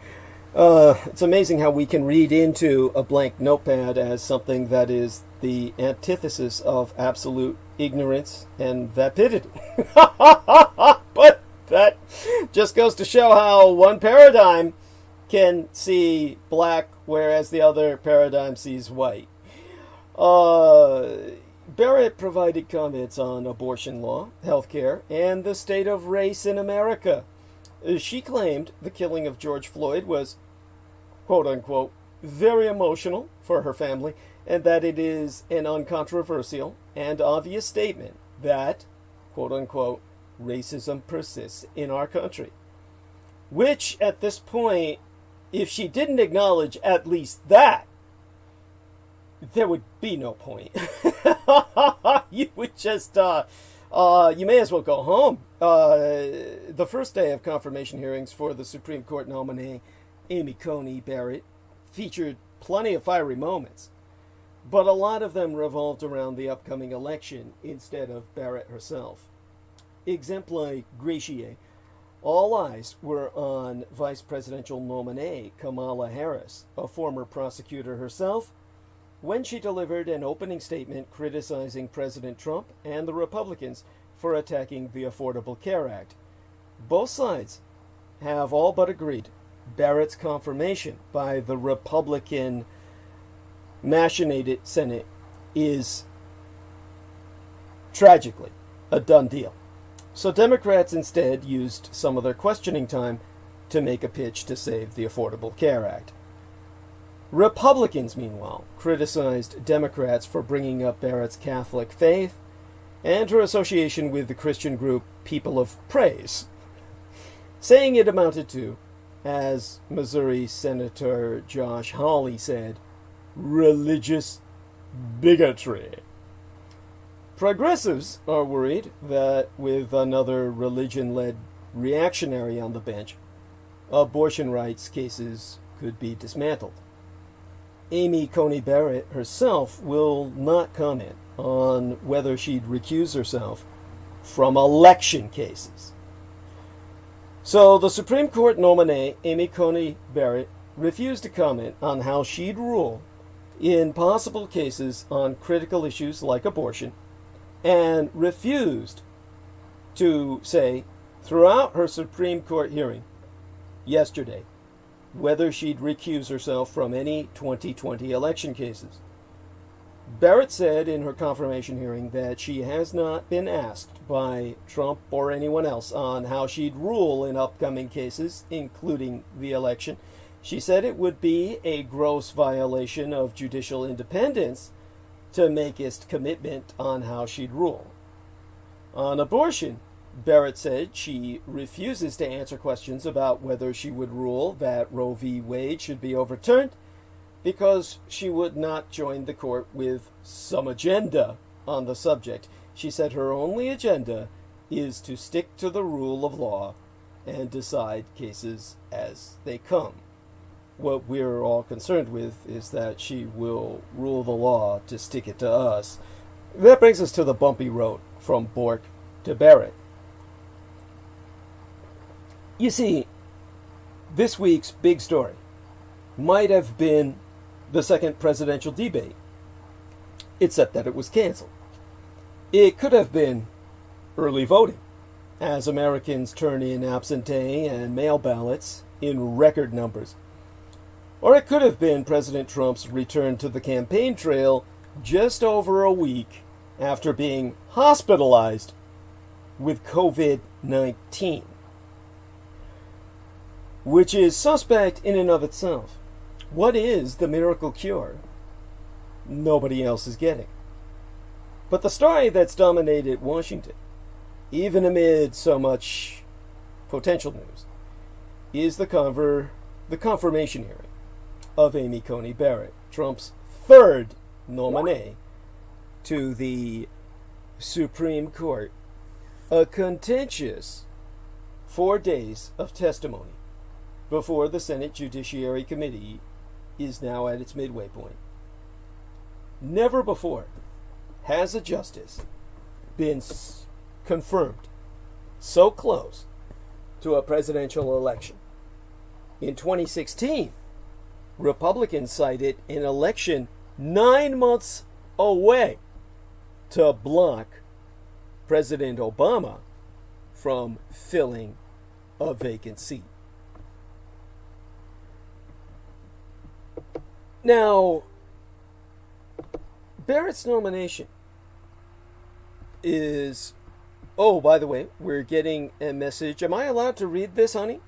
[SPEAKER 1] It's amazing how we can read into a blank notepad as something that is the antithesis of absolute ignorance and vapidity. But that just goes to show how one paradigm can see black, whereas the other paradigm sees white. Barrett provided comments on abortion law, healthcare, and the state of race in America. She claimed the killing of George Floyd was, quote-unquote, very emotional for her family, and that it is an uncontroversial and obvious statement that, quote-unquote, racism persists in our country. Which, at this point, if she didn't acknowledge at least that, there would be no point. You would just, you may as well go home. The first day of confirmation hearings for the Supreme Court nominee, Amy Coney Barrett, featured plenty of fiery moments, but a lot of them revolved around the upcoming election instead of Barrett herself. Exempli gratiae, all eyes were on Vice Presidential nominee Kamala Harris, a former prosecutor herself, when she delivered an opening statement criticizing President Trump and the Republicans for attacking the Affordable Care Act. Both sides have all but agreed Barrett's confirmation by the Republican machinated Senate is tragically a done deal. So Democrats instead used some of their questioning time to make a pitch to save the Affordable Care Act. Republicans, meanwhile, criticized Democrats for bringing up Barrett's Catholic faith and her association with the Christian group People of Praise, saying it amounted to, as Missouri Senator Josh Hawley said, religious bigotry. Progressives are worried that with another religion-led reactionary on the bench, abortion rights cases could be dismantled. Amy Coney Barrett herself will not comment on whether she'd recuse herself from election cases. So the Supreme Court nominee, Amy Coney Barrett, refused to comment on how she'd rule in possible cases on critical issues like abortion, and refused to say throughout her Supreme Court hearing yesterday whether she'd recuse herself from any 2020 election cases. Barrett said in her confirmation hearing that she has not been asked by Trump or anyone else on how she'd rule in upcoming cases, including the election. She said it would be a gross violation of judicial independence to make its commitment on how she'd rule. On abortion, Barrett said she refuses to answer questions about whether she would rule that Roe v. Wade should be overturned because she would not join the court with some agenda on the subject. She said her only agenda is to stick to the rule of law and decide cases as they come. What we're all concerned with is that she will rule the law to stick it to us. That brings us to the bumpy road from Bork to Barrett. You see, this week's big story might have been the second presidential debate, except that it was canceled. It could have been early voting, as Americans turn in absentee and mail ballots in record numbers. Or it could have been President Trump's return to the campaign trail just over a week after being hospitalized with COVID-19, which is suspect in and of itself. What is the miracle cure? Nobody else is getting. But the story that's dominated Washington, even amid so much potential news, is the confirmation hearing of Amy Coney Barrett, Trump's third nominee to the Supreme Court. A contentious 4 days of testimony before the Senate Judiciary Committee is now at its midway point. Never before has a justice been confirmed so close to a presidential election. In 2016, Republicans cited an election 9 months away to block President Obama from filling a vacant seat. Now, Barrett's nomination is... Oh, by the way, we're getting a message. Am I allowed to read this, honey?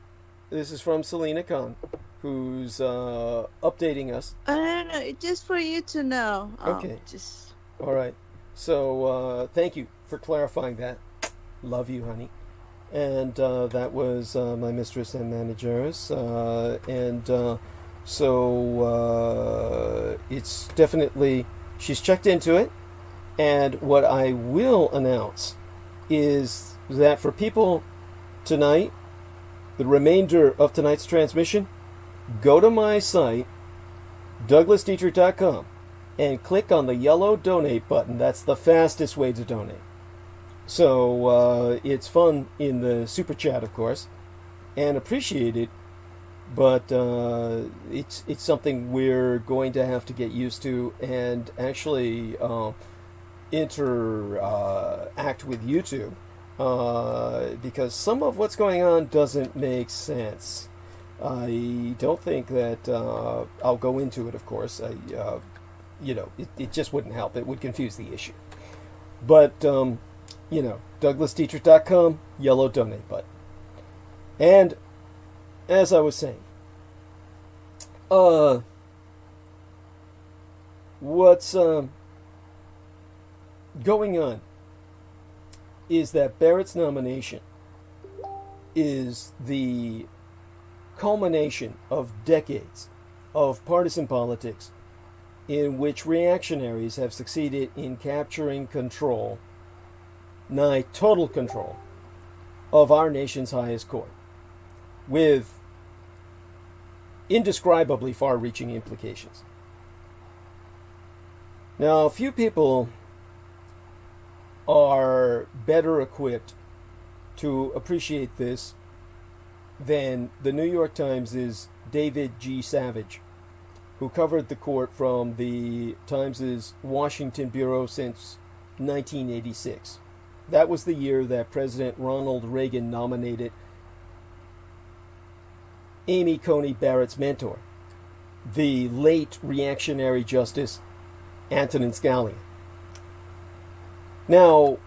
[SPEAKER 1] This is from Selena Khan, who's updating us.
[SPEAKER 3] No, just for you to know.
[SPEAKER 1] Okay. All right. So, thank you for clarifying that. Love you, honey. And that was my mistress and managers. So it's definitely... She's checked into it. And what I will announce is that for people tonight, the remainder of tonight's transmission, go to my site, DouglasDietrich.com, and click on the yellow donate button. That's the fastest way to donate. So it's fun in the super chat, of course, and appreciated, but it's something we're going to have to get used to and actually interact with YouTube, because some of what's going on doesn't make sense. I don't think that I'll go into it, of course. It just wouldn't help. It would confuse the issue. But, DouglasDietrich.com, yellow donate button. And, as I was saying, what's going on is that Barrett's nomination is the culmination of decades of partisan politics in which reactionaries have succeeded in capturing control, nigh total control, of our nation's highest court, with indescribably far-reaching implications. Now, few people are better equipped to appreciate this than the New York Times' David G. Savage, who covered the court from the Times' Washington bureau since 1986. That was the year that President Ronald Reagan nominated Amy Coney Barrett's mentor, the late reactionary Justice Antonin Scalia. Now,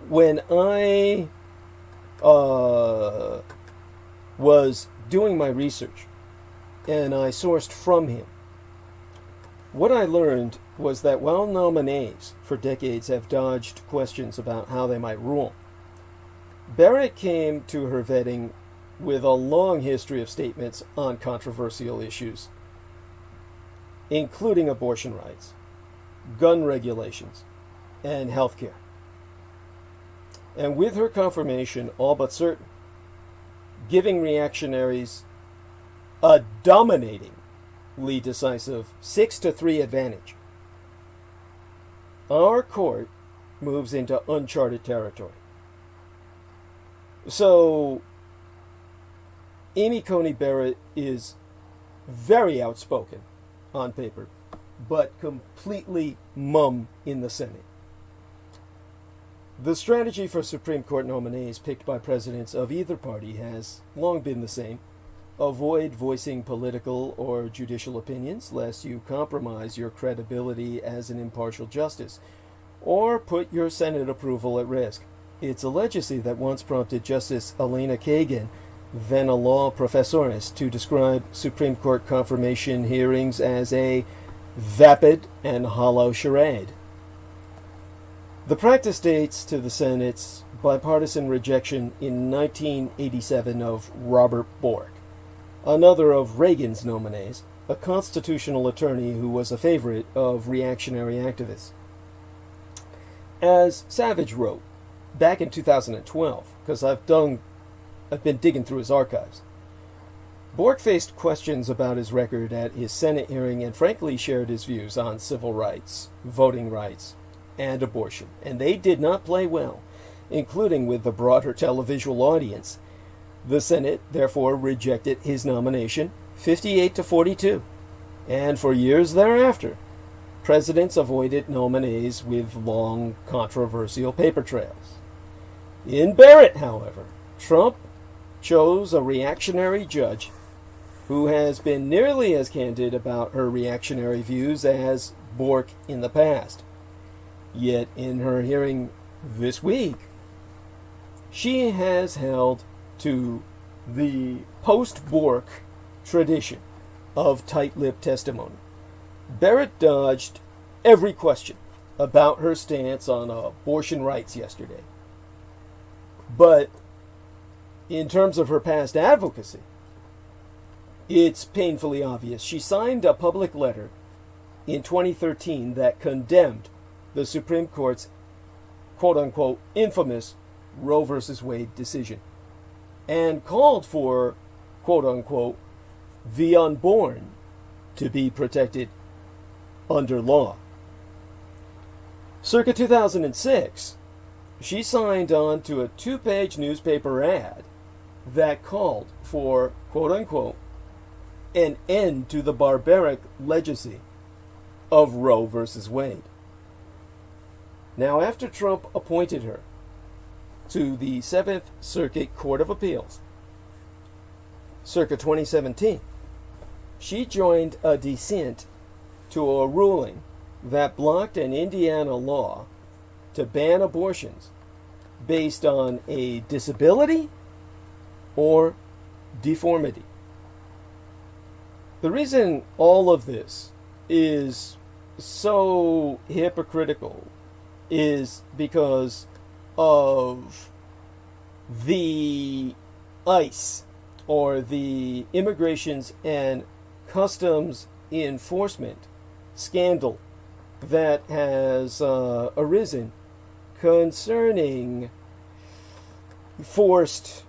[SPEAKER 1] when I was doing my research and I sourced from him, what I learned was that while nominees for decades have dodged questions about how they might rule, Barrett came to her vetting with a long history of statements on controversial issues, including abortion rights, gun regulations, and health care. And with her confirmation all but certain, giving reactionaries a dominatingly decisive 6-3 advantage, our court moves into uncharted territory. So, Amy Coney Barrett is very outspoken on paper, but completely mum in the Senate. The strategy for Supreme Court nominees picked by presidents of either party has long been the same. Avoid voicing political or judicial opinions, lest you compromise your credibility as an impartial justice, or put your Senate approval at risk. It's a legacy that once prompted Justice Elena Kagan, then a law professoress, to describe Supreme Court confirmation hearings as a vapid and hollow charade. The practice dates to the Senate's bipartisan rejection in 1987 of Robert Bork, another of Reagan's nominees, a constitutional attorney who was a favorite of reactionary activists. As Savage wrote back in 2012, because I've been digging through his archives, Bork faced questions about his record at his Senate hearing and frankly shared his views on civil rights, voting rights, and abortion, and they did not play well, including with the broader televisual audience. The Senate therefore rejected his nomination 58-42, and for years thereafter, presidents avoided nominees with long, controversial paper trails. In Barrett, however, Trump chose a reactionary judge who has been nearly as candid about her reactionary views as Bork in the past. Yet in her hearing this week, she has held to the post-Bork tradition of tight-lipped testimony. Barrett dodged every question about her stance on abortion rights yesterday. But in terms of her past advocacy, it's painfully obvious. She signed a public letter in 2013 that condemned the Supreme Court's quote-unquote infamous Roe v. Wade decision and called for quote-unquote the unborn to be protected under law. Circa 2006, she signed on to a 2-page newspaper ad that called for quote-unquote an end to the barbaric legacy of Roe v. Wade. Now, after Trump appointed her to the 7th Circuit Court of Appeals, circa 2017, she joined a dissent to a ruling that blocked an Indiana law to ban abortions based on a disability or deformity. The reason all of this is so hypocritical is because of the ICE, or the Immigrations and Customs Enforcement scandal that has arisen concerning forced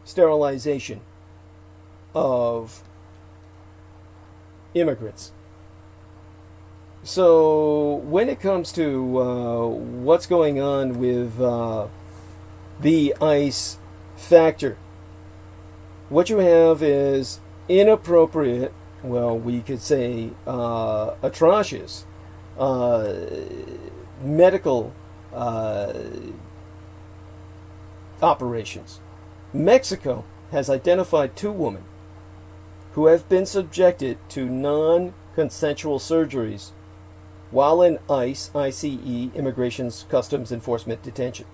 [SPEAKER 1] sterilization of immigrants. So when it comes to what's going on with the ICE factor, what you have is inappropriate, well, we could say atrocious, medical operations. Mexico has identified 2 women who have been subjected to non-consensual surgeries while in ICE, Immigration's Customs Enforcement detention.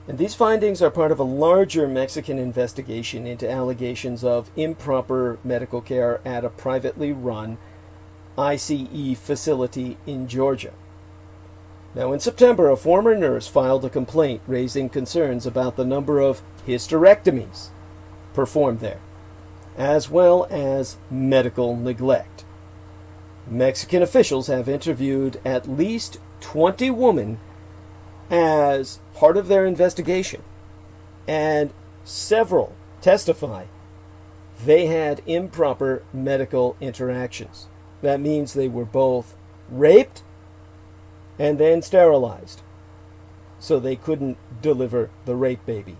[SPEAKER 1] And these findings are part of a larger Mexican investigation into allegations of improper medical care at a privately run ICE facility in Georgia. Now, in September, a former nurse filed a complaint raising concerns about the number of hysterectomies performed there, as well as medical neglect. Mexican officials have interviewed at least 20 women as part of their investigation, and several testify they had improper medical interactions. That means they were both raped and then sterilized, so they couldn't deliver the rape baby.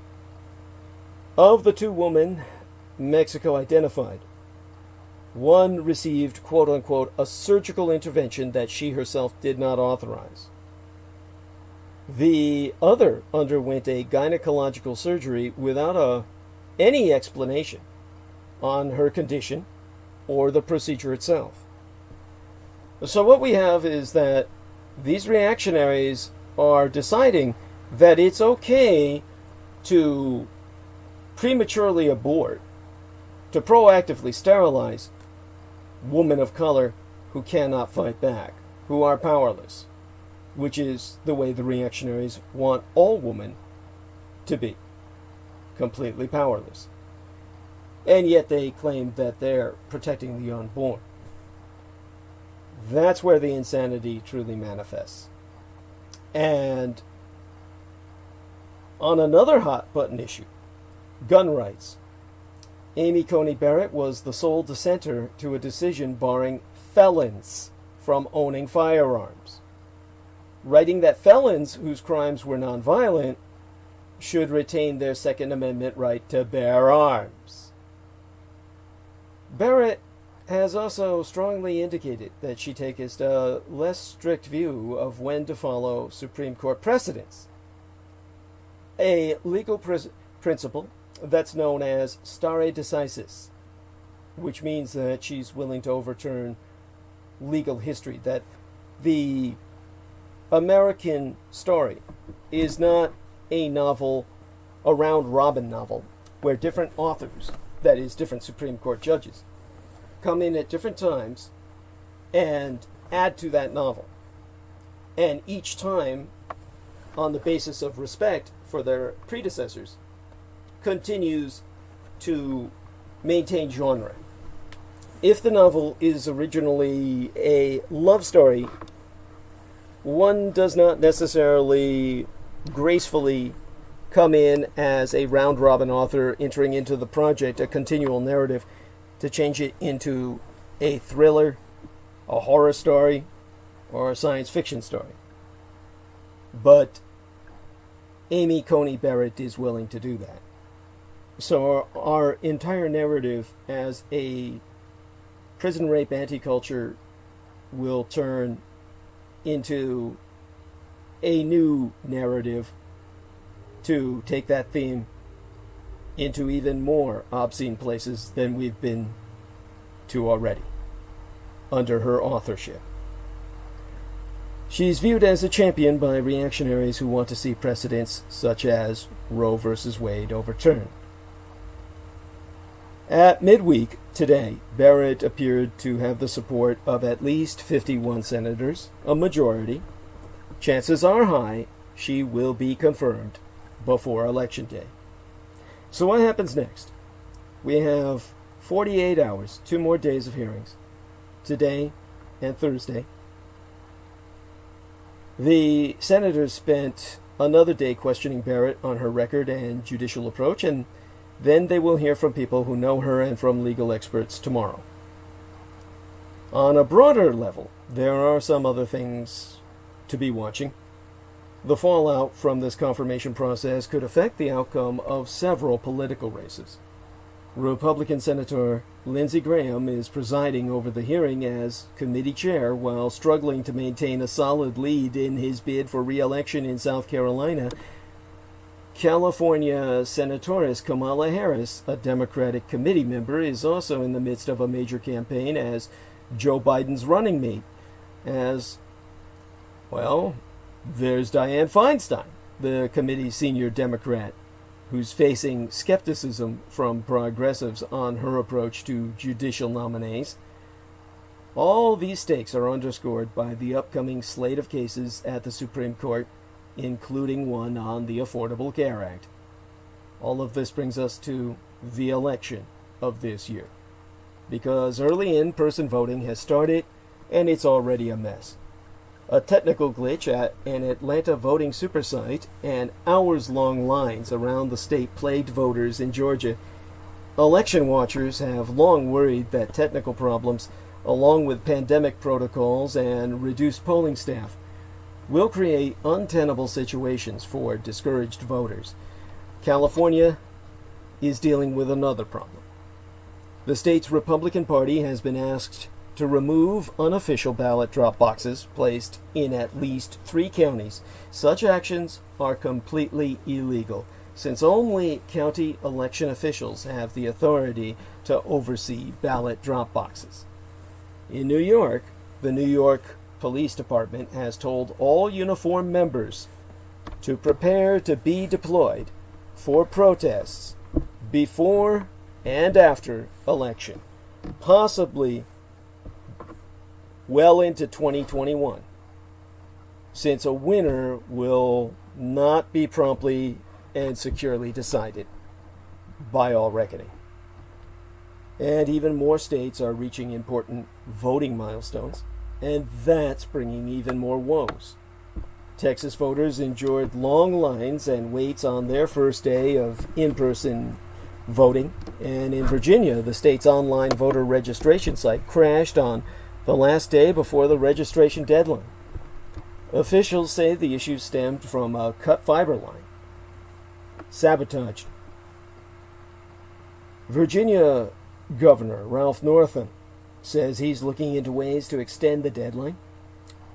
[SPEAKER 1] Of the 2 women Mexico identified, one received, quote-unquote, a surgical intervention that she herself did not authorize. The other underwent a gynecological surgery without any explanation on her condition or the procedure itself. So what we have is that these reactionaries are deciding that it's okay to prematurely abort, to proactively sterilize women of color who cannot fight back, who are powerless, which is the way the reactionaries want all women to be, completely powerless. And yet they claim that they're protecting the unborn. That's where the insanity truly manifests. And on another hot button issue, gun rights, Amy Coney Barrett was the sole dissenter to a decision barring felons from owning firearms, writing that felons whose crimes were nonviolent should retain their Second Amendment right to bear arms. Barrett has also strongly indicated that she takes a less strict view of when to follow Supreme Court precedents, a legal principle that's known as stare decisis, which means that she's willing to overturn legal history, that the American story is not a novel, a round-robin novel, where different authors, that is, different Supreme Court judges, come in at different times and add to that novel. And each time, on the basis of respect for their predecessors, continues to maintain genre. If the novel is originally a love story, one does not necessarily gracefully come in as a round-robin author entering into the project a continual narrative to change it into a thriller, a horror story, or a science fiction story. But Amy Coney Barrett is willing to do that. So our entire narrative as a prison rape anti-culture will turn into a new narrative to take that theme into even more obscene places than we've been to already under her authorship. She's viewed as a champion by reactionaries who want to see precedents such as Roe versus Wade overturned. At midweek today, Barrett appeared to have the support of at least 51 senators, a majority. Chances are high she will be confirmed before Election Day. So what happens next? We have 48 hours, 2 more days of hearings. Today and Thursday. The senators spent another day questioning Barrett on her record and judicial approach, and then they will hear from people who know her and from legal experts tomorrow. On a broader level, there are some other things to be watching. The fallout from this confirmation process could affect the outcome of several political races. Republican Senator Lindsey Graham is presiding over the hearing as committee chair while struggling to maintain a solid lead in his bid for re-election in South Carolina. California Senatoress Kamala Harris, a Democratic committee member, is also in the midst of a major campaign as Joe Biden's running mate. As, well, there's Dianne Feinstein, the committee's senior Democrat, who's facing skepticism from progressives on her approach to judicial nominees. All these stakes are underscored by the upcoming slate of cases at the Supreme Court, including one on the Affordable Care Act. All of this brings us to the election of this year, because early in-person voting has started and it's already a mess. A technical glitch at an Atlanta voting supersite and hours-long lines around the state plagued voters in Georgia. Election watchers have long worried that technical problems, along with pandemic protocols and reduced polling staff, will create untenable situations for discouraged voters. California is dealing with another problem. The state's Republican Party has been asked to remove unofficial ballot drop boxes placed in at least 3 counties. Such actions are completely illegal, since only county election officials have the authority to oversee ballot drop boxes. In New York, the New York Police Department has told all uniformed members to prepare to be deployed for protests before and after election, possibly well into 2021, since a winner will not be promptly and securely decided by all reckoning. And even more states are reaching important voting milestones, and that's bringing even more woes. Texas voters endured long lines and waits on their first day of in-person voting, and in Virginia, the state's online voter registration site crashed on the last day before the registration deadline. Officials say the issue stemmed from a cut fiber line sabotaged. Virginia Governor Ralph Northam says he's looking into ways to extend the deadline.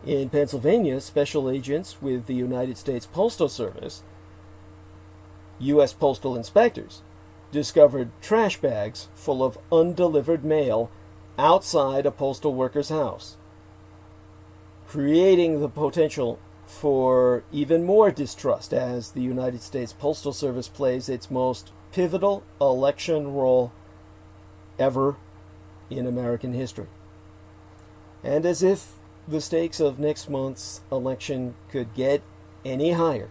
[SPEAKER 1] In Pennsylvania, special agents with the United States Postal Service, U.S. postal inspectors, discovered trash bags full of undelivered mail outside a postal worker's house, creating the potential for even more distrust as the United States Postal Service plays its most pivotal election role ever in American history. And as if the stakes of next month's election could get any higher,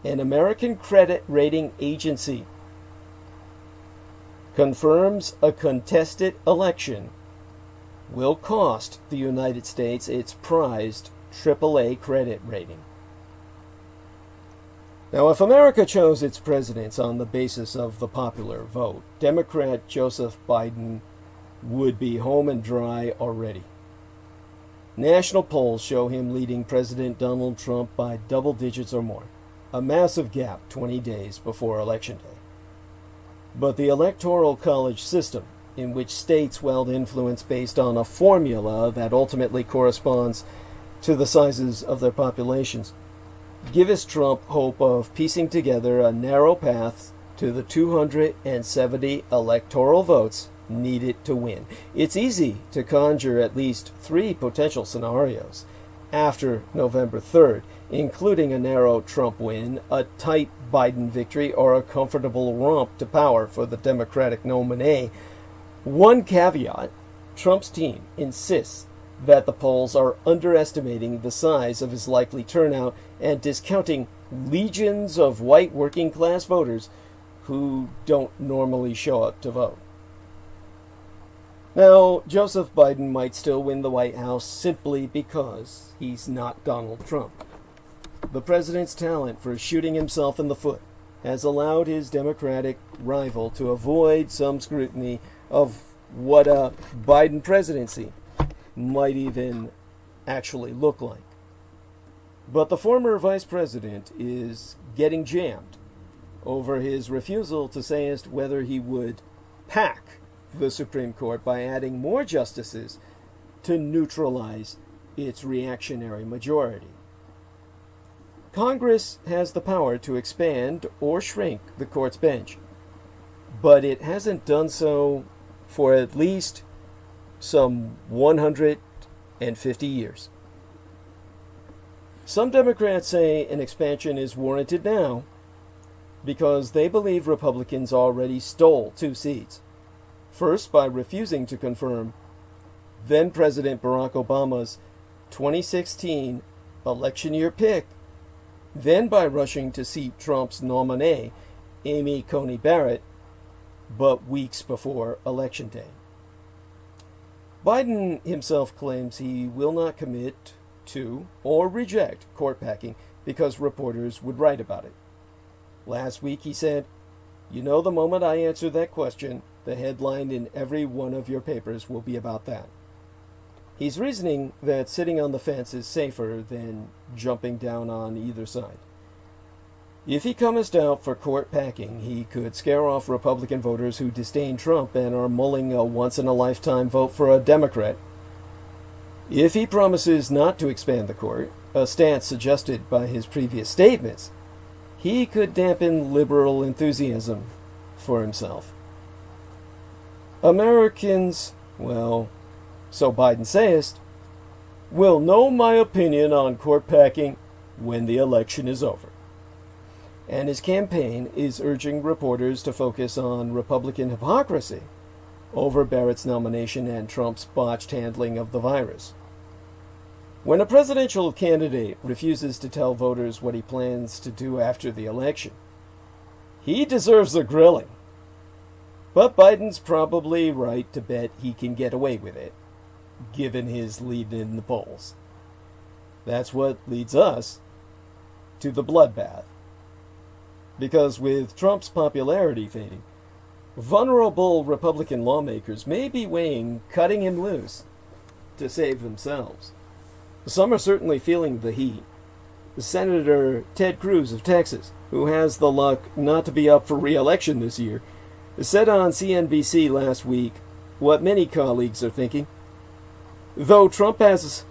[SPEAKER 1] an American credit rating agency confirms a contested election will cost the United States its prized AAA credit rating. Now, if America chose its presidents on the basis of the popular vote, Democrat Joseph Biden would be home and dry already. National polls show him leading President Donald Trump by double digits or more, a massive gap 20 days before Election Day. But the Electoral College system, in which states wield influence based on a formula that ultimately corresponds to the sizes of their populations, gives Trump hope of piecing together a narrow path to the 270 electoral votes needed to win. It's easy to conjure at least 3 potential scenarios after November 3rd, including a narrow Trump win, a tight Biden victory, or a comfortable romp to power for the Democratic nominee. One caveat: Trump's team insists that the polls are underestimating the size of his likely turnout and discounting legions of white working-class voters who don't normally show up to vote. Now, Joseph Biden might still win the White House simply because he's not Donald Trump. The president's talent for shooting himself in the foot has allowed his Democratic rival to avoid some scrutiny of what a Biden presidency might even actually look like. But the former vice president is getting jammed over his refusal to say as to whether he would pack the Supreme Court by adding more justices to neutralize its reactionary majority. Congress has the power to expand or shrink the court's bench, but it hasn't done so for at least some 150 years. Some Democrats say an expansion is warranted now because they believe Republicans already stole 2 seats. First, by refusing to confirm then-President Barack Obama's 2016 election year pick, then by rushing to seat Trump's nominee, Amy Coney Barrett, but weeks before Election Day. Biden himself claims he will not commit to or reject court packing because reporters would write about it. Last week he said, "You know, the moment I answer that question, the headline in every one of your papers will be about that." He's reasoning that sitting on the fence is safer than jumping down on either side. If he comes out for court packing, he could scare off Republican voters who disdain Trump and are mulling a once-in-a-lifetime vote for a Democrat. If he promises not to expand the court, a stance suggested by his previous statements, he could dampen liberal enthusiasm for himself. Americans, well, so Biden says, will know my opinion on court packing when the election is over. And his campaign is urging reporters to focus on Republican hypocrisy over Barrett's nomination and Trump's botched handling of the virus. When a presidential candidate refuses to tell voters what he plans to do after the election, he deserves a grilling. But Biden's probably right to bet he can get away with it, given his lead in the polls. That's what leads us to the bloodbath. Because with Trump's popularity fading, vulnerable Republican lawmakers may be weighing cutting him loose to save themselves. Some are certainly feeling the heat. Senator Ted Cruz of Texas, who has the luck not to be up for re-election this year, said on CNBC last week what many colleagues are thinking. Though Trump has,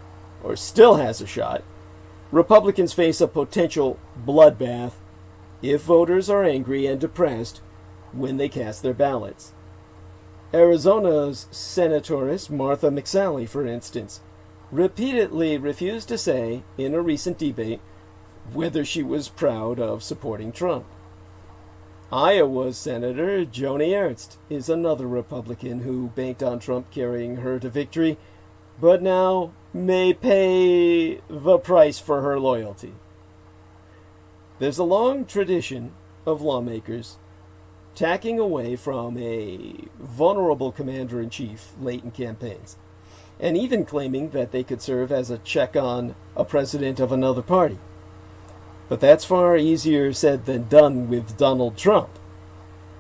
[SPEAKER 1] or still has a shot, Republicans face a potential bloodbath if voters are angry and depressed when they cast their ballots. Arizona's Senatoress Martha McSally, for instance, repeatedly refused to say in a recent debate whether she was proud of supporting Trump. Iowa's Senator Joni Ernst is another Republican who banked on Trump carrying her to victory, but now may pay the price for her loyalty. There's a long tradition of lawmakers tacking away from a vulnerable commander-in-chief late in campaigns, and even claiming that they could serve as a check on a president of another party. But that's far easier said than done with Donald Trump.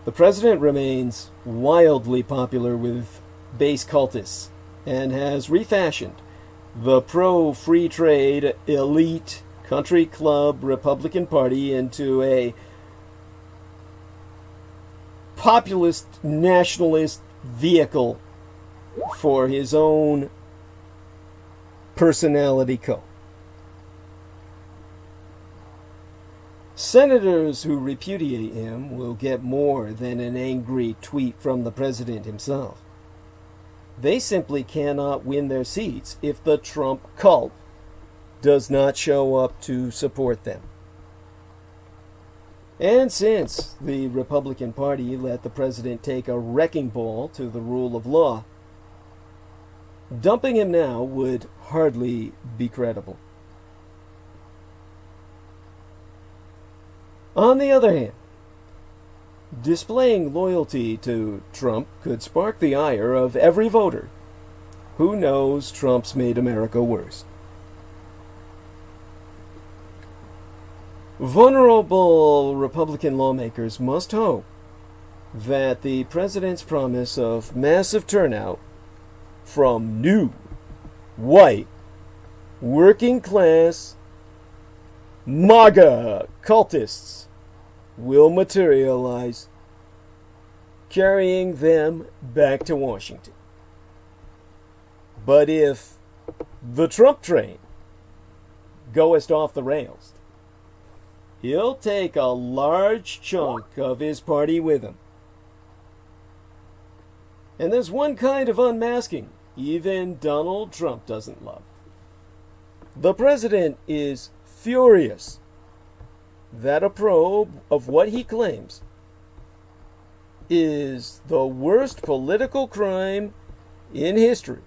[SPEAKER 1] The president remains wildly popular with base cultists and has refashioned the pro-free trade elite country club Republican Party into a populist nationalist vehicle for his own personality cult. Senators who repudiate him will get more than an angry tweet from the president himself. They simply cannot win their seats if the Trump cult does not show up to support them. And since the Republican Party let the president take a wrecking ball to the rule of law, dumping him now would hardly be credible. On the other hand, Displaying loyalty to Trump could spark the ire of every voter who knows Trump's made America worse. Vulnerable Republican lawmakers must hope that the president's promise of massive turnout from new, white, working class, MAGA cultists will materialize, carrying them back to Washington. But if the Trump train goeth off the rails, he'll take a large chunk of his party with him. And there's one kind of unmasking even Donald Trump doesn't love. The president is furious that a probe of what he claims is the worst political crime in history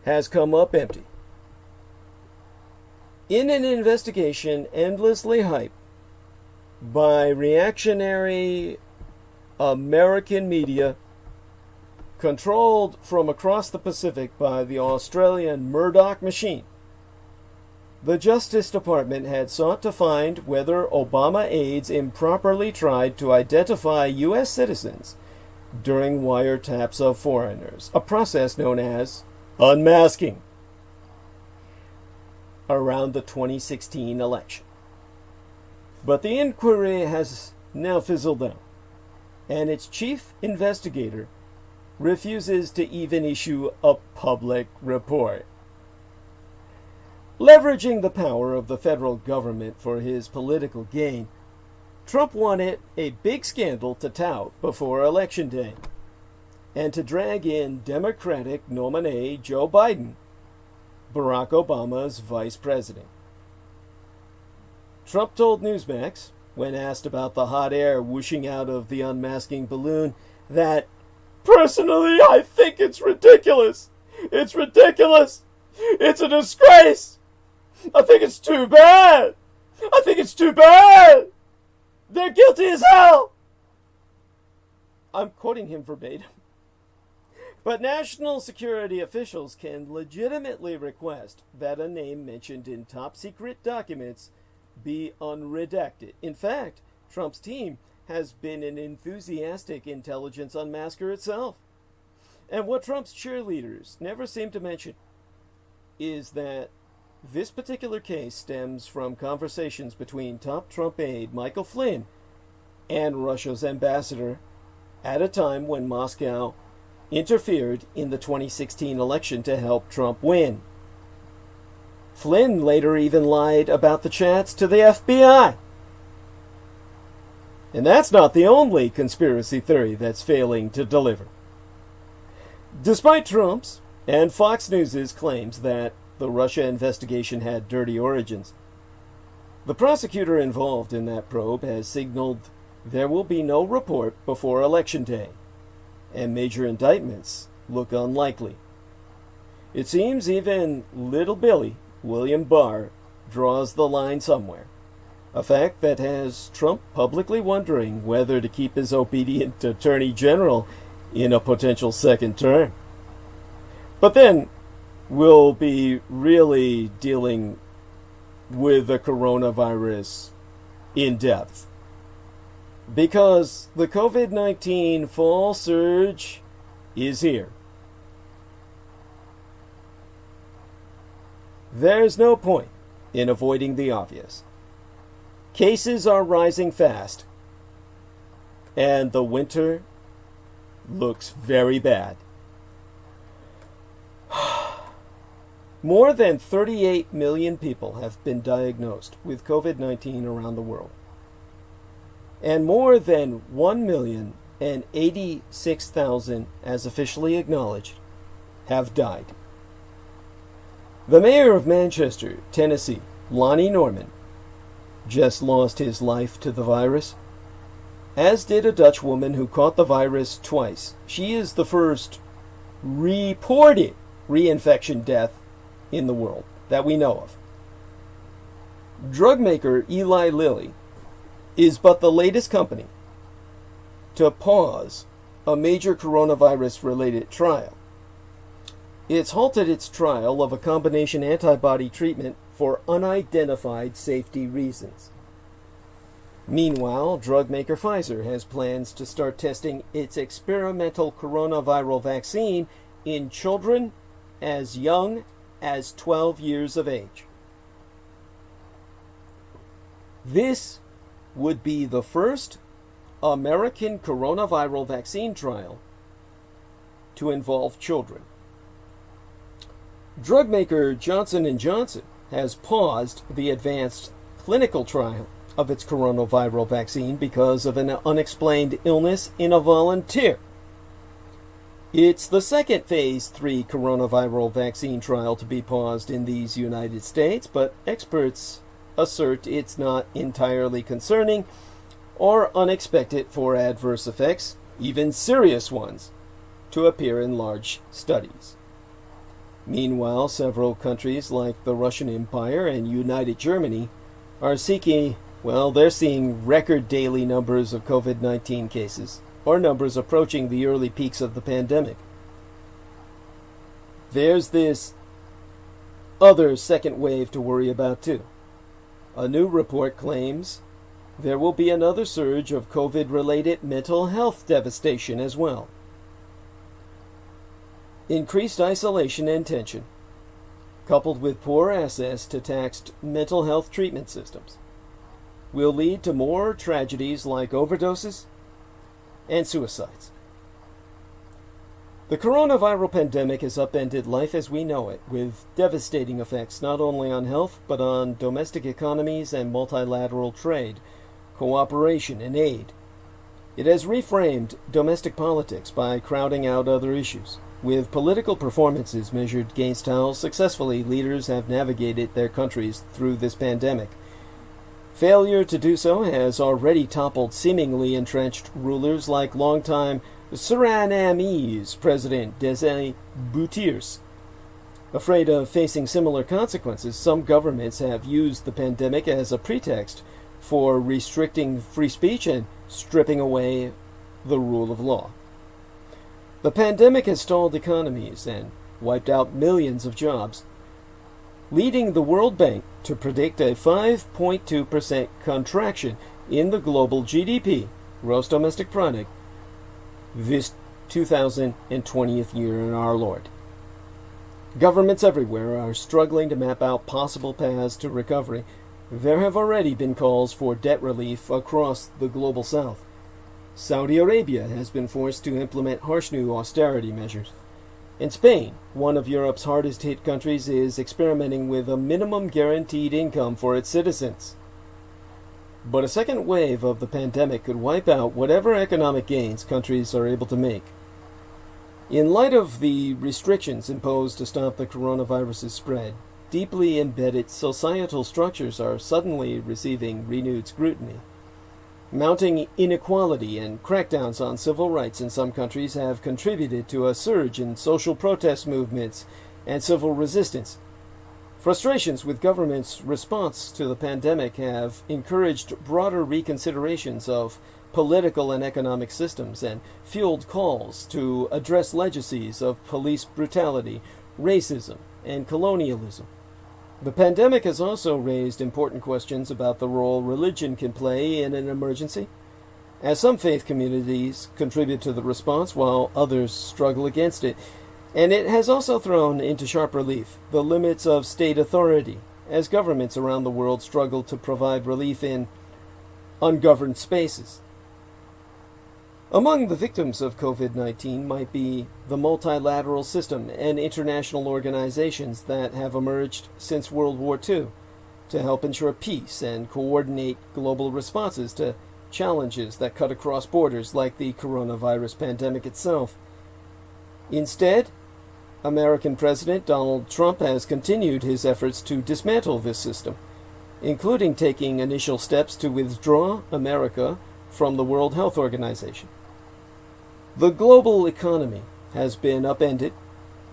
[SPEAKER 1] has come up empty. In an investigation endlessly hyped by reactionary American media, controlled from across the Pacific by the Australian Murdoch machine, the Justice Department had sought to find whether Obama aides improperly tried to identify U.S. citizens during wiretaps of foreigners, a process known as unmasking, around the 2016 election. But the inquiry has now fizzled out, and its chief investigator refuses to even issue a public report. Leveraging the power of the federal government for his political gain, Trump wanted a big scandal to tout before Election Day, and to drag in Democratic nominee Joe Biden, Barack Obama's vice president. Trump told Newsmax, when asked about the hot air whooshing out of the unmasking balloon, that, "Personally, I think it's ridiculous. It's ridiculous. It's a disgrace. I think it's too bad. I think it's too bad. They're guilty as hell." I'm quoting him verbatim. But national security officials can legitimately request that a name mentioned in top-secret documents be unredacted. In fact, Trump's team has been an enthusiastic intelligence unmasker itself. And what Trump's cheerleaders never seem to mention is that this particular case stems from conversations between top Trump aide Michael Flynn and Russia's ambassador at a time when Moscow interfered in the 2016 election to help Trump win. Flynn later even lied about the chats to the FBI. And that's not the only conspiracy theory that's failing to deliver. Despite Trump's and Fox News' claims that the Russia investigation had dirty origins, the prosecutor involved in that probe has signaled there will be no report before Election Day, and major indictments look unlikely. It seems even Little Billy, William Barr, draws the line somewhere, a fact that has Trump publicly wondering whether to keep his obedient attorney general in a potential second term. But then we'll be really dealing with the coronavirus in depth, because the COVID-19 fall surge is here. There's no point in avoiding the obvious. Cases are rising fast, and the winter looks very bad. More than 38 million people have been diagnosed with COVID-19 around the world, and more than 1,086,000, as officially acknowledged, have died. The mayor of Manchester, Tennessee, Lonnie Norman, just lost his life to the virus, as did a Dutch woman who caught the virus twice. She is the first reported reinfection death in the world that we know of. Drug maker Eli Lilly is but the latest company to pause a major coronavirus-related trial. It's halted its trial of a combination antibody treatment for unidentified safety reasons. Meanwhile, drug maker Pfizer has plans to start testing its experimental coronavirus vaccine in children as young as 12 years of age. This would be the first American coronavirus vaccine trial to involve children. Drug maker Johnson & Johnson has paused the advanced clinical trial of its coronavirus vaccine because of an unexplained illness in a volunteer. It's the second phase 3 coronavirus vaccine trial to be paused in these United States, but experts assert it's not entirely concerning or unexpected for adverse effects, even serious ones, to appear in large studies. Meanwhile, several countries like the Russian Empire and United Germany are seeing record daily numbers of COVID-19 cases, or numbers approaching the early peaks of the pandemic. There's this other second wave to worry about too. A new report claims there will be another surge of COVID-related mental health devastation as well. Increased isolation and tension, coupled with poor access to taxed mental health treatment systems, will lead to more tragedies like overdoses and suicides. The coronavirus pandemic has upended life as we know it, with devastating effects not only on health, but on domestic economies and multilateral trade, cooperation, and aid. It has reframed domestic politics by crowding out other issues, with political performances measured against how successfully leaders have navigated their countries through this pandemic. Failure to do so has already toppled seemingly entrenched rulers like longtime Surinamese President Desi Bouterse. Afraid of facing similar consequences, some governments have used the pandemic as a pretext for restricting free speech and stripping away the rule of law. The pandemic has stalled economies and wiped out millions of jobs, leading the World Bank to predict a 5.2% contraction in the global GDP, gross domestic product, this 2020th year in our Lord. Governments everywhere are struggling to map out possible paths to recovery. There have already been calls for debt relief across the global south. Saudi Arabia has been forced to implement harsh new austerity measures. And Spain, one of Europe's hardest hit countries, is experimenting with a minimum guaranteed income for its citizens. But a second wave of the pandemic could wipe out whatever economic gains countries are able to make. In light of the restrictions imposed to stop the coronavirus's spread, deeply embedded societal structures are suddenly receiving renewed scrutiny. Mounting inequality and crackdowns on civil rights in some countries have contributed to a surge in social protest movements and civil resistance. Frustrations with government's response to the pandemic have encouraged broader reconsiderations of political and economic systems and fueled calls to address legacies of police brutality, racism, and colonialism. The pandemic has also raised important questions about the role religion can play in an emergency, as some faith communities contribute to the response while others struggle against it. And it has also thrown into sharp relief the limits of state authority, as governments around the world struggle to provide relief in ungoverned spaces. Among the victims of COVID-19 might be the multilateral system and international organizations that have emerged since World War II to help ensure peace and coordinate global responses to challenges that cut across borders like the coronavirus pandemic itself. Instead, American President Donald Trump has continued his efforts to dismantle this system, including taking initial steps to withdraw America from the World Health Organization. The global economy has been upended,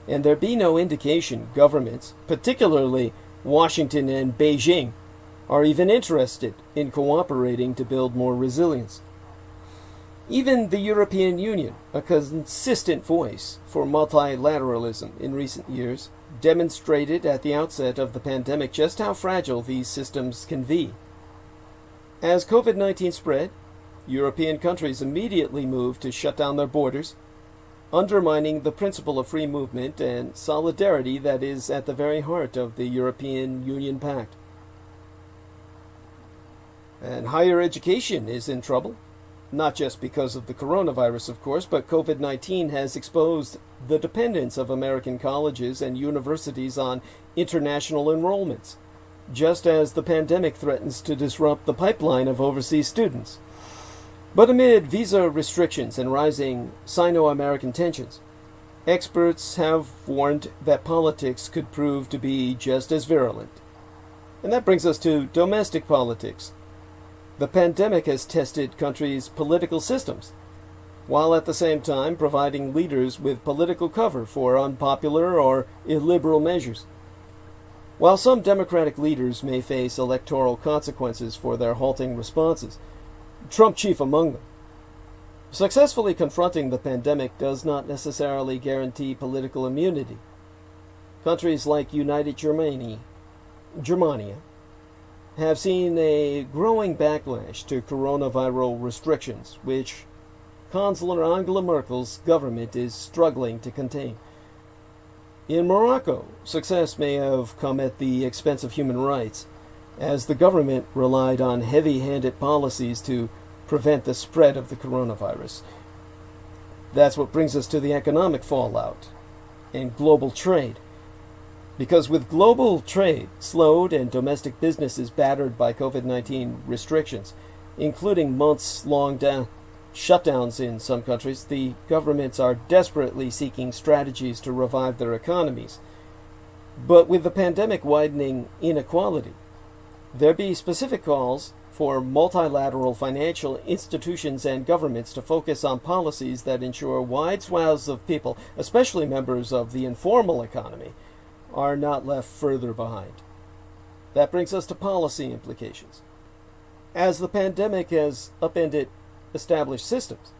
[SPEAKER 1] and there be no indication governments, particularly Washington and Beijing, are even interested in cooperating to build more resilience. Even the European Union, a consistent voice for multilateralism in recent years, demonstrated at the outset of the pandemic just how fragile these systems can be. As COVID-19 spread, European countries immediately moved to shut down their borders, undermining the principle of free movement and solidarity that is at the very heart of the European Union Pact. And higher education is in trouble, not just because of the coronavirus, of course, but COVID-19 has exposed the dependence of American colleges and universities on international enrollments, just as the pandemic threatens to disrupt the pipeline of overseas students. But amid visa restrictions and rising Sino-American tensions, experts have warned that politics could prove to be just as virulent. And that brings us to domestic politics. The pandemic has tested countries' political systems, while at the same time providing leaders with political cover for unpopular or illiberal measures. While some Democratic leaders may face electoral consequences for their halting responses, Trump chief among them, successfully confronting the pandemic does not necessarily guarantee political immunity. Countries like United Germania have seen a growing backlash to coronavirus restrictions, which Chancellor Angela Merkel's government is struggling to contain. In Morocco, success may have come at the expense of human rights, as the government relied on heavy-handed policies to prevent the spread of the coronavirus. That's what brings us to the economic fallout and global trade. Because with global trade slowed and domestic businesses battered by COVID-19 restrictions, including months-long shutdowns in some countries, the governments are desperately seeking strategies to revive their economies. But with the pandemic widening inequality, there be specific calls for multilateral financial institutions and governments to focus on policies that ensure wide swaths of people, especially members of the informal economy, are not left further behind. That brings us to policy implications. As the pandemic has upended established systems,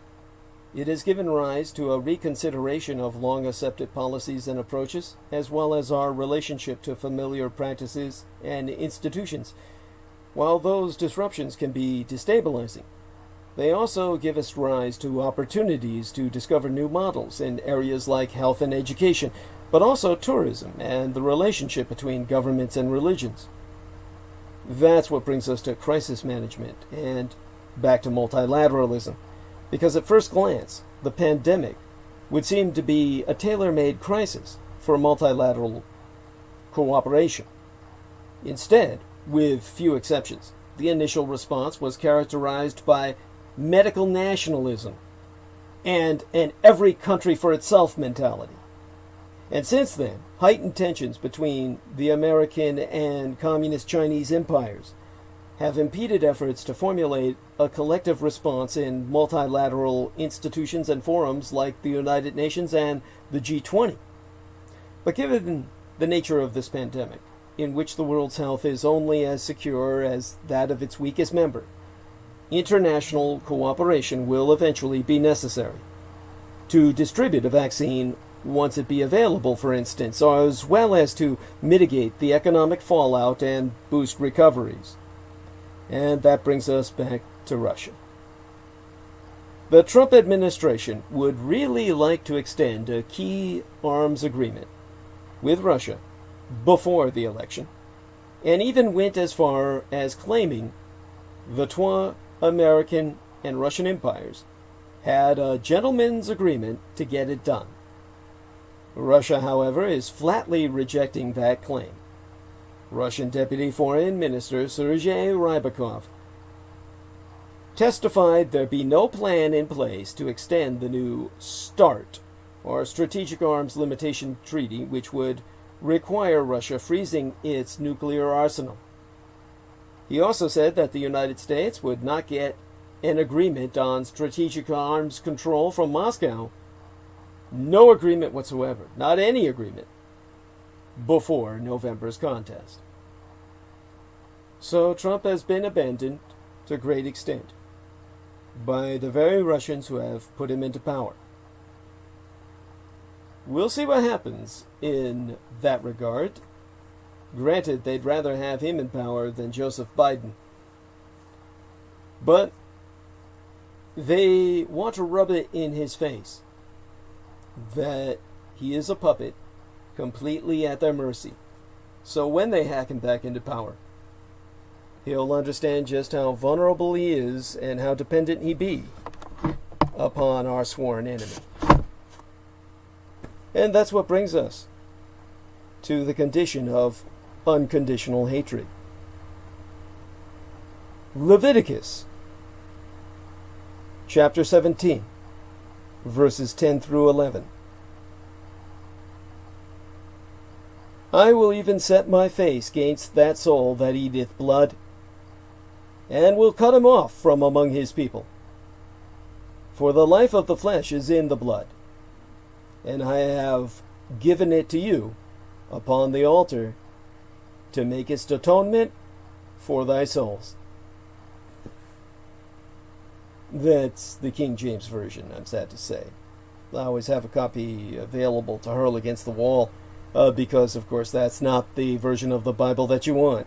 [SPEAKER 1] it has given rise to a reconsideration of long-accepted policies and approaches, as well as our relationship to familiar practices and institutions. While those disruptions can be destabilizing, they also give us rise to opportunities to discover new models in areas like health and education, but also tourism and the relationship between governments and religions. That's what brings us to crisis management and back to multilateralism, because at first glance, the pandemic would seem to be a tailor-made crisis for multilateral cooperation. Instead, with few exceptions, the initial response was characterized by medical nationalism and an every country for itself mentality. And since then, heightened tensions between the American and Communist Chinese empires have impeded efforts to formulate a collective response in multilateral institutions and forums like the United Nations and the G20. But given the nature of this pandemic, in which the world's health is only as secure as that of its weakest member, international cooperation will eventually be necessary to distribute a vaccine once it be available, for instance, as well as to mitigate the economic fallout and boost recoveries. And that brings us back to Russia. The Trump administration would really like to extend a key arms agreement with Russia before the election, and even went as far as claiming the two American and Russian empires had a gentleman's agreement to get it done. Russia, however, is flatly rejecting that claim. Russian Deputy Foreign Minister Sergei Rybakov testified there be no plan in place to extend the new START, or Strategic Arms Limitation Treaty, which would require Russia freezing its nuclear arsenal. He also said that the United States would not get an agreement on strategic arms control from Moscow, no agreement whatsoever, not any agreement, before November's contest. So Trump has been abandoned to a great extent by the very Russians who have put him into power. We'll see what happens in that regard. Granted, they'd rather have him in power than Joseph Biden. But they want to rub it in his face that he is a puppet, completely at their mercy. So when they hack him back into power, he'll understand just how vulnerable he is and how dependent he be upon our sworn enemy. And that's what brings us to the condition of unconditional hatred. Leviticus chapter 17, verses 10 through 11. I will even set my face against that soul that eateth blood, and will cut him off from among his people. For the life of the flesh is in the blood, and I have given it to you upon the altar to make its atonement for thy souls. That's the King James Version, I'm sad to say. I always have a copy available to hurl against the wall, because, of course, that's not the version of the Bible that you want.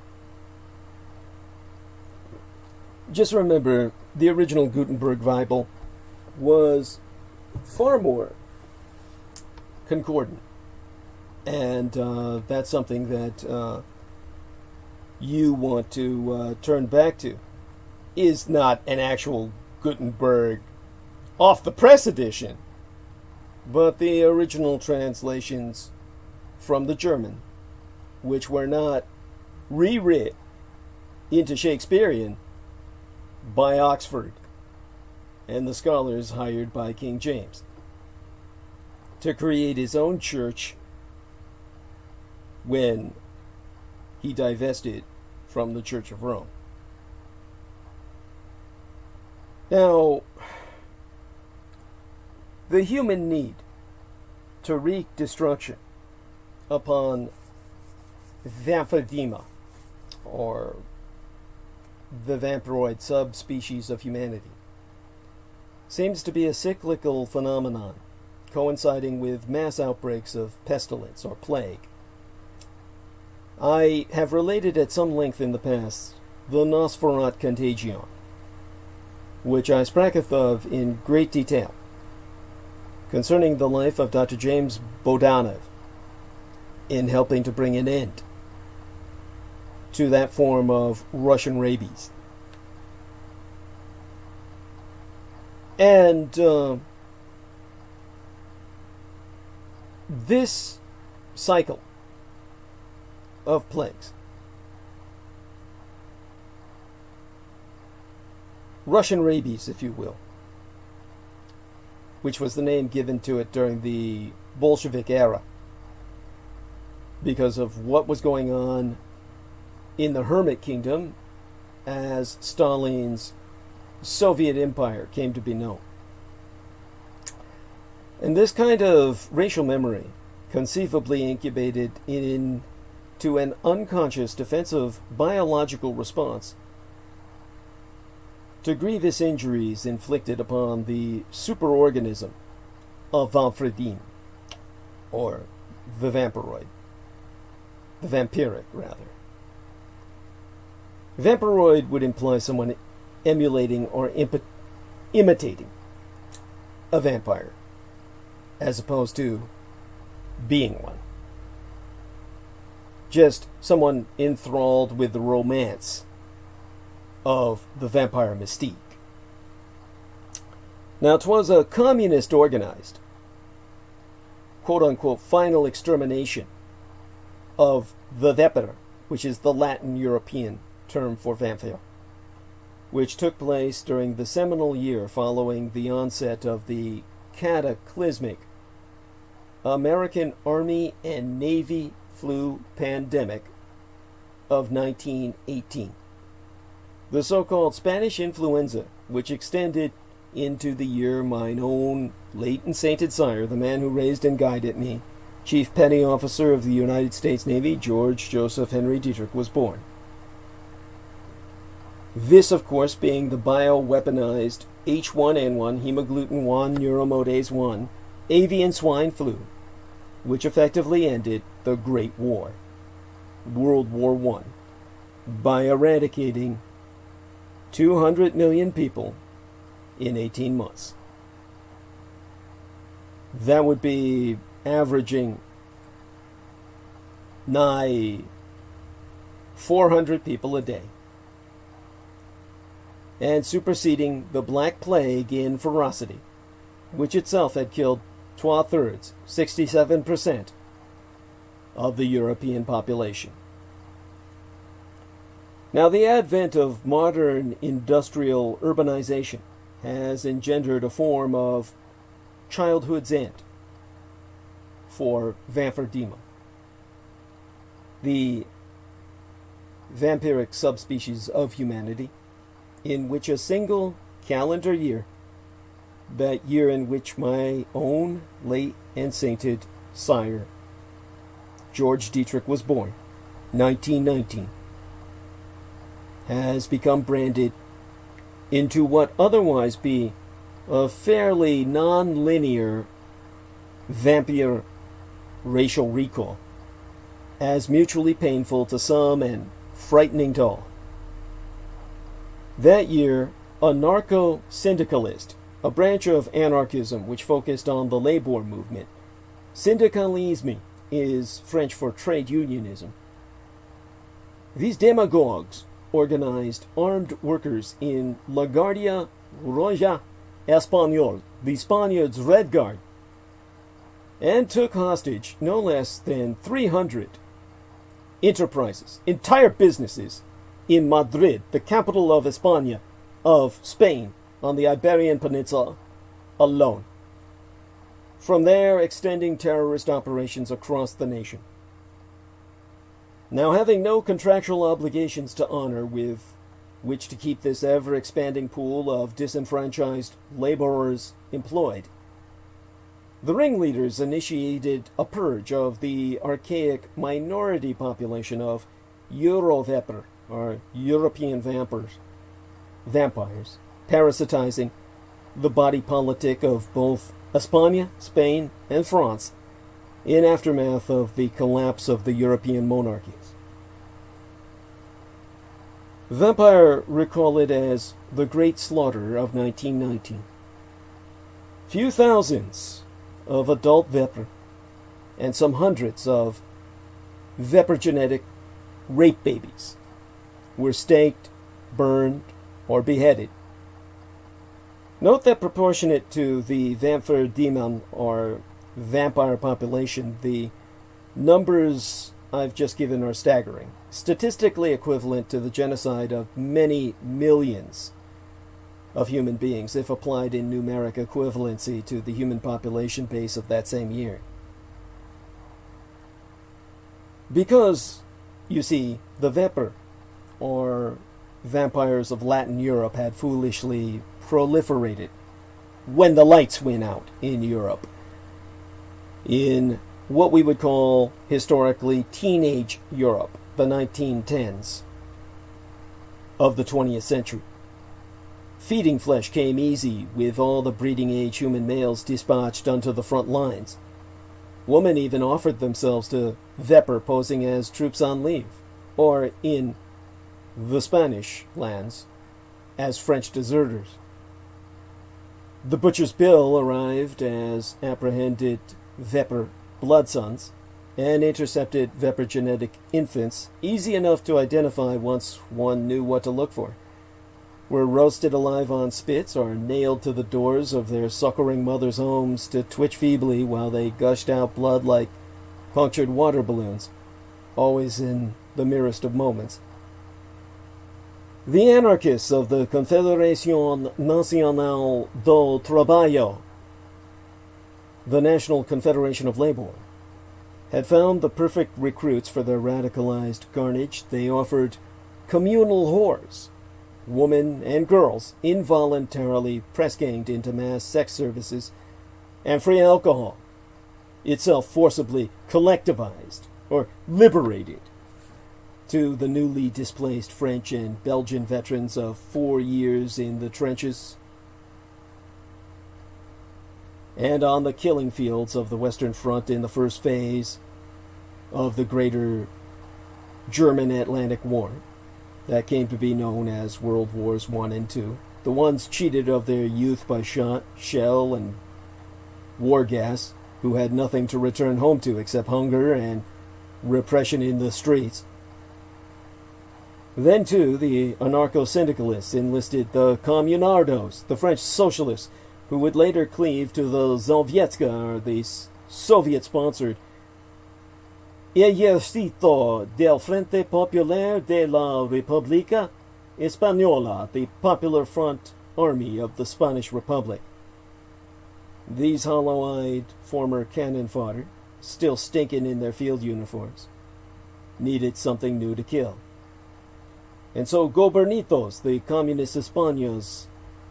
[SPEAKER 1] Just remember, the original Gutenberg Bible was far more concordant. And that's something that you want to turn back to. Is not an actual Gutenberg off-the-press edition, but the original translations from the German, which were not rewrit into Shakespearean by Oxford and the scholars hired by King James to create his own church when he divested from the Church of Rome. Now, the human need to wreak destruction upon Vamphyrdema, or the vampiroid subspecies of humanity, seems to be a cyclical phenomenon coinciding with mass outbreaks of pestilence or plague. I have related at some length in the past the Nosferatu contagion, which I spraketh of in great detail, concerning the life of Dr. James Bodanov in helping to bring an end to that form of Russian rabies. And this cycle of plagues, Russian rabies, if you will, which was the name given to it during the Bolshevik era because of what was going on in the Hermit Kingdom as Stalin's Soviet Empire came to be known. And this kind of racial memory conceivably incubated into an unconscious defensive biological response to grievous injuries inflicted upon the superorganism of Vamphyrdeme, or the vampiroid, the vampiric, rather. Vampiroid would imply someone emulating or imitating a vampire, as opposed to being one. Just someone enthralled with the romance of the vampire mystique. Now, 'twas a communist-organized, quote-unquote, final extermination of the vepr, which is the Latin European term for vampire, which took place during the seminal year following the onset of the cataclysmic American Army and Navy flu pandemic of 1918. The so-called Spanish influenza, which extended into the year mine own late and sainted sire, the man who raised and guided me, Chief Petty Officer of the United States Navy, George Joseph Henry Dietrich, was born. This, of course, being the bioweaponized H1N1 hemagglutinin 1 neuromodase 1 avian swine flu, which effectively ended the Great War, World War I, by eradicating 200 million people in 18 months. That would be averaging nigh 400 people a day, and superseding the Black Plague in ferocity, which itself had killed 2/3, 67% of the European population. Now, the advent of modern industrial urbanization has engendered a form of childhood's end for Vamphirdema, the vampiric subspecies of humanity, in which a single calendar year, that year in which my own late and sainted sire, George Dietrich, was born, 1919, has become branded into what otherwise be a fairly non-linear vampire racial recall, as mutually painful to some and frightening to all. That year, a narco-syndicalist, a branch of anarchism which focused on the labor movement, syndicalisme is French for trade unionism. These demagogues organized armed workers in La Guardia Roja Español, the Spaniards' Red Guard, and took hostage no less than 300 enterprises, entire businesses, in Madrid, the capital of España, of Spain, on the Iberian Peninsula alone. From there, extending terrorist operations across the nation. Now, having no contractual obligations to honor with which to keep this ever-expanding pool of disenfranchised laborers employed, the ringleaders initiated a purge of the archaic minority population of Eurovepr, or European vampires, parasitizing the body politic of both España, Spain, and France in aftermath of the collapse of the European monarchies. Vampire recall it as the Great Slaughter of 1919. Few thousands of adult Vepr and some hundreds of Vepr genetic rape babies were staked, burned, or beheaded. Note that proportionate to the Vamphirdemon, or vampire population, the numbers I've just given are staggering, statistically equivalent to the genocide of many millions of human beings, if applied in numeric equivalency to the human population base of that same year. Because, you see, the Vepr, or vampires of Latin Europe, had foolishly proliferated when the lights went out in Europe, in what we would call historically teenage Europe, the 1910s of the 20th century. Feeding flesh came easy, with all the breeding age human males dispatched unto the front lines. Women even offered themselves to Vepr posing as troops on leave, or in the Spanish lands, as French deserters. The butcher's bill arrived as apprehended Vepr bloodsons and intercepted Vepr genetic infants, easy enough to identify once one knew what to look for, were roasted alive on spits or nailed to the doors of their succoring mothers' homes to twitch feebly while they gushed out blood like punctured water balloons, always in the merest of moments. The anarchists of the Confederación Nacional do Trabalho, the National Confederation of Labor, had found the perfect recruits for their radicalized carnage. They offered communal whores, women and girls involuntarily press-ganged into mass sex services, and free alcohol, itself forcibly collectivized or liberated to the newly displaced French and Belgian veterans of 4 years in the trenches and on the killing fields of the Western Front in the first phase of the Greater German Atlantic War that came to be known as World Wars I and II. The ones cheated of their youth by shot, shell, and war gas, who had nothing to return home to except hunger and repression in the streets. Then, too, the anarcho-syndicalists enlisted the Communardos, the French socialists, who would later cleave to the Sovietska, or the Soviet-sponsored Ejército del Frente Popular de la República Española, the Popular Front Army of the Spanish Republic. These hollow-eyed former cannon fodder, still stinking in their field uniforms, needed something new to kill. And so Gobernitos, the Communist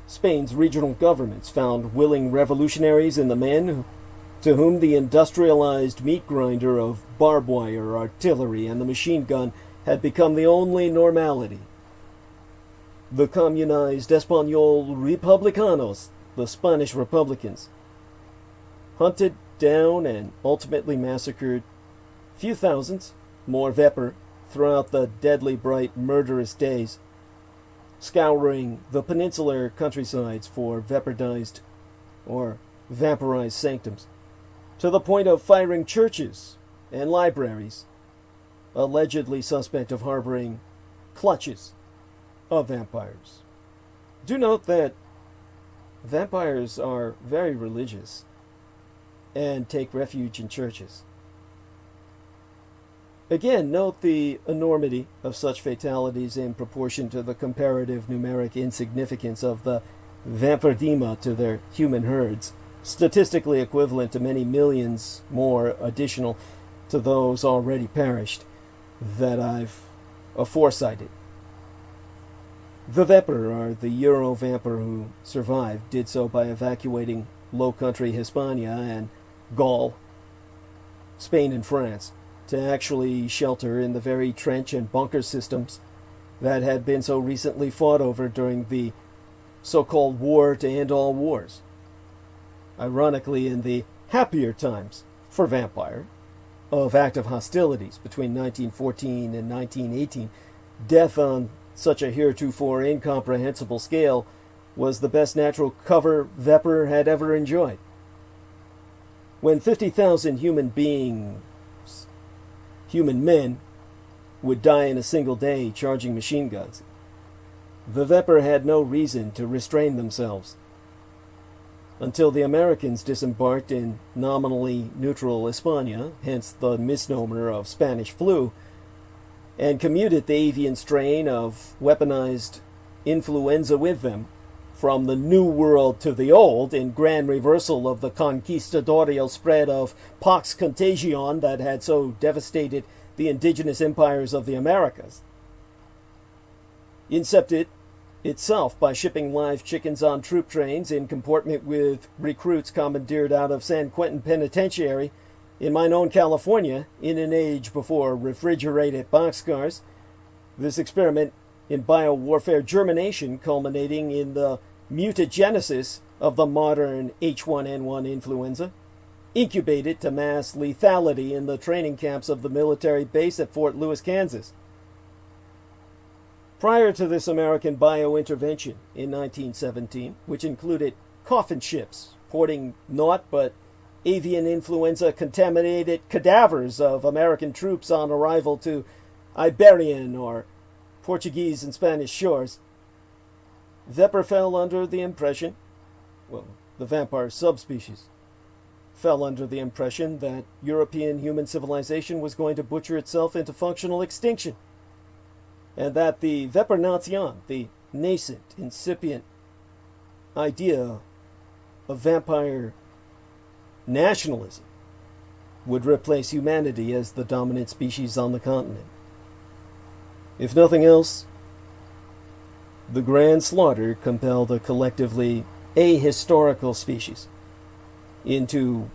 [SPEAKER 1] Spain's regional governments, found willing revolutionaries in the men to whom the industrialized meat grinder of barbed wire, artillery, and the machine gun had become the only normality. The communized Español Republicanos, the Spanish Republicans, hunted down and ultimately massacred few thousands, more Weber, throughout the deadly bright murderous days, scouring the peninsular countrysides for Weberdized or vampirized sanctums, to the point of firing churches and libraries, allegedly suspect of harboring clutches of vampires. Do note that vampires are very religious and take refuge in churches. Again, note the enormity of such fatalities in proportion to the comparative numeric insignificance of the Vamperdima to their human herds, statistically equivalent to many millions more additional to those already perished that I've aforecited. The Weber, or the Euro-vamper who survived, did so by evacuating Low Country Hispania and Gaul, Spain and France, to actually shelter in the very trench and bunker systems that had been so recently fought over during the so-called war to end all wars. Ironically, in the happier times for vampire of active hostilities between 1914 and 1918, death on such a heretofore incomprehensible scale was the best natural cover Weber had ever enjoyed. When 50,000 human men, would die in a single day charging machine guns, the Weber had no reason to restrain themselves until the Americans disembarked in nominally neutral España, hence the misnomer of Spanish flu, and commuted the avian strain of weaponized influenza with them from the New World to the Old in grand reversal of the conquistadorial spread of Pax Contagion that had so devastated the indigenous empires of the Americas. Incepted itself by shipping live chickens on troop trains in comportment with recruits commandeered out of San Quentin Penitentiary in mine own California in an age before refrigerated boxcars, this experiment in biowarfare germination culminating in the mutagenesis of the modern H1N1 influenza, incubated to mass lethality in the training camps of the military base at Fort Lewis, Kansas. Prior to this American bio-intervention in 1917, which included coffin ships porting naught but avian influenza contaminated cadavers of American troops on arrival to Iberian or Portuguese and Spanish shores, Weber fell under the impression, the vampire subspecies, fell under the impression that European human civilization was going to butcher itself into functional extinction, and that the Webernation, the nascent, incipient idea of vampire nationalism, would replace humanity as the dominant species on the continent. If nothing else, the grand slaughter compelled a collectively ahistorical species into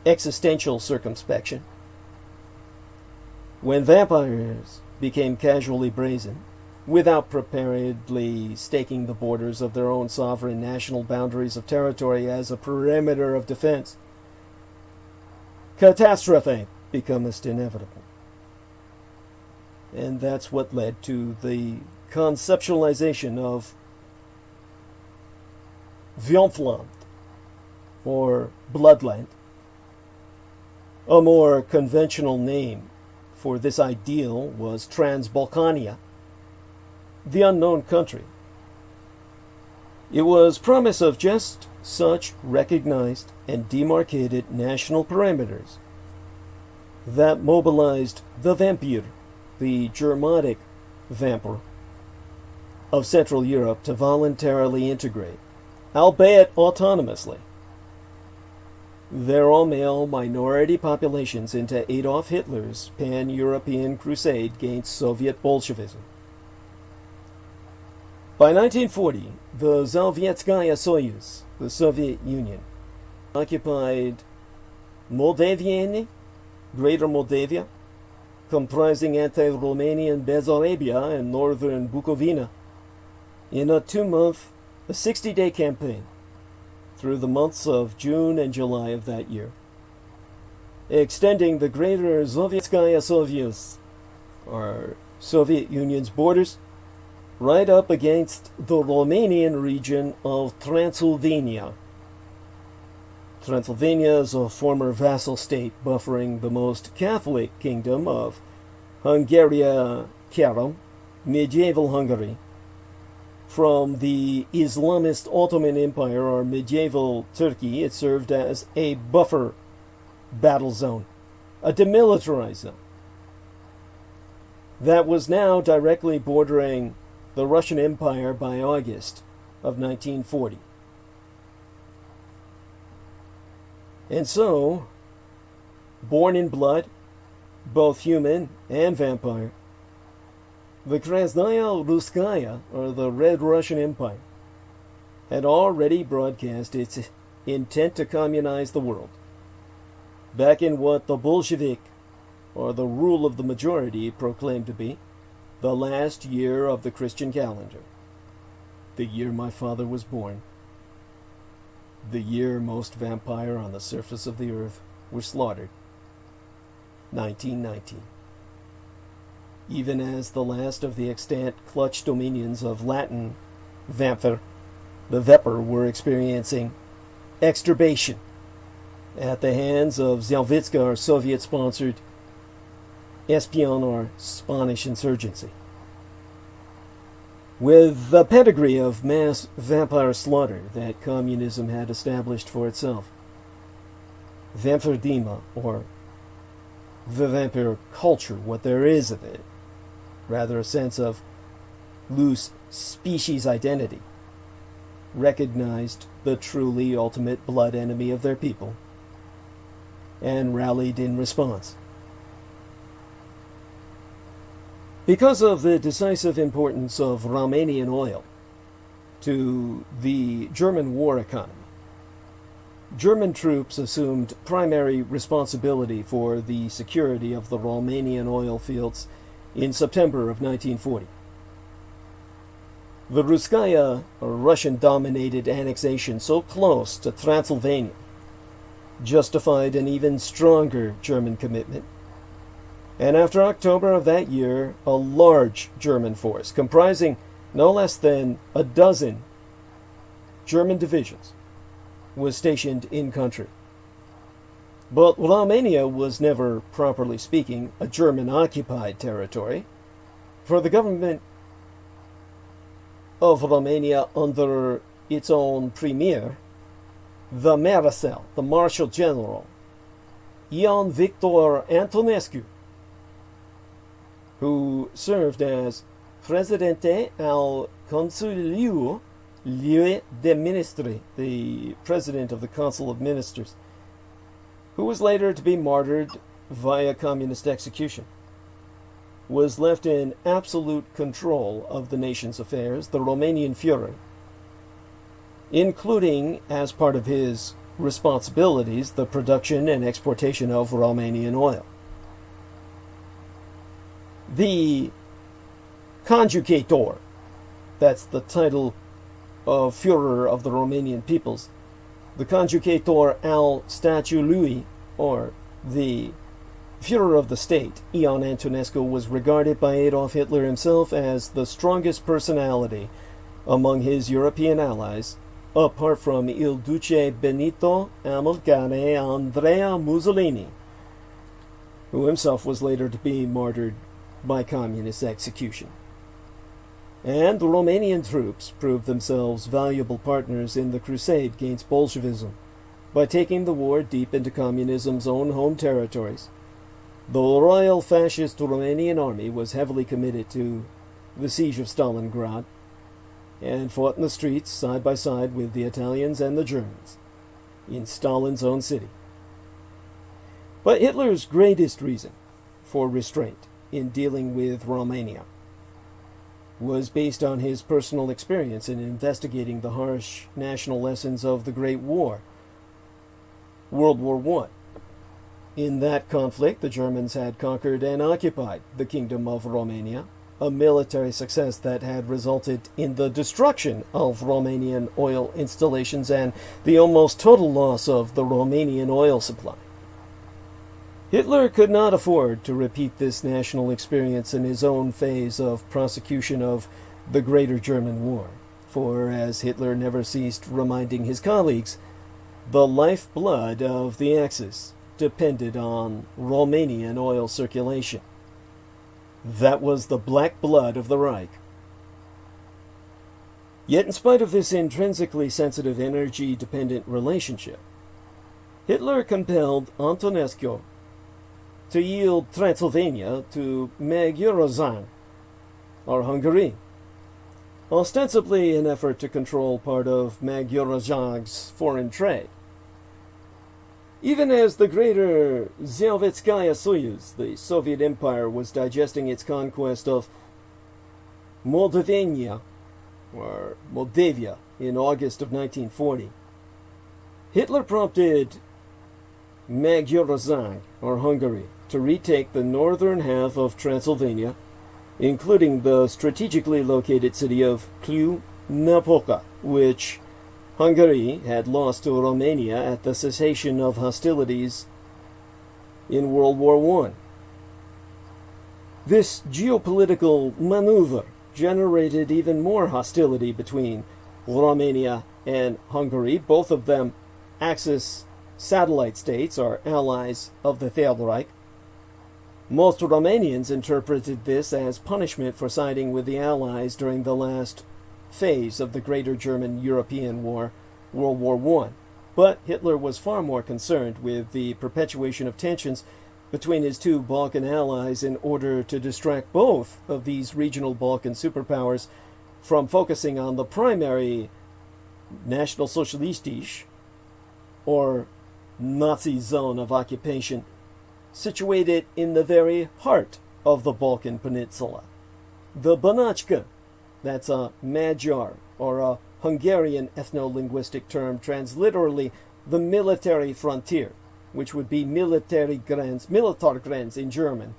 [SPEAKER 1] existential circumspection When vampires became casually brazen, without preparedly staking the borders of their own sovereign national boundaries of territory as a perimeter of defense, catastrophe becomes inevitable. And that's what led to the conceptualization of Viompfland, or Bloodland. A more conventional name for this ideal was Transbalkania, the unknown country. It was promise of just such recognized and demarcated national perimeters that mobilized the Vampire, the Germanic vampire of Central Europe, to voluntarily integrate, albeit autonomously, their all-male minority populations into Adolf Hitler's pan-European crusade against Soviet Bolshevism. By 1940, the Sovietskaya Soyuz, the Soviet Union, occupied Moldavian, Greater Moldavia, comprising anti-Romanian Bessarabia and northern Bukovina, in a 60-day campaign through the months of June and July of that year, extending the Greater Sovietskaya Soyuz, or Soviet Union's borders, right up against the Romanian region of Transylvania. Transylvania is a former vassal state buffering the most Catholic kingdom of Hungaria-Károlь, medieval Hungary, from the Islamist Ottoman Empire or medieval Turkey. It served as a buffer battle zone, a demilitarized zone, that was now directly bordering the Russian Empire by August of 1940. And so, born in blood, both human and vampire, the Krasnaya Ruskaya, or the Red Russian Empire, had already broadcast its intent to communize the world, back in what the Bolshevik, or the rule of the majority, proclaimed to be the last year of the Christian calendar, the year my father was born, the year most vampire on the surface of the earth were slaughtered, 1919. Even as the last of the extant clutch dominions of Latin vampire, the Vepr, were experiencing extirpation at the hands of Zhelvitska, or Soviet-sponsored espion or Spanish insurgency. With the pedigree of mass vampire slaughter that communism had established for itself, Vampirdema, or the vampire culture, what there is of it, rather a sense of loose species identity, recognized the truly ultimate blood enemy of their people and rallied in response. Because of the decisive importance of Romanian oil to the German war economy, German troops assumed primary responsibility for the security of the Romanian oil fields in September of 1940. The Ruskaya, or Russian-dominated annexation so close to Transylvania, justified an even stronger German commitment. And after October of that year, a large German force, comprising no less than a dozen German divisions, was stationed in country. But Romania was never, properly speaking, a German-occupied territory, for the government of Romania under its own premier, the Marshal, the Marshal General, Ion Victor Antonescu, who served as Presidente al Consiliu de Ministri, the President of the Council of Ministers, who was later to be martyred via communist execution, was left in absolute control of the nation's affairs, the Romanian Führer, including, as part of his responsibilities, the production and exportation of Romanian oil. The Conjugator, that's the title of Führer of the Romanian peoples, the Conjugator al statului, or the Führer of the state, Ion Antonescu, was regarded by Adolf Hitler himself as the strongest personality among his European allies, apart from Il Duce Benito Amilcare Andrea Mussolini, who himself was later to be martyred by communist execution. And the Romanian troops proved themselves valuable partners in the crusade against Bolshevism by taking the war deep into communism's own home territories. The Royal Fascist Romanian Army was heavily committed to the siege of Stalingrad and fought in the streets side by side with the Italians and the Germans in Stalin's own city. But Hitler's greatest reason for restraint in dealing with Romania was based on his personal experience in investigating the harsh national lessons of the Great War, World War I. In that conflict, the Germans had conquered and occupied the Kingdom of Romania, a military success that had resulted in the destruction of Romanian oil installations and the almost total loss of the Romanian oil supply. Hitler could not afford to repeat this national experience in his own phase of prosecution of the Greater German War, for, as Hitler never ceased reminding his colleagues, the lifeblood of the Axis depended on Romanian oil circulation. That was the black blood of the Reich. Yet in spite of this intrinsically sensitive energy-dependent relationship, Hitler compelled Antonescu to yield Transylvania to Magyarország, or Hungary, ostensibly an effort to control part of Magyarország's foreign trade. Even as the Greater Sovietskaya Soyuz, the Soviet Empire, was digesting its conquest of Moldavia, or Moldavia, in August of 1940, Hitler prompted Magyarország, or Hungary, to retake the northern half of Transylvania, including the strategically located city of Cluj-Napoca, which Hungary had lost to Romania at the cessation of hostilities in World War I. This geopolitical maneuver generated even more hostility between Romania and Hungary, both of them Axis satellite states, or allies of the Third Reich. Most Romanians interpreted this as punishment for siding with the Allies during the last phase of the Greater German European War, World War I. But Hitler was far more concerned with the perpetuation of tensions between his two Balkan allies in order to distract both of these regional Balkan superpowers from focusing on the primary National-So̶Ialistiche, or Nazi zone of occupation, situated in the very heart of the Balkan Peninsula. The Banachka, that's a Magyar or a Hungarian ethno-linguistic term, transliterally the military frontier, which would be Militärgrenz in German.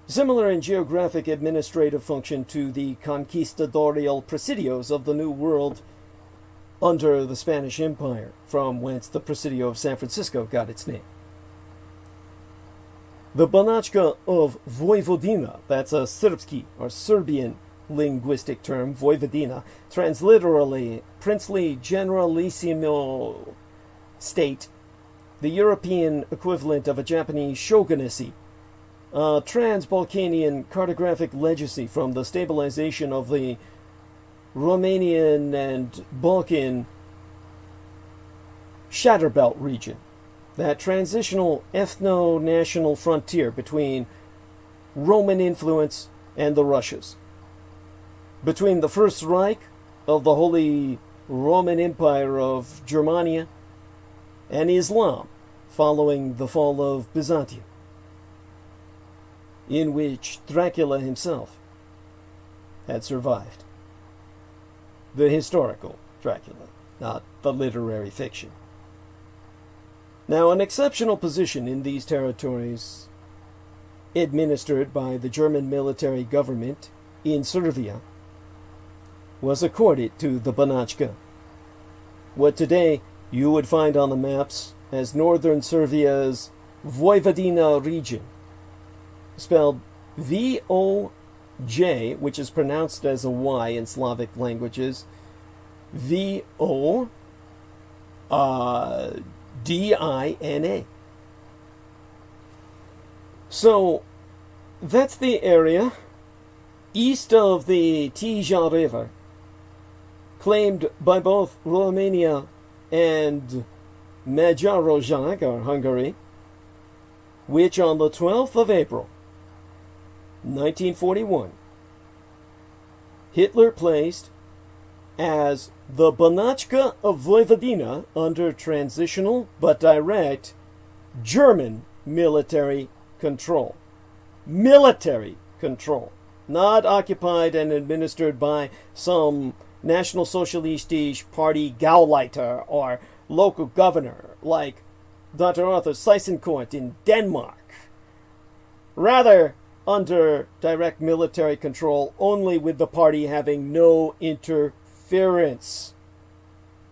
[SPEAKER 1] Similar in geographic administrative function to the conquistadorial presidios of the New World under the Spanish Empire, from whence the Presidio of San Francisco got its name. The Banachka of Vojvodina, that's a Srpski or Serbian linguistic term, Vojvodina, transliterally princely generalissimo state, the European equivalent of a Japanese shogunacy, a trans-Balkanian cartographic legacy from the stabilization of the Romanian and Balkan Shatterbelt region, that transitional ethno-national frontier between Roman influence and the Russias, between the First Reich of the Holy Roman Empire of Germania and Islam following the fall of Byzantium, in which Dracula himself had survived. The historical Dracula, not the literary fiction. Now, an exceptional position in these territories administered by the German military government in Serbia, was accorded to the Banatska, what today you would find on the maps as northern Serbia's Vojvodina region, spelled V-O-J, which is pronounced as a Y in Slavic languages, V-O-D-I-N-A. So, that's the area east of the Tisa River, claimed by both Romania and Magyarország, or Hungary, which on the 12th of April, 1941, Hitler placed as the Banatska of Vojvodina under transitional but direct German military control. Military control. Not occupied and administered by some National-So̶Ialistiche Party Gauleiter or local governor like Dr. Arthur Seyss-Inquart in Denmark. Rather, under direct military control, only with the party having no interference,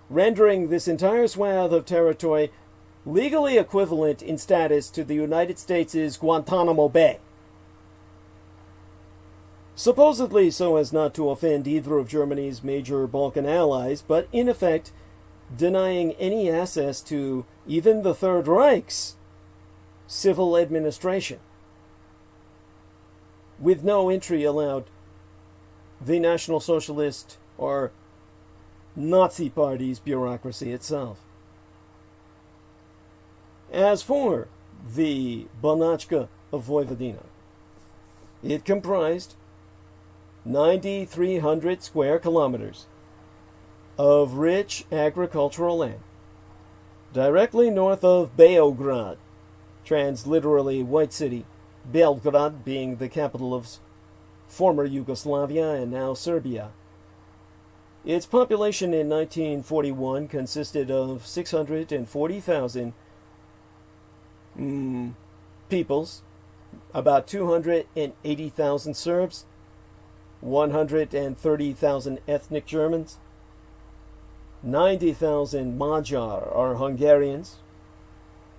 [SPEAKER 1] rendering this entire swath of territory legally equivalent in status to the United States' Guantanamo Bay. Supposedly so as not to offend either of Germany's major Balkan allies, but in effect denying any access to even the Third Reich's civil administration, with no entry allowed the National Socialist or Nazi Party's bureaucracy itself. As for the Banatska of Vojvodina, it comprised 9,300 square kilometers of rich agricultural land, directly north of Beograd, transliterally White City, Belgrade being the capital of former Yugoslavia and now Serbia. Its population in 1941 consisted of 640,000 peoples, about 280,000 Serbs, 130,000 ethnic Germans, 90,000 Magyar or Hungarians,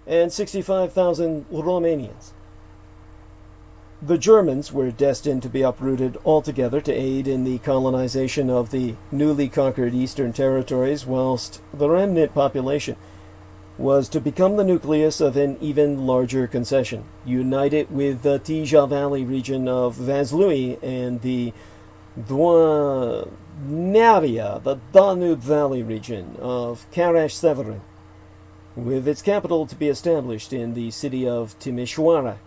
[SPEAKER 1] and 65,000 Romanians. The Germans were destined to be uprooted altogether to aid in the colonization of the newly conquered eastern territories, whilst the remnant population was to become the nucleus of an even larger concession, united with the Tisa Valley region of Vaslui and the Dunaria, the Danube Valley region of Karaś-Severin, with its capital to be established in the city of Timișoara.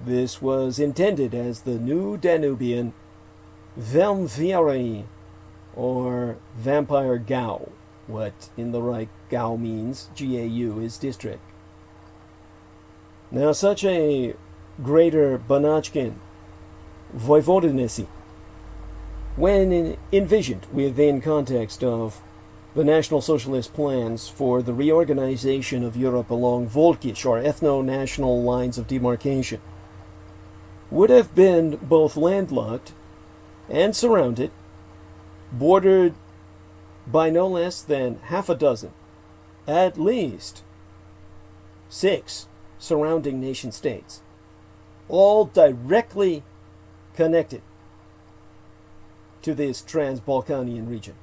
[SPEAKER 1] This was intended as the new Danubian Ŵoaumphyieorai, or Vampire Gau, what in the Reich Gau means, G-A-U, is district. Now such a greater Banatchkin Voivodinacy, when envisioned within context of the National Socialist plans for the reorganization of Europe along Volkisch or ethno-national lines of demarcation, would have been both landlocked and surrounded, bordered by no less than half a dozen, at least 6 surrounding nation states, all directly connected to this Trans-Balkanian region.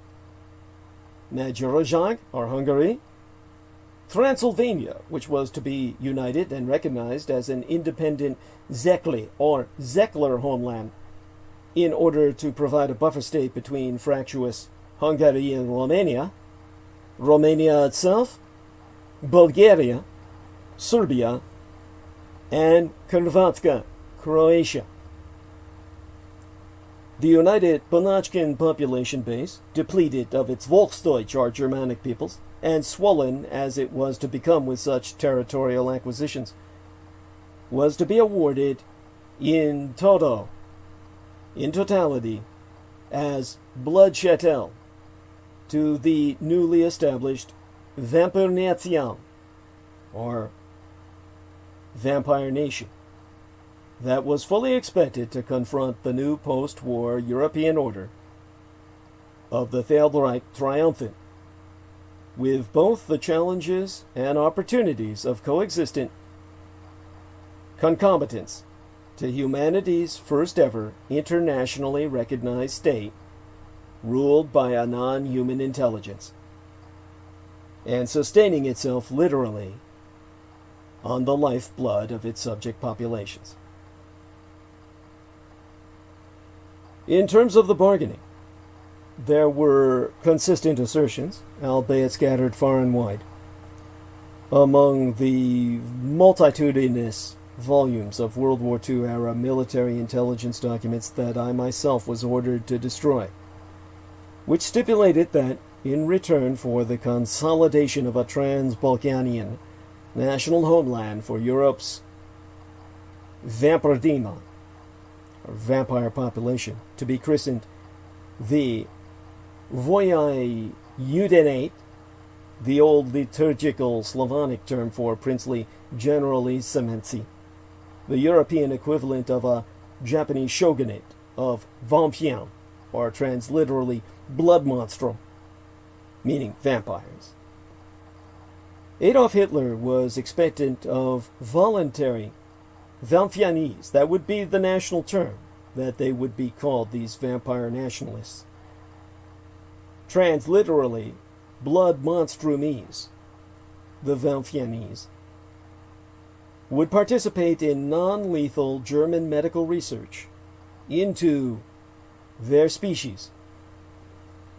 [SPEAKER 1] Magyarország, or Hungary, Transylvania, which was to be united and recognized as an independent Zekli or Zekler homeland in order to provide a buffer state between fractious Hungary and Romania, Romania itself, Bulgaria, Serbia, and Hrvatska, Croatia. The united Banatchkin population base, depleted of its Volksdeutsch or Germanic peoples, and swollen as it was to become with such territorial acquisitions, was to be awarded in totality, as Bloodshätel to the newly established Vampire Nation, or Vampire Nation, that was fully expected to confront the new post-war European order of the Third Reich triumphant, with both the challenges and opportunities of coexistent concomitants to humanity's first ever internationally recognized state ruled by a non-human intelligence, and sustaining itself literally on the lifeblood of its subject populations. In terms of the bargaining, there were consistent assertions, albeit scattered far and wide, among the multitudinous volumes of World War II-era military intelligence documents that I myself was ordered to destroy, which stipulated that, in return for the consolidation of a trans-Balkanian national homeland for Europe's Vamperdima, or vampire population, to be christened the Ŵoaumphyieorai, the old liturgical Slavonic term for princely generalissamency, the European equivalent of a Japanese shogunate of Vampyang, or transliterally blood monstrum, meaning vampires. Adolf Hitler was expectant of voluntary Ŵoaumphyieorai, that would be the national term that they would be called, these vampire nationalists. Transliterally, blood monstrumies, the Ŵoaumphyieorai, would participate in non-lethal German medical research into their species,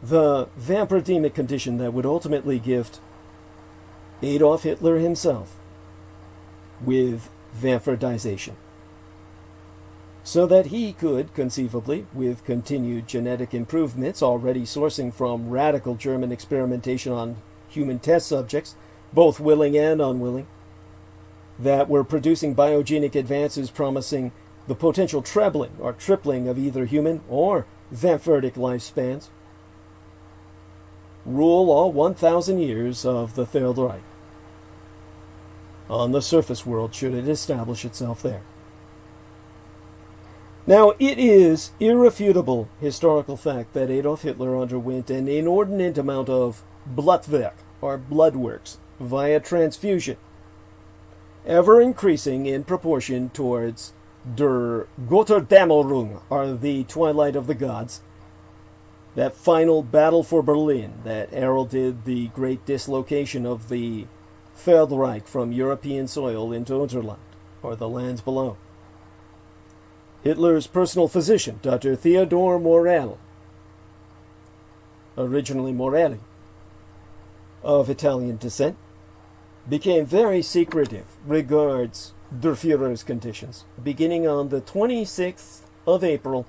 [SPEAKER 1] the vamperdemic condition that would ultimately gift Adolf Hitler himself with vamphirdization, so that he could, conceivably, with continued genetic improvements already sourcing from radical German experimentation on human test subjects, both willing and unwilling, that were producing biogenic advances promising the potential trebling or tripling of either human or vampiric lifespans, rule all 1,000 years of the Third Reich on the surface world should it establish itself there. Now, it is irrefutable historical fact that Adolf Hitler underwent an inordinate amount of Blutwerk, or blood works, via transfusion, ever increasing in proportion towards der Götterdämmerung, or the twilight of the gods, that final battle for Berlin that heralded the great dislocation of the Third Reich from European soil into Unterland, or the lands below. Hitler's personal physician, Dr. Theodor Morell, originally Morelli, of Italian descent, became very secretive regards der Führer's conditions, beginning on the 26th of April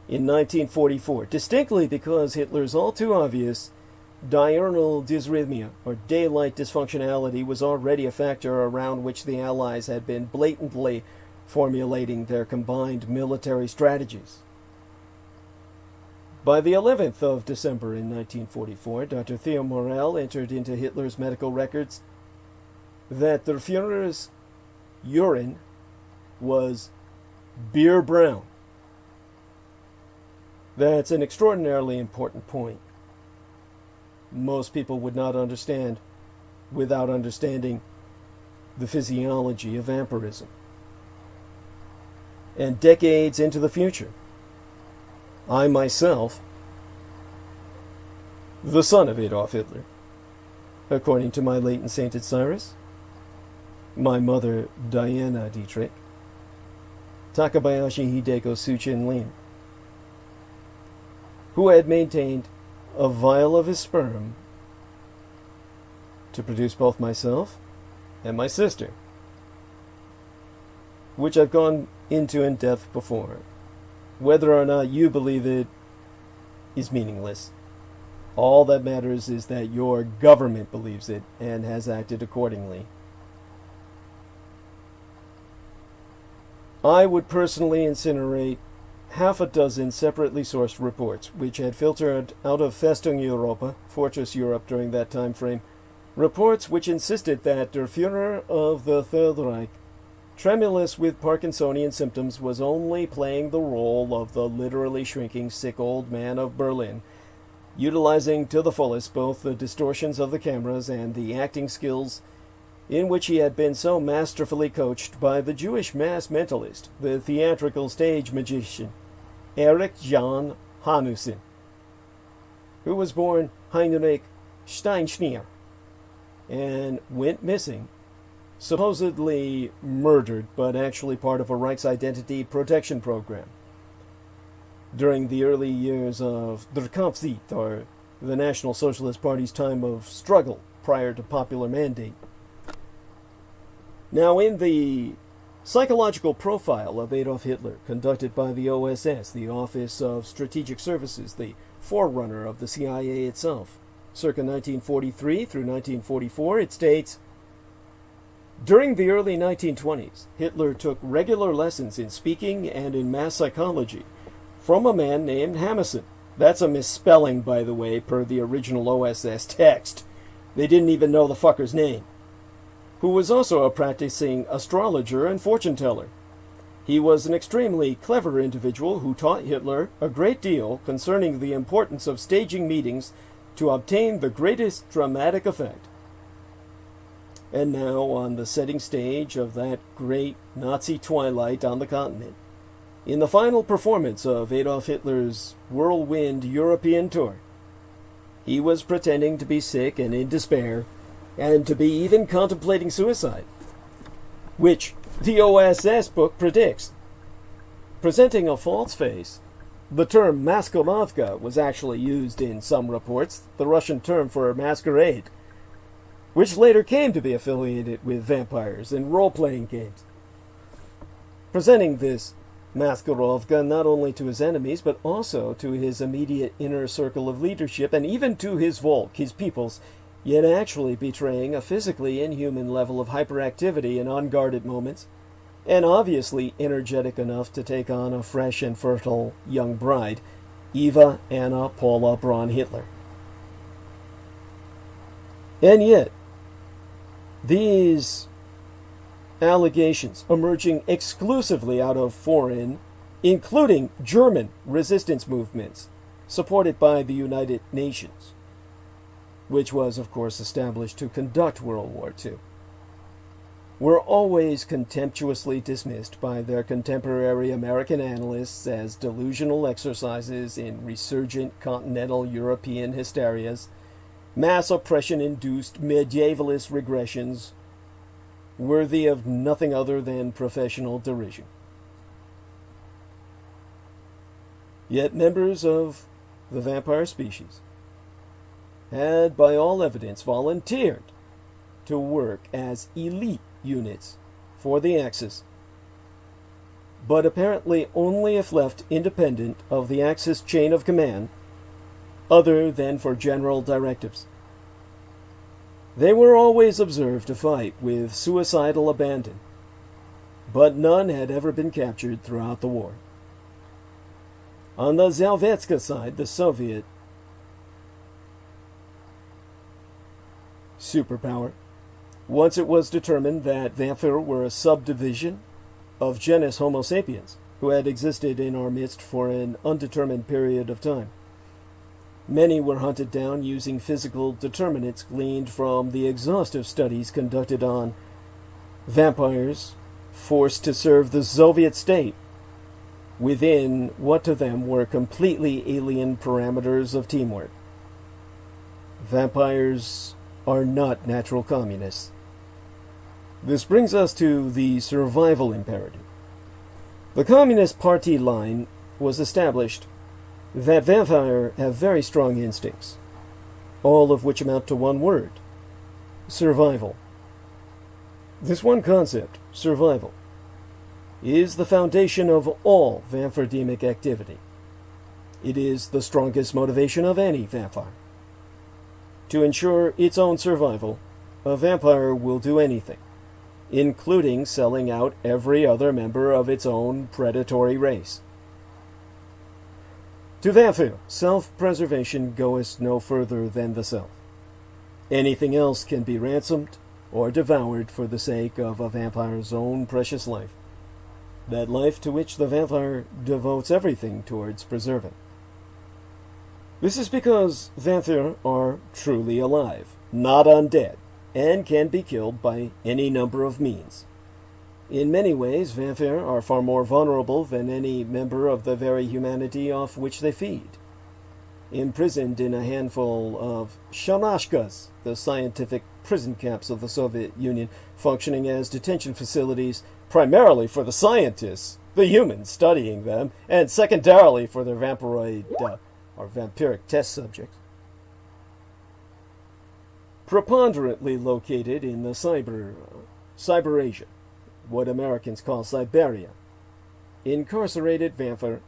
[SPEAKER 1] in 1944, distinctly because Hitler's all too obvious diurnal dysrhythmia, or daylight dysfunctionality, was already a factor around which the Allies had been blatantly formulating their combined military strategies. By the 11th of December in 1944, Dr. Theo Morell entered into Hitler's medical records that der Führer's urine was beer brown. That's an extraordinarily important point. Most people would not understand without understanding the physiology of vampirism. And decades into the future, I myself, the son of Adolf Hitler, according to my latent sainted Cyrus, my mother Diana Dietrich, Takabayashi Hideko Suchin Lin, who had maintained a vial of his sperm to produce both myself and my sister, which I've gone into in depth before. Whether or not you believe it is meaningless. All that matters is that your government believes it and has acted accordingly. I would personally incinerate half a dozen separately sourced reports, which had filtered out of Festung Europa, Fortress Europe, during that time frame, reports which insisted that der Führer of the Third Reich tremulous with Parkinsonian symptoms, was only playing the role of the literally shrinking sick old man of Berlin, utilizing to the fullest both the distortions of the cameras and the acting skills in which he had been so masterfully coached by the Jewish mass mentalist, the theatrical stage magician, Erich John Hanussen, who was born Heinrich Steinschneier and went missing, supposedly murdered, but actually part of a Reich's identity protection program, during the early years of Der Kampfzeit, or the National Socialist Party's time of struggle prior to popular mandate. Now, in the psychological profile of Adolf Hitler, conducted by the OSS, the Office of Strategic Services, the forerunner of the CIA itself, circa 1943 through 1944, it states, during the early 1920s, Hitler took regular lessons in speaking and in mass psychology from a man named Hanussen. That's a misspelling, by the way, per the original OSS text. They didn't even know the fucker's name. Who was also a practicing astrologer and fortune teller. He was an extremely clever individual who taught Hitler a great deal concerning the importance of staging meetings to obtain the greatest dramatic effect. And now, on the setting stage of that great Nazi twilight on the continent, in the final performance of Adolf Hitler's whirlwind European tour, he was pretending to be sick and in despair, and to be even contemplating suicide, which the OSS book predicts. Presenting a false face, the term maskorovka was actually used in some reports, the Russian term for masquerade, which later came to be affiliated with vampires and role-playing games. Presenting this Maskarovka not only to his enemies, but also to his immediate inner circle of leadership, and even to his Volk, his peoples, yet actually betraying a physically inhuman level of hyperactivity in unguarded moments, and obviously energetic enough to take on a fresh and fertile young bride, Eva Anna Paula Braun Hitler. And yet, these allegations emerging exclusively out of foreign, including German, resistance movements, supported by the United Nations, which was, of course, established to conduct World War II, were always contemptuously dismissed by their contemporary American analysts as delusional exercises in resurgent continental European hysterias, mass oppression-induced medievalist regressions, worthy of nothing other than professional derision. Yet members of the vampire species had, by all evidence, volunteered to work as elite units for the Axis, but apparently only if left independent of the Axis chain of command, other than for general directives. They were always observed to fight with suicidal abandon, but none had ever been captured throughout the war. On the Zelvetska side, the Soviet superpower, once it was determined that Vampire were a subdivision of genus Homo sapiens, who had existed in our midst for an undetermined period of time. Many were hunted down using physical determinants gleaned from the exhaustive studies conducted on vampires forced to serve the Soviet state within what to them were completely alien parameters of teamwork. Vampires are not natural communists. This brings us to the survival imperative. The Communist Party line was established that vampires have very strong instincts, all of which amount to one word: survival. This one concept, survival, is the foundation of all vampire-demic activity. It is the strongest motivation of any vampire. To ensure its own survival, a vampire will do anything, including selling out every other member of its own predatory race. To vampire, self-preservation goeth no further than the self. Anything else can be ransomed, or devoured for the sake of a vampire's own precious life, that life to which the vampire devotes everything towards preserving. This is because vampires are truly alive, not undead, and can be killed by any number of means. In many ways, vampires are far more vulnerable than any member of the very humanity off which they feed. Imprisoned in a handful of sharashkas, the scientific prison camps of the Soviet Union, functioning as detention facilities primarily for the scientists, the humans studying them, and secondarily for their vampiroid or vampiric test subjects. Preponderantly located in the Cyberasia, what Americans call Siberia, incarcerated vampires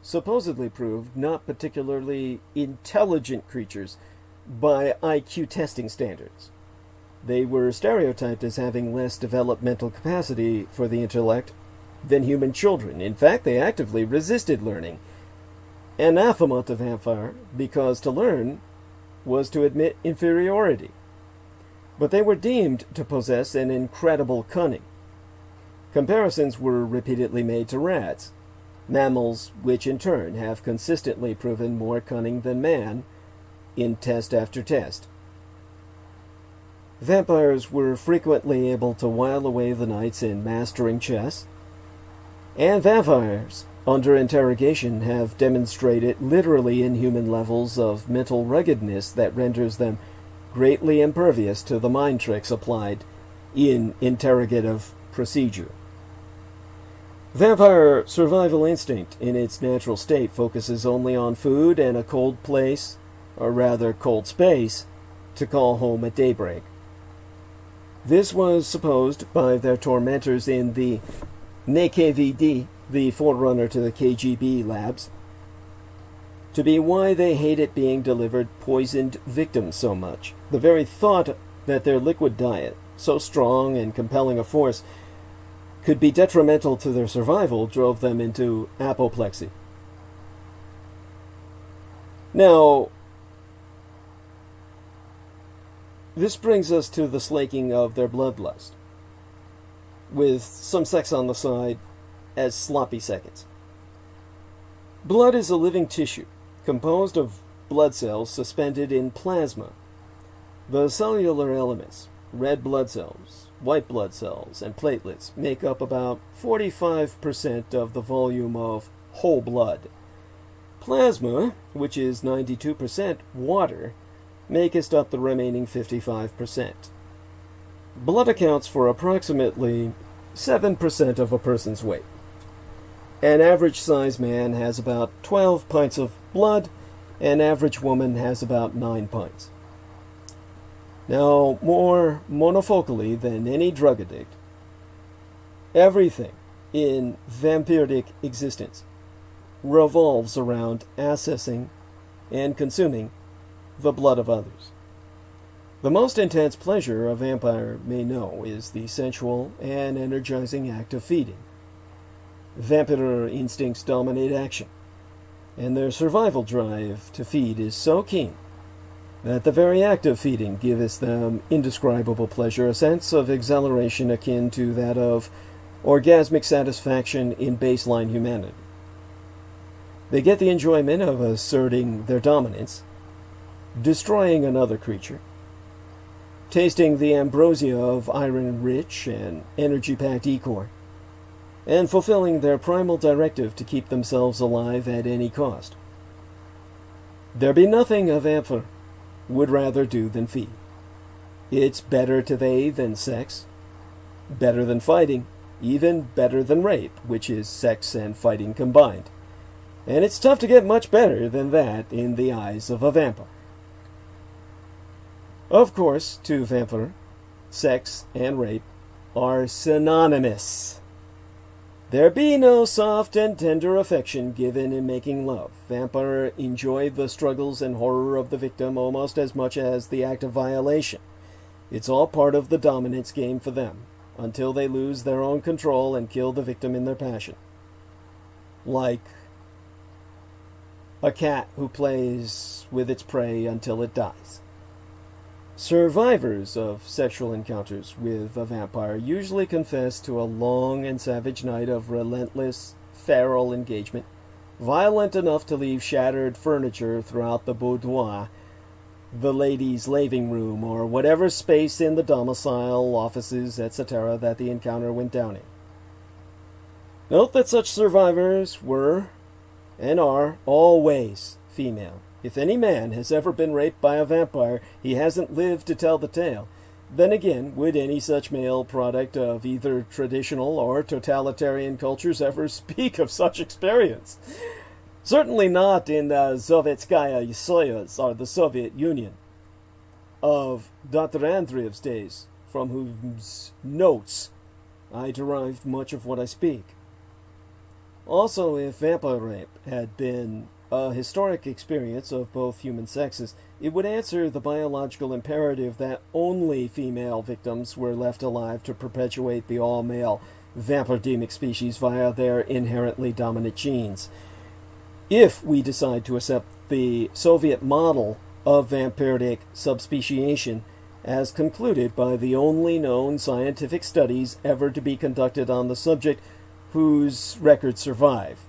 [SPEAKER 1] supposedly proved not particularly intelligent creatures by IQ testing standards. They were stereotyped as having less developmental capacity for the intellect than human children. In fact, they actively resisted learning. Anathema to vampire, because to learn was to admit inferiority. But they were deemed to possess an incredible cunning. Comparisons were repeatedly made to rats, mammals which in turn have consistently proven more cunning than man in test after test. Vampires were frequently able to while away the nights in mastering chess, and vampires, under interrogation, have demonstrated literally inhuman levels of mental ruggedness that renders them greatly impervious to the mind tricks applied in interrogative procedure. Vampire survival instinct in its natural state focuses only on food and a cold place, or rather cold space, to call home at daybreak. This was supposed by their tormentors in the NKVD, the forerunner to the KGB labs, to be why they hated being delivered poisoned victims so much. The very thought that their liquid diet, so strong and compelling a force, could be detrimental to their survival drove them into apoplexy. Now, this brings us to the slaking of their bloodlust, with some sex on the side as sloppy seconds. Blood is a living tissue, composed of blood cells suspended in plasma. The cellular elements, red blood cells, white blood cells, and platelets, make up about 45% of the volume of whole blood. Plasma, which is 92% water, makes up the remaining 55%. Blood accounts for approximately 7% of a person's weight. An average-sized man has about 12 pints of blood, an average woman has about 9 pints. Now, more monofocally than any drug addict, everything in vampiric existence revolves around accessing and consuming the blood of others. The most intense pleasure a vampire may know is the sensual and energizing act of feeding. Vampire instincts dominate action, and their survival drive to feed is so keen that the very act of feeding gives them indescribable pleasure, a sense of exhilaration akin to that of orgasmic satisfaction in baseline humanity. They get the enjoyment of asserting their dominance, destroying another creature, tasting the ambrosia of iron-rich and energy-packed ichor, and fulfilling their primal directive to keep themselves alive at any cost. There be nothing a vampire would rather do than feed. It's better to they than sex, better than fighting, even better than rape, which is sex and fighting combined. And it's tough to get much better than that in the eyes of a vampire. Of course, to vampire, sex and rape are synonymous. There be no soft and tender affection given in making love. Vampire enjoy the struggles and horror of the victim almost as much as the act of violation. It's all part of the dominance game for them, until they lose their own control and kill the victim in their passion. Like a cat who plays with its prey until it dies. Survivors of sexual encounters with a vampire usually confess to a long and savage night of relentless, feral engagement, violent enough to leave shattered furniture throughout the boudoir, the ladies' laving room, or whatever space in the domicile, offices, etc. that the encounter went down in. Note that such survivors were, and are, always female. If any man has ever been raped by a vampire, he hasn't lived to tell the tale. Then again, would any such male product of either traditional or totalitarian cultures ever speak of such experience? Certainly not in the Sovetskaya Soyuz, or the Soviet Union, of Dr. Andreev's days, from whose notes I derived much of what I speak. Also, if vampire rape had been a historic experience of both human sexes, it would answer the biological imperative that only female victims were left alive to perpetuate the all-male vampire-demic species via their inherently dominant genes. If we decide to accept the Soviet model of vampiric subspeciation as concluded by the only known scientific studies ever to be conducted on the subject whose records survive.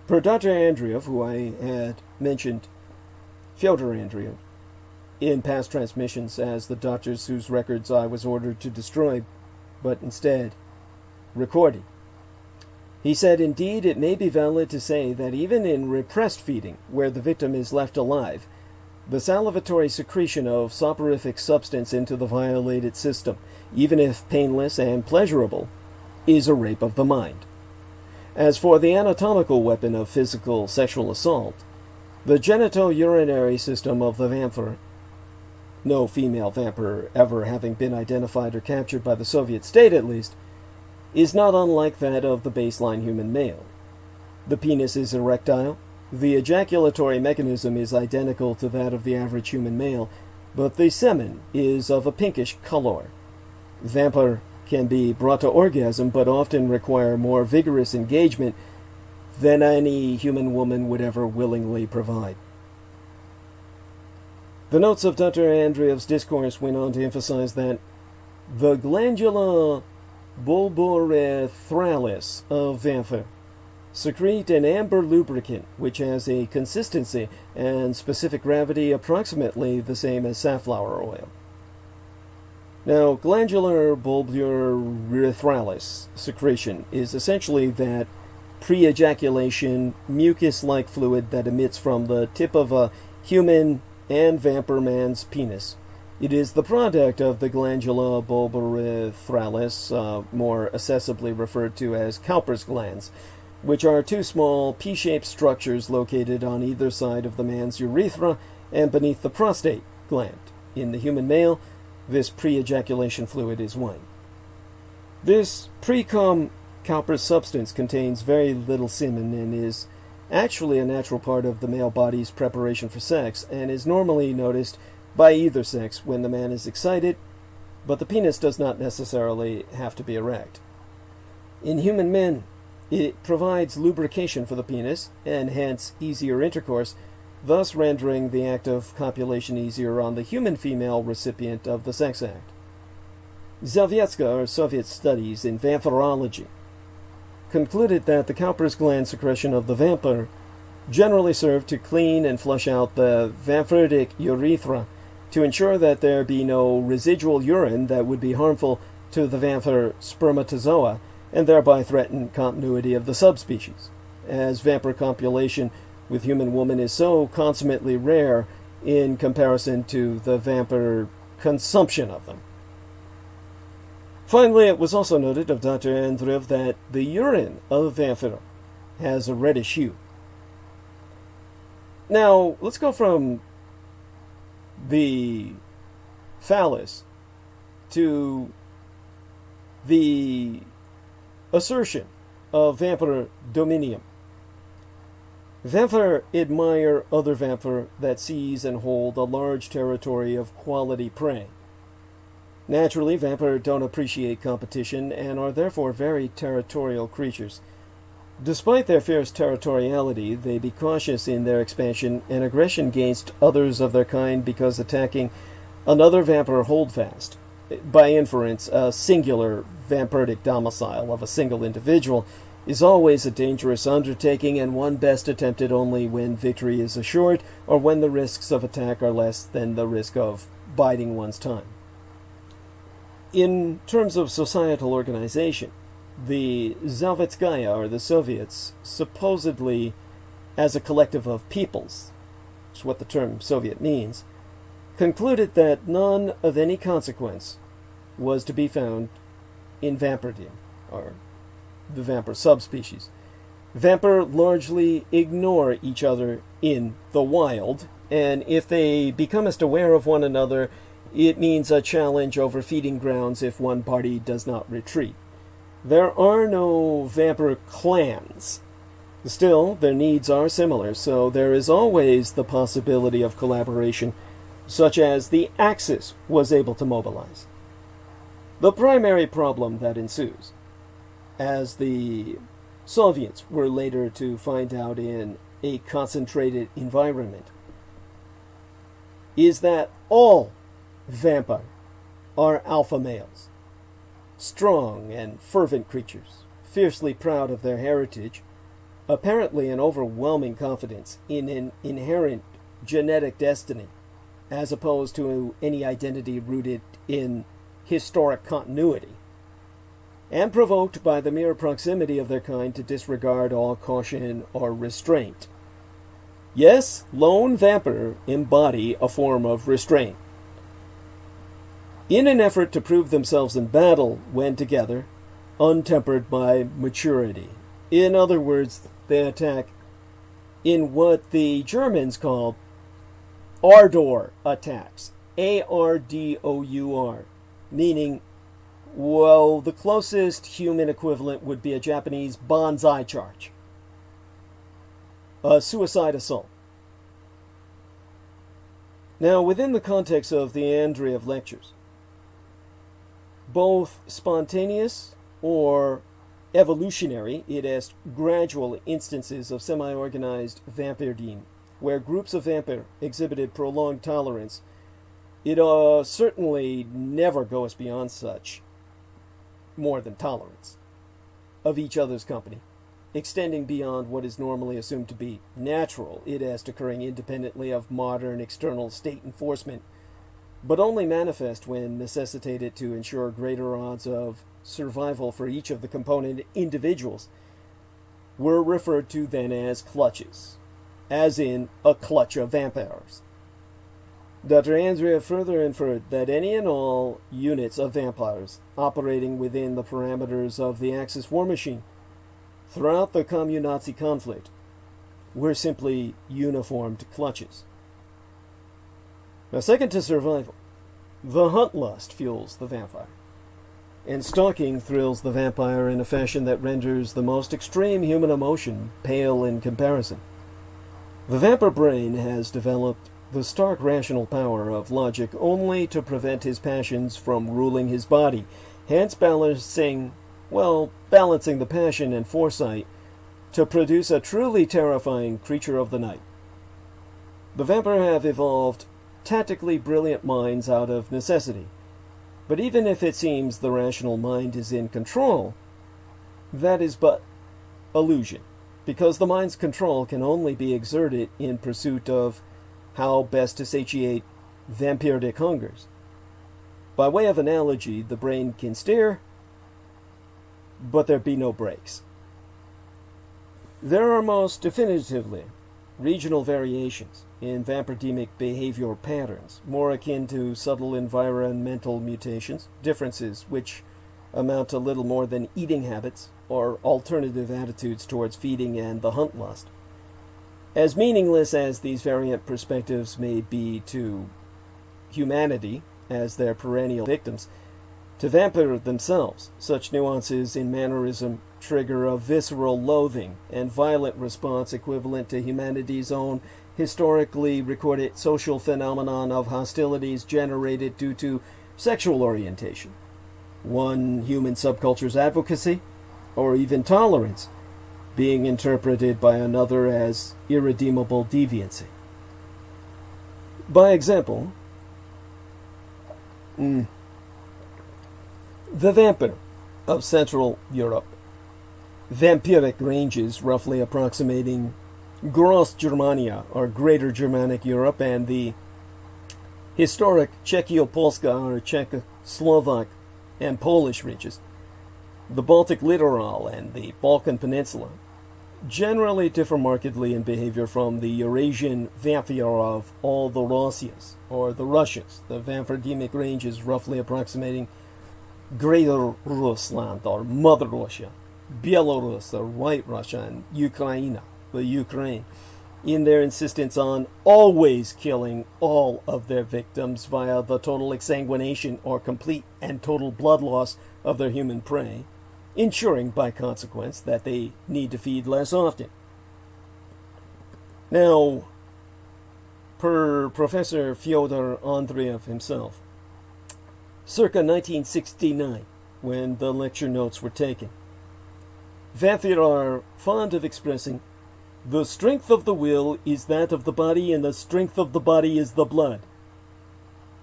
[SPEAKER 1] Per Dr. Andreev, who I had mentioned, Fyodor Andreev, in past transmissions as the doctors whose records I was ordered to destroy, but instead recorded. He said, indeed, it may be valid to say that even in repressed feeding, where the victim is left alive, the salivatory secretion of soporific substance into the violated system, even if painless and pleasurable, is a rape of the mind. As for the anatomical weapon of physical sexual assault, the genitourinary system of the vampire, no female vampire ever having been identified or captured by the Soviet state at least, is not unlike that of the baseline human male. The penis is erectile, the ejaculatory mechanism is identical to that of the average human male, but the semen is of a pinkish color. Vampire can be brought to orgasm, but often require more vigorous engagement than any human woman would ever willingly provide. The notes of Dr. Andreev's discourse went on to emphasize that the glandula bulbourethralis of vampire secrete an amber lubricant which has a consistency and specific gravity approximately the same as safflower oil. Now, glandular bulbourethralis secretion is essentially that pre-ejaculation mucus-like fluid that emits from the tip of a human and vampire man's penis. It is the product of the glandula bulbourethralis, more accessibly referred to as Cowper's glands, which are two small pea-shaped structures located on either side of the man's urethra and beneath the prostate gland. In the human male, this pre-ejaculation fluid is white. This pre-cum Cowper's substance contains very little semen and is actually a natural part of the male body's preparation for sex and is normally noticed by either sex when the man is excited, but the penis does not necessarily have to be erect. In human men, it provides lubrication for the penis, and hence easier intercourse, thus rendering the act of copulation easier on the human female recipient of the sex act. Zelvetska, or Soviet Studies in Vampirology, concluded that the Cowper's gland secretion of the vampire generally served to clean and flush out the vampiric urethra to ensure that there be no residual urine that would be harmful to the vampire spermatozoa and thereby threaten continuity of the subspecies, as vampire copulation with human woman is so consummately rare in comparison to the vampire consumption of them. Finally, it was also noted of Dr. Andreev that the urine of vampire has a reddish hue. Now, let's go from the phallus to the assertion of vampire dominium. Vampire admire other vampire that seize and hold a large territory of quality prey. Naturally, vampire don't appreciate competition and are therefore very territorial creatures. Despite their fierce territoriality, they be cautious in their expansion and aggression against others of their kind because attacking Another vampire holdfast, by inference, a singular vampiric domicile of a single individual, is always a dangerous undertaking and one best attempted only when victory is assured or when the risks of attack are less than the risk of biding one's time. In terms of societal organization, the Sovetskaya, or the Soviets, supposedly as a collective of peoples, which is what the term Soviet means, concluded that none of any consequence was to be found in vampirdom, or the vampire subspecies. Vampire largely ignore each other in the wild, and if they becomest aware of one another, it means a challenge over feeding grounds if one party does not retreat. There are no vampire clans. Still, their needs are similar, so there is always the possibility of collaboration, such as the Axis was able to mobilize. The primary problem that ensues, as the Soviets were later to find out in a concentrated environment, is that all vampire are alpha males, strong and fervent creatures, fiercely proud of their heritage, apparently an overwhelming confidence in an inherent genetic destiny, as opposed to any identity rooted in historic continuity, and provoked by the mere proximity of their kind to disregard all caution or restraint. Yes, lone vampire embody a form of restraint. In an effort to prove themselves in battle when together, untempered by maturity. In other words, they attack in what the Germans called ardor attacks, A-R-D-O-U-R, meaning, well, the closest human equivalent would be a Japanese banzai charge, a suicide assault. Now, within the context of the Andreev lectures, both spontaneous or evolutionary, i.e. gradual instances of semi-organized vampirdom, where groups of vampire exhibited prolonged tolerance, it certainly never goes beyond such, more than tolerance, of each other's company, extending beyond what is normally assumed to be natural, i.e. occurring independently of modern external state enforcement, but only manifest when necessitated to ensure greater odds of survival for each of the component individuals, were referred to then as clutches, as in a clutch of vampires. Dr. Andreev further inferred that any and all units of vampires operating within the parameters of the Axis war machine throughout the Commun-Nazi conflict were simply uniformed clutches. Now, second to survival, the hunt lust fuels the vampire, and stalking thrills the vampire in a fashion that renders the most extreme human emotion pale in comparison. The vampire brain has developed the stark rational power of logic only to prevent his passions from ruling his body, hence balancing the passion and foresight to produce a truly terrifying creature of the night. The vampire have evolved tactically brilliant minds out of necessity, but even if it seems the rational mind is in control, that is but illusion, because the mind's control can only be exerted in pursuit of how best to satiate vampiric hungers. By way of analogy, the brain can steer, but there be no brakes. There are most definitively regional variations in vampiremic behavior patterns, more akin to subtle environmental mutations, differences which amount to little more than eating habits or alternative attitudes towards feeding and the hunt lust. As meaningless as these variant perspectives may be to humanity as their perennial victims, to vampire themselves, such nuances in mannerism trigger a visceral loathing and violent response equivalent to humanity's own historically recorded social phenomenon of hostilities generated due to sexual orientation, one human subculture's advocacy, or even tolerance, being interpreted by another as irredeemable deviancy. By example, The vampire of Central Europe. Vampiric ranges roughly approximating Gross Germania, or Greater Germanic Europe, and the historic Czechia-Polska, or Czechoslovak and Polish regions, the Baltic littoral and the Balkan Peninsula, generally differ markedly in behavior from the Eurasian vampire of all the Rossias, or the Russias. The vampiremic range is roughly approximating Greater Rusland, or Mother Russia, Belarus, or White Russia, and Ukraine, the Ukraine, in their insistence on always killing all of their victims via the total exsanguination or complete and total blood loss of their human prey, ensuring by consequence that they need to feed less often. Now, per Professor Fyodor Andreev himself, circa 1969, when the lecture notes were taken, vampires are fond of expressing, "The strength of the will is that of the body, and the strength of the body is the blood."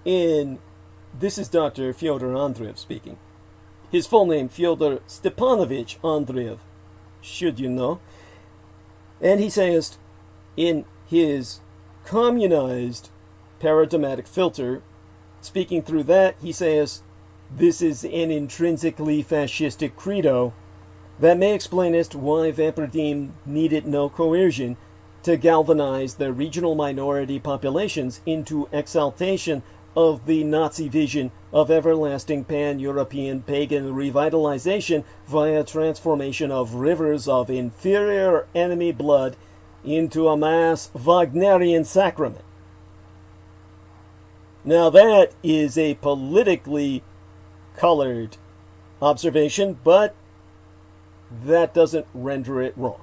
[SPEAKER 1] This is Dr. Fyodor Andreev speaking. His full name, Fyodor Stepanovich Andreev, should you know. And he says, in his communized paradigmatic filter, speaking through that, he says, this is an intrinsically fascistic credo that may explain as to why vampirdom needed no coercion to galvanize their regional minority populations into exaltation of the Nazi vision of everlasting pan-European pagan revitalization via transformation of rivers of inferior enemy blood into a mass Wagnerian sacrament. Now that is a politically colored observation, but that doesn't render it wrong.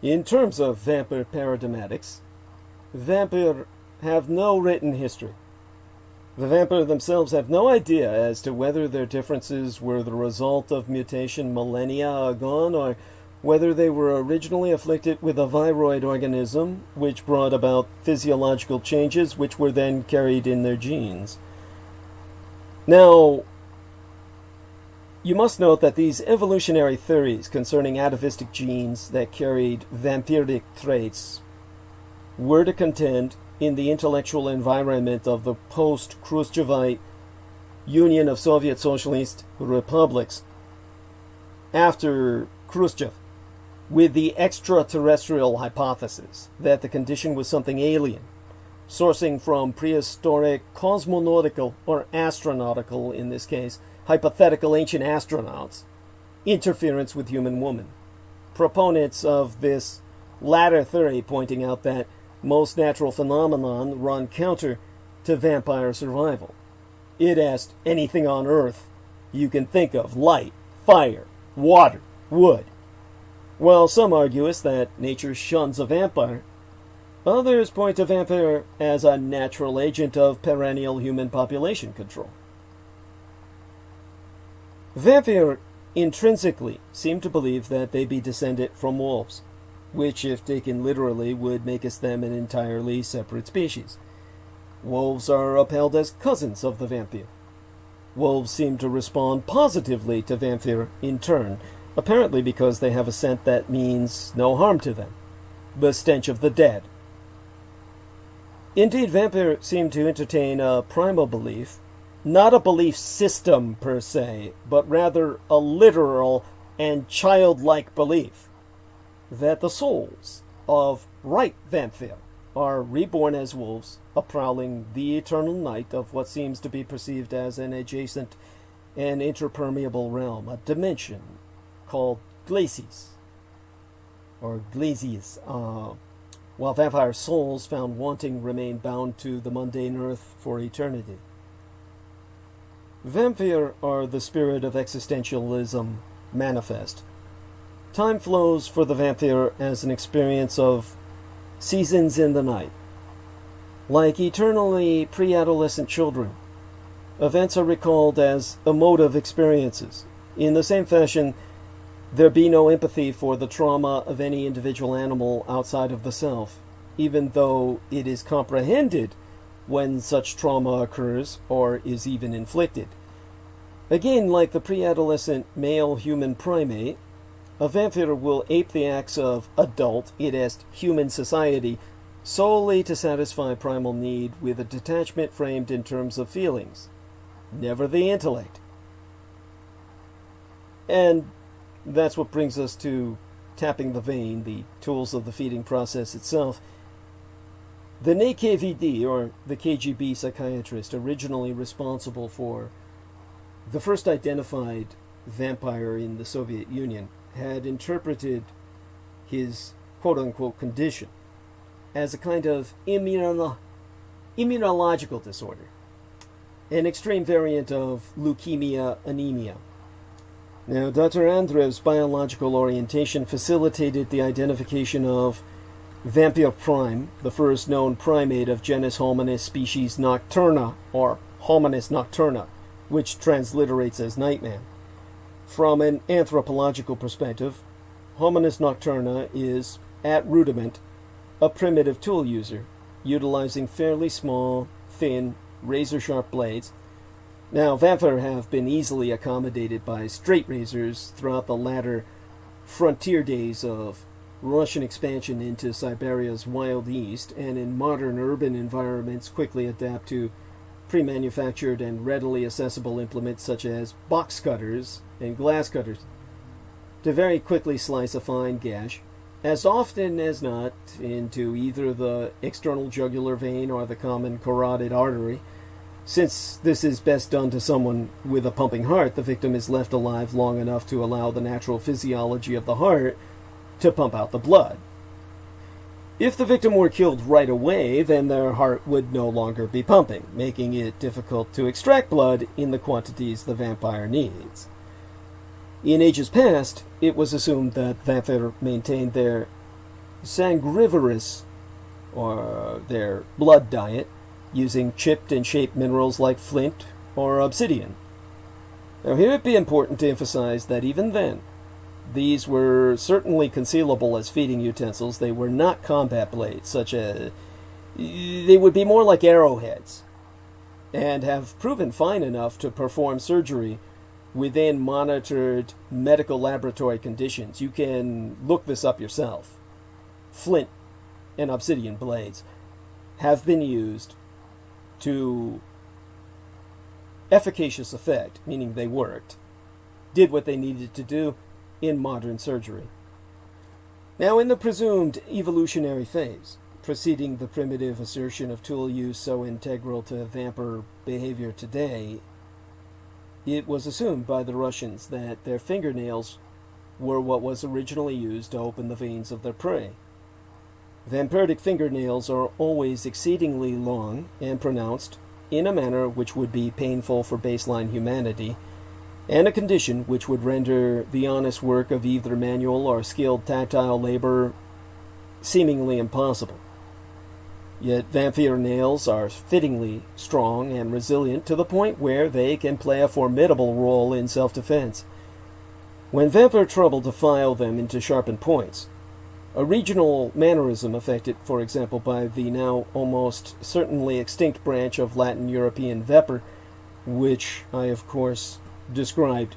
[SPEAKER 1] In terms of vampire paradigmatics, vampires have no written history. The vampire themselves have no idea as to whether their differences were the result of mutation millennia agone, or whether they were originally afflicted with a viroid organism which brought about physiological changes which were then carried in their genes. Now, you must note that these evolutionary theories concerning atavistic genes that carried vampiric traits were to contend in the intellectual environment of the post-Khrushchevite Union of Soviet Socialist Republics after Khrushchev, with the extraterrestrial hypothesis that the condition was something alien, sourcing from prehistoric cosmonautical, or astronautical in this case, hypothetical ancient astronauts, interference with human woman. Proponents of this latter theory pointing out that most natural phenomenon run counter to vampire survival. It asked anything on Earth you can think of: light, fire, water, wood. While some argue that nature shuns a vampire, others point to vampire as a natural agent of perennial human population control. Vampire intrinsically seem to believe that they be descended from wolves, which, if taken literally, would make us them an entirely separate species. Wolves are upheld as cousins of the vampire. Wolves seem to respond positively to vampire in turn, apparently because they have a scent that means no harm to them: the stench of the dead. Indeed, vampire seem to entertain a primal belief, not a belief system per se, but rather a literal and childlike belief, that the souls of right vampire are reborn as wolves, prowling the eternal night of what seems to be perceived as an adjacent and interpermeable realm, a dimension called Glacies, or Glacies, while vampire souls found wanting remain bound to the mundane earth for eternity. Vampire are the spirit of existentialism manifest. Time flows for the vampire as an experience of seasons in the night. Like eternally pre-adolescent children, events are recalled as emotive experiences. In the same fashion, there be no empathy for the trauma of any individual animal outside of the self, even though it is comprehended when such trauma occurs or is even inflicted. Again, like the pre-adolescent male human primate, a vampire will ape the acts of adult, i.e. human society, solely to satisfy primal need with a detachment framed in terms of feelings, never the intellect. And that's what brings us to tapping the vein, the tools of the feeding process itself. The NKVD, or the KGB psychiatrist, originally responsible for the first identified vampire in the Soviet Union, had interpreted his quote-unquote condition as a kind of immunological disorder, an extreme variant of leukemia anemia. Now, Dr. Andreev's biological orientation facilitated the identification of Vampire prime, the first known primate of genus Hominis species Nocturna, or Hominis nocturna, which transliterates as nightman. From an anthropological perspective, Hominis nocturna is, at rudiment, a primitive tool user, utilizing fairly small, thin, razor-sharp blades. Now, vampire have been easily accommodated by straight razors throughout the latter frontier days of Russian expansion into Siberia's wild east, and in modern urban environments quickly adapt to pre-manufactured and readily accessible implements such as box cutters and glass cutters to very quickly slice a fine gash, as often as not into either the external jugular vein or the common carotid artery. Since this is best done to someone with a pumping heart, the victim is left alive long enough to allow the natural physiology of the heart to pump out the blood. If the victim were killed right away, then their heart would no longer be pumping, making it difficult to extract blood in the quantities the vampire needs. In ages past, it was assumed that vampires maintained their sangrivorous, or their blood diet, using chipped and shaped minerals like flint or obsidian. Now, here it'd be important to emphasize that even then, these were certainly concealable as feeding utensils. They were not combat blades, such as they would be more like arrowheads, and have proven fine enough to perform surgery within monitored medical laboratory conditions. You can look this up yourself. Flint and obsidian blades have been used to efficacious effect, meaning they worked, did what they needed to do in modern surgery. Now, in the presumed evolutionary phase, preceding the primitive assertion of tool use so integral to vampire behavior today, it was assumed by the Russians that their fingernails were what was originally used to open the veins of their prey. Vampiric fingernails are always exceedingly long and pronounced in a manner which would be painful for baseline humanity, and a condition which would render the honest work of either manual or skilled tactile labor seemingly impossible. Yet vampire nails are fittingly strong and resilient to the point where they can play a formidable role in self-defense. When vampire trouble to file them into sharpened points, a regional mannerism affected, for example, by the now almost certainly extinct branch of Latin European Vepr, which I, of course, described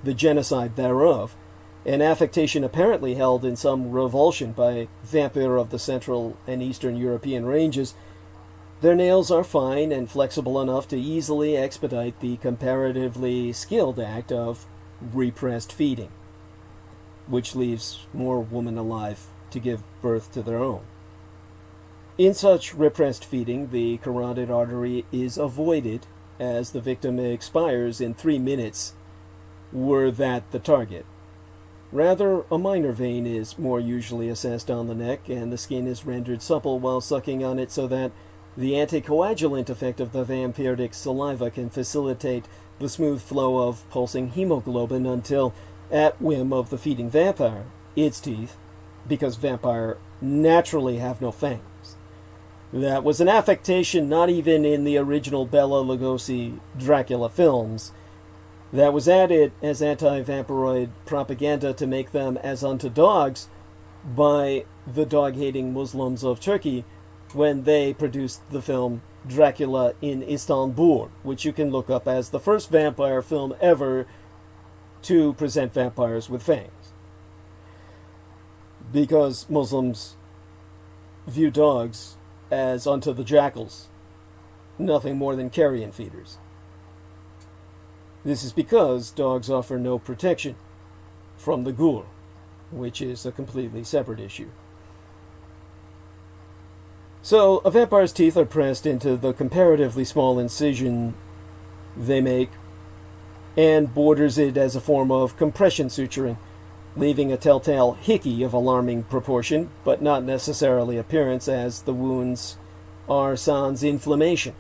[SPEAKER 1] the genocide thereof, an affectation apparently held in some revulsion by vampire of the Central and Eastern European ranges, their nails are fine and flexible enough to easily expedite the comparatively skilled act of repressed feeding, which leaves more women alive to give birth to their own. In such repressed feeding, the carotid artery is avoided as the victim expires in 3 minutes, were that the target. Rather, a minor vein is more usually assessed on the neck, and the skin is rendered supple while sucking on it so that the anticoagulant effect of the vampiric saliva can facilitate the smooth flow of pulsing hemoglobin until, at whim of the feeding vampire, its teeth, because vampire naturally have no fangs. That was an affectation not even in the original Bela Lugosi Dracula films. That was added as anti-vampiroid propaganda to make them as unto dogs by the dog-hating Muslims of Turkey when they produced the film Dracula in Istanbul, which you can look up as the first vampire film ever to present vampires with fangs. Because Muslims view dogs as unto the jackals, nothing more than carrion feeders. This is because dogs offer no protection from the ghoul, which is a completely separate issue. So, a vampire's teeth are pressed into the comparatively small incision they make, and borders it as a form of compression suturing, leaving a telltale hickey of alarming proportion, but not necessarily appearance, as the wounds are sans inflammation.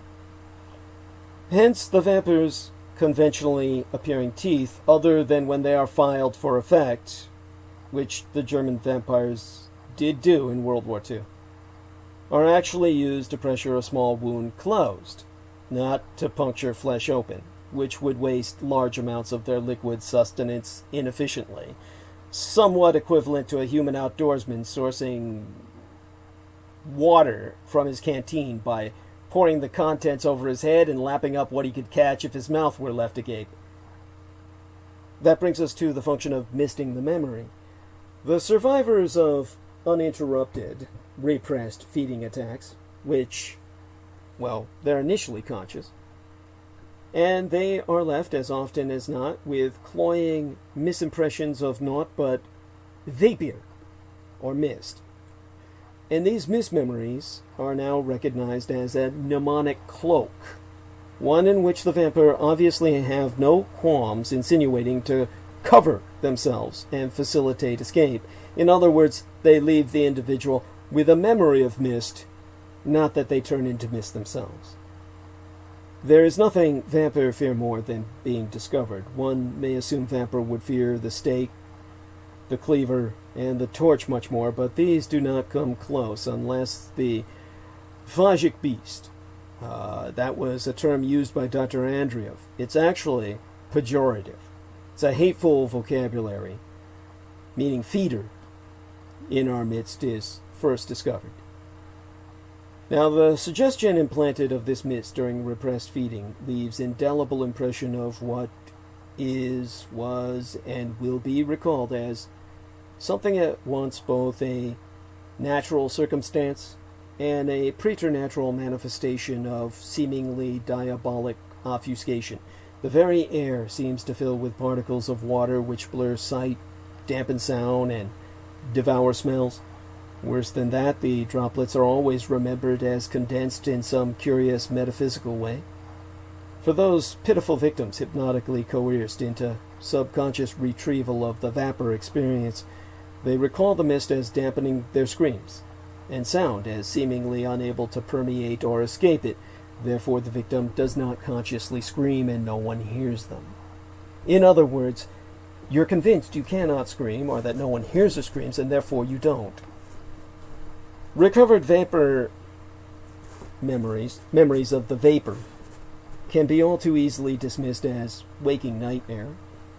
[SPEAKER 1] Hence, the vampire's conventionally appearing teeth, other than when they are filed for effect, which the German vampires did do in World War II, are actually used to pressure a small wound closed, not to puncture flesh open, which would waste large amounts of their liquid sustenance inefficiently, somewhat equivalent to a human outdoorsman sourcing water from his canteen by pouring the contents over his head and lapping up what he could catch if his mouth were left agape. That brings us to the function of misting the memory. The survivors of uninterrupted, repressed feeding attacks, which, well, they're initially conscious, and they are left, as often as not, with cloying misimpressions of naught but vapor, or mist. And these mismemories are now recognized as a mnemonic cloak, one in which the vampire obviously have no qualms insinuating to cover themselves and facilitate escape. In other words, they leave the individual with a memory of mist, not that they turn into mist themselves. There is nothing vampire fear more than being discovered. One may assume vampire would fear the stake, the cleaver, and the torch much more, but these do not come close unless the phagic beast. That was a term used by Dr. Andreev. It's actually pejorative. It's a hateful vocabulary, meaning feeder, in our midst is first discovered. Now, the suggestion implanted of this mist during repressed feeding leaves indelible impression of what is, was, and will be recalled as something at once both a natural circumstance and a preternatural manifestation of seemingly diabolic obfuscation. The very air seems to fill with particles of water which blur sight, dampen sound, and devour smells. Worse than that, the droplets are always remembered as condensed in some curious metaphysical way. For those pitiful victims hypnotically coerced into subconscious retrieval of the vapor experience, they recall the mist as dampening their screams, and sound as seemingly unable to permeate or escape it. Therefore, the victim does not consciously scream and no one hears them. In other words, you're convinced you cannot scream or that no one hears the screams, and therefore you don't. Recovered vapor memories of the vapor, can be all too easily dismissed as waking nightmare,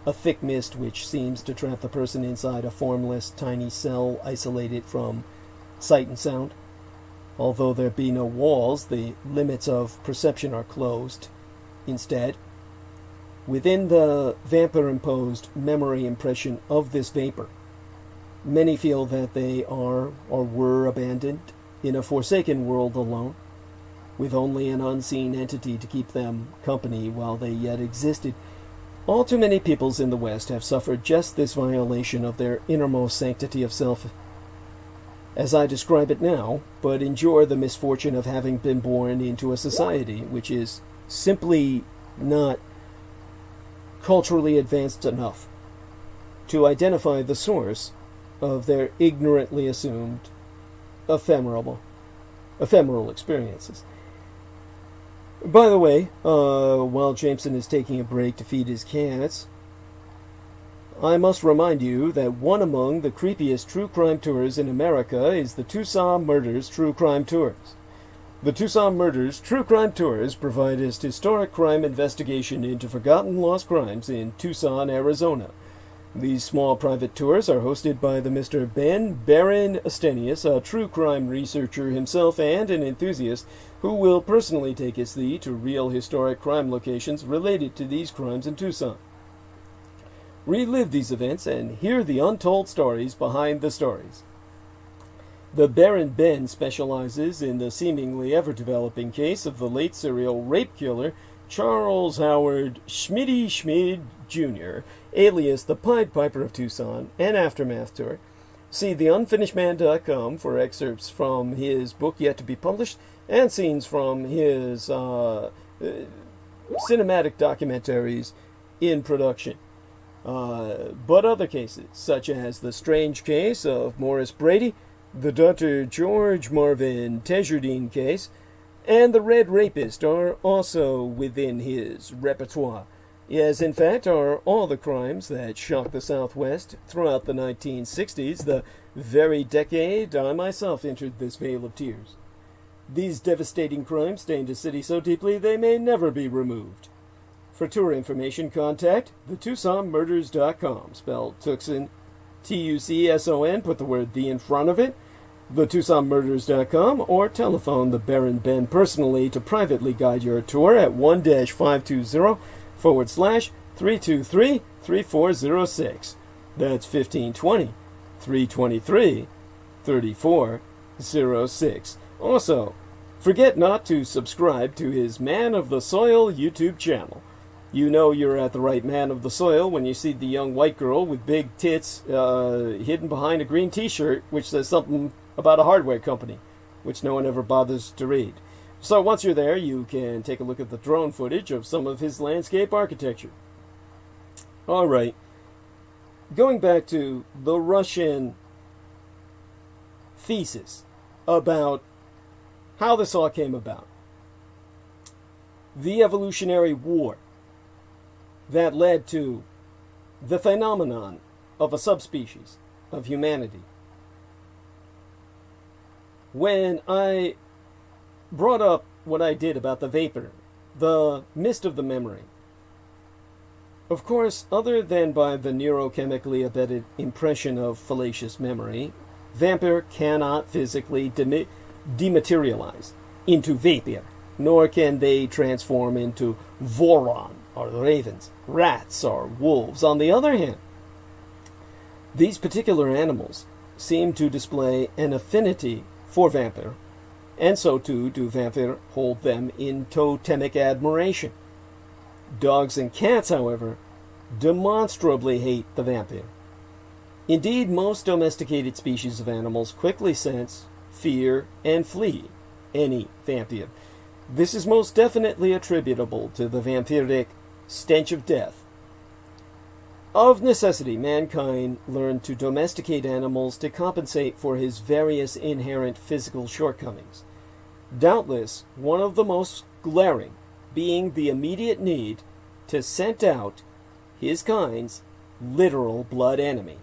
[SPEAKER 1] a thick mist which seems to trap the person inside a formless, tiny cell isolated from sight and sound. Although there be no walls, the limits of perception are closed. Instead, within the vampire-imposed memory impression of this vapor, many feel that they are or were abandoned in a forsaken world alone, with only an unseen entity to keep them company while they yet existed. All too many peoples in the West have suffered just this violation of their innermost sanctity of self, as I describe it now, but endure the misfortune of having been born into a society which is simply not culturally advanced enough to identify the source of their ignorantly assumed ephemeral experiences. By the way, while Jameson is taking a break to feed his cats, I must remind you that one among the creepiest true crime tours in America is the Tucson Murders True Crime Tours. The Tucson Murders True Crime Tours provide historic crime investigation into forgotten lost crimes in Tucson, Arizona. These small private tours are hosted by the Mr. Ben Baron Astenius, a true crime researcher himself and an enthusiast who will personally take us to real historic crime locations related to these crimes in Tucson. Relive these events and hear the untold stories behind the stories. The Baron Ben specializes in the seemingly ever-developing case of the late serial rape killer Charles Howard Schmidty Schmid Jr., alias the Pied Piper of Tucson, and Aftermath Tour. See theunfinishedman.com for excerpts from his book yet to be published and scenes from his cinematic documentaries in production. But other cases, such as the strange case of Morris Brady, the Dr. George Marvin Tejardine case, and the Red Rapist are also within his repertoire, as in fact are all the crimes that shocked the Southwest throughout the 1960s, the very decade I myself entered this vale of tears. These devastating crimes stained a city so deeply they may never be removed. For tour information, contact theTucsonMurders.com, spelled Tucson, Tucson, put the word "the" in front of it, theTucsonMurders.com, or telephone the Baron Ben personally to privately guide your tour at 1-520/323-3406. That's 1520-323-3406. Also, forget not to subscribe to his Man of the Soil YouTube channel. You know you're at the right Man of the Soil when you see the young white girl with big tits hidden behind a green t-shirt which says something about a hardware company, which no one ever bothers to read. So once you're there, you can take a look at the drone footage of some of his landscape architecture. All right. Going back to the Russian thesis about how this all came about. The evolutionary war that led to the phenomenon of a subspecies of humanity. When I brought up what I did about the vapor, the mist of the memory, of course, other than by the neurochemically abetted impression of fallacious memory, vampire cannot physically dematerialize into vapor, nor can they transform into voron, or ravens, rats, or wolves. On the other hand, these particular animals seem to display an affinity for vampire, and so too do vampire hold them in totemic admiration. Dogs and cats, however, demonstrably hate the vampire. Indeed, most domesticated species of animals quickly sense, fear, and flee any vampire. This is most definitely attributable to the vampiric stench of death. Of necessity, mankind learned to domesticate animals to compensate for his various inherent physical shortcomings. Doubtless, one of the most glaring being the immediate need to scent out his kind's literal blood enemy.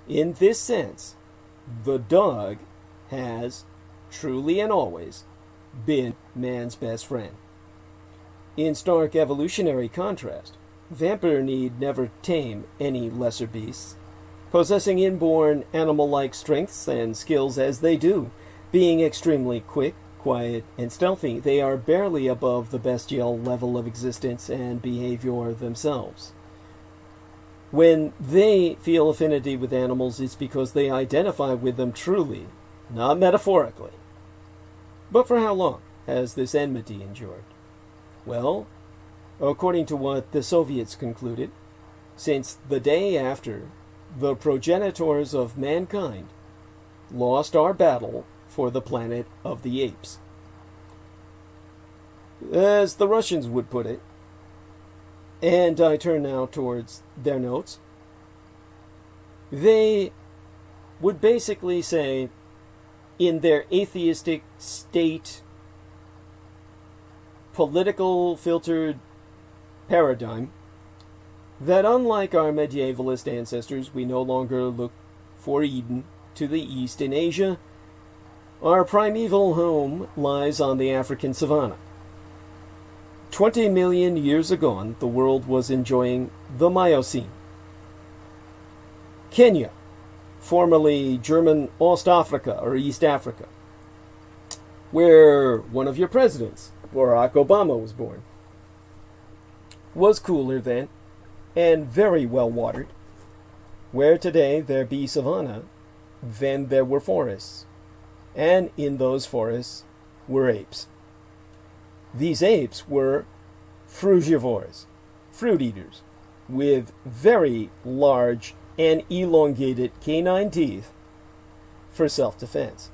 [SPEAKER 1] In this sense, the dog has, truly and always, been man's best friend. In stark evolutionary contrast, vampire need never tame any lesser beasts. Possessing inborn animal-like strengths and skills as they do, being extremely quick, quiet, and stealthy, they are barely above the bestial level of existence and behavior themselves. When they feel affinity with animals, it's because they identify with them truly, not metaphorically. But for how long has this enmity endured? Well, according to what the Soviets concluded, since the day after the progenitors of mankind lost our battle for the planet of the apes. As the Russians would put it, and I turn now towards their notes, they would basically say, in their atheistic state, political filtered paradigm, that unlike our medievalist ancestors, we no longer look for Eden to the east in Asia. Our primeval home lies on the African savanna. 20 million years ago, the world was enjoying the Miocene. Kenya, formerly German Ostafrika or East Africa, where one of your presidents, Barack Obama, was born, was cooler then and very well watered, where today there be savanna, then there were forests, and in those forests were apes. These apes were frugivores, fruit eaters, with very large and elongated canine teeth for self-defense.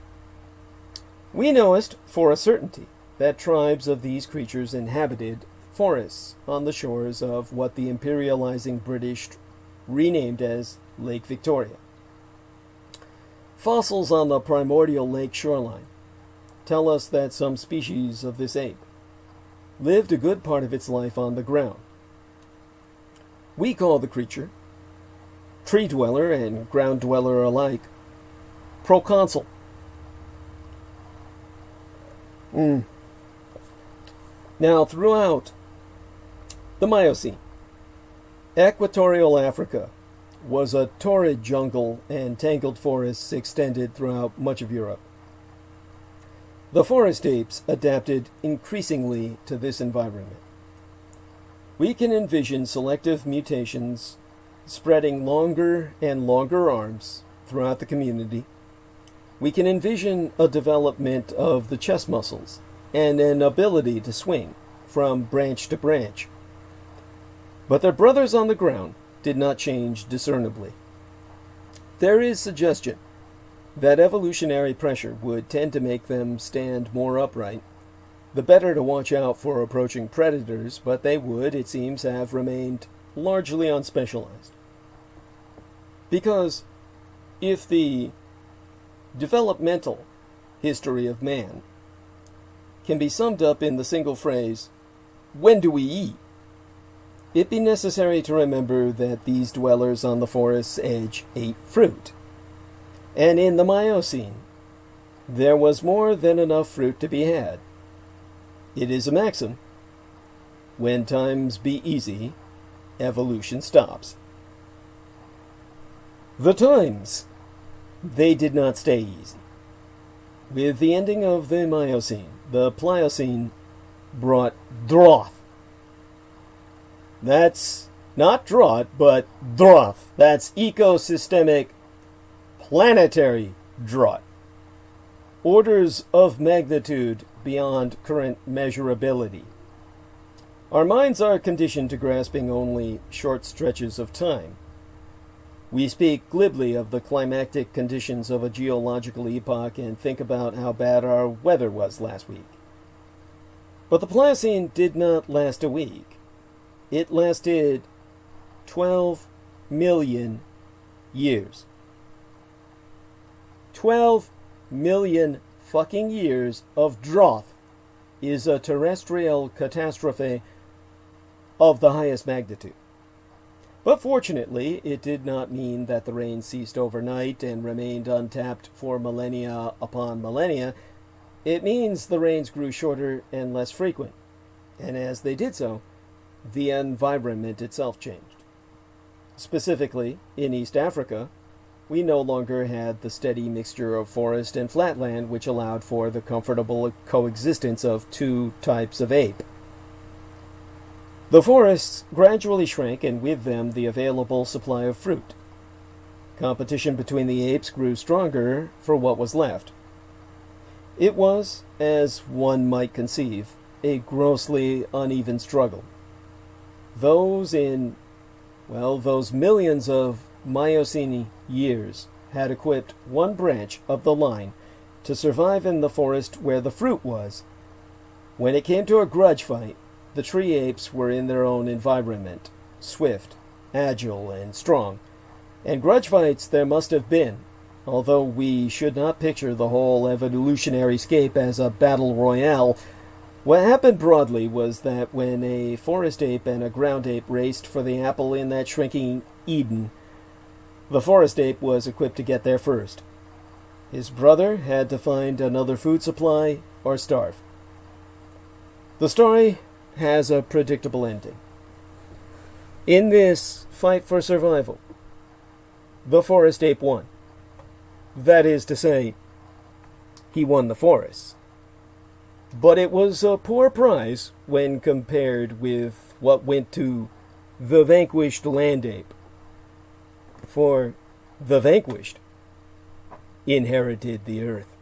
[SPEAKER 1] We knowest for a certainty that tribes of these creatures inhabited forests on the shores of what the imperializing British renamed as Lake Victoria. Fossils on the primordial lake shoreline tell us that some species of this ape lived a good part of its life on the ground. We call the creature, tree dweller and ground dweller alike, proconsul. Now, throughout the Miocene, equatorial Africa was a torrid jungle and tangled forests extended throughout much of Europe. The forest apes adapted increasingly to this environment. We can envision selective mutations spreading longer and longer arms throughout the community. We can envision a development of the chest muscles and an ability to swing from branch to branch. But their brothers on the ground did not change discernibly. There is suggestion that evolutionary pressure would tend to make them stand more upright, the better to watch out for approaching predators, but they would, it seems, have remained largely unspecialized. Because if the developmental history of man can be summed up in the single phrase, "When do we eat?" it be necessary to remember that these dwellers on the forest's edge ate fruit. And in the Miocene, there was more than enough fruit to be had. It is a maxim, when times be easy, evolution stops. The times, they did not stay easy. With the ending of the Miocene, the Pliocene brought drought. That's not drought, but drought. That's ecosystemic, planetary drought. Orders of magnitude beyond current measurability. Our minds are conditioned to grasping only short stretches of time. We speak glibly of the climactic conditions of a geological epoch and think about how bad our weather was last week. But the Pliocene did not last a week. It lasted 12 million years. 12 million fucking years of drought is a terrestrial catastrophe of the highest magnitude. But fortunately, it did not mean that the rain ceased overnight and remained untapped for millennia upon millennia. It means the rains grew shorter and less frequent, and as they did so, the environment itself changed. Specifically, in East Africa, we no longer had the steady mixture of forest and flatland which allowed for the comfortable coexistence of two types of ape. The forests gradually shrank, and with them the available supply of fruit. Competition between the apes grew stronger for what was left. It was, as one might conceive, a grossly uneven struggle. Those millions of Miocene years had equipped one branch of the line to survive in the forest where the fruit was. When it came to a grudge fight, the tree apes were in their own environment, swift, agile, and strong. And grudge fights there must have been, although we should not picture the whole evolutionary scape as a battle royale. What happened broadly was that when a forest ape and a ground ape raced for the apple in that shrinking Eden, the forest ape was equipped to get there first. His brother had to find another food supply or starve. The story has a predictable ending. In this fight for survival, the forest ape won. That is to say, he won the forests. But it was a poor prize when compared with what went to the vanquished land ape. For the vanquished inherited the earth.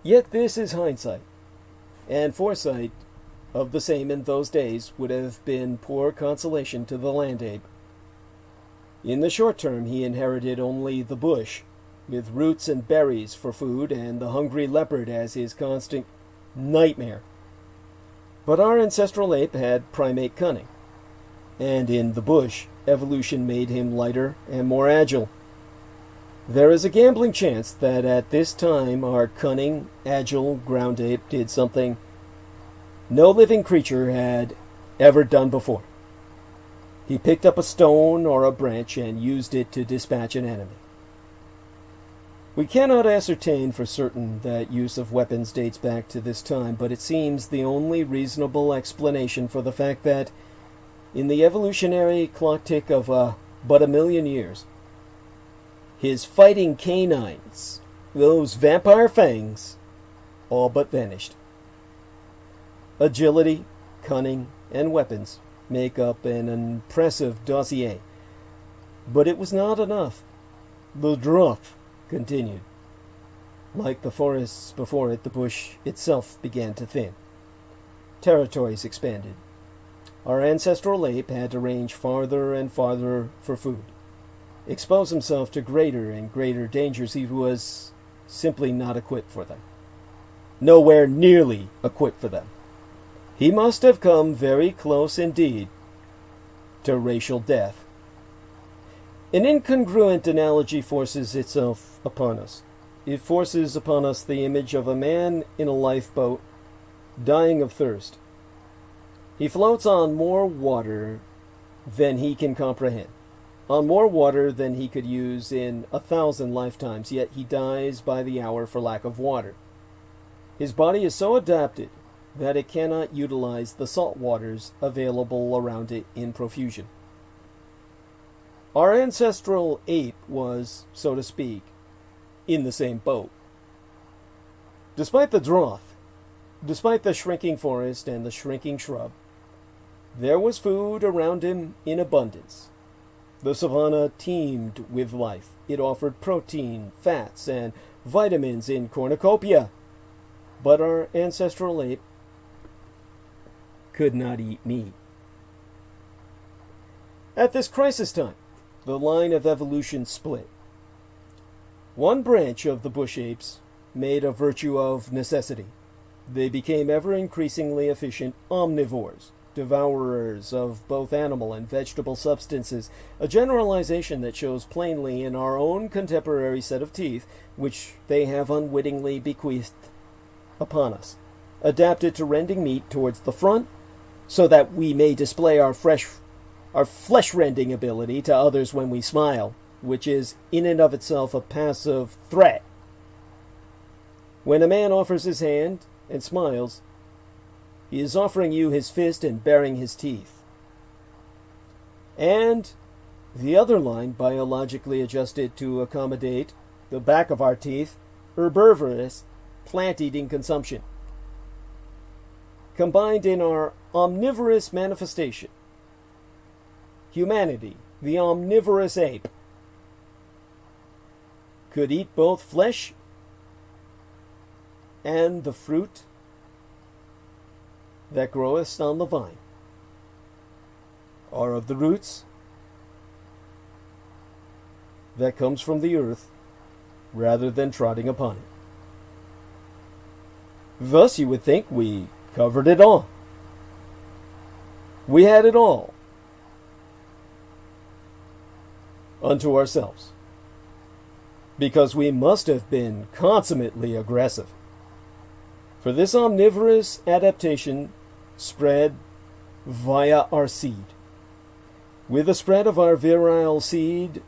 [SPEAKER 1] Yet this is hindsight, and foresight of the same in those days would have been poor consolation to the land ape. In the short term, he inherited only the bush, with roots and berries for food and the hungry leopard as his constant nightmare. But our ancestral ape had primate cunning, and in the bush, evolution made him lighter and more agile. There is a gambling chance that at this time our cunning, agile ground ape did something no living creature had ever done before. He picked up a stone or a branch and used it to dispatch an enemy. We cannot ascertain for certain that use of weapons dates back to this time, but it seems the only reasonable explanation for the fact that in the evolutionary clock tick of but a million years, his fighting canines, those vampire fangs, all but vanished. Agility, cunning, and weapons make up an impressive dossier. But it was not enough. The drought continued. Like the forests before it, the bush itself began to thin. Territories expanded. Our ancestral ape had to range farther and farther for food, expose himself to greater and greater dangers. He was simply not equipped for them. Nowhere nearly equipped for them. He must have come very close indeed to racial death. An incongruent analogy forces itself upon us. It forces upon us the image of a man in a lifeboat, dying of thirst. He floats on more water than he can comprehend, on more water than he could use in 1,000 lifetimes, yet he dies by the hour for lack of water. His body is so adapted that it cannot utilize the salt waters available around it in profusion. Our ancestral ape was, so to speak, in the same boat. Despite the drought, despite the shrinking forest and the shrinking shrub, there was food around him in abundance. The savanna teemed with life. It offered protein, fats, and vitamins in cornucopia. But our ancestral ape could not eat meat. At this crisis time, the line of evolution split. One branch of the bush apes made a virtue of necessity. They became ever increasingly efficient omnivores, devourers of both animal and vegetable substances, a generalization that shows plainly in our own contemporary set of teeth, which they have unwittingly bequeathed upon us, adapted to rending meat towards the front, so that we may display our flesh-rending ability to others when we smile, which is in and of itself a passive threat. When a man offers his hand and smiles, he is offering you his fist and baring his teeth. And the other line, biologically adjusted to accommodate the back of our teeth, herbivorous, plant-eating consumption, combined in our omnivorous manifestation. Humanity, the omnivorous ape, could eat both flesh and the fruit that groweth on the vine, or of the roots that comes from the earth, rather than trotting upon it. Thus you would think we covered it all. We had it all unto ourselves, because we must have been consummately aggressive. For this omnivorous adaptation spread via our seed. With the spread of our virile seed,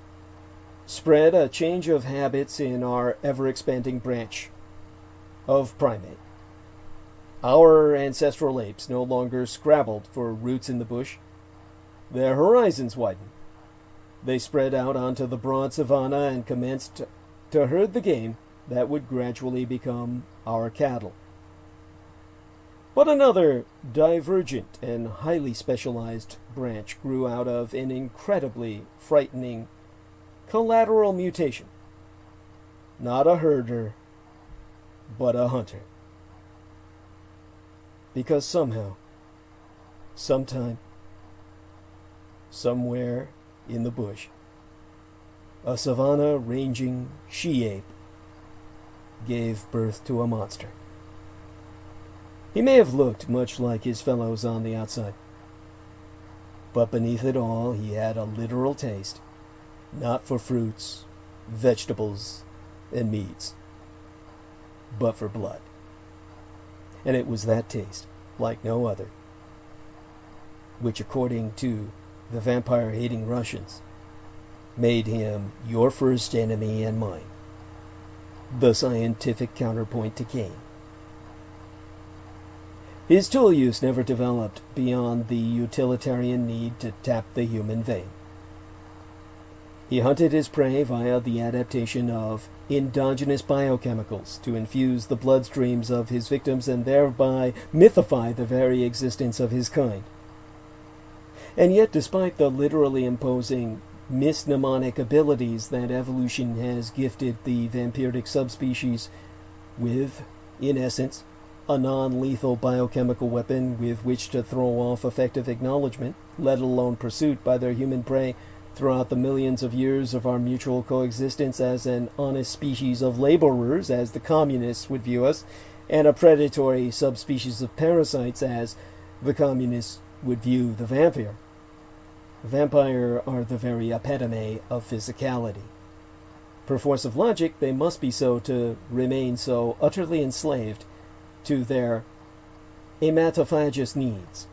[SPEAKER 1] spread a change of habits in our ever-expanding branch of primate. Our ancestral apes no longer scrabbled for roots in the bush. Their horizons widened. They spread out onto the broad savanna and commenced to herd the game that would gradually become our cattle. But another divergent and highly specialized branch grew out of an incredibly frightening collateral mutation. Not a herder, but a hunter. Because somehow, sometime, somewhere in the bush, a savanna-ranging she-ape gave birth to a monster. He may have looked much like his fellows on the outside, but beneath it all he had a literal taste, not for fruits, vegetables, and meats, but for blood. And it was that taste, like no other, which, according to the vampire-hating Russians, made him your first enemy and mine, the scientific counterpoint to Cain. His tool use never developed beyond the utilitarian need to tap the human vein. He hunted his prey via the adaptation of endogenous biochemicals to infuse the bloodstreams of his victims and thereby mythify the very existence of his kind. And yet, despite the literally imposing mismnemonic abilities that evolution has gifted the vampiric subspecies with, in essence, a non-lethal biochemical weapon with which to throw off effective acknowledgement, let alone pursuit by their human prey throughout the millions of years of our mutual coexistence as an honest species of laborers, as the communists would view us, and a predatory subspecies of parasites, as the communists would view the vampire. The vampire are the very epitome of physicality. Per force of logic, they must be so to remain so utterly enslaved to their hematophagous needs.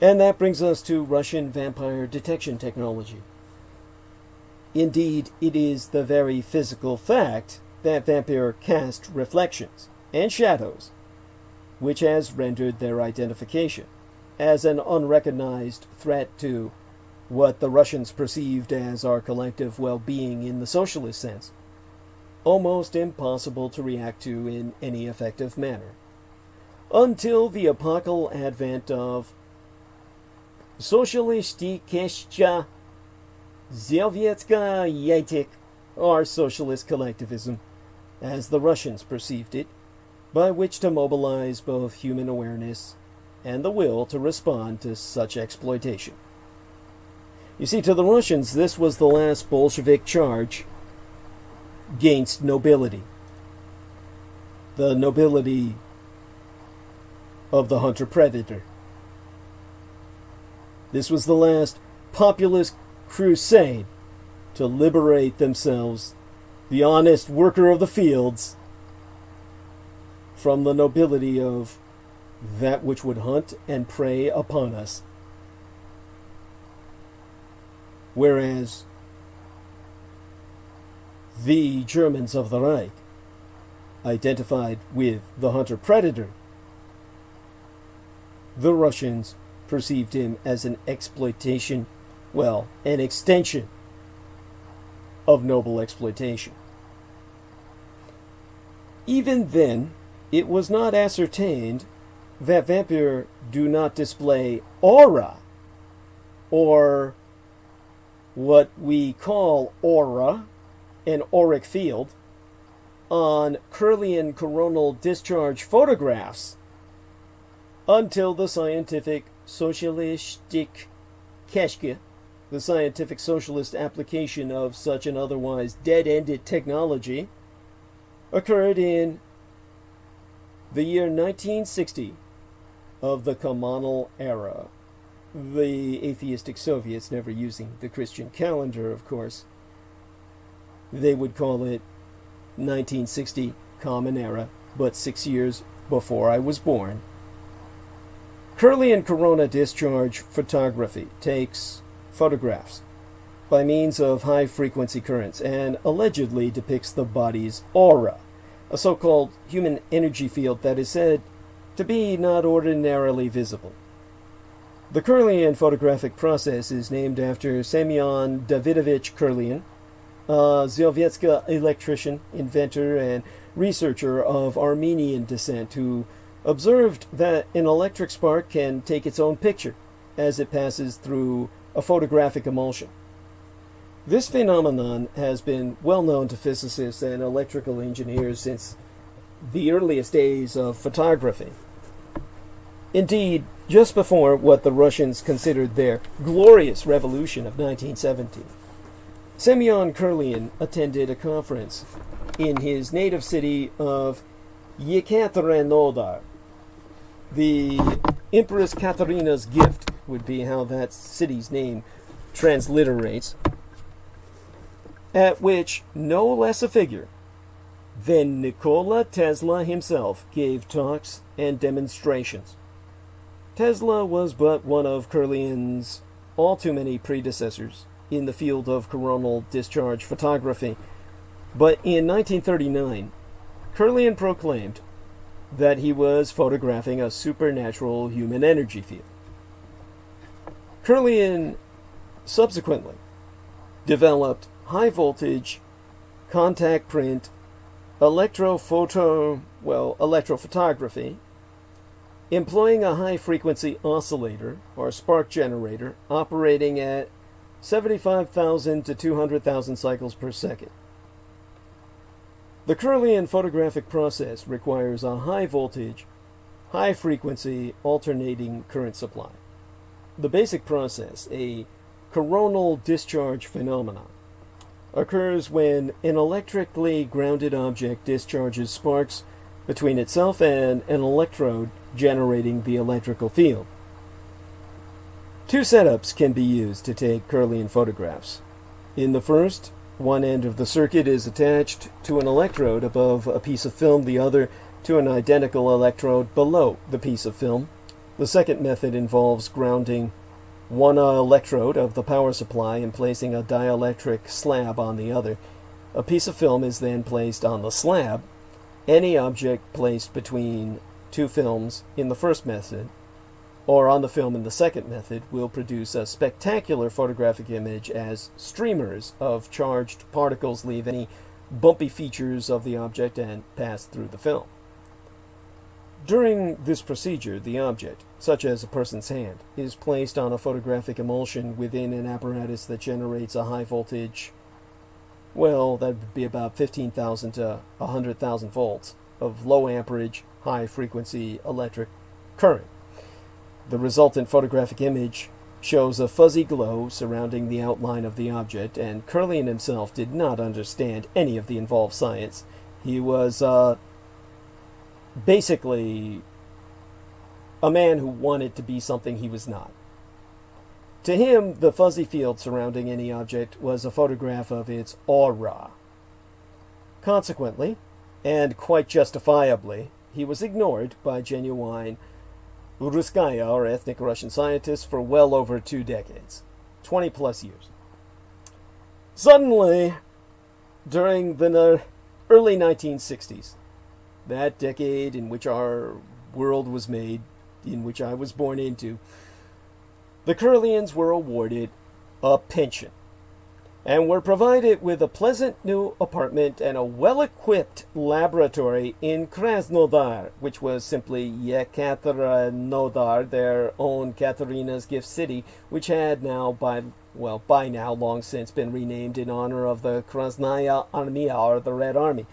[SPEAKER 1] And that brings us to Russian vampire detection technology. Indeed, it is the very physical fact that vampire cast reflections and shadows which has rendered their identification as an unrecognized threat to what the Russians perceived as our collective well-being in the socialist sense almost impossible to react to in any effective manner, until the epochal advent of Socialistische German, or socialist collectivism, as the Russians perceived it, by which to mobilize both human awareness and the will to respond to such exploitation. You see, to the Russians, this was the last Bolshevik charge against nobility. The nobility of the hunter-predator. This was the last populist crusade to liberate themselves, the honest worker of the fields, from the nobility of that which would hunt and prey upon us. Whereas the Germans of the Reich identified with the hunter-predator, the Russians perceived him as an exploitation, well, an extension of noble exploitation. Even then, it was not ascertained that vampire do not display aura, or what we call aura, an auric field, on Kirlian coronal discharge photographs until the scientific Socialistische, the scientific socialist application of such an otherwise dead-ended technology, occurred in the year 1960 of the Communal era. The atheistic Soviets never using the Christian calendar, of course. They would call it 1960 Common Era, but 6 years before I was born. Kirlian corona discharge photography takes photographs by means of high-frequency currents and allegedly depicts the body's aura, a so-called human energy field that is said to be not ordinarily visible. The Kirlian photographic process is named after Semyon Davidovich Kirlian, a Soviet electrician, inventor, and researcher of Armenian descent who observed that an electric spark can take its own picture as it passes through a photographic emulsion. This phenomenon has been well known to physicists and electrical engineers since the earliest days of photography. Indeed, just before what the Russians considered their glorious revolution of 1917, Semyon Kirlian attended a conference in his native city of Yekaterinodar. The Empress Katharina's gift would be how that city's name transliterates, at which no less a figure than Nikola Tesla himself gave talks and demonstrations. Tesla was but one of Kirlian's all too many predecessors in the field of coronal discharge photography, but in 1939, Kirlian proclaimed that he was photographing a supernatural human energy field. Kirlian subsequently developed high-voltage, contact print, electrophotography, employing a high-frequency oscillator, or spark generator, operating at 75,000 to 200,000 cycles per second. The Kirlian photographic process requires a high-voltage, high-frequency alternating current supply. The basic process, a coronal discharge phenomenon, occurs when an electrically grounded object discharges sparks between itself and an electrode generating the electrical field. Two setups can be used to take Kirlian photographs. In the first, one end of the circuit is attached to an electrode above a piece of film, the other to an identical electrode below the piece of film. The second method involves grounding one electrode of the power supply and placing a dielectric slab on the other. A piece of film is then placed on the slab. Any object placed between two films in the first method or on the film in the second method will produce a spectacular photographic image as streamers of charged particles leave any bumpy features of the object and pass through the film. During this procedure, the object, such as a person's hand, is placed on a photographic emulsion within an apparatus that generates a high voltage, well, that would be about 15,000 to 100,000 volts of low amperage, high frequency electric current. The resultant photographic image shows a fuzzy glow surrounding the outline of the object, and Kirlian himself did not understand any of the involved science. He was basically a man who wanted to be something he was not. To him, the fuzzy field surrounding any object was a photograph of its aura. Consequently, and quite justifiably, he was ignored by genuine Russkaya, or ethnic Russian scientists, for well over 2 decades, 20 plus years. Suddenly, during the early 1960s, that decade in which our world was made, in which I was born into, the Kirlians were awarded a pension and were provided with a pleasant new apartment and a well-equipped laboratory in Krasnodar, which was simply Yekaterinodar, their own Katerina's gift city, which had now by now long since been renamed in honor of the Krasnaya Armia, or the Red Army.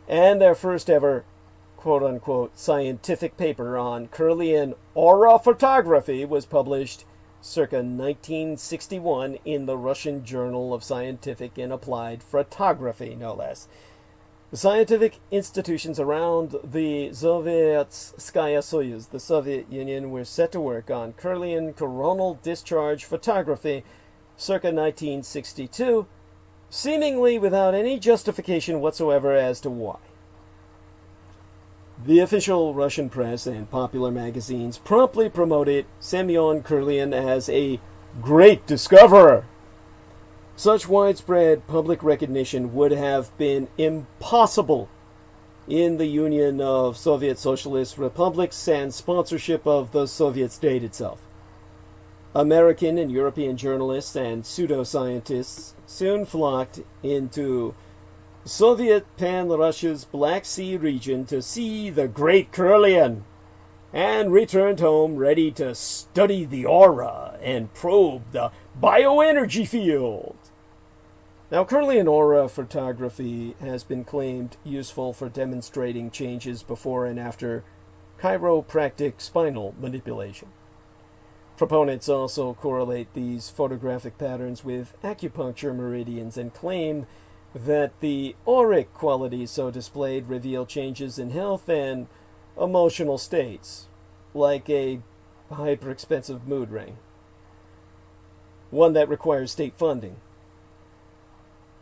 [SPEAKER 1] And their first ever quote-unquote scientific paper on Kirlian aura photography was published circa 1961 in the Russian Journal of Scientific and Applied Photography, no less. The scientific institutions around the Sovietskaya Soyuz, the Soviet Union, were set to work on Kirlian coronal discharge photography circa 1962, seemingly without any justification whatsoever as to why. The official Russian press and popular magazines promptly promoted Semyon Kirlian as a great discoverer. Such widespread public recognition would have been impossible in the Union of Soviet Socialist Republics and sponsorship of the Soviet state itself. American and European journalists and pseudoscientists soon flocked into Soviet Pan-Russia's Black Sea region to see the Great Curlian, and returned home ready to study the aura and probe the bioenergy field. Now, Curlian aura photography has been claimed useful for demonstrating changes before and after chiropractic spinal manipulation. Proponents also correlate these photographic patterns with acupuncture meridians and claim that the auric qualities so displayed reveal changes in health and emotional states, like a hyper-expensive mood ring, one that requires state funding.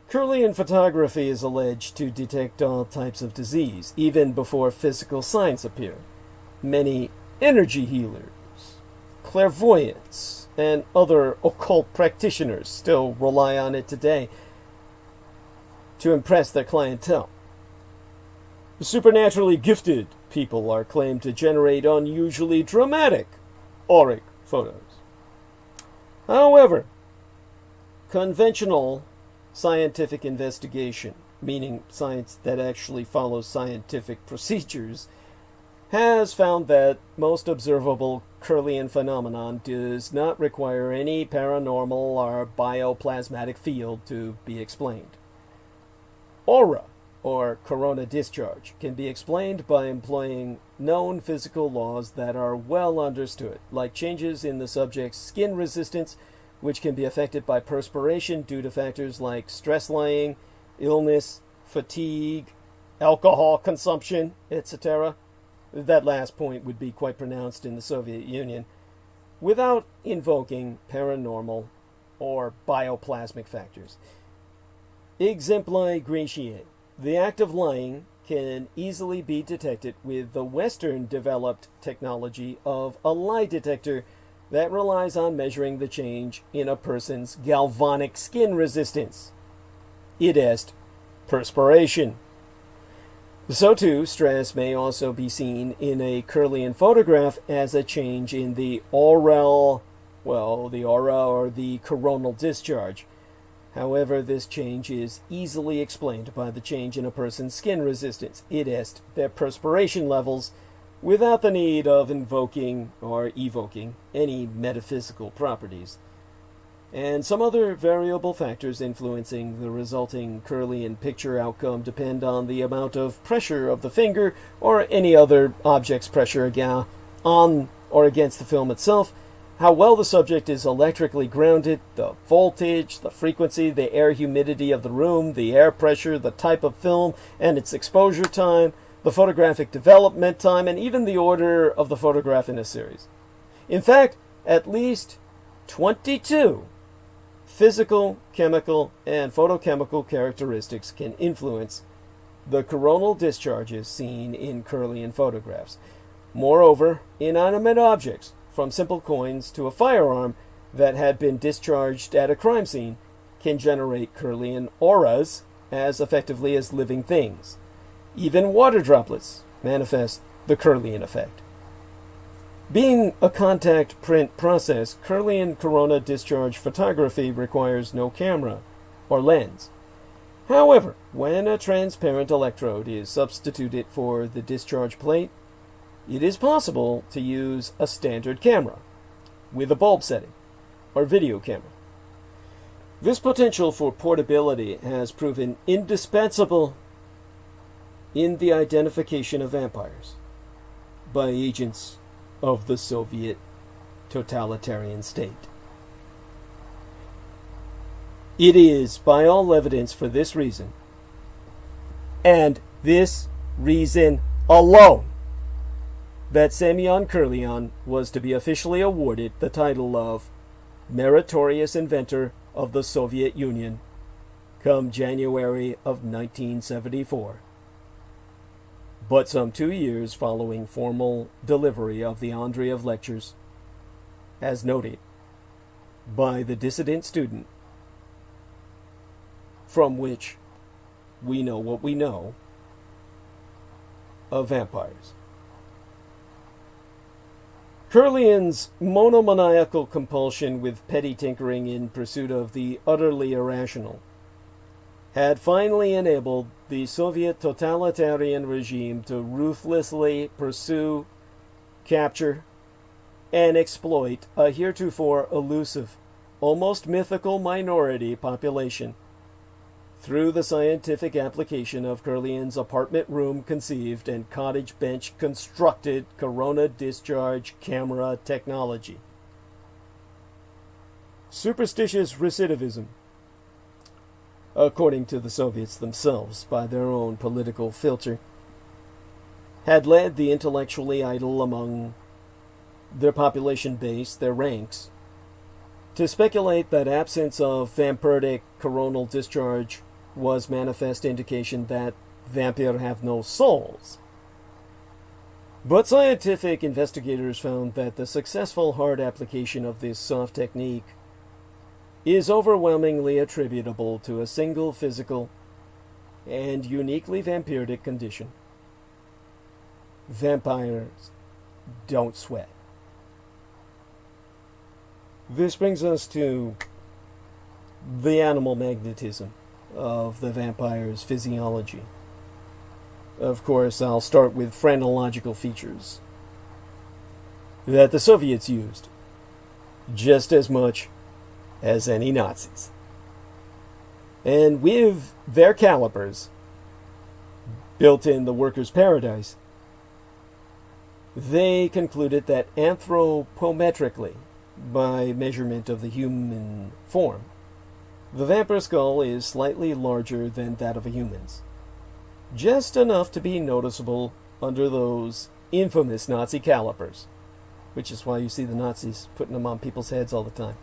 [SPEAKER 1] Curlian photography is alleged to detect all types of disease, even before physical signs appear. Many energy healers, clairvoyants, and other occult practitioners still rely on it today to impress their clientele. Supernaturally gifted people are claimed to generate unusually dramatic auric photos. However, conventional scientific investigation, meaning science that actually follows scientific procedures, has found that most observable Curlian phenomenon does not require any paranormal or bioplasmatic field to be explained. Aura, or corona discharge, can be explained by employing known physical laws that are well understood, like changes in the subject's skin resistance, which can be affected by perspiration due to factors like stress lying, illness, fatigue, alcohol consumption, etc. That last point would be quite pronounced in the Soviet Union, without invoking paranormal or bioplasmic factors. Exempli Greciae. The act of lying can easily be detected with the Western-developed technology of a lie detector that relies on measuring the change in a person's galvanic skin resistance. Id est perspiration. So too, stress may also be seen in a Curlian photograph as a change in the aura or the coronal discharge. However, this change is easily explained by the change in a person's skin resistance, id est, their perspiration levels, without the need of invoking or evoking any metaphysical properties. And some other variable factors influencing the resulting Curlian picture outcome depend on the amount of pressure of the finger or any other object's pressure on or against the film itself, how well the subject is electrically grounded, the voltage, the frequency, the air humidity of the room, the air pressure, the type of film and its exposure time, the photographic development time, and even the order of the photograph in a series. In fact, at least 22 physical, chemical, and photochemical characteristics can influence the coronal discharges seen in Curlian photographs. Moreover, inanimate objects, from simple coins to a firearm that had been discharged at a crime scene, can generate Curlian auras as effectively as living things. Even water droplets manifest the Curlian effect. Being a contact print process, Curlian corona discharge photography requires no camera or lens. However, when a transparent electrode is substituted for the discharge plate, it is possible to use a standard camera with a bulb setting or video camera. This potential for portability has proven indispensable in the identification of vampires by agents of the Soviet totalitarian state. It is, by all evidence, for this reason, and this reason alone, that Semyon Curlian was to be officially awarded the title of Meritorious Inventor of the Soviet Union come January of 1974. But some 2 years following formal delivery of the Andreev lectures, as noted by the dissident student, from which we know what we know of vampires. Curlian's monomaniacal compulsion with petty tinkering in pursuit of the utterly irrational had finally enabled the Soviet totalitarian regime to ruthlessly pursue, capture, and exploit a heretofore elusive, almost mythical minority population through the scientific application of Curlian's apartment room conceived and cottage bench constructed corona discharge camera technology. Superstitious recidivism, according to the Soviets themselves by their own political filter, had led the intellectually idle among their population base, their ranks, to speculate that absence of vampiric coronal discharge was manifest indication that vampires have no souls. But scientific investigators found that the successful hard application of this soft technique is overwhelmingly attributable to a single physical and uniquely vampiric condition. Vampires don't sweat. This brings us to the animal magnetism of the vampire's physiology. Of course, I'll start with phrenological features that the Soviets used just as much as any Nazis. And with their calipers built in the workers' paradise, they concluded that anthropometrically, by measurement of the human form, the vampire skull is slightly larger than that of a human's. Just enough to be noticeable under those infamous Nazi calipers, which is why you see the Nazis putting them on people's heads all the time.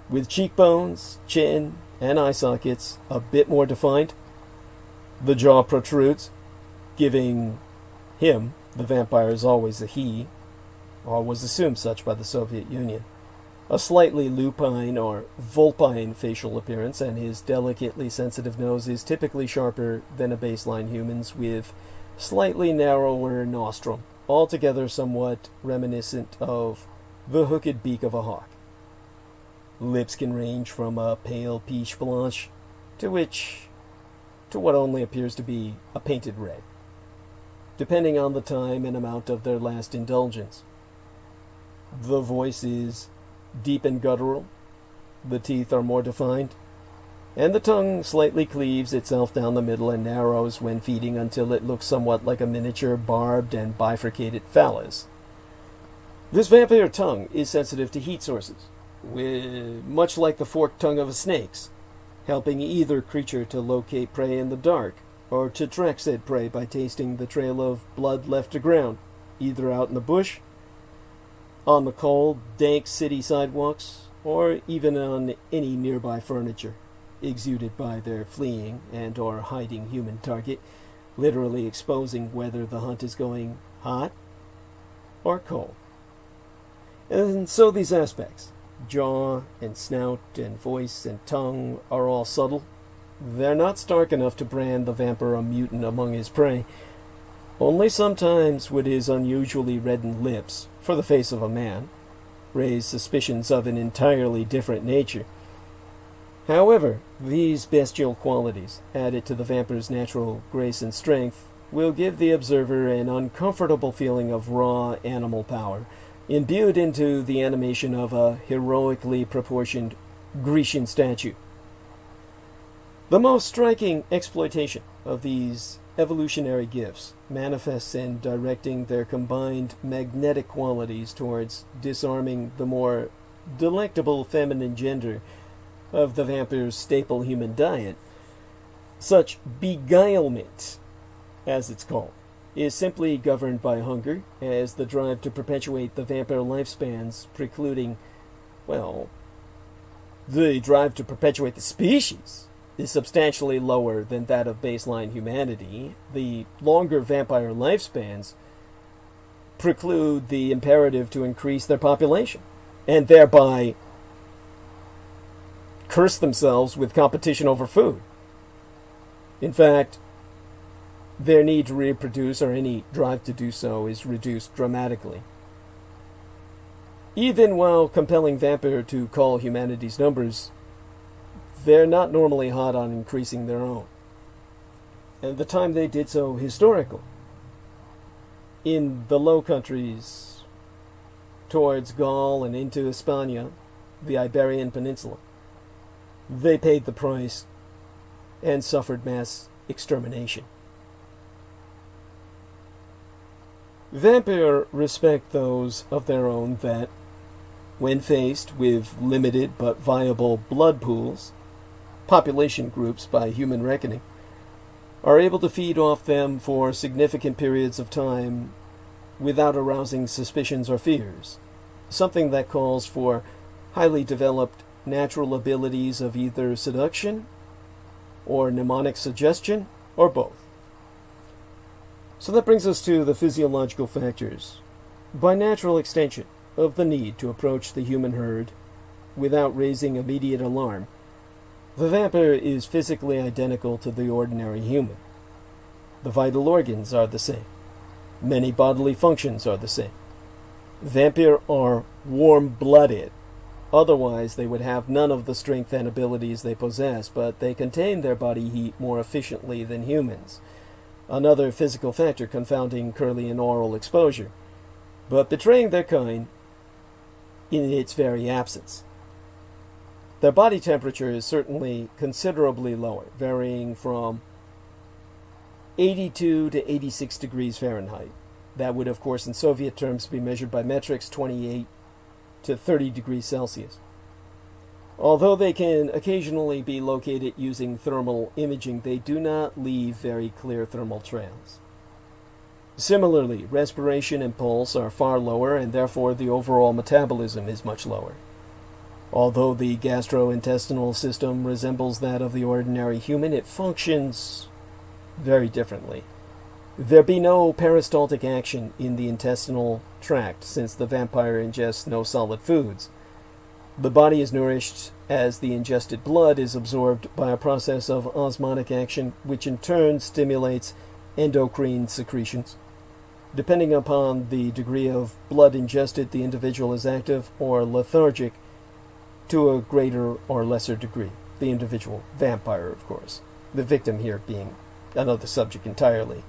[SPEAKER 1] With cheekbones, chin, and eye sockets a bit more defined, the jaw protrudes, giving him, the vampire is always a he, or was assumed such by the Soviet Union, a slightly lupine or vulpine facial appearance, and his delicately sensitive nose is typically sharper than a baseline human's, with slightly narrower nostrum, altogether somewhat reminiscent of the hooked beak of a hawk. Lips can range from a pale peach blanche to what only appears to be a painted red, depending on the time and amount of their last indulgence. The voice is deep and guttural, the teeth are more defined, and the tongue slightly cleaves itself down the middle and narrows when feeding until it looks somewhat like a miniature barbed and bifurcated phallus. This vampire tongue is sensitive to heat sources, much like the forked tongue of a snake's, helping either creature to locate prey in the dark, or to track said prey by tasting the trail of blood left to ground, either out in the bush, on the cold, dank city sidewalks, or even on any nearby furniture, exuded by their fleeing and or hiding human target, literally exposing whether the hunt is going hot or cold. And so these aspects, jaw and snout and voice and tongue, are all subtle. They're not stark enough to brand the vampire a mutant among his prey. Only sometimes would his unusually reddened lips, for the face of a man, raise suspicions of an entirely different nature. However, these bestial qualities, added to the vampire's natural grace and strength, will give the observer an uncomfortable feeling of raw animal power, imbued into the animation of a heroically proportioned Grecian statue. The most striking exploitation of these evolutionary gifts manifests in directing their combined magnetic qualities towards disarming the more delectable feminine gender of the vampire's staple human diet. Such beguilement, as it's called, is simply governed by hunger, as the drive to perpetuate the vampire lifespans precluding, the drive to perpetuate the species is substantially lower than that of baseline humanity. The longer vampire lifespans preclude the imperative to increase their population, and thereby curse themselves with competition over food. In fact, their need to reproduce, or any drive to do so, is reduced dramatically. Even while compelling vampire to cull humanity's numbers, they're not normally hot on increasing their own. And the time they did so historical. In the Low Countries, towards Gaul and into Hispania, the Iberian Peninsula, they paid the price and suffered mass extermination. Vampire respect those of their own that, when faced with limited but viable blood pools, population groups by human reckoning, are able to feed off them for significant periods of time without arousing suspicions or fears, something that calls for highly developed natural abilities of either seduction or mnemonic suggestion, or both. So that brings us to the physiological factors, by natural extension, of the need to approach the human herd without raising immediate alarm. The vampire is physically identical to the ordinary human. The vital organs are the same. Many bodily functions are the same. Vampire are warm-blooded. Otherwise, they would have none of the strength and abilities they possess, but they contain their body heat more efficiently than humans. Another physical factor confounding Curly and oral exposure, but betraying their kind in its very absence. Their body temperature is certainly considerably lower, varying from 82 to 86 degrees Fahrenheit. That would, of course, in Soviet terms be measured by metrics 28 to 30 degrees Celsius. Although they can occasionally be located using thermal imaging, they do not leave very clear thermal trails. Similarly, respiration and pulse are far lower, and therefore the overall metabolism is much lower. Although the gastrointestinal system resembles that of the ordinary human, it functions very differently. There be no peristaltic action in the intestinal tract, since the vampire ingests no solid foods. The body is nourished as the ingested blood is absorbed by a process of osmotic action, which in turn stimulates endocrine secretions. Depending upon the degree of blood ingested, the individual is active or lethargic to a greater or lesser degree. The individual vampire, of course. The victim here being another subject entirely.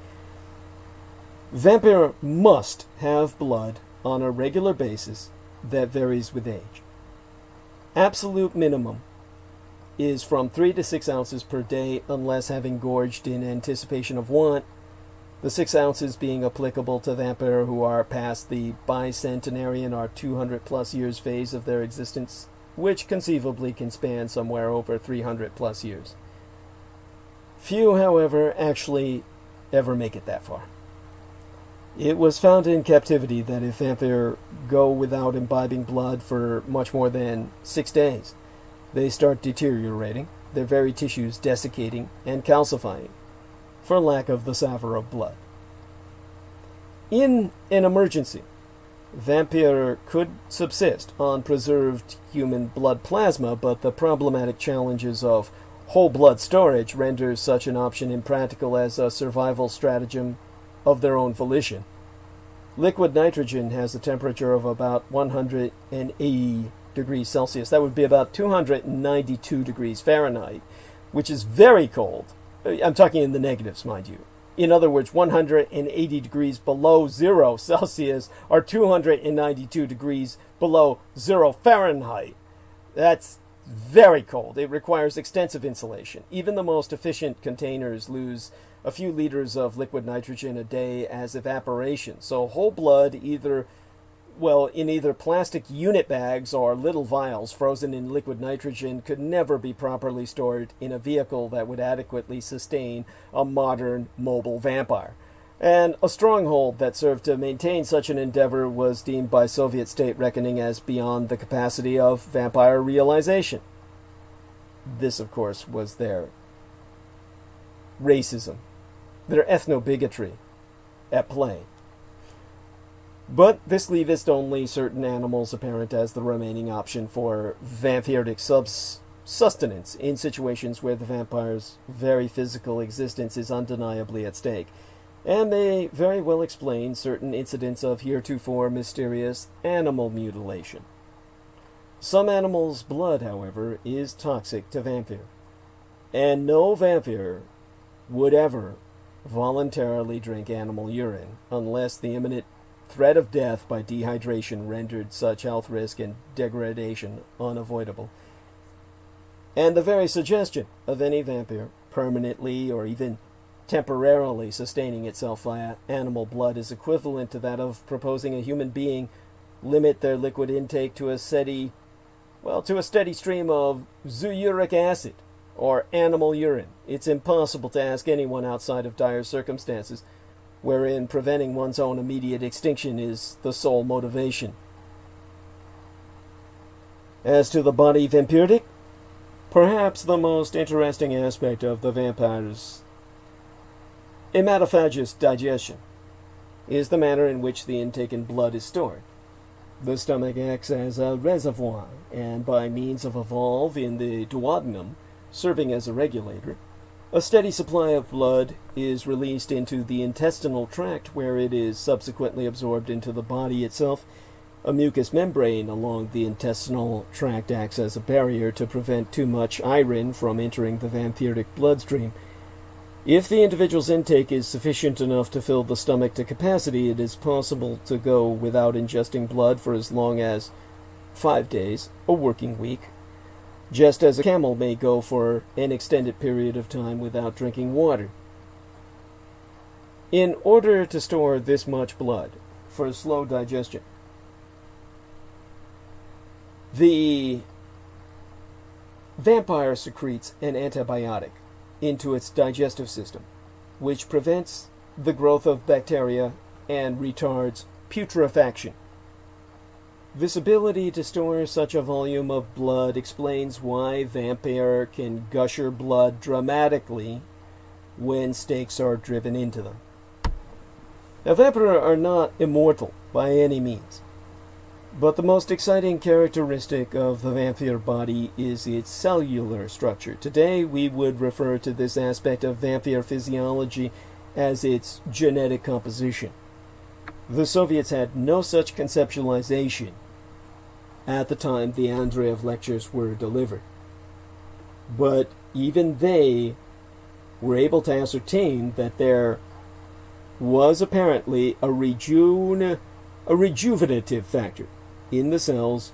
[SPEAKER 1] Vampire must have blood on a regular basis that varies with age. Absolute minimum is from 3 to 6 ounces per day, unless having gorged in anticipation of want, the 6 ounces being applicable to vampire who are past the bicentenarian or 200 plus years phase of their existence, which conceivably can span somewhere over 300 plus years. Few, however, actually ever make it that far. It was found in captivity that if vampire go without imbibing blood for much more than 6 days, they start deteriorating, their very tissues desiccating and calcifying, for lack of the savour of blood. In an emergency, vampire could subsist on preserved human blood plasma, but the problematic challenges of whole blood storage renders such an option impractical as a survival stratagem of their own volition. Liquid nitrogen has a temperature of about 180 degrees Celsius. That would be about 292 degrees Fahrenheit, which is very cold. I'm talking in the negatives, mind you. In other words, 180 degrees below 0 Celsius or 292 degrees below 0 Fahrenheit. That's very cold. It requires extensive insulation. Even the most efficient containers lose a few liters of liquid nitrogen a day as evaporation. So whole blood, in either plastic unit bags or little vials frozen in liquid nitrogen, could never be properly stored in a vehicle that would adequately sustain a modern mobile vampire. And a stronghold that served to maintain such an endeavor was deemed by Soviet state reckoning as beyond the capacity of vampire realization. This, of course, was their racism, their ethno-bigotry at play. But this leavest only certain animals apparent as the remaining option for vampiric sustenance in situations where the vampire's very physical existence is undeniably at stake. and may very well explain certain incidents of heretofore mysterious animal mutilation. Some animals' blood, however, is toxic to vampire, and no vampire would ever voluntarily drink animal urine unless the imminent threat of death by dehydration rendered such health risk and degradation unavoidable. And the very suggestion of any vampire permanently or even temporarily sustaining itself via animal blood is equivalent to that of proposing a human being limit their liquid intake to a steady stream of zouric acid or animal urine. It's impossible to ask anyone outside of dire circumstances wherein preventing one's own immediate extinction is the sole motivation. As to the body vampiric, perhaps the most interesting aspect of the vampire's hematophagous digestion is the manner in which the intaken blood is stored. The stomach acts as a reservoir, and by means of a valve in the duodenum, serving as a regulator, a steady supply of blood is released into the intestinal tract, where it is subsequently absorbed into the body itself. A mucous membrane along the intestinal tract acts as a barrier to prevent too much iron from entering the vampiric bloodstream. If the individual's intake is sufficient enough to fill the stomach to capacity, it is possible to go without ingesting blood for as long as 5 days, a working week, just as a camel may go for an extended period of time without drinking water. In order to store this much blood for slow digestion, the vampire secretes an antibiotic into its digestive system, which prevents the growth of bacteria and retards putrefaction. This ability to store such a volume of blood explains why vampire can gusher blood dramatically when stakes are driven into them. Now, vampire are not immortal by any means, but the most exciting characteristic of the vampire body is its cellular structure. Today, we would refer to this aspect of vampire physiology as its genetic composition. The Soviets had no such conceptualization at the time the Andreev lectures were delivered. But even they were able to ascertain that there was apparently a rejuvenative factor in the cells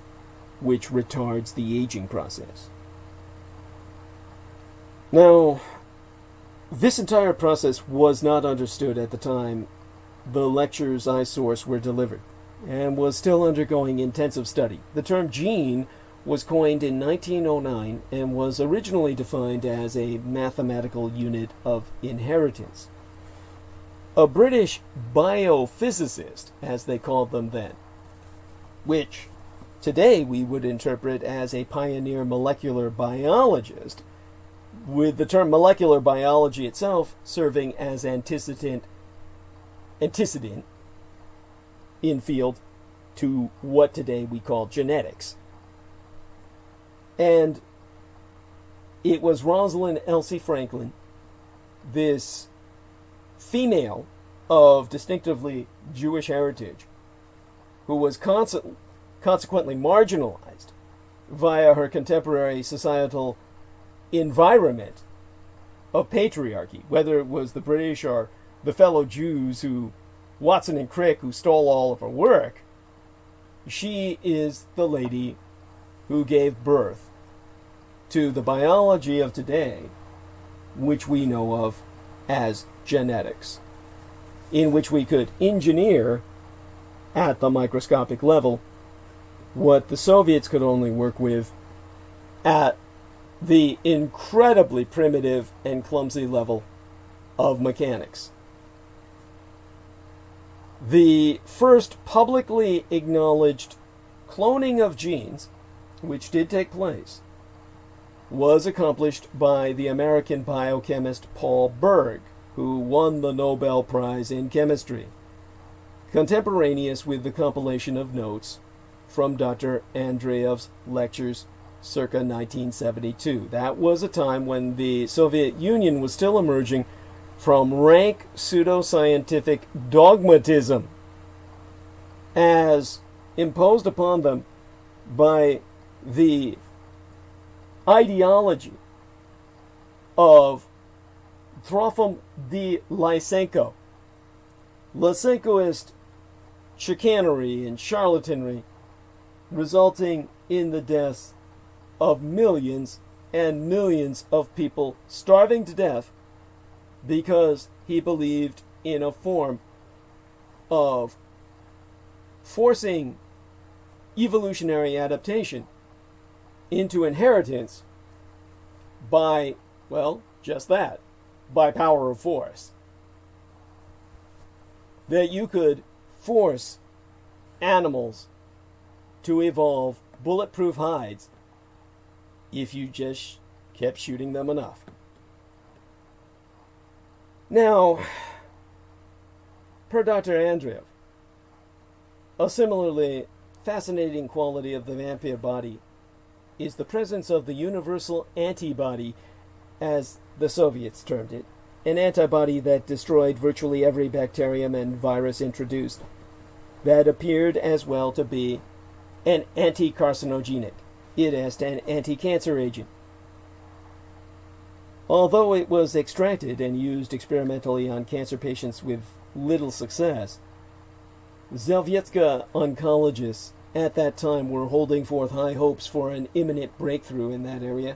[SPEAKER 1] which retards the aging process. Now, this entire process was not understood at the time the lectures I source were delivered, and was still undergoing intensive study. The term gene was coined in 1909 and was originally defined as a mathematical unit of inheritance. A British biophysicist, as they called them then, which today we would interpret as a pioneer molecular biologist, with the term molecular biology itself serving as antecedent in field to what today we call genetics. And it was Rosalind Elsie Franklin, this female of distinctively Jewish heritage, who was consequently marginalized via her contemporary societal environment of patriarchy, whether it was the British or the fellow Jews who Watson and Crick who stole all of her work. She is the lady who gave birth to the biology of today, which we know of as genetics, in which we could engineer at the microscopic level what the Soviets could only work with at the incredibly primitive and clumsy level of mechanics. The first publicly acknowledged cloning of genes, which did take place, was accomplished by the American biochemist Paul Berg, who won the Nobel Prize in Chemistry, contemporaneous with the compilation of notes from Dr. Andreev's lectures circa 1972. That was a time when the Soviet Union was still emerging from rank pseudoscientific dogmatism as imposed upon them by the ideology of Trofim the Lysenko. Lysenkoist chicanery and charlatanry, resulting in the deaths of millions and millions of people starving to death because he believed in a form of forcing evolutionary adaptation into inheritance by, well, just that, by power of force. That you could force animals to evolve bulletproof hides if you just kept shooting them enough. Now, per Dr. Andreev, a similarly fascinating quality of the vampire body is the presence of the universal antibody, as the Soviets termed it, an antibody that destroyed virtually every bacterium and virus introduced, that appeared as well to be an anti-carcinogenic, it is an anti-cancer agent. Although it was extracted and used experimentally on cancer patients with little success, Sovietska oncologists at that time were holding forth high hopes for an imminent breakthrough in that area,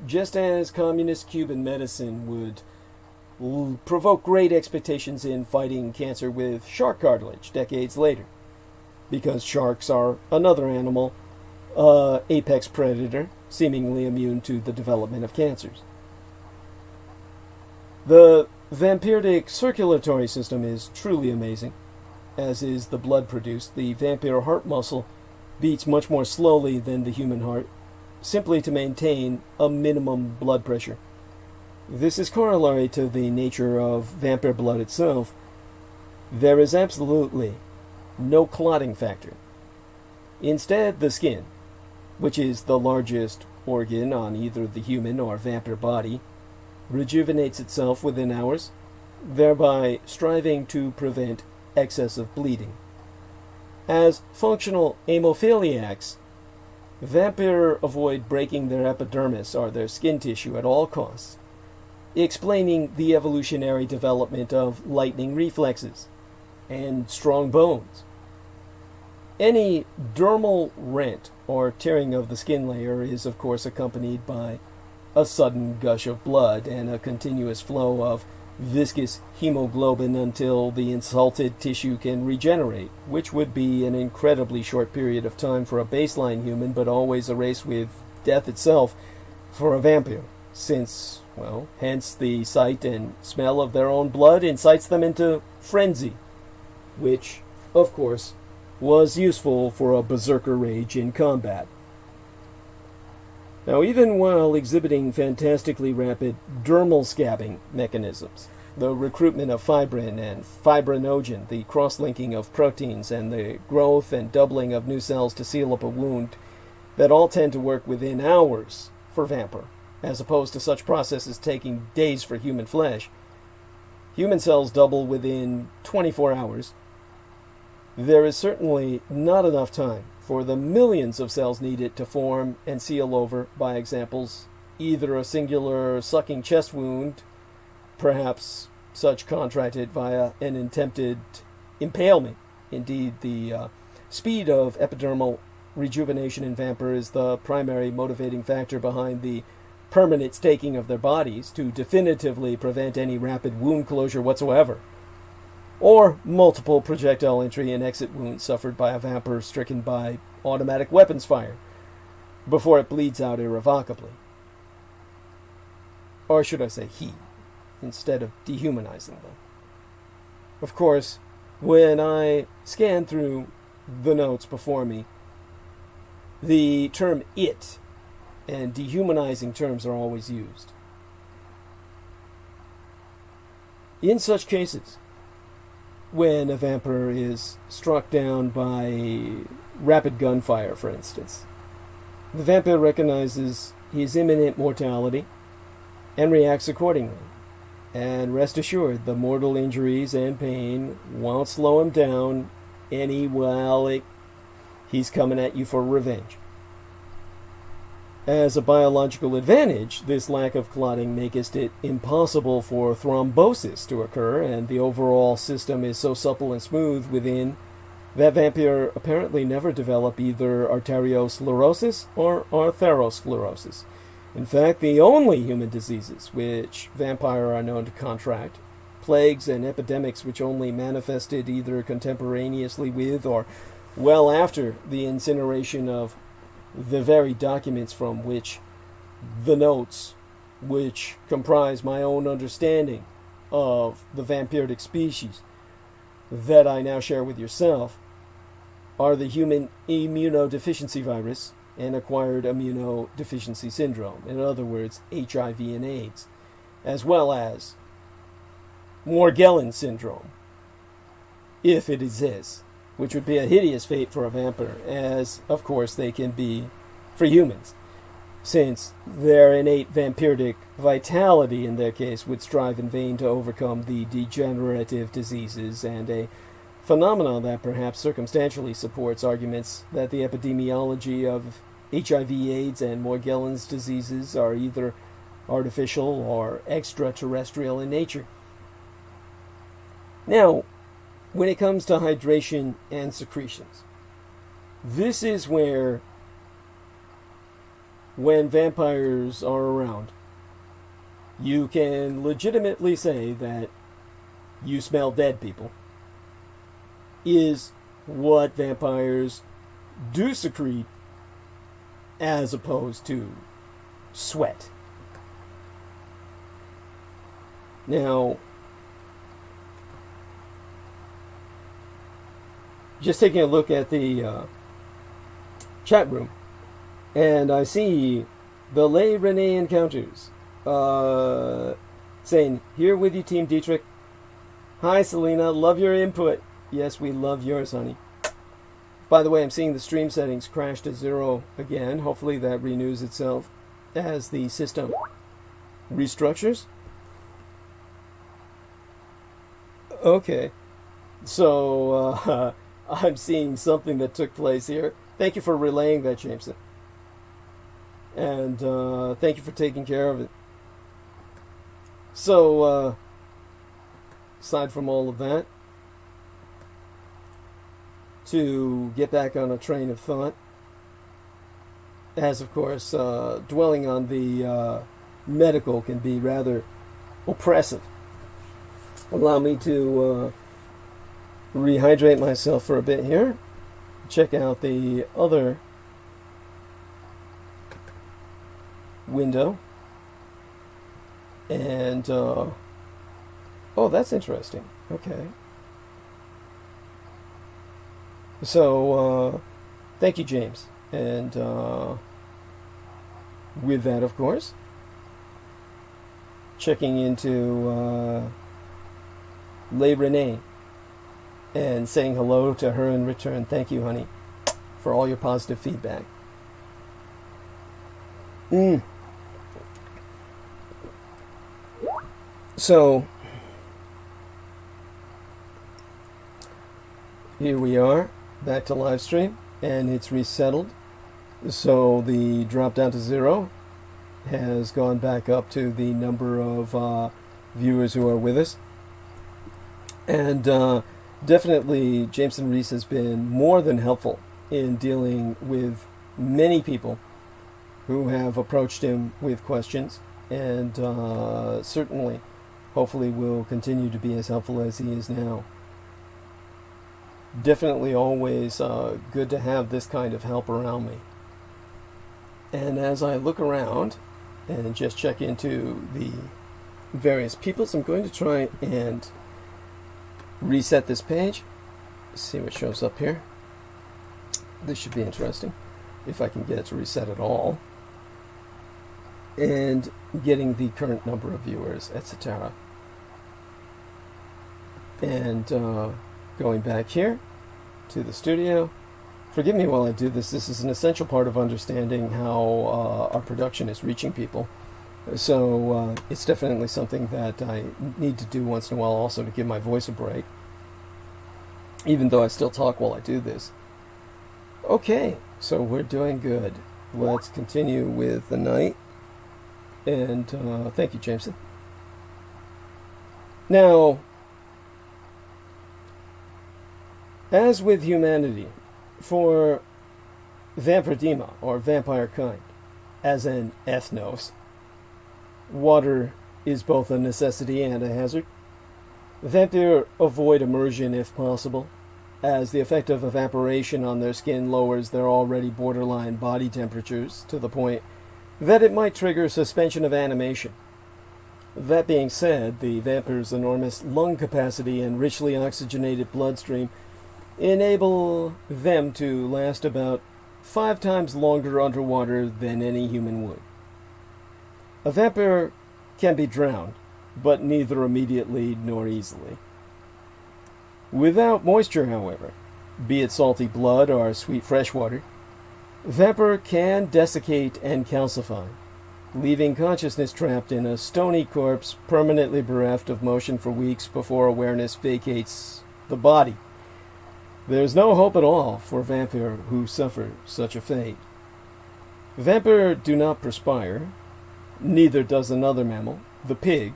[SPEAKER 1] just as communist Cuban medicine would provoke great expectations in fighting cancer with shark cartilage decades later, because sharks are another animal, apex predator, seemingly immune to the development of cancers. The vampiric circulatory system is truly amazing, as is the blood produced. The vampire heart muscle beats much more slowly than the human heart, simply to maintain a minimum blood pressure. This is corollary to the nature of vampire blood itself. There is absolutely no clotting factor. Instead, the skin, which is the largest organ on either the human or vampire body, rejuvenates itself within hours, thereby striving to prevent excessive bleeding. As functional hemophiliacs, vampires avoid breaking their epidermis or their skin tissue at all costs, explaining the evolutionary development of lightning reflexes and strong bones. Any dermal rent or tearing of the skin layer is of course accompanied by a sudden gush of blood and a continuous flow of viscous hemoglobin until the insulted tissue can regenerate, which would be an incredibly short period of time for a baseline human, but always a race with death itself for a vampire, since, well, hence the sight and smell of their own blood incites them into frenzy, which, of course, was useful for a berserker rage in combat. Now, even while exhibiting fantastically rapid dermal scabbing mechanisms, the recruitment of fibrin and fibrinogen, the cross-linking of proteins, and the growth and doubling of new cells to seal up a wound, that all tend to work within hours for vampire, as opposed to such processes taking days for human flesh. Human cells double within 24 hours. There is certainly not enough time for the millions of cells needed to form and seal over, by examples, either a singular sucking chest wound, perhaps such contracted via an attempted impalement. Indeed, the speed of epidermal rejuvenation in vampire is the primary motivating factor behind the permanent staking of their bodies to definitively prevent any rapid wound closure whatsoever, or multiple projectile entry and exit wounds suffered by a vampire stricken by automatic weapons fire before it bleeds out irrevocably. Or should I say he, instead of dehumanizing them. Of course, when I scan through the notes before me, the term it and dehumanizing terms are always used. In such cases, when a vampire is struck down by rapid gunfire, for instance, the vampire recognizes his imminent mortality and reacts accordingly. And rest assured, the mortal injuries and pain won't slow him down he's coming at you for revenge. As a biological advantage, this lack of clotting makes it impossible for thrombosis to occur, and the overall system is so supple and smooth within that vampire apparently never develop either arteriosclerosis or atherosclerosis. In fact, the only human diseases which vampire are known to contract, plagues and epidemics which only manifested either contemporaneously with or well after the incineration of the very documents from which the notes which comprise my own understanding of the vampiric species that I now share with yourself are the human immunodeficiency virus and acquired immunodeficiency syndrome, in other words, HIV and AIDS, as well as Morgellons syndrome, if it exists, which would be a hideous fate for a vampire, as, of course, they can be for humans, since their innate vampiric vitality, in their case, would strive in vain to overcome the degenerative diseases, and a phenomenon that perhaps circumstantially supports arguments that the epidemiology of HIV, AIDS, and Morgellons diseases are either artificial or extraterrestrial in nature. Now, when it comes to hydration and secretions, this is where, when vampires are around, you can legitimately say that you smell dead people, is what vampires do secrete as opposed to sweat. Now, just taking a look at the chat room, and I see the Lay Renee Encounters saying, here with you, Team Dietrich. Hi, Selena, love your input. Yes, we love yours, honey. By the way, I'm seeing the stream settings crash to 0 again. Hopefully that renews itself as the system restructures. Okay, so I'm seeing something that took place here. Thank you for relaying that, Jameson. And thank you for taking care of it. So, aside from all of that, to get back on a train of thought, as of course dwelling on the medical can be rather oppressive. Allow me to rehydrate myself for a bit here. Check out the other window. And, oh, that's interesting. Okay. So, thank you, James. And with that, of course, checking into Lay Renee and saying hello to her in return. Thank you, honey, for all your positive feedback. So, here we are, back to live stream, and it's resettled. So the drop down to 0 has gone back up to the number of viewers who are with us. And definitely Jameson Reese has been more than helpful in dealing with many people who have approached him with questions, and certainly, hopefully, will continue to be as helpful as he is now. Definitely always good to have this kind of help around me. And as I look around and just check into the various peoples, I'm going to try and reset this page. See what shows up here. This should be interesting, if I can get it to reset at all. And getting the current number of viewers, etc. And going back here to the studio. Forgive me while I do this. This is an essential part of understanding how our production is reaching people. So it's definitely something that I need to do once in a while also to give my voice a break, even though I still talk while I do this. Okay, so we're doing good. Let's continue with the night. And thank you, Jameson. Now, as with humanity, for Vampyrdema, or vampire kind, as an ethnos, water is both a necessity and a hazard. Vampire avoid immersion if possible, as the effect of evaporation on their skin lowers their already borderline body temperatures to the point that it might trigger suspension of animation. That being said, the vampire's enormous lung capacity and richly oxygenated bloodstream enable them to last about 5 times longer underwater than any human would. A vampire can be drowned, but neither immediately nor easily. Without moisture, however, be it salty blood or sweet fresh water, vampire can desiccate and calcify, leaving consciousness trapped in a stony corpse permanently bereft of motion for weeks before awareness vacates the body. There's no hope at all for vampire who suffer such a fate. Vampire do not perspire, neither does another mammal, the pig,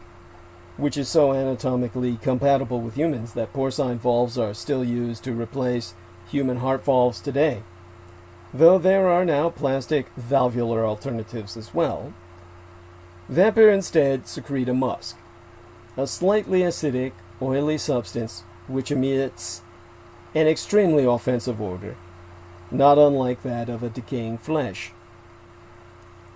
[SPEAKER 1] which is so anatomically compatible with humans that porcine valves are still used to replace human heart valves today, though there are now plastic valvular alternatives as well. Vampire instead secrete a musk, a slightly acidic, oily substance which emits an extremely offensive odor, not unlike that of a decaying flesh.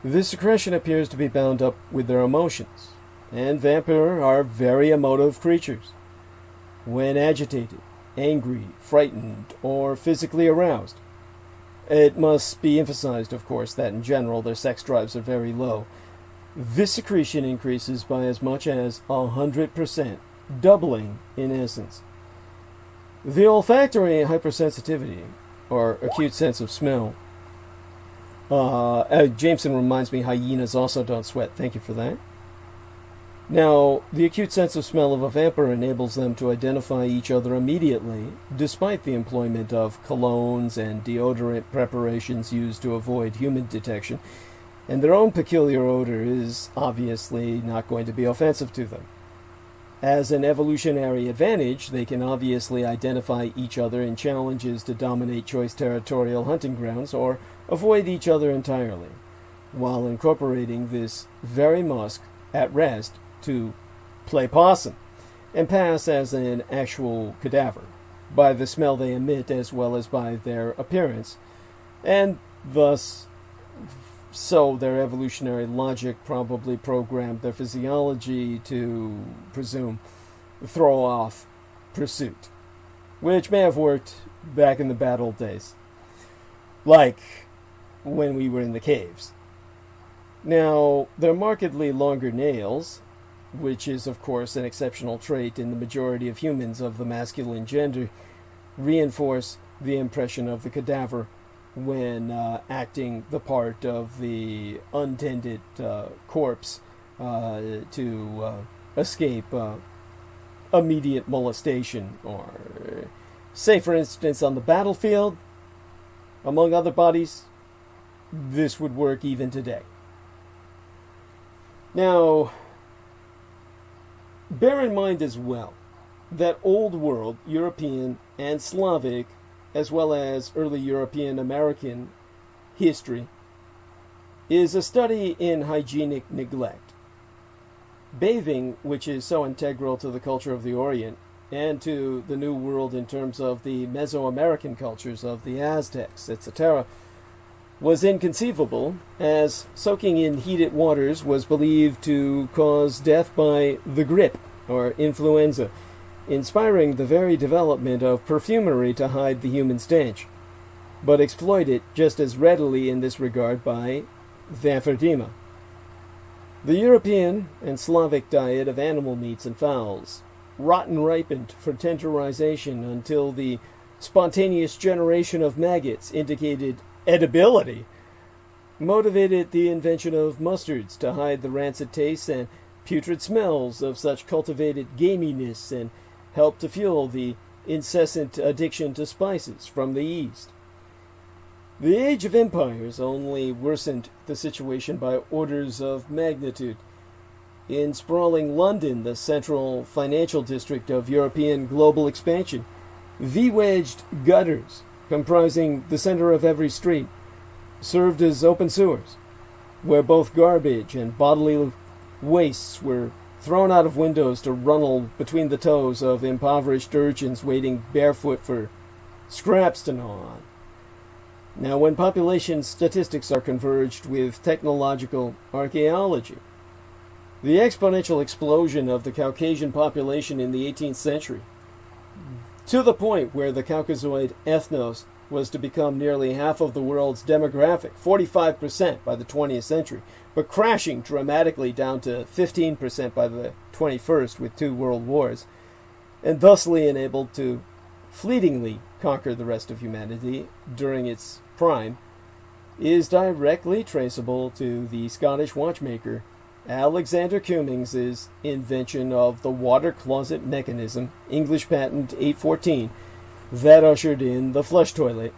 [SPEAKER 1] This secretion appears to be bound up with their emotions, and vampire are very emotive creatures. When agitated, angry, frightened, or physically aroused. It must be emphasized, of course, that in general their sex drives are very low. This secretion increases by as much as 100%, doubling in essence. The olfactory hypersensitivity, or acute sense of smell. Jameson reminds me hyenas also don't sweat. Thank you for that. Now, the acute sense of smell of a vampire enables them to identify each other immediately, despite the employment of colognes and deodorant preparations used to avoid human detection, and their own peculiar odor is obviously not going to be offensive to them. As an evolutionary advantage, they can obviously identify each other in challenges to dominate choice territorial hunting grounds or avoid each other entirely, while incorporating this very musk at rest to play possum and pass as an actual cadaver by the smell they emit as well as by their appearance, and thus so their evolutionary logic probably programmed their physiology to presume throw off pursuit, which may have worked back in the bad old days, like when we were in the caves. Now, their markedly longer nails, which is of course an exceptional trait in the majority of humans of the masculine gender, reinforce the impression of the cadaver when acting the part of the untended corpse to escape immediate molestation, or say for instance on the battlefield, among other bodies. This would work even today. Now, bear in mind as well that Old World, European, and Slavic, as well as early European American history, is a study in hygienic neglect. Bathing, which is so integral to the culture of the Orient and to the New World in terms of the Mesoamerican cultures of the Aztecs, etc., was inconceivable, as soaking in heated waters was believed to cause death by the grippe, or influenza, inspiring the very development of perfumery to hide the human stench, but exploited just as readily in this regard by Vampyrdema. The European and Slavic diet of animal meats and fowls, rotten ripened for tenderization until the spontaneous generation of maggots indicated edibility, motivated the invention of mustards to hide the rancid tastes and putrid smells of such cultivated gaminess and helped to fuel the incessant addiction to spices from the East. The Age of Empires only worsened the situation by orders of magnitude. In sprawling London, the central financial district of European global expansion, V-wedged gutters, comprising the center of every street, served as open sewers, where both garbage and bodily wastes were thrown out of windows to runnel between the toes of impoverished urchins waiting barefoot for scraps to gnaw on. Now, when population statistics are converged with technological archaeology, the exponential explosion of the Caucasian population in the 18th century, to the point where the Caucasoid ethnos was to become nearly half of the world's demographic, 45% by the 20th century, but crashing dramatically down to 15% by the 21st with 2 world wars, and thusly enabled to fleetingly conquer the rest of humanity during its prime, is directly traceable to the Scottish watchmaker Alexander Cummings' invention of the water closet mechanism, English patent 814, that ushered in the flush toilet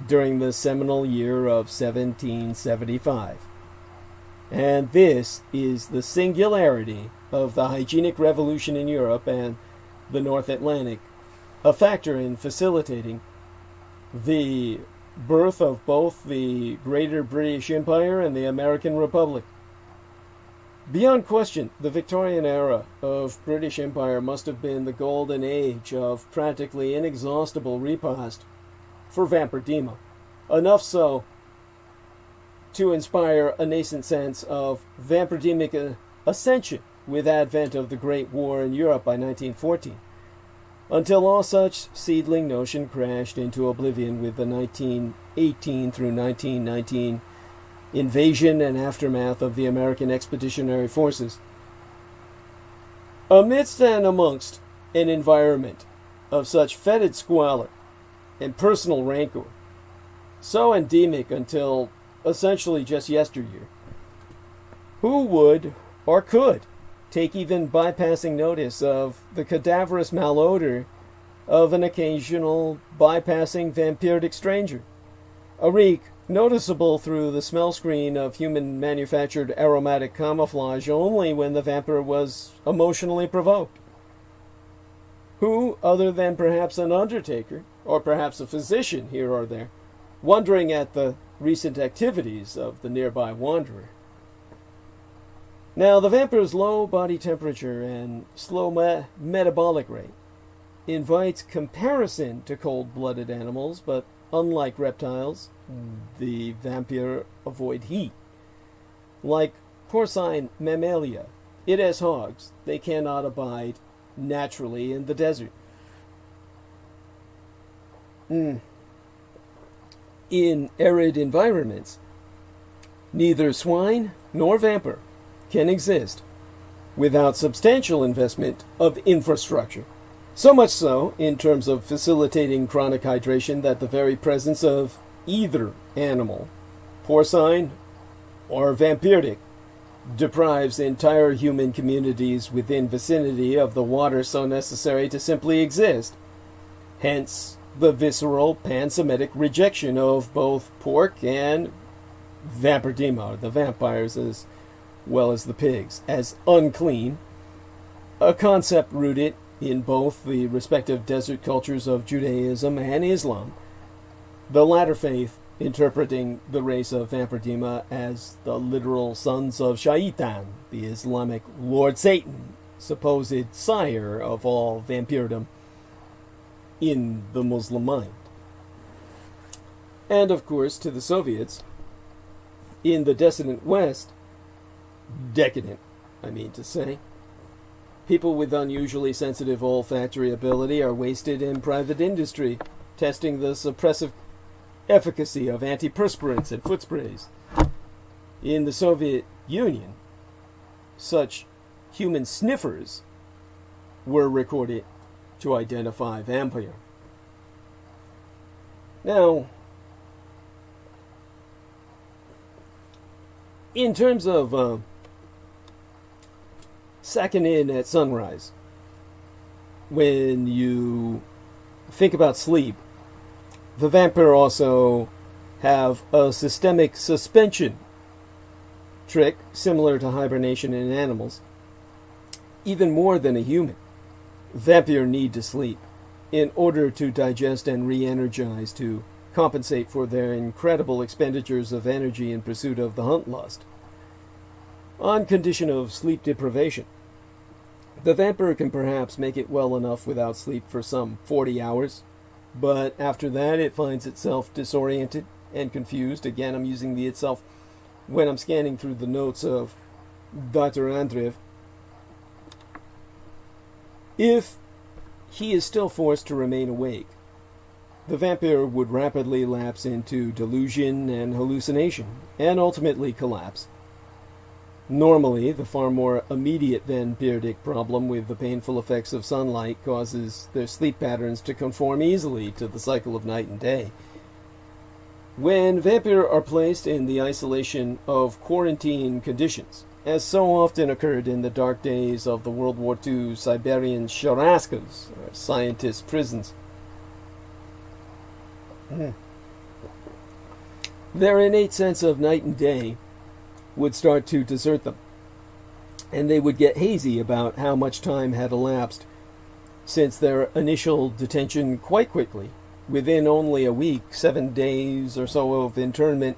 [SPEAKER 1] during the seminal year of 1775. And this is the singularity of the hygienic revolution in Europe and the North Atlantic, a factor in facilitating the birth of both the Greater British Empire and the American Republic. Beyond question, the Victorian era of British Empire must have been the golden age of practically inexhaustible repast for vampyrdema, enough so to inspire a nascent sense of vampyrdemic ascension with advent of the Great War in Europe by 1914, until all such seedling notion crashed into oblivion with the 1918 through 1919 invasion and aftermath of the American Expeditionary Forces. Amidst and amongst an environment of such fetid squalor and personal rancor, so endemic until essentially just yesteryear, who would or could take even bypassing notice of the cadaverous malodor of an occasional bypassing vampiric stranger, a reek noticeable through the smell screen of human-manufactured aromatic camouflage only when the vampire was emotionally provoked? Who, other than perhaps an undertaker, or perhaps a physician here or there, wondering at the recent activities of the nearby wanderer? Now, the vampire's low body temperature and slow metabolic rate invites comparison to cold-blooded animals, but unlike reptiles, the vampire avoid heat. Like porcine mammalia, it has hogs. They cannot abide naturally in the desert. In arid environments, neither swine nor vampire can exist without substantial investment of infrastructure. So much so, in terms of facilitating chronic hydration, that the very presence of either animal, porcine or vampiric, deprives entire human communities within vicinity of the water so necessary to simply exist. Hence, the visceral pan-Semitic rejection of both pork and vampyrdema, or the vampires as well as the pigs, as unclean, a concept rooted in both the respective desert cultures of Judaism and Islam, the latter faith interpreting the race of vampyrdema as the literal sons of Shaitan, the Islamic Lord Satan, supposed sire of all vampirdom in the Muslim mind. And of course, to the Soviets, in the dissident West, decadent, I mean to say, people with unusually sensitive olfactory ability are wasted in private industry, testing the suppressive efficacy of antiperspirants and foot sprays. In the Soviet Union, such human sniffers were recorded to identify vampire. Now, In terms of sacking in at sunrise, when you think about sleep, the vampire also have a systemic suspension trick similar to hibernation in animals. Even more than a human, vampire need to sleep in order to digest and re-energize to compensate for their incredible expenditures of energy in pursuit of the hunt lust. On condition of sleep deprivation, the vampire can perhaps make it well enough without sleep for some 40 hours, but after that it finds itself disoriented and confused. Again, I'm using the itself when I'm scanning through the notes of Dr. Andreev. If he is still forced to remain awake, the vampire would rapidly lapse into delusion and hallucination, and ultimately collapse. Normally, the far more immediate vampiric problem with the painful effects of sunlight causes their sleep patterns to conform easily to the cycle of night and day. When vampire are placed in the isolation of quarantine conditions, as so often occurred in the dark days of the World War II Siberian sharaskas, or scientist prisons, their innate sense of night and day would start to desert them, and they would get hazy about how much time had elapsed since their initial detention. Quite quickly, within only a week, 7 days or so of internment,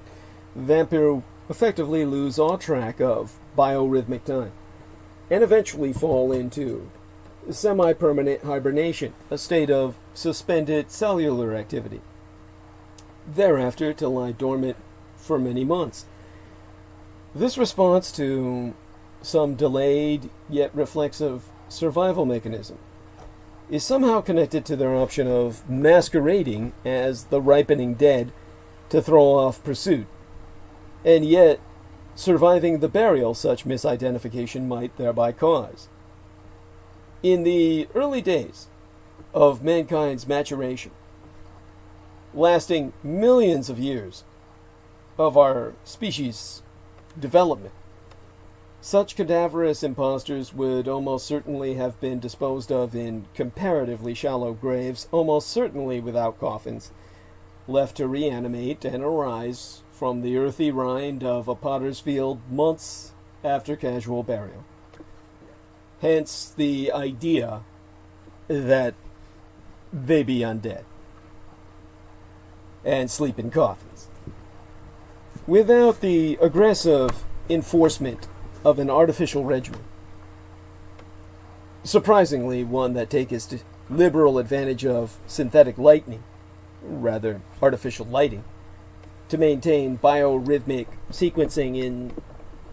[SPEAKER 1] vampire effectively lose all track of biorhythmic time, and eventually fall into semi-permanent hibernation, a state of suspended cellular activity, thereafter to lie dormant for many months. This response to some delayed yet reflexive survival mechanism is somehow connected to their option of masquerading as the ripening dead to throw off pursuit, and yet surviving the burial such misidentification might thereby cause. In the early days of mankind's maturation, lasting millions of years of our species' development, such cadaverous impostors would almost certainly have been disposed of in comparatively shallow graves, almost certainly without coffins, left to reanimate and arise from the earthy rind of a potter's field months after casual burial. Hence the idea that they be undead and sleep in coffins. Without the aggressive enforcement of an artificial regimen, surprisingly one that takes liberal advantage of synthetic lighting, rather artificial lighting, to maintain biorhythmic sequencing in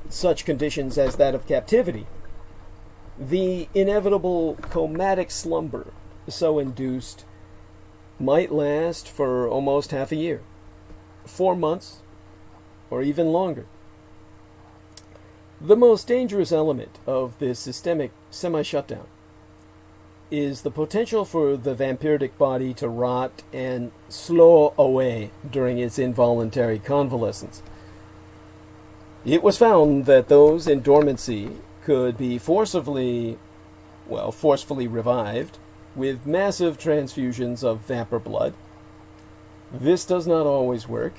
[SPEAKER 1] such conditions as that of captivity, the inevitable comatic slumber so induced might last for almost half a year, 4 months, or even longer. The most dangerous element of this systemic semi-shutdown is the potential for the vampiric body to rot and slow away during its involuntary convalescence. It was found that those in dormancy could be forcefully revived with massive transfusions of vampire blood. This does not always work,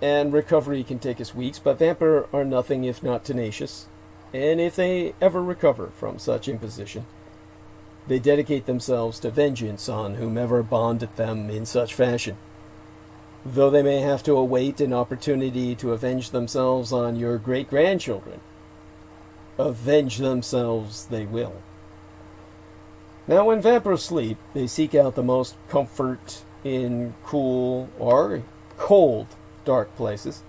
[SPEAKER 1] and recovery can take us weeks, but vampire are nothing if not tenacious, and if they ever recover from such imposition, they dedicate themselves to vengeance on whomever bonded them in such fashion. Though they may have to await an opportunity to avenge themselves on your great-grandchildren, avenge themselves they will. Now, when vampires sleep, they seek out the most comfort in cool or cold dark places.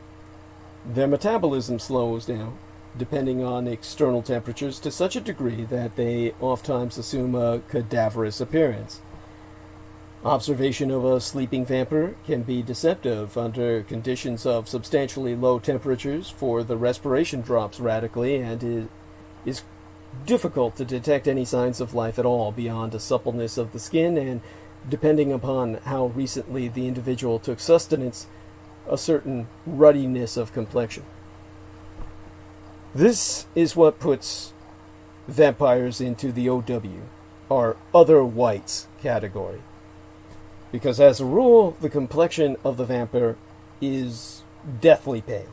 [SPEAKER 1] Their metabolism slows down, depending on external temperatures, to such a degree that they oftentimes assume a cadaverous appearance. Observation of a sleeping vampire can be deceptive under conditions of substantially low temperatures, for the respiration drops radically, and it is difficult to detect any signs of life at all beyond a suppleness of the skin, and, depending upon how recently the individual took sustenance, a certain ruddiness of complexion. This is what puts vampires into the OW, or other whites category. Because as a rule, the complexion of the vampire is deathly pale.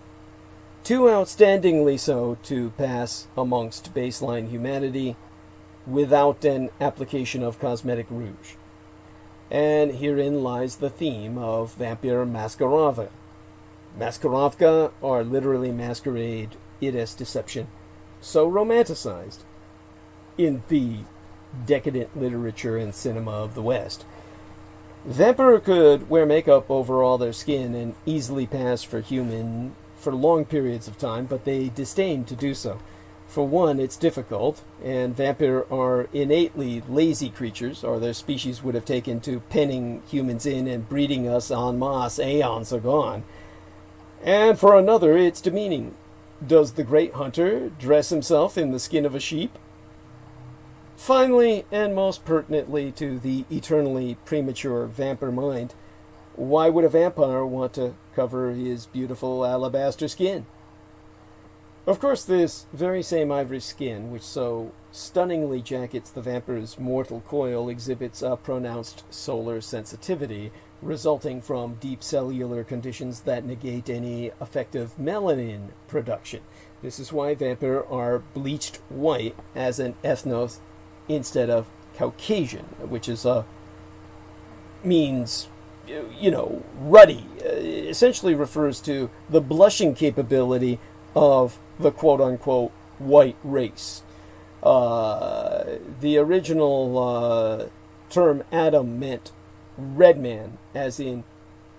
[SPEAKER 1] Too outstandingly so to pass amongst baseline humanity without an application of cosmetic rouge. And herein lies the theme of vampire maskerovka. Maskerovka, or literally masquerade, it is deception, so romanticized in the decadent literature and cinema of the West. Vampire could wear makeup over all their skin and easily pass for human for long periods of time, but they disdain to do so. For one, it's difficult, and vampire are innately lazy creatures, or their species would have taken to penning humans in and breeding us en masse aeons agone. And for another, it's demeaning. Does the great hunter dress himself in the skin of a sheep? Finally, and most pertinently to the eternally premature vampire mind, why would a vampire want to cover his beautiful alabaster skin? Of course, this very same ivory skin, which so stunningly jackets the vampire's mortal coil, exhibits a pronounced solar sensitivity, resulting from deep cellular conditions that negate any effective melanin production. This is why vampire are bleached white as an ethnos instead of Caucasian, which is means, ruddy. Essentially refers to the blushing capability of the quote-unquote white race. The original term Adam meant red man, as in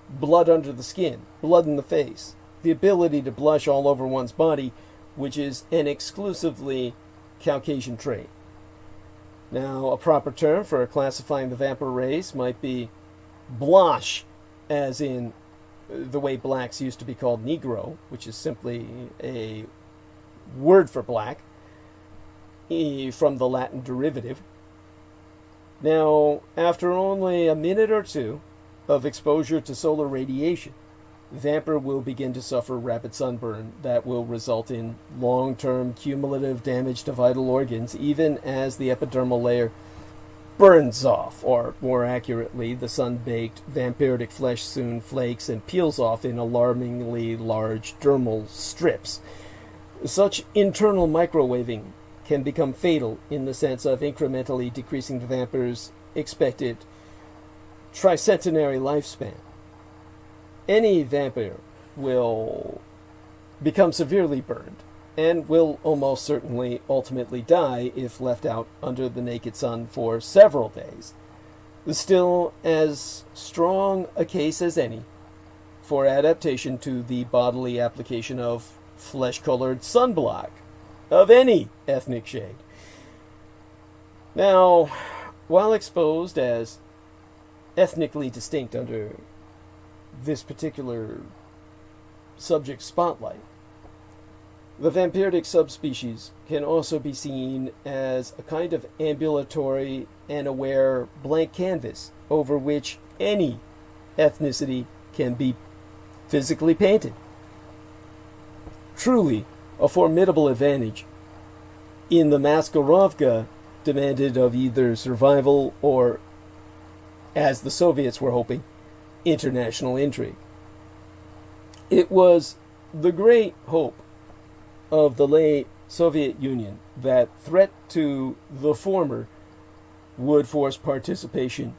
[SPEAKER 1] blood under the skin, blood in the face, the ability to blush all over one's body, which is an exclusively Caucasian trait. Now, a proper term for classifying the vampire race might be blanche, as in the way blacks used to be called Negro, which is simply a word for black, from the Latin derivative. Now, after only a minute or two of exposure to solar radiation, vampire will begin to suffer rapid sunburn that will result in long-term cumulative damage to vital organs, even as the epidermal layer burns off, or more accurately, the sun-baked vampiric flesh soon flakes and peels off in alarmingly large dermal strips. Such internal microwaving can become fatal in the sense of incrementally decreasing the vampire's expected tricentenary lifespan. Any vampire will become severely burned and will almost certainly ultimately die if left out under the naked sun for several days. Still as strong a case as any for adaptation to the bodily application of flesh-colored sunblock of any ethnic shade. Now, while exposed as ethnically distinct under this particular subject spotlight, the vampiric subspecies can also be seen as a kind of ambulatory and aware blank canvas over which any ethnicity can be physically painted. Truly a formidable advantage in the maskerovka demanded of either survival or, as the Soviets were hoping, international intrigue. It was the great hope of the late Soviet Union that threat to the former would force participation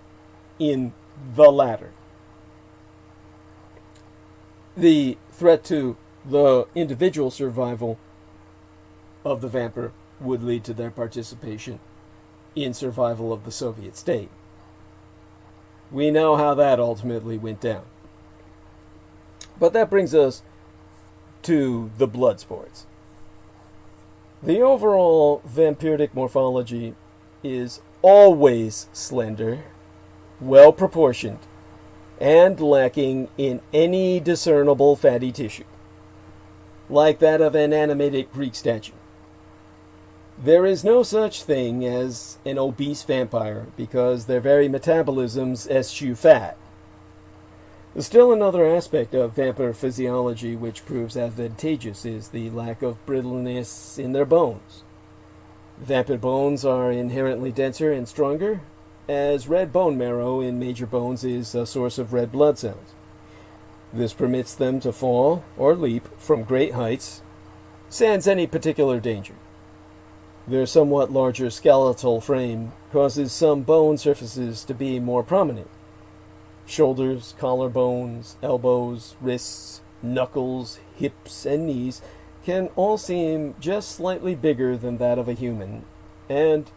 [SPEAKER 1] in the latter. The threat to the individual survival of the vampire would lead to their participation in survival of the Soviet state. We know how that ultimately went down. But that brings us to the blood sports. The overall vampiric morphology is always slender, well proportioned, and lacking in any discernible fatty tissue, like that of an animated Greek statue. There is no such thing as an obese vampire because their very metabolisms eschew fat. Still another aspect of vampire physiology which proves advantageous is the lack of brittleness in their bones. Vampire bones are inherently denser and stronger, as red bone marrow in major bones is a source of red blood cells. This permits them to fall or leap from great heights, sans any particular danger. Their somewhat larger skeletal frame causes some bone surfaces to be more prominent. Shoulders, collarbones, elbows, wrists, knuckles, hips, and knees can all seem just slightly bigger than that of a human, and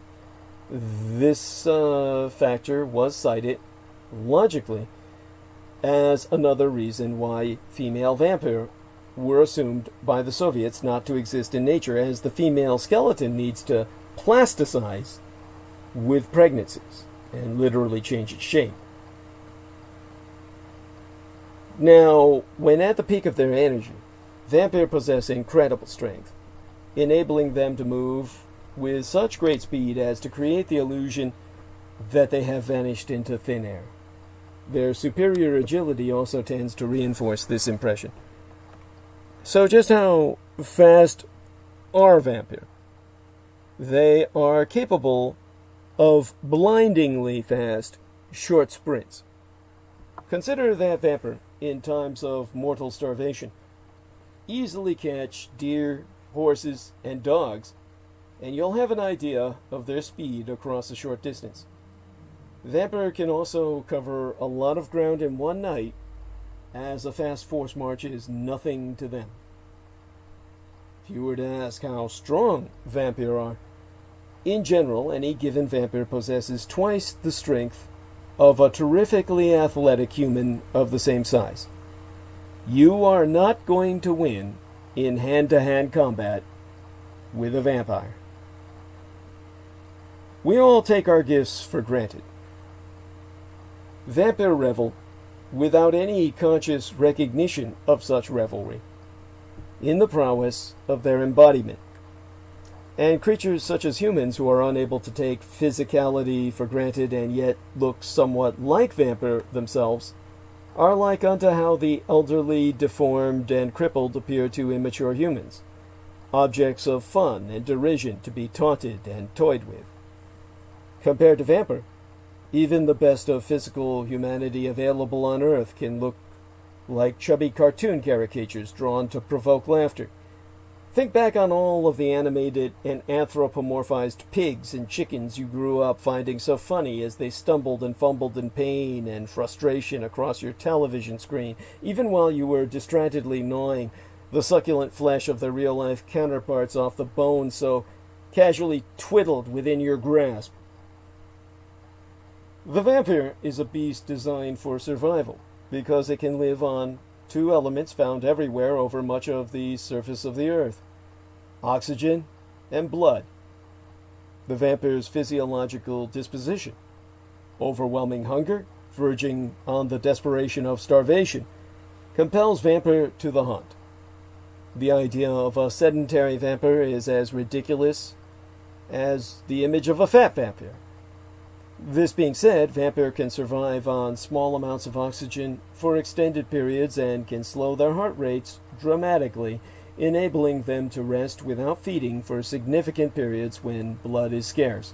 [SPEAKER 1] this factor was cited, logically, as another reason why female vampire were assumed by the Soviets not to exist in nature, as the female skeleton needs to plasticize with pregnancies and literally change its shape. Now, when at the peak of their energy, vampire possess incredible strength, enabling them to move with such great speed as to create the illusion that they have vanished into thin air. Their superior agility also tends to reinforce this impression. So just how fast are vampire? They are capable of blindingly fast, short sprints. Consider that vampire, in times of mortal starvation, easily catch deer, horses, and dogs, and you'll have an idea of their speed across a short distance. Vampire can also cover a lot of ground in one night, as a fast force march is nothing to them. If you were to ask how strong vampire are, in general, any given vampire possesses twice the strength of a terrifically athletic human of the same size. You are not going to win in hand-to-hand combat with a vampire. We all take our gifts for granted. Vampire revel without any conscious recognition of such revelry in the prowess of their embodiment. And creatures such as humans who are unable to take physicality for granted and yet look somewhat like vampire themselves are like unto how the elderly, deformed, and crippled appear to immature humans, objects of fun and derision to be taunted and toyed with. Compared to vampire, even the best of physical humanity available on Earth can look like chubby cartoon caricatures drawn to provoke laughter. Think back on all of the animated and anthropomorphized pigs and chickens you grew up finding so funny as they stumbled and fumbled in pain and frustration across your television screen, even while you were distractedly gnawing the succulent flesh of their real-life counterparts off the bone so casually twiddled within your grasp. The vampire is a beast designed for survival, because it can live on two elements found everywhere over much of the surface of the earth: oxygen and blood. The vampire's physiological disposition, overwhelming hunger, verging on the desperation of starvation, compels vampire to the hunt. The idea of a sedentary vampire is as ridiculous as the image of a fat vampire. This being said, vampire can survive on small amounts of oxygen for extended periods and can slow their heart rates dramatically, enabling them to rest without feeding for significant periods when blood is scarce.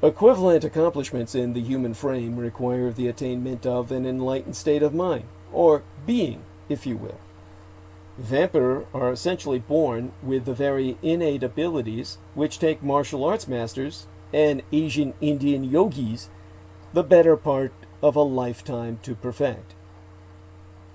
[SPEAKER 1] Equivalent accomplishments in the human frame require the attainment of an enlightened state of mind, or being, if you will. Vampire are essentially born with the very innate abilities which take martial arts masters and Asian Indian yogis the better part of a lifetime to perfect.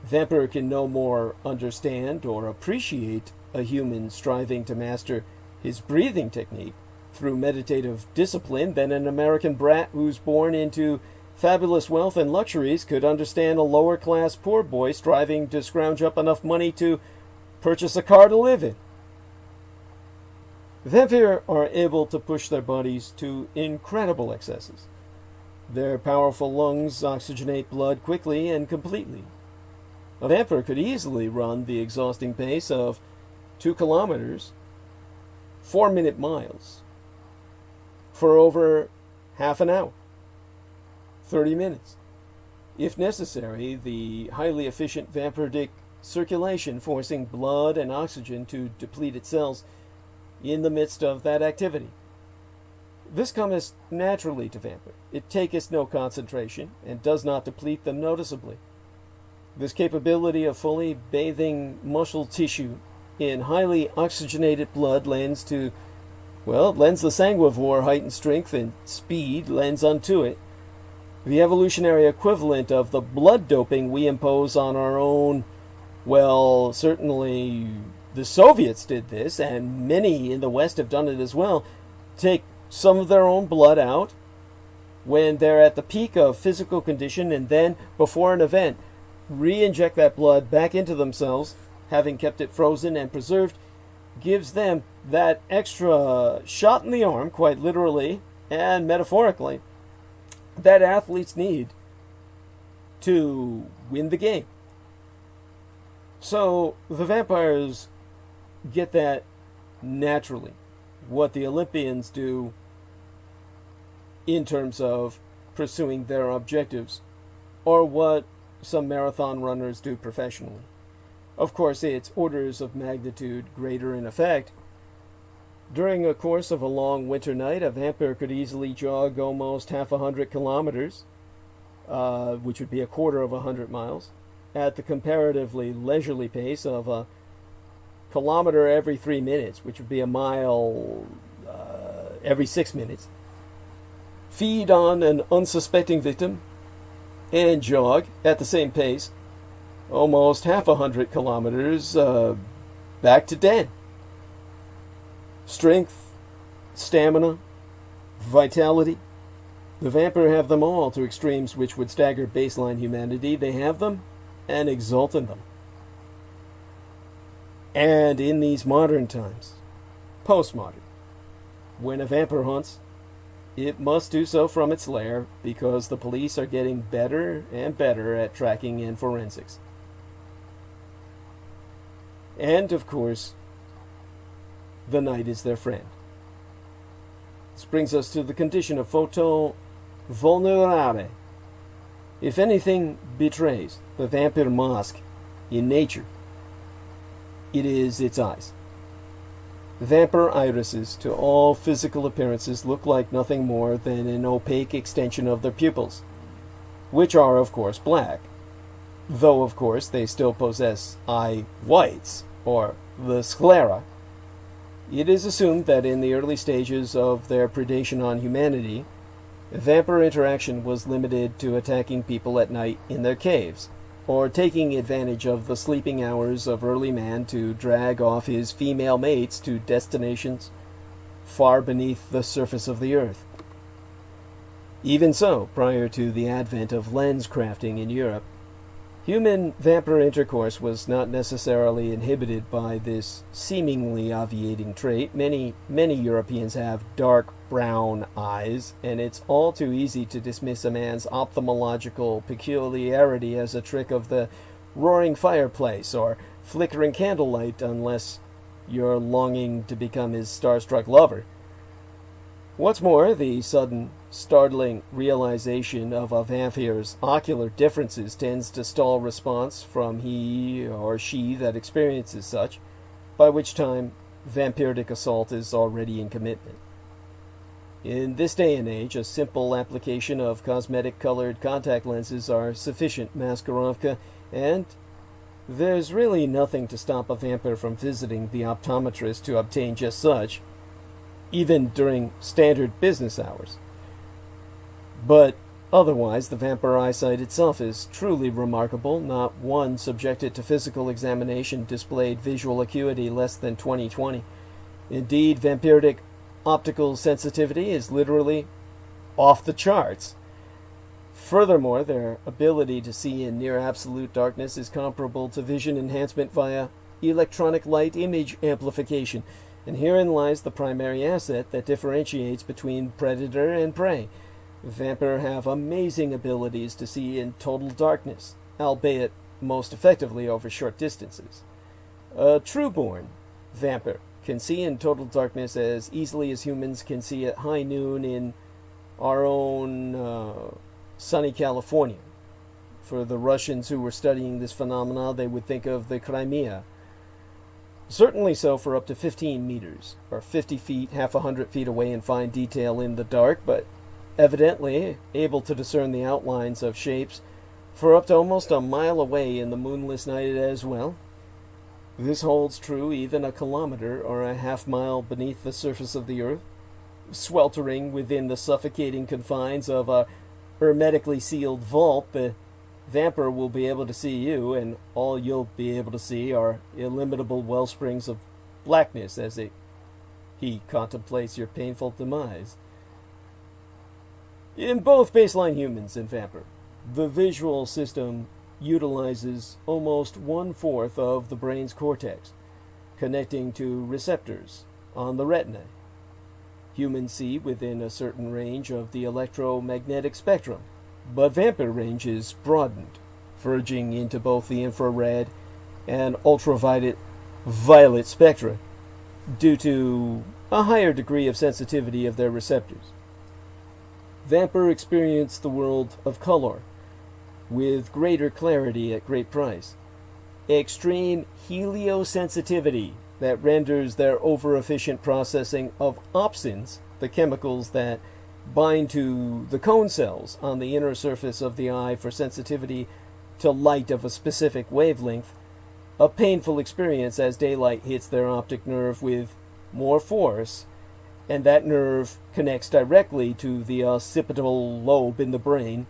[SPEAKER 1] Vampire can no more understand or appreciate a human striving to master his breathing technique through meditative discipline than an American brat who's born into fabulous wealth and luxuries could understand a lower-class poor boy striving to scrounge up enough money to purchase a car to live in. Vampire are able to push their bodies to incredible excesses. Their powerful lungs oxygenate blood quickly and completely. A vampire could easily run the exhausting pace of 2 kilometers, 4-minute miles, for over half an hour, 30 minutes, if necessary, the highly efficient vampiric circulation forcing blood and oxygen to deplete its cells in the midst of that activity. This cometh naturally to vampire. It taketh no concentration, and does not deplete them noticeably. This capability of fully bathing muscle tissue in highly oxygenated blood lends the sanguivore heightened strength and speed lends unto it the evolutionary equivalent of the blood doping we impose on our own. Well, certainly the Soviets did this, and many in the West have done it as well. Take some of their own blood out when they're at the peak of physical condition, and then, before an event, re-inject that blood back into themselves, having kept it frozen and preserved, gives them that extra shot in the arm, quite literally and metaphorically, that athletes need to win the game. So the vampires get that naturally. What the Olympians do in terms of pursuing their objectives, or what some marathon runners do professionally. Of course, it's orders of magnitude greater in effect. During a course of a long winter night, a vampire could easily jog almost 100 kilometers, which would be a quarter of 100 miles, at the comparatively leisurely pace of a kilometer every 3 minutes, which would be a mile every 6 minutes, feed on an unsuspecting victim, and jog at the same pace almost 100 kilometers back to dead. Strength, stamina, vitality. The vampire have them all to extremes which would stagger baseline humanity. They have them and exult in them. And in these modern times, postmodern, when a vampire hunts, it must do so from its lair, because the police are getting better and better at tracking and forensics. And, of course, the night is their friend. This brings us to the condition of photo vulnerare. If anything betrays the vampire mask in nature, it is its eyes. Vampire irises, to all physical appearances, look like nothing more than an opaque extension of their pupils, which are, of course, black, though, of course, they still possess eye whites, or the sclera. It is assumed that in the early stages of their predation on humanity, vampire interaction was limited to attacking people at night in their caves, or taking advantage of the sleeping hours of early man to drag off his female mates to destinations far beneath the surface of the earth. Even so, prior to the advent of lens crafting in Europe, human-vampire intercourse was not necessarily inhibited by this seemingly obviating trait. Many Europeans have dark brown eyes, and it's all too easy to dismiss a man's ophthalmological peculiarity as a trick of the roaring fireplace or flickering candlelight, unless you're longing to become his starstruck lover. What's more, the sudden, startling realization of a vampire's ocular differences tends to stall response from he or she that experiences such, by which time vampiric assault is already in commitment. In this day and age, a simple application of cosmetic-colored contact lenses are sufficient maskirovka, and there's really nothing to stop a vampire from visiting the optometrist to obtain just such, even during standard business hours. But otherwise, the vampire eyesight itself is truly remarkable. Not one subjected to physical examination displayed visual acuity less than 20/20. Indeed, vampiric optical sensitivity is literally off the charts. Furthermore, their ability to see in near absolute darkness is comparable to vision enhancement via electronic light image amplification, and herein lies the primary asset that differentiates between predator and prey. Vampire have amazing abilities to see in total darkness, albeit most effectively over short distances. A true-born vampire can see in total darkness as easily as humans can see at high noon in our own sunny California. For the Russians who were studying this phenomena, they would think of the Crimea. Certainly so for up to 15 meters, or 50 feet, half 100 feet away in fine detail in the dark, but evidently able to discern the outlines of shapes for up to almost a mile away in the moonless night as well. This holds true even a kilometer or a half mile beneath the surface of the earth, sweltering within the suffocating confines of a hermetically sealed vault. The vamper will be able to see you, and all you'll be able to see are illimitable wellsprings of blackness as he contemplates your painful demise. In both baseline humans and vamper, the visual system utilizes almost 1/4 of the brain's cortex, connecting to receptors on the retina. Humans see within a certain range of the electromagnetic spectrum, but vamper range is broadened, verging into both the infrared and ultraviolet spectra, due to a higher degree of sensitivity of their receptors. Vamper experience the world of color with greater clarity at great price. Extreme heliosensitivity that renders their over-efficient processing of opsins, the chemicals that bind to the cone cells on the inner surface of the eye for sensitivity to light of a specific wavelength, a painful experience as daylight hits their optic nerve with more force, and that nerve connects directly to the occipital lobe in the brain,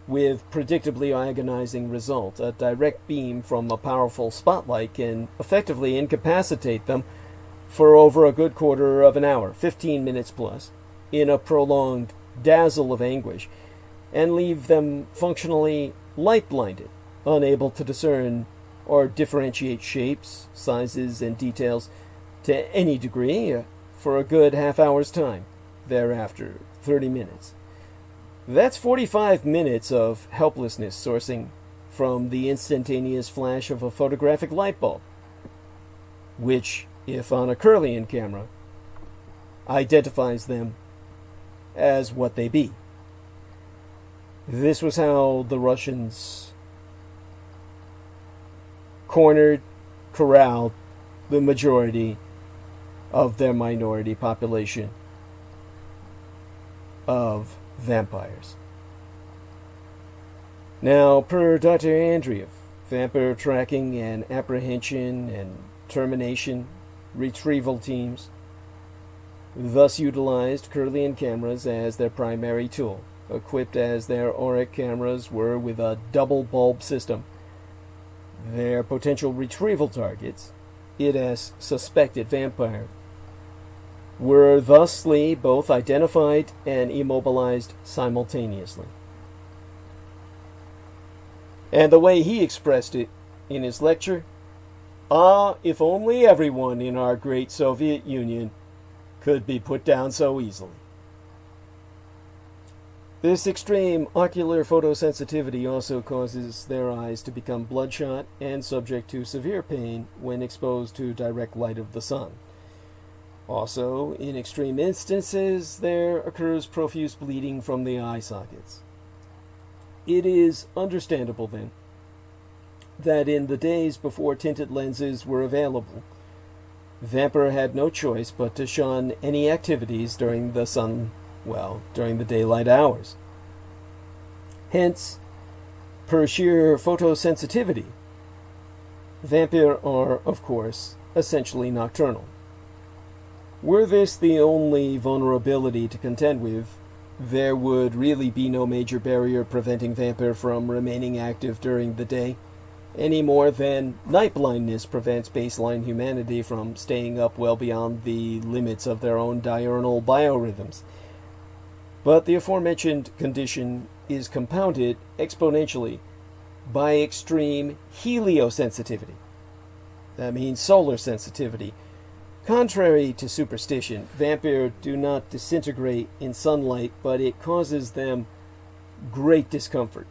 [SPEAKER 1] with predictably agonizing result. A direct beam from a powerful spotlight can effectively incapacitate them for over a good quarter of an hour, 15 minutes plus, in a prolonged dazzle of anguish, and leave them functionally light-blinded, unable to discern or differentiate shapes, sizes, and details to any degree for a good half hour's time. Thereafter, 30 minutes. That's 45 minutes of helplessness sourcing from the instantaneous flash of a photographic light bulb, which, if on a Kirlian camera, identifies them as what they be. This was how the Russians corralled the majority of their minority population of vampires. Now, per Dr. Andreev, vampire tracking and apprehension and termination retrieval teams thus utilized Kirlian cameras as their primary tool, equipped as their auric cameras were with a double bulb system. Their potential retrieval targets, it as suspected vampire, were thusly both identified and immobilized simultaneously. And the way he expressed it in his lecture, if only everyone in our great Soviet Union could be put down so easily. This extreme ocular photosensitivity also causes their eyes to become bloodshot and subject to severe pain when exposed to direct light of the sun. Also, in extreme instances, there occurs profuse bleeding from the eye sockets. It is understandable, then, that in the days before tinted lenses were available, Vamper had no choice but to shun any activities during during the daylight hours. Hence, per sheer photosensitivity, vampire are, of course, essentially nocturnal. Were this the only vulnerability to contend with, there would really be no major barrier preventing vampire from remaining active during the day, any more than night blindness prevents baseline humanity from staying up well beyond the limits of their own diurnal biorhythms. But the aforementioned condition is compounded exponentially by extreme heliosensitivity. That means solar sensitivity. Contrary to superstition, vampire do not disintegrate in sunlight, but it causes them great discomfort.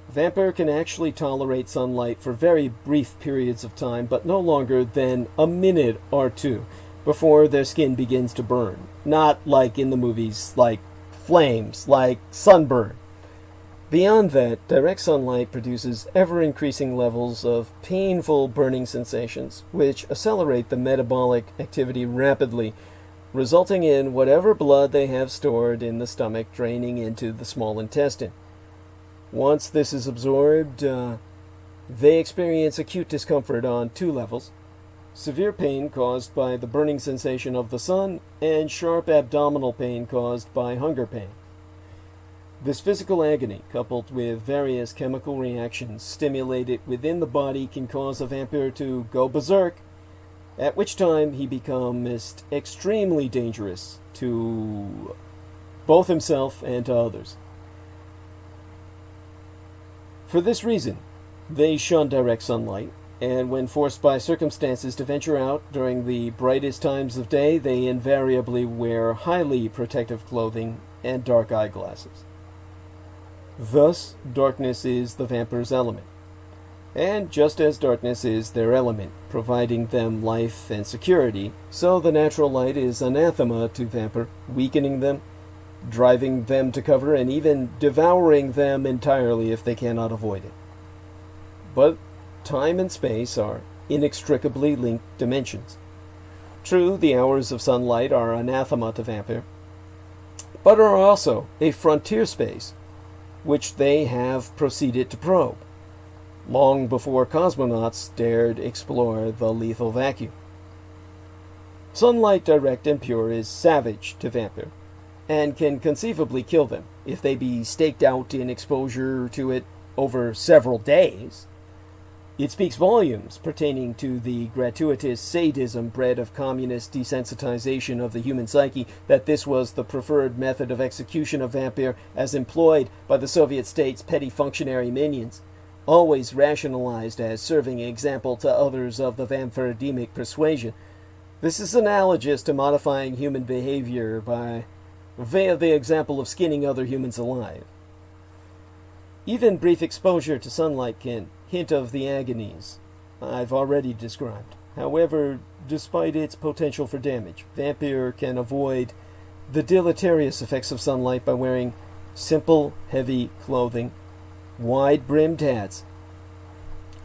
[SPEAKER 1] Vampire can actually tolerate sunlight for very brief periods of time, but no longer than a minute or two before their skin begins to burn. Not like in the movies, like flames, like sunburn. Beyond that, direct sunlight produces ever-increasing levels of painful burning sensations, which accelerate the metabolic activity rapidly, resulting in whatever blood they have stored in the stomach draining into the small intestine. Once this is absorbed, they experience acute discomfort on two levels: severe pain caused by the burning sensation of the sun, and sharp abdominal pain caused by hunger pain. This physical agony, coupled with various chemical reactions stimulated within the body, can cause a vampire to go berserk, at which time he becomes extremely dangerous to both himself and to others. For this reason, they shun direct sunlight, and when forced by circumstances to venture out during the brightest times of day, they invariably wear highly protective clothing and dark eyeglasses. Thus, darkness is the vampire's element, and just as darkness is their element, providing them life and security, so the natural light is anathema to vampire, weakening them, driving them to cover, and even devouring them entirely if they cannot avoid it. But time and space are inextricably linked dimensions. True, the hours of sunlight are anathema to vampire, but are also a frontier space which they have proceeded to probe, long before cosmonauts dared explore the lethal vacuum. Sunlight direct and pure is savage to vampire, and can conceivably kill them if they be staked out in exposure to it over several days. It speaks volumes pertaining to the gratuitous sadism bred of communist desensitization of the human psyche that this was the preferred method of execution of vampire as employed by the Soviet state's petty functionary minions, always rationalized as serving example to others of the vampire-demic persuasion. This is analogous to modifying human behavior via the example of skinning other humans alive. Even brief exposure to sunlight can hint of the agonies I've already described. However, despite its potential for damage, vampire can avoid the deleterious effects of sunlight by wearing simple, heavy clothing, wide-brimmed hats,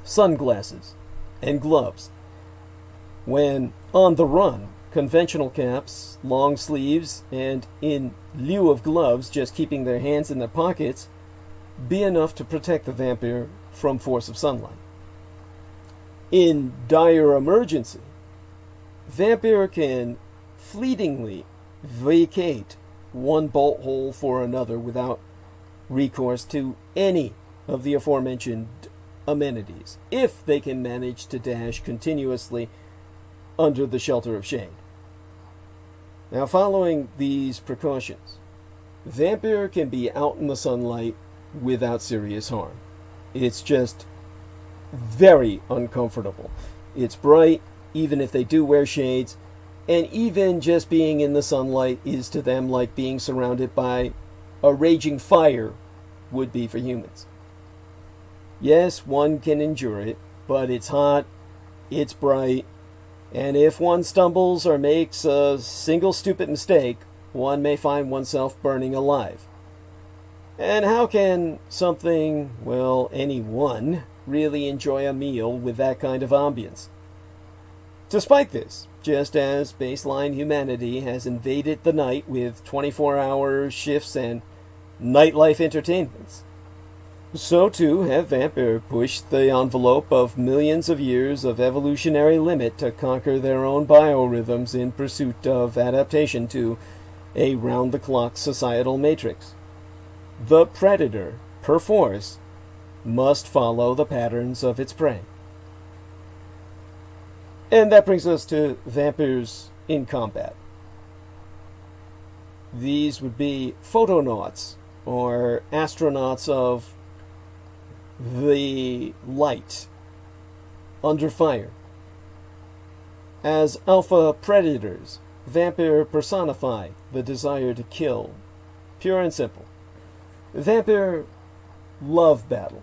[SPEAKER 1] sunglasses, and gloves. When on the run, conventional caps, long sleeves, and in lieu of gloves, just keeping their hands in their pockets, be enough to protect the vampire from force of sunlight. In dire emergency, vampire can fleetingly vacate one bolt hole for another without recourse to any of the aforementioned amenities, if they can manage to dash continuously under the shelter of shade. Now, following these precautions, vampire can be out in the sunlight without serious harm. It's just very uncomfortable. It's bright, even if they do wear shades, and even just being in the sunlight is to them like being surrounded by a raging fire would be for humans. Yes, one can endure it, but it's hot, it's bright, and if one stumbles or makes a single stupid mistake, one may find oneself burning alive. And how can anyone, really enjoy a meal with that kind of ambience? Despite this, just as baseline humanity has invaded the night with 24-hour shifts and nightlife entertainments, so too have vampire pushed the envelope of millions of years of evolutionary limit to conquer their own biorhythms in pursuit of adaptation to a round-the-clock societal matrix. The predator, perforce, must follow the patterns of its prey. And that brings us to vampires in combat. These would be photonauts, or astronauts of the light, under fire. As alpha predators, vampire personify the desire to kill, pure and simple. Vampire love battle.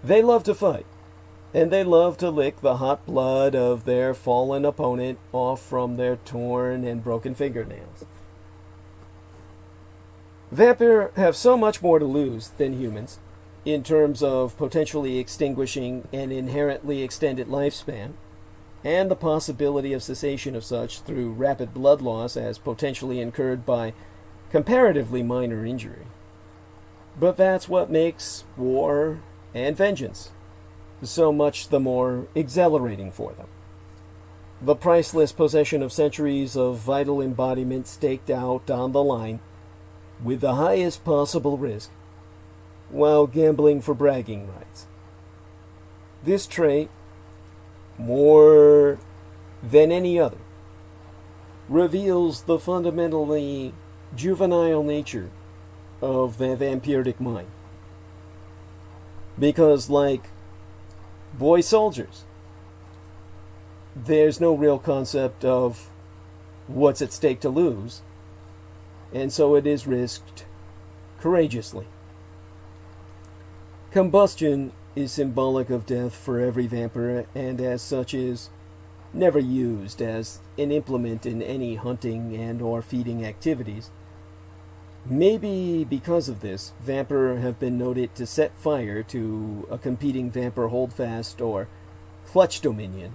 [SPEAKER 1] They love to fight, and they love to lick the hot blood of their fallen opponent off from their torn and broken fingernails. Vampire have so much more to lose than humans in terms of potentially extinguishing an inherently extended lifespan, and the possibility of cessation of such through rapid blood loss as potentially incurred by comparatively minor injury. But that's what makes war and vengeance so much the more exhilarating for them. The priceless possession of centuries of vital embodiment staked out on the line with the highest possible risk, while gambling for bragging rights. This trait, more than any other, reveals the fundamentally juvenile nature of the vampiric mind. Because, like boy soldiers, there's no real concept of what's at stake to lose, and so it is risked courageously. Combustion is symbolic of death for every vampire, and as such is never used as an implement in any hunting and or feeding activities. Maybe because of this, vampire have been noted to set fire to a competing vampire holdfast or clutch dominion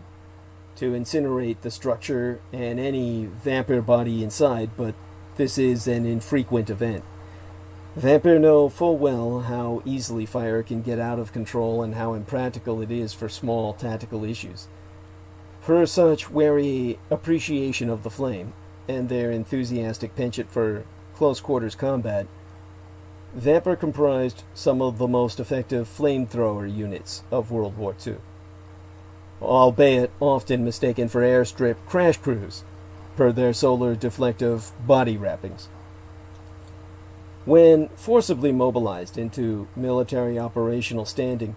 [SPEAKER 1] to incinerate the structure and any vampire body inside, but this is an infrequent event. Vampire know full well how easily fire can get out of control and how impractical it is for small tactical issues. For such wary appreciation of the flame, and their enthusiastic penchant for close-quarters combat, vampire comprised some of the most effective flamethrower units of World War II, albeit often mistaken for airstrip crash crews, per their solar deflective body wrappings. When forcibly mobilized into military operational standing,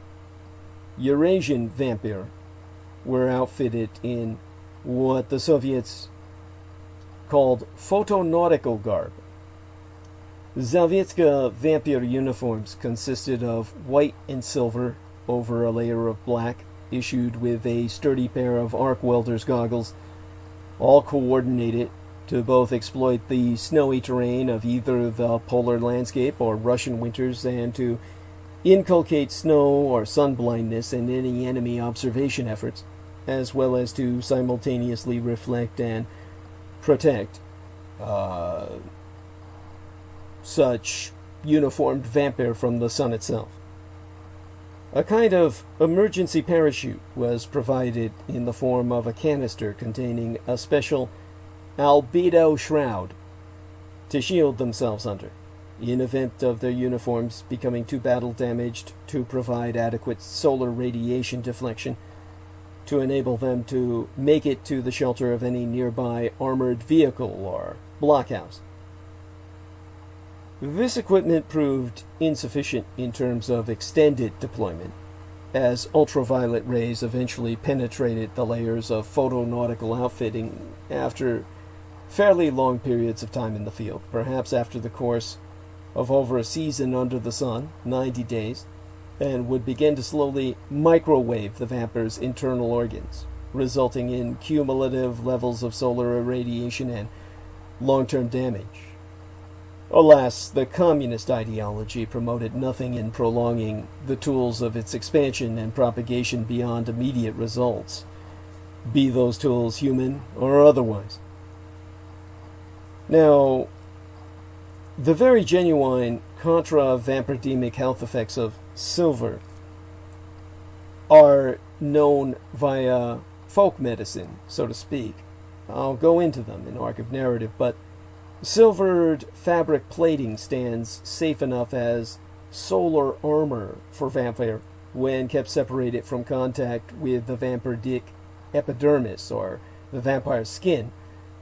[SPEAKER 1] Eurasian vampire were outfitted in what the Soviets called photonautical garb. Sovietska vampire uniforms consisted of white and silver over a layer of black, issued with a sturdy pair of arc welder's goggles, all coordinated to both exploit the snowy terrain of either the polar landscape or Russian winters, and to inculcate snow or sun blindness in any enemy observation efforts, as well as to simultaneously reflect and protect such uniformed vampire from the sun itself. A kind of emergency parachute was provided in the form of a canister containing a special albedo shroud to shield themselves under, in event of their uniforms becoming too battle damaged to provide adequate solar radiation deflection to enable them to make it to the shelter of any nearby armored vehicle or blockhouse. This equipment proved insufficient in terms of extended deployment, as ultraviolet rays eventually penetrated the layers of photonautical outfitting after fairly long periods of time in the field, perhaps after the course of over a season under the sun, 90 days, and would begin to slowly microwave the vampire's internal organs, resulting in cumulative levels of solar irradiation and long-term damage. Alas, the communist ideology promoted nothing in prolonging the tools of its expansion and propagation beyond immediate results, be those tools human or otherwise. Now, the very genuine contra-vampiremic health effects of silver are known via folk medicine, so to speak. I'll go into them in Arc of Narrative, but silvered fabric plating stands safe enough as solar armor for vampire when kept separated from contact with the vampiric epidermis, or the vampire's skin,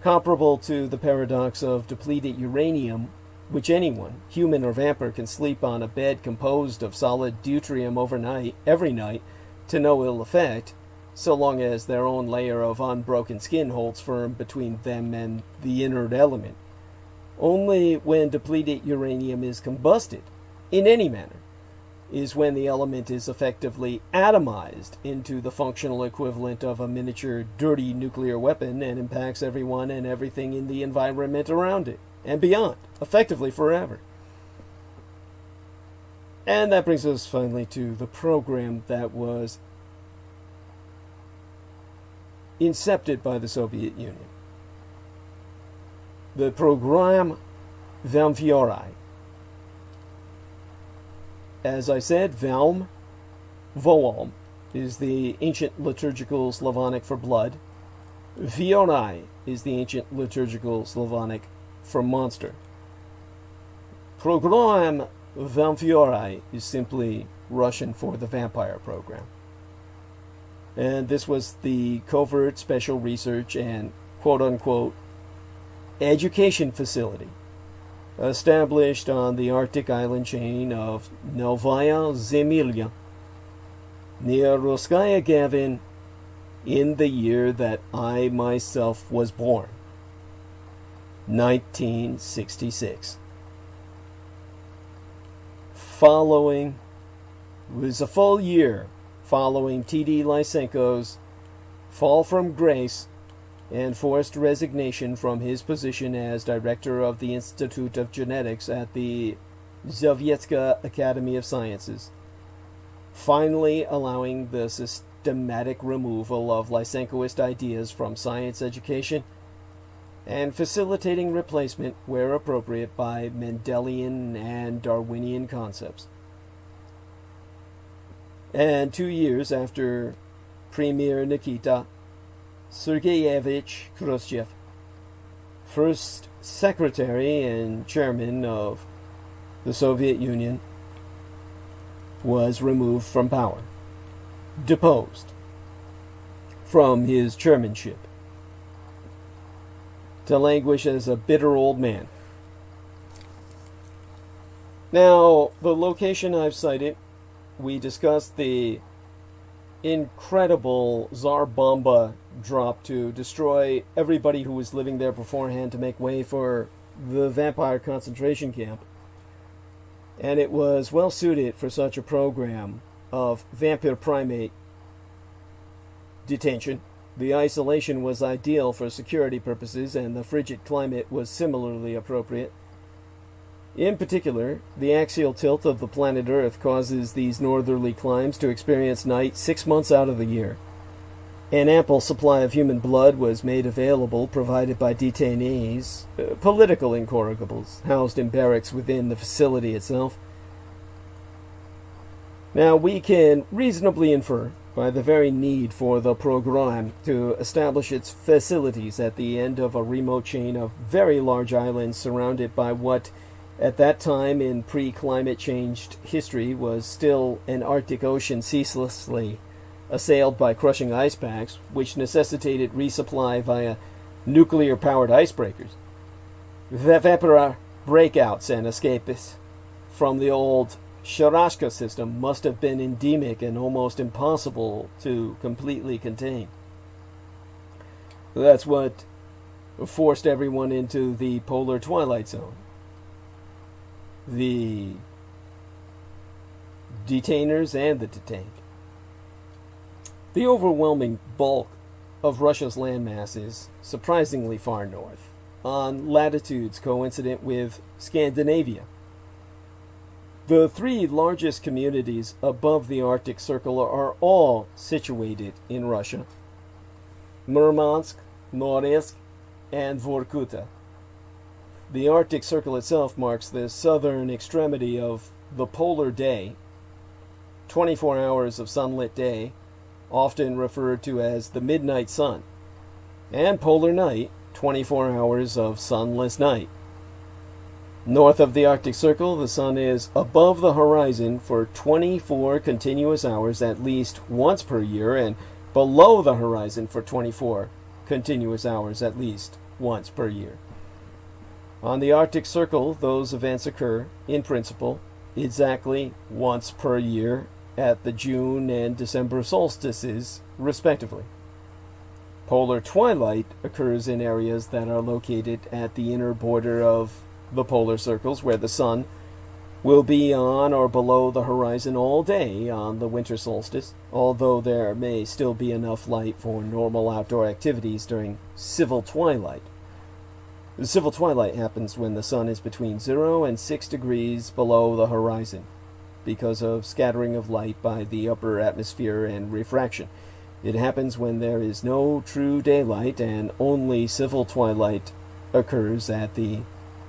[SPEAKER 1] comparable to the paradox of depleted uranium, which anyone, human or vampire, can sleep on a bed composed of solid deuterium overnight, every night, to no ill effect, so long as their own layer of unbroken skin holds firm between them and the inert element. Only when depleted uranium is combusted, in any manner, is when the element is effectively atomized into the functional equivalent of a miniature dirty nuclear weapon and impacts everyone and everything in the environment around it, and beyond, effectively forever. And that brings us finally to the program that was incepted by the Soviet Union. The Programme Ŵoaumphyieorai. As I said, Ŵoaum is the ancient liturgical Slavonic for blood. Ŵoaumphyieorai is the ancient liturgical Slavonic for monster. Programme Ŵoaumphyieorai is simply Russian for the vampire program. And this was the covert special research and quote-unquote education facility established on the Arctic island chain of Novaya Zemlya near Ruskaya Gavin in the year that I myself was born, 1966. It was a full year following T.D. Lysenko's fall from grace and forced resignation from his position as director of the Institute of Genetics at the Sovietska Academy of Sciences, finally allowing the systematic removal of Lysenkoist ideas from science education and facilitating replacement, where appropriate, by Mendelian and Darwinian concepts. And 2 years after Premier Nikita Sergeyevich Khrushchev, first secretary and chairman of the Soviet Union, was removed from power, deposed from his chairmanship, to languish as a bitter old man. Now, the location I've cited, we discussed the incredible Tsar Bomba drop to destroy everybody who was living there beforehand to make way for the vampire concentration camp. And it was well suited for such a program of vampire primate detention. The isolation was ideal for security purposes, and the frigid climate was similarly appropriate. In particular, the axial tilt of the planet Earth causes these northerly climes to experience night 6 months out of the year. An ample supply of human blood was made available, provided by detainees, political incorrigibles, housed in barracks within the facility itself. Now, we can reasonably infer, by the very need for the program to establish its facilities at the end of a remote chain of very large islands surrounded by what, at that time in pre-climate changed history, was still an Arctic Ocean ceaselessly assailed by crushing ice packs, which necessitated resupply via nuclear-powered icebreakers. The vapor breakouts and escapes from the old Sharashka system must have been endemic and almost impossible to completely contain. That's what forced everyone into the polar twilight zone. The detainers and the detained. The overwhelming bulk of Russia's landmass is surprisingly far north, on latitudes coincident with Scandinavia. The 3 largest communities above the Arctic Circle are all situated in Russia: Murmansk, Norilsk, and Vorkuta. The Arctic Circle itself marks the southern extremity of the polar day, 24 hours of sunlit day, often referred to as the midnight sun, and polar night, 24 hours of sunless night. North of the Arctic Circle, the sun is above the horizon for 24 continuous hours at least once per year, and below the horizon for 24 continuous hours at least once per year. On the Arctic Circle, those events occur, in principle, exactly once per year at the June and December solstices, respectively. Polar twilight occurs in areas that are located at the inner border of the polar circles, where the sun will be on or below the horizon all day on the winter solstice, although there may still be enough light for normal outdoor activities during civil twilight. The civil twilight happens when the sun is between 0 and 6 degrees below the horizon. because of scattering of light by the upper atmosphere and refraction. It happens when there is no true daylight and only civil twilight occurs at the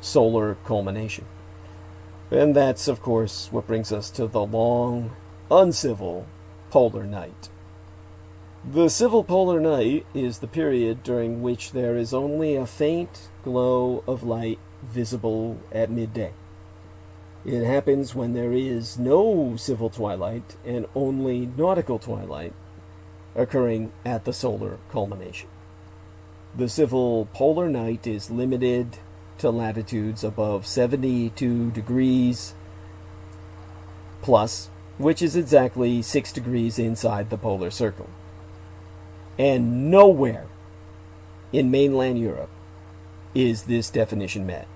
[SPEAKER 1] solar culmination. And that's, of course, what brings us to the long, uncivil polar night. The civil polar night is the period during which there is only a faint glow of light visible at midday. It happens when there is no civil twilight and only nautical twilight occurring at the solar culmination. The civil polar night is limited to latitudes above 72 degrees plus, which is exactly 6 degrees inside the polar circle. And nowhere in mainland Europe is this definition met.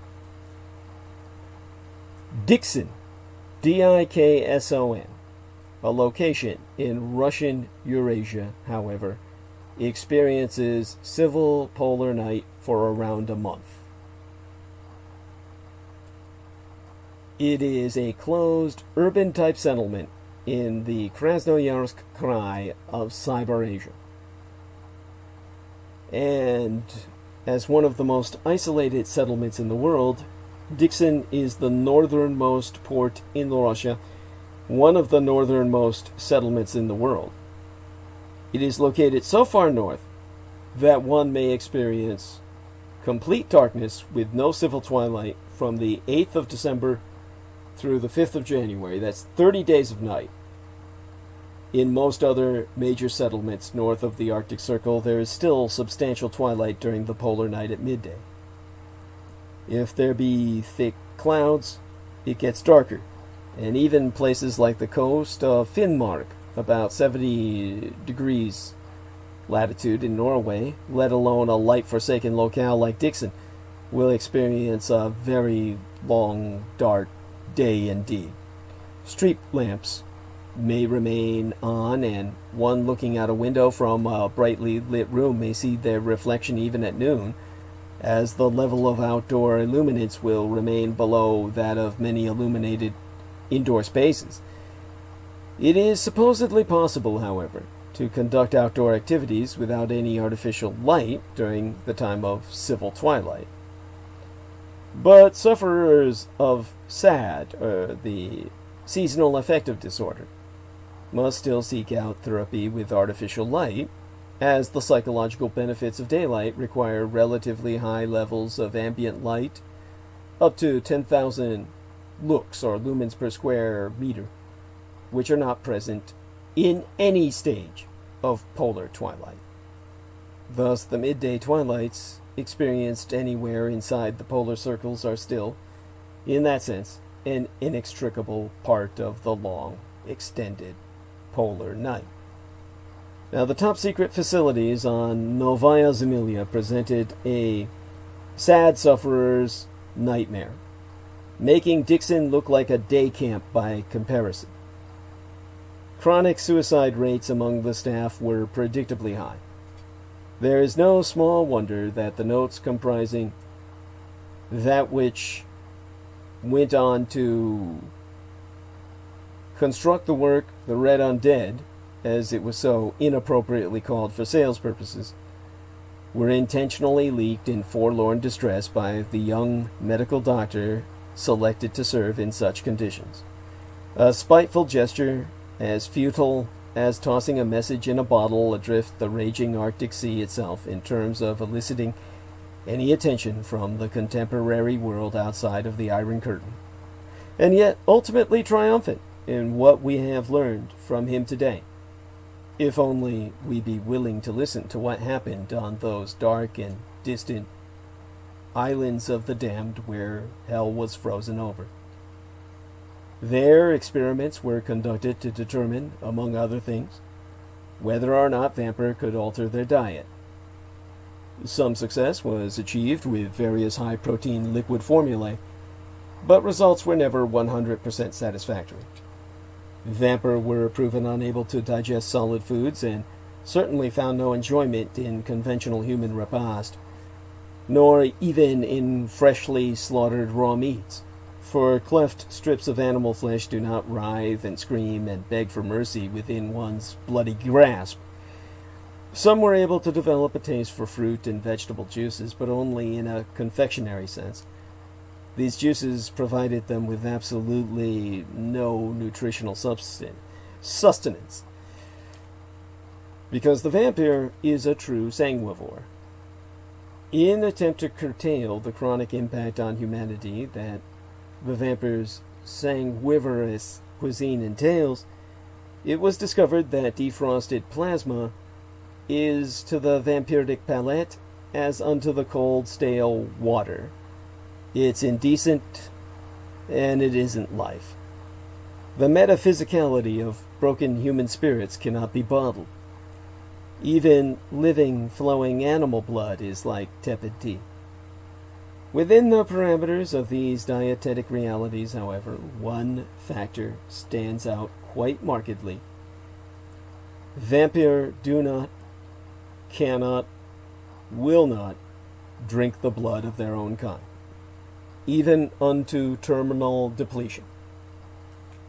[SPEAKER 1] Dikson, Dikson, a location in Russian Eurasia, however, experiences civil polar night for around a month. It is a closed, urban-type settlement in the Krasnoyarsk Krai of Siberia. And as one of the most isolated settlements in the world, Dikson is the northernmost port in Russia, one of the northernmost settlements in the world. It is located so far north that one may experience complete darkness with no civil twilight from the 8th of December through the 5th of January. That's 30 days of night. In most other major settlements north of the Arctic Circle, there is still substantial twilight during the polar night at midday. If there be thick clouds, it gets darker, and even places like the coast of Finnmark, about 70 degrees latitude in Norway, let alone a light-forsaken locale like Dikson, will experience a very long, dark day indeed. Street lamps may remain on, and one looking out a window from a brightly lit room may see their reflection even at noon, as the level of outdoor illuminance will remain below that of many illuminated indoor spaces. It is supposedly possible, however, to conduct outdoor activities without any artificial light during the time of civil twilight. But sufferers of SAD, or the seasonal affective disorder, must still seek out therapy with artificial light, as the psychological benefits of daylight require relatively high levels of ambient light, up to 10,000 lux or lumens per square meter, which are not present in any stage of polar twilight. Thus, the midday twilights experienced anywhere inside the polar circles are still, in that sense, an inextricable part of the long, extended polar night. Now, the top-secret facilities on Novaya Zemlya presented a sad sufferer's nightmare, making Dikson look like a day camp by comparison. Chronic suicide rates among the staff were predictably high. There is no small wonder that the notes comprising that which went on to construct the work The Red Undead, as it was so inappropriately called for sales purposes, were intentionally leaked in forlorn distress by the young medical doctor selected to serve in such conditions. A spiteful gesture, as futile as tossing a message in a bottle adrift the raging Arctic Sea itself in terms of eliciting any attention from the contemporary world outside of the Iron Curtain, and yet ultimately triumphant in what we have learned from him today, if only we be willing to listen to what happened on those dark and distant islands of the damned where hell was frozen over. There, experiments were conducted to determine, among other things, whether or not Vamper could alter their diet. Some success was achieved with various high-protein liquid formulae, but results were never 100% satisfactory. Vamper were proven unable to digest solid foods and certainly found no enjoyment in conventional human repast, nor even in freshly slaughtered raw meats, for cleft strips of animal flesh do not writhe and scream and beg for mercy within one's bloody grasp. Some were able to develop a taste for fruit and vegetable juices, but only in a confectionery sense. These juices provided them with absolutely no nutritional sustenance. Because the vampire is a true sanguivore. In an attempt to curtail the chronic impact on humanity that the vampire's sanguivorous cuisine entails, it was discovered that defrosted plasma is to the vampiric palate as unto the cold, stale water. It's indecent, and it isn't life. The metaphysicality of broken human spirits cannot be bottled. Even living, flowing animal blood is like tepid tea. Within the parameters of these dietetic realities, however, one factor stands out quite markedly. Vampire do not, cannot, will not drink the blood of their own kind, even unto terminal depletion.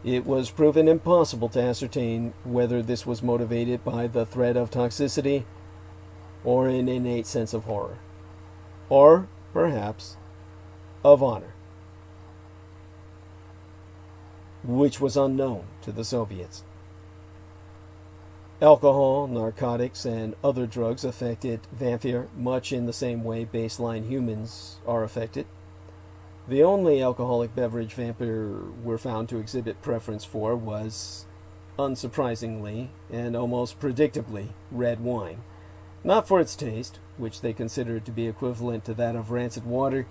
[SPEAKER 1] It was proven impossible to ascertain whether this was motivated by the threat of toxicity or an innate sense of horror, or perhaps of honor, which was unknown to the Soviets. Alcohol, narcotics, and other drugs affected vampire much in the same way baseline humans are affected. The only alcoholic beverage vampire were found to exhibit preference for was, unsurprisingly and almost predictably, red wine. Not for its taste, which they considered to be equivalent to that of rancid water,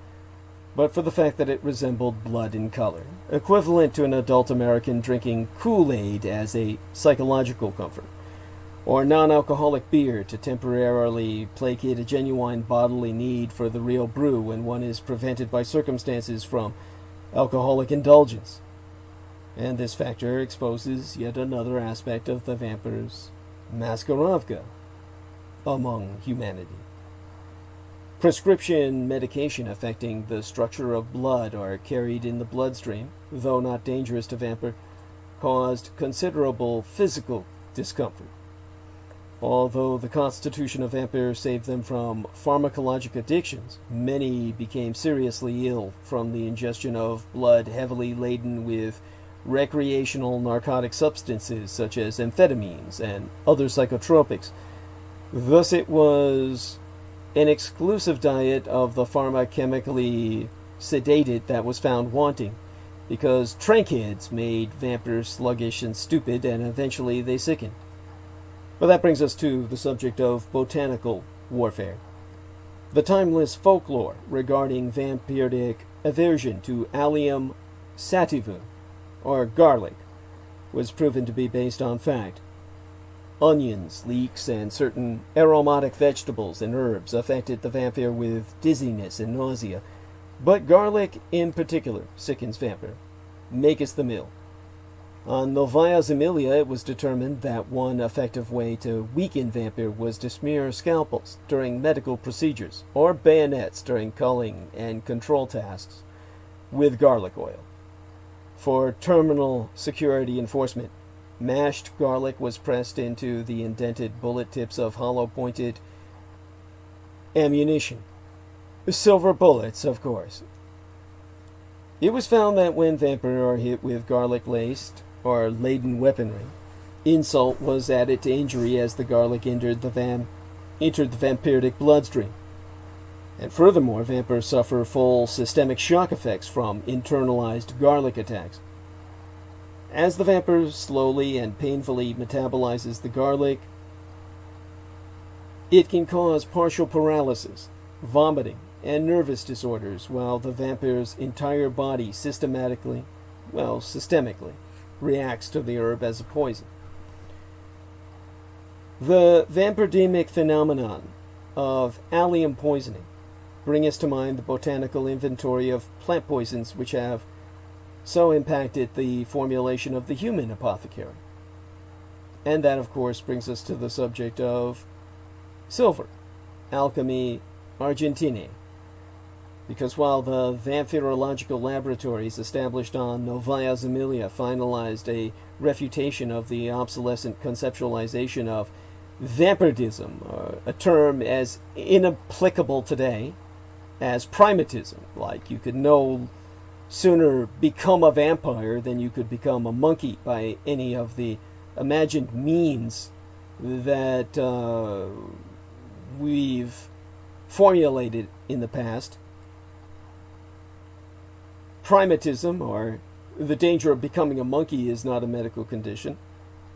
[SPEAKER 1] but for the fact that it resembled blood in color, equivalent to an adult American drinking Kool-Aid as a psychological comfort, or non-alcoholic beer to temporarily placate a genuine bodily need for the real brew when one is prevented by circumstances from alcoholic indulgence. And this factor exposes yet another aspect of the vampire's maskerovka among humanity. Prescription medication affecting the structure of blood are carried in the bloodstream, though not dangerous to vampire, caused considerable physical discomfort. Although the constitution of vampires saved them from pharmacologic addictions, many became seriously ill from the ingestion of blood heavily laden with recreational narcotic substances such as amphetamines and other psychotropics. Thus it was an exclusive diet of the pharmacemically sedated that was found wanting, because trankheads made vampires sluggish and stupid, and eventually they sickened. But that brings us to the subject of botanical warfare. The timeless folklore regarding vampiric aversion to allium sativum, or garlic, was proven to be based on fact. Onions, leeks, and certain aromatic vegetables and herbs affected the vampire with dizziness and nausea, but garlic in particular sickens vampire, maketh them ill. On Novaya Zemlya, it was determined that one effective way to weaken vampire was to smear scalpels during medical procedures, or bayonets during culling and control tasks, with garlic oil. For terminal security enforcement, mashed garlic was pressed into the indented bullet tips of hollow-pointed ammunition. Silver bullets, of course. It was found that when vampire are hit with garlic-laced or laden weaponry, insult was added to injury as the garlic entered the vampiric bloodstream. And furthermore, vampires suffer full systemic shock effects from internalized garlic attacks. As the vampire slowly and painfully metabolizes the garlic, it can cause partial paralysis, vomiting, and nervous disorders, while the vampire's entire body systemically reacts to the herb as a poison. The vampidemic phenomenon of allium poisoning bring us to mind the botanical inventory of plant poisons which have so impacted the formulation of the human apothecary. And that, of course, brings us to the subject of silver, alchemy argentinae. Because while the vampirological laboratories established on Novaya Zemlya finalized a refutation of the obsolescent conceptualization of vampirism, a term as inapplicable today as primatism, like you could no sooner become a vampire than you could become a monkey by any of the imagined means that we've formulated in the past. Primatism, or the danger of becoming a monkey, is not a medical condition.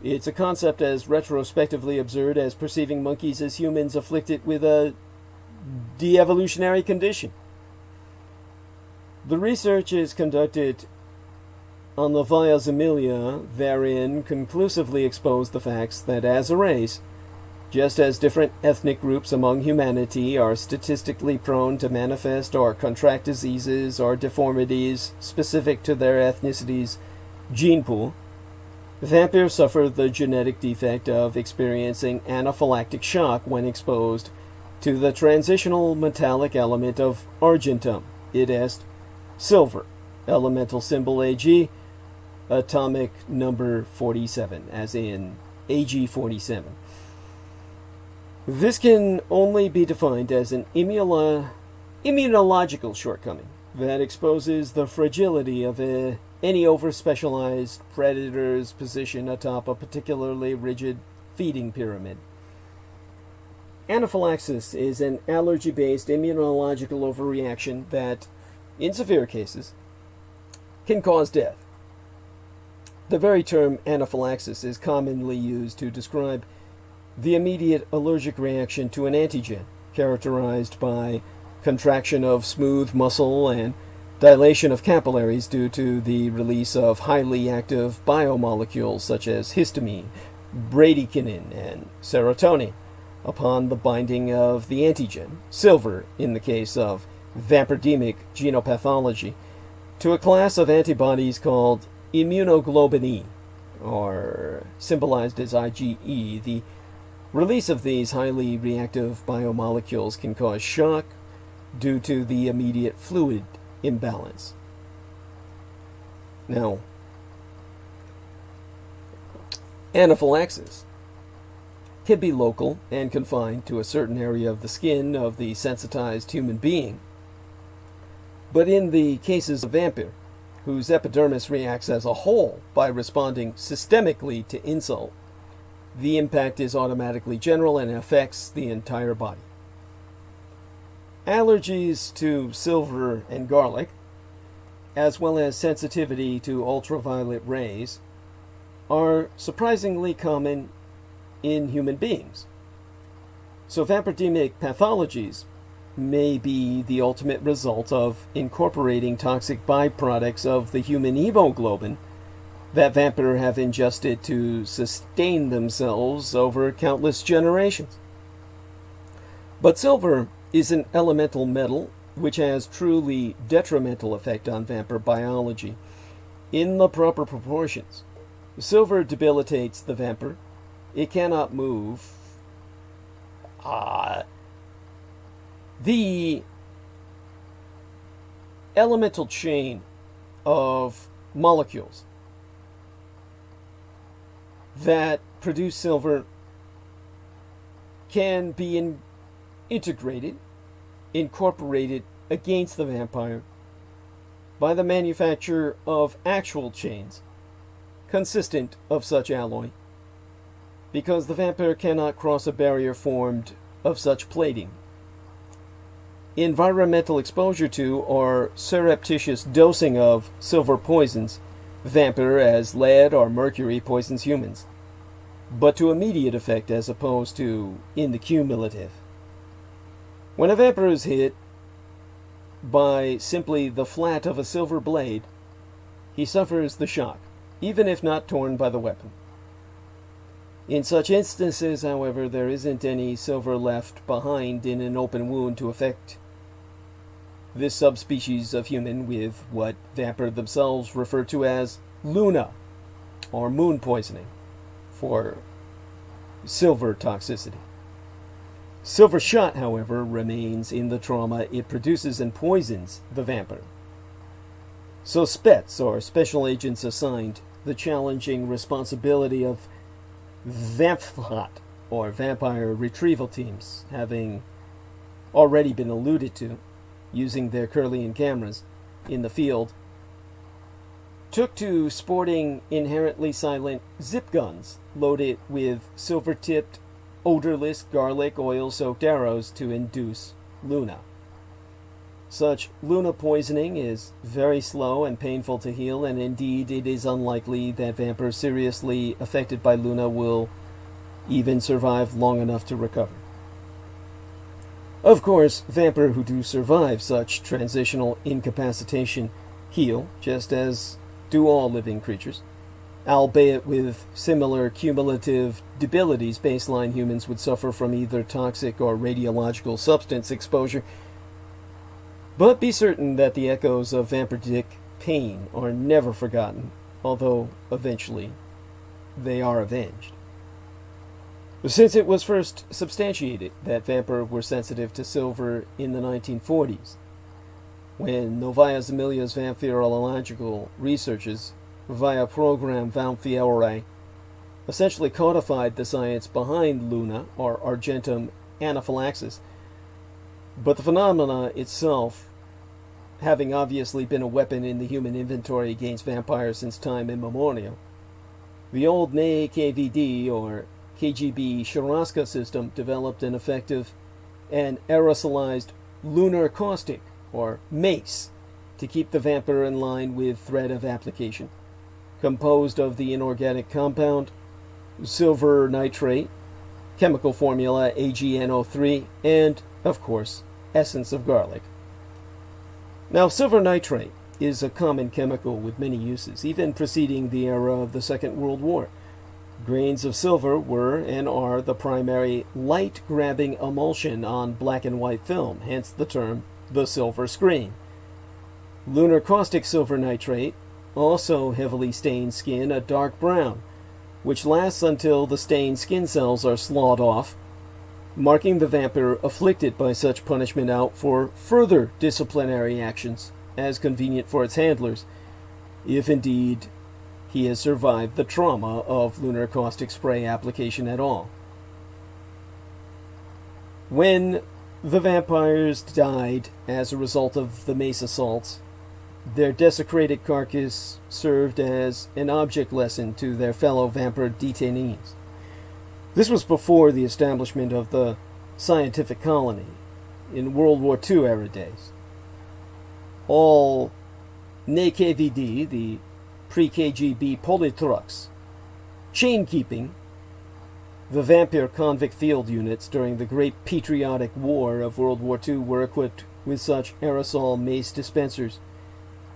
[SPEAKER 1] It's a concept as retrospectively absurd as perceiving monkeys as humans afflicted with a de-evolutionary condition. The research is conducted on the Novaya Zemlya therein conclusively exposed the facts that as a race, just as different ethnic groups among humanity are statistically prone to manifest or contract diseases or deformities specific to their ethnicity's gene pool, vampires suffer the genetic defect of experiencing anaphylactic shock when exposed to the transitional metallic element of argentum, i.e., silver, elemental symbol Ag, atomic number 47, as in Ag47. This can only be defined as an immunological shortcoming that exposes the fragility of any over-specialized predator's position atop a particularly rigid feeding pyramid. Anaphylaxis is an allergy-based immunological overreaction that, in severe cases, can cause death. The very term anaphylaxis is commonly used to describe the immediate allergic reaction to an antigen, characterized by contraction of smooth muscle and dilation of capillaries due to the release of highly active biomolecules such as histamine, bradykinin, and serotonin upon the binding of the antigen, silver in the case of vampiremic genopathology, to a class of antibodies called immunoglobulin E, or symbolized as IgE. The release of these highly reactive biomolecules can cause shock due to the immediate fluid imbalance. Now, anaphylaxis can be local and confined to a certain area of the skin of the sensitized human being. But in the cases of vampire, whose epidermis reacts as a whole by responding systemically to insult, the impact is automatically general and affects the entire body. Allergies to silver and garlic, as well as sensitivity to ultraviolet rays, are surprisingly common in human beings. So vampiremic pathologies may be the ultimate result of incorporating toxic byproducts of the human hemoglobin that vampires have ingested to sustain themselves over countless generations. But silver is an elemental metal which has truly detrimental effect on vampire biology in the proper proportions. Silver debilitates the vampire. It cannot move. The elemental chain of molecules that produce silver can be incorporated against the vampire by the manufacture of actual chains consistent of such alloy, because the vampire cannot cross a barrier formed of such plating. Environmental exposure to or surreptitious dosing of silver poisons vampire as lead or mercury poisons humans, but to immediate effect as opposed to in the cumulative. When a vampire is hit by simply the flat of a silver blade, he suffers the shock, even if not torn by the weapon. In such instances, however, there isn't any silver left behind in an open wound to affect this subspecies of human with what vampire themselves refer to as luna, or moon poisoning, for silver toxicity. Silver shot, however, remains in the trauma it produces and poisons the vampire. So Spets, or special agents assigned the challenging responsibility of Vampfhat, or vampire retrieval teams, having already been alluded to, using their Curlian cameras in the field, took to sporting inherently silent zip guns loaded with silver-tipped, odorless garlic oil-soaked arrows to induce Luna. Such Luna poisoning is very slow and painful to heal, and indeed it is unlikely that vampires seriously affected by Luna will even survive long enough to recover. Of course, vampires who do survive such transitional incapacitation heal, just as do all living creatures, albeit with similar cumulative debilities baseline humans would suffer from either toxic or radiological substance exposure. But be certain that the echoes of vampiric pain are never forgotten, although eventually they are avenged. Since it was first substantiated that vampires were sensitive to silver in the 1940s, when Novaya Zemlya's vampirological researchers, via program Ŵoaumphyieorai, essentially codified the science behind Luna, or argentum anaphylaxis, but the phenomena itself, having obviously been a weapon in the human inventory against vampires since time immemorial, the old NAKVD, or KGB Sharaska system, developed an effective and aerosolized lunar caustic, or MACE, to keep the vampire in line with threat of application, composed of the inorganic compound silver nitrate, chemical formula AgNO3, and, of course, essence of garlic. Now, silver nitrate is a common chemical with many uses, even preceding the era of the Second World War. Grains of silver were and are the primary light-grabbing emulsion on black and white film, hence the term the silver screen. Lunar caustic silver nitrate also heavily stains skin a dark brown, which lasts until the stained skin cells are sawed off, marking the vampire afflicted by such punishment out for further disciplinary actions, as convenient for its handlers, if indeed he has survived the trauma of lunar caustic spray application at all. When the vampires died as a result of the mace assaults, their desecrated carcass served as an object lesson to their fellow vampire detainees. This was before the establishment of the scientific colony in World War II era days. All NAKVD, the pre-KGB Politruks, chain-keeping the vampire convict field units during the Great Patriotic War of World War II were equipped with such aerosol mace dispensers,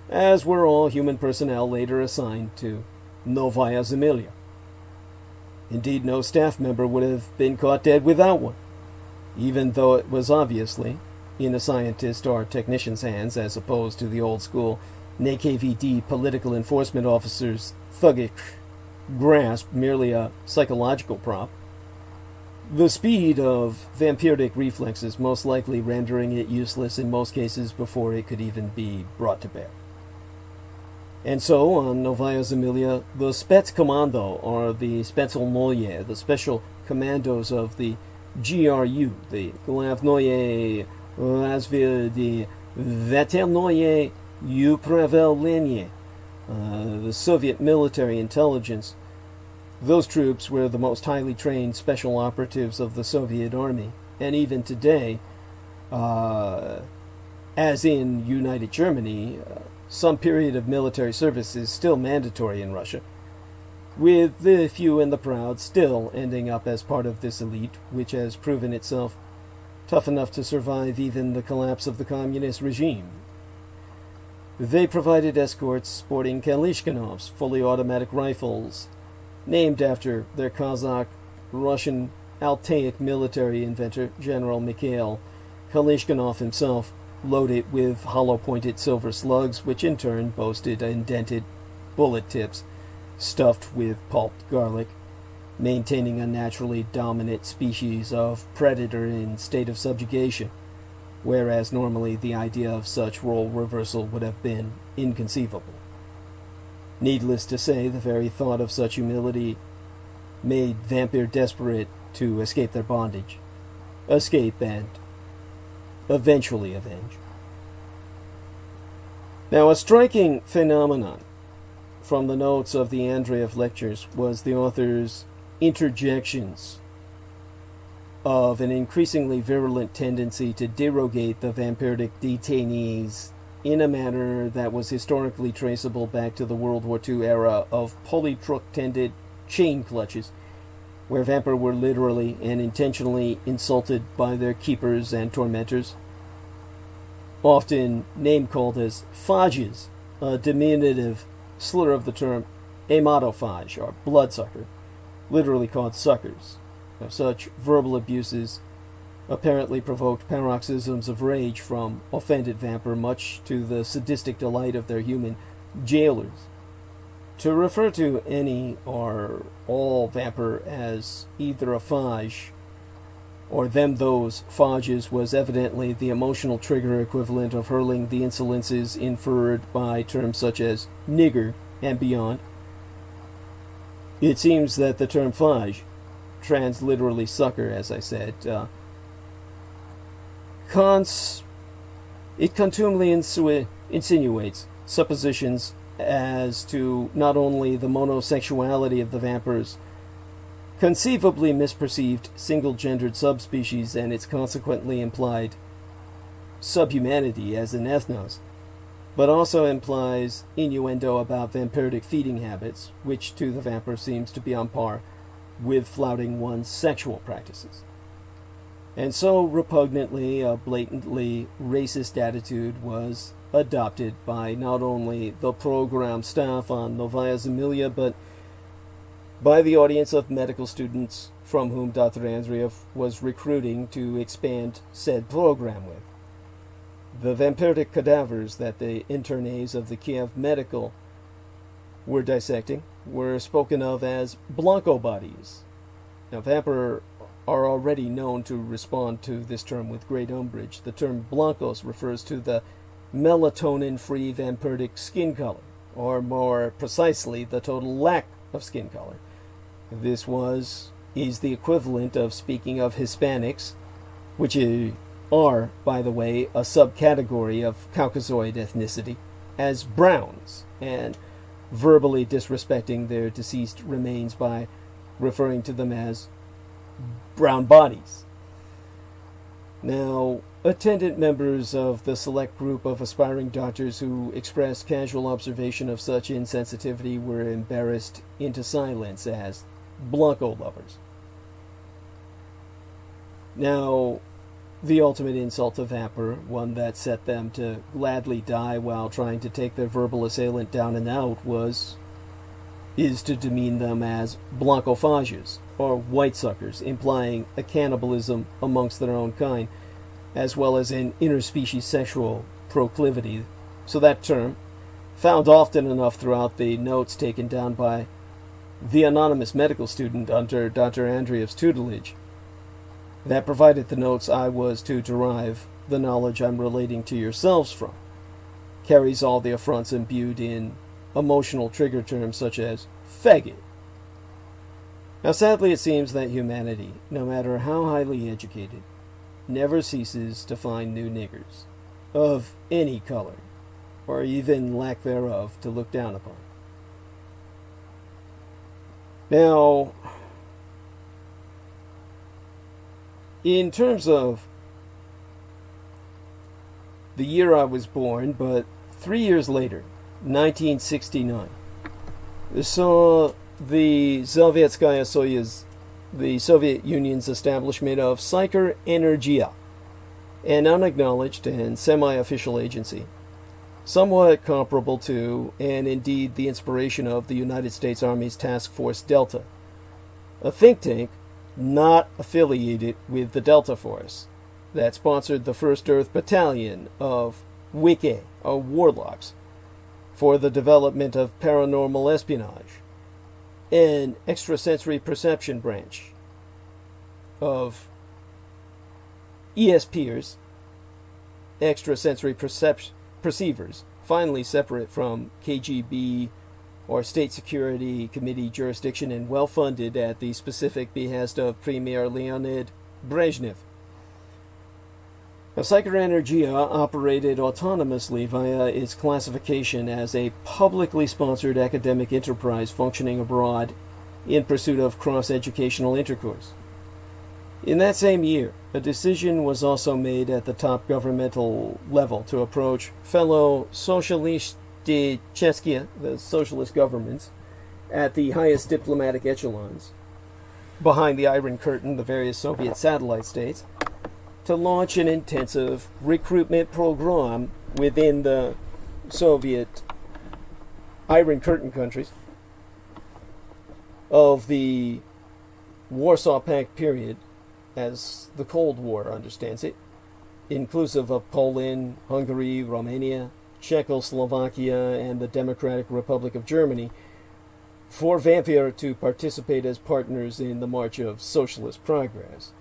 [SPEAKER 1] as were all human personnel later assigned to Novaya Zemlya. Indeed, no staff member would have been caught dead without one, even though it was obviously in a scientist or technician's hands, as opposed to the old-school NAKVD political enforcement officer's thuggish grasp, merely a psychological prop. The speed of vampiric reflexes most likely rendering it useless in most cases before it could even be brought to bear. And so, on Novaya Zemlya, the Spetskommando, or the Spetsalnoye, the special commandos of the GRU, the Glavnoye Razvedi Veternoye Upravelenie, the Soviet military intelligence. Those troops were the most highly trained special operatives of the Soviet army, and even today, as in United Germany, some period of military service is still mandatory in Russia, with the few and the proud still ending up as part of this elite, which has proven itself tough enough to survive even the collapse of the communist regime. They provided escorts sporting Kalashnikovs, fully automatic rifles, named after their Kazakh-Russian Altaic military inventor, General Mikhail Kalashnikov himself, loaded with hollow-pointed silver slugs, which in turn boasted indented bullet tips stuffed with pulped garlic, maintaining a naturally dominant species of predator in state of subjugation, whereas normally the idea of such role reversal would have been inconceivable. Needless to say, the very thought of such humility made vampire desperate to escape their bondage, escape and eventually avenge. Now, a striking phenomenon from the notes of the Andreev lectures was the author's interjections of an increasingly virulent tendency to derogate the vampiric detainees in a manner that was historically traceable back to the World War II era of polytruck-tended chain clutches, where vampire were literally and intentionally insulted by their keepers and tormentors, often name-called as phages, a diminutive slur of the term hematophage, or bloodsucker, literally called suckers. Now, such verbal abuses apparently provoked paroxysms of rage from offended vampire, much to the sadistic delight of their human jailers. To refer to any or all vampire as either a phage or them those phages was evidently the emotional trigger equivalent of hurling the insolences inferred by terms such as nigger and beyond. It seems that the term phage, transliterally sucker, as I said, it contumely insinuates suppositions as to not only the monosexuality of the vampires, conceivably misperceived single-gendered subspecies and its consequently implied subhumanity as an ethnos, but also implies innuendo about vampiric feeding habits, which to the vampire seems to be on par with flouting one's sexual practices. And so repugnantly, a blatantly racist attitude was adopted by not only the program staff on Novaya Zemlya, but by the audience of medical students from whom Dr. Andreev was recruiting to expand said program with. The vampiric cadavers that the internes of the Kiev Medical were dissecting were spoken of as Blanco bodies. Now, vampire are already known to respond to this term with great umbrage. The term blancos refers to the melatonin-free vampiric skin color, or more precisely, the total lack of skin color. This is the equivalent of speaking of Hispanics, which are, by the way, a subcategory of Caucasoid ethnicity, as browns, and verbally disrespecting their deceased remains by referring to them as brown bodies. Now, attendant members of the select group of aspiring doctors who expressed casual observation of such insensitivity were embarrassed into silence as Blanco lovers. Now, the ultimate insult to vampire, one that set them to gladly die while trying to take their verbal assailant down and out, is to demean them as blancophages, or white suckers, implying a cannibalism amongst their own kind, as well as an interspecies sexual proclivity. So that term, found often enough throughout the notes taken down by the anonymous medical student under Dr. Andreev's tutelage, that provided the notes I was to derive the knowledge I'm relating to yourselves from, carries all the affronts imbued in emotional trigger terms such as faggot. Now, sadly, it seems that humanity, no matter how highly educated, never ceases to find new niggers, of any color, or even lack thereof, to look down upon. Now, in terms of the year I was born, but 3 years later, 1969, saw the Sovietskaya Soyuz, the Soviet Union's establishment of Psycher Energia, an unacknowledged and semi-official agency, somewhat comparable to, and indeed the inspiration of, the United States Army's Task Force Delta, a think tank not affiliated with the Delta Force, that sponsored the First Earth Battalion of Wicca, or warlocks, for the development of paranormal espionage, an extrasensory perception branch of ESPers, extrasensory perceivers, finally separate from KGB or State Security Committee jurisdiction and well-funded at the specific behest of Premier Leonid Brezhnev. Now, Psychenergia operated autonomously via its classification as a publicly sponsored academic enterprise functioning abroad in pursuit of cross-educational intercourse. In that same year, a decision was also made at the top governmental level to approach fellow Socialist German, the socialist governments, at the highest diplomatic echelons, behind the Iron Curtain, the various Soviet satellite states, to launch an intensive recruitment program within the Soviet Iron Curtain countries of the Warsaw Pact period, as the Cold War understands it, inclusive of Poland, Hungary, Romania, Czechoslovakia, and the Democratic Republic of Germany, for Vampire to participate as partners in the march of socialist progress.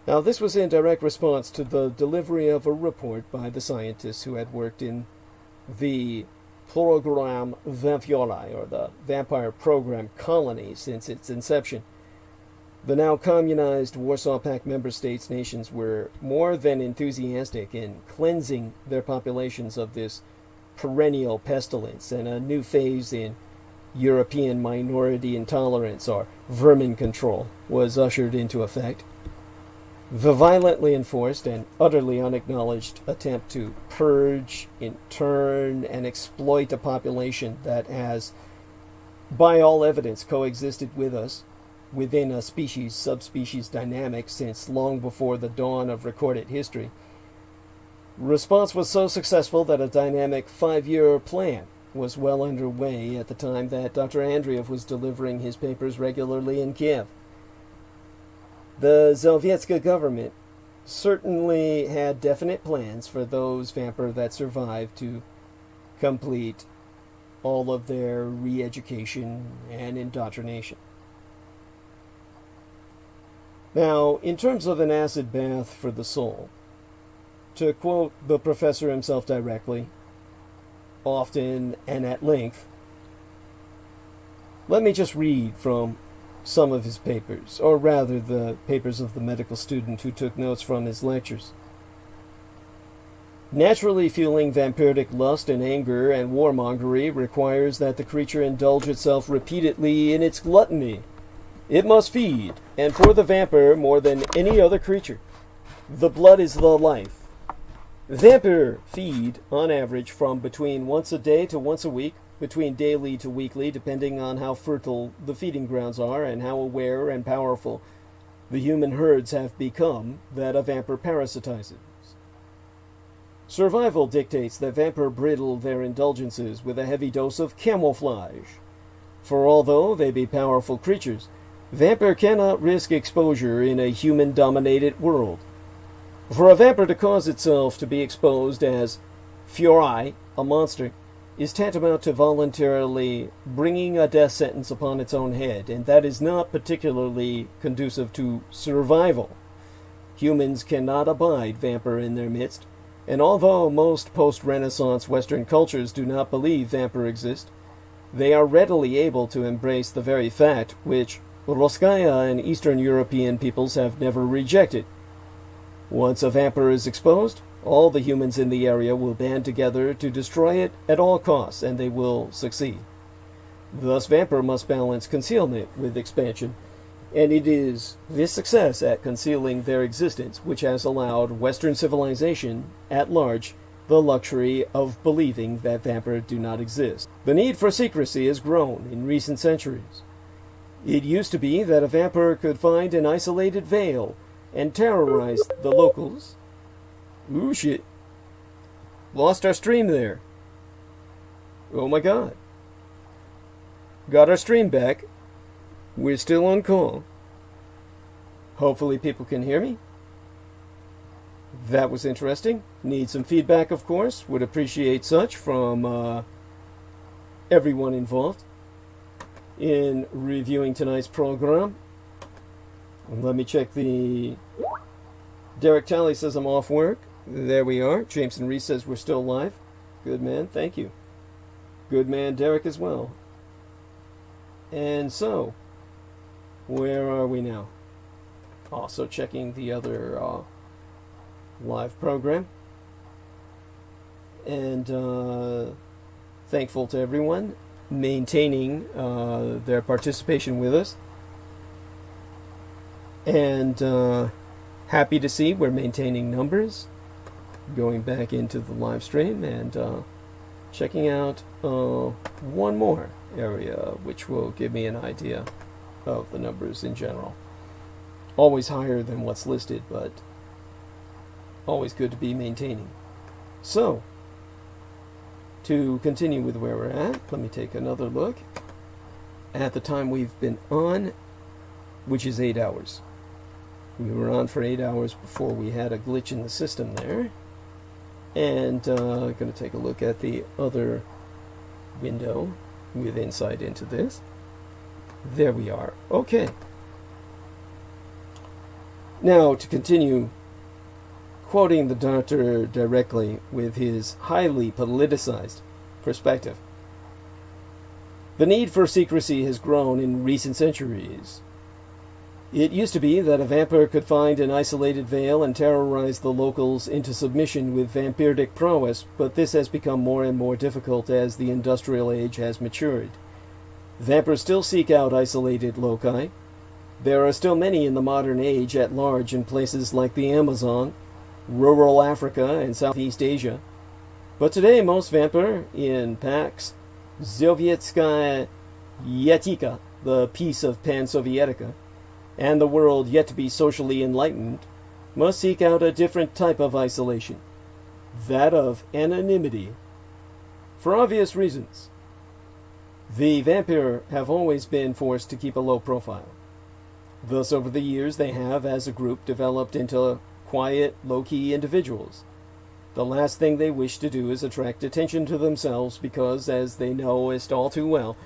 [SPEAKER 1] Now, this was in direct response to the delivery of a report by the scientists who had worked in the Program Ŵoaumphyieorai, or the Vampire Program colony, since its inception. The now communized Warsaw Pact member states' nations were more than enthusiastic in cleansing their populations of this perennial pestilence, and a new phase in European minority intolerance, or vermin control, was ushered into effect. The violently enforced and utterly unacknowledged attempt to purge, intern, and exploit a population that has, by all evidence, coexisted with us within a species-subspecies dynamic since long before the dawn of recorded history. Response was so successful that a dynamic 5-year plan was well underway at the time that Dr. Andreev was delivering his papers regularly in Kiev. The Sovietska government certainly had definite plans for those vampire that survived to complete all of their re-education and indoctrination. Now, in terms of an acid bath for the soul, to quote the professor himself directly, often and at length, let me just read from some of his papers, or rather the papers of the medical student who took notes from his lectures. Naturally fueling vampiric lust and anger and warmongery requires that the creature indulge itself repeatedly in its gluttony. It must feed, and for the vampire more than any other creature, the blood is the life. Vampire feed, on average, from between once a day to once a week, between daily to weekly, depending on how fertile the feeding grounds are and how aware and powerful the human herds have become that a vampire parasitizes. Survival dictates that vampire bridle their indulgences with a heavy dose of camouflage. For although they be powerful creatures, vampire cannot risk exposure in a human-dominated world. For a vampire to cause itself to be exposed as Furai, a monster, is tantamount to voluntarily bringing a death sentence upon its own head, and that is not particularly conducive to survival. Humans cannot abide vampire in their midst, and although most post-Renaissance Western cultures do not believe vampire exist, they are readily able to embrace the very fact which Roskaya and Eastern European peoples have never rejected. Once a vampire is exposed, all the humans in the area will band together to destroy it at all costs, and they will succeed. Thus, vampire must balance concealment with expansion, and it is this success at concealing their existence which has allowed Western civilization at large the luxury of believing that vampire do not exist. The need for secrecy has grown in recent centuries. It used to be that a vampire could find an isolated vale and terrorize the locals. Ooh, shit. Lost our stream there. Oh my god. Got our stream back. We're still on call. Hopefully people can hear me. That was interesting. Need some feedback, of course. Would appreciate such from everyone involved. in reviewing tonight's program. And let me check the... Derek Talley says I'm off work. There we are. Jameson Reese says we're still live. Good man, thank you. Good man, Derek, as well. And so, where are we now? Also checking the other live program. And thankful to everyone maintaining their participation with us. And happy to see we're maintaining numbers. Going back into the live stream and checking out one more area, which will give me an idea of the numbers in general. Always higher than what's listed, but always good to be maintaining. So, to continue with where we're at, let me take another look at the time we've been on, which is 8 hours. We were on for 8 hours before we had a glitch in the system there. And I'm going to take a look at the other window with insight into this. There we are. Okay. Now, to continue quoting the doctor directly with his highly politicized perspective. The need for secrecy has grown in recent centuries. It used to be that a vampire could find an isolated vale and terrorize the locals into submission with vampiric prowess, but this has become more and more difficult as the industrial age has matured. Vampires still seek out isolated loci. There are still many in the modern age at large in places like the Amazon, rural Africa, and Southeast Asia. But today most vampire in Pax Sovietskaya Yetika, the Peace of Pan-Sovietica, and the world yet to be socially enlightened, must seek out a different type of isolation, that of anonymity, for obvious reasons. The vampire have always been forced to keep a low profile. Thus, over the years, they have, as a group, developed into quiet, low-key individuals. The last thing they wish to do is attract attention to themselves because, as they knowest all too well,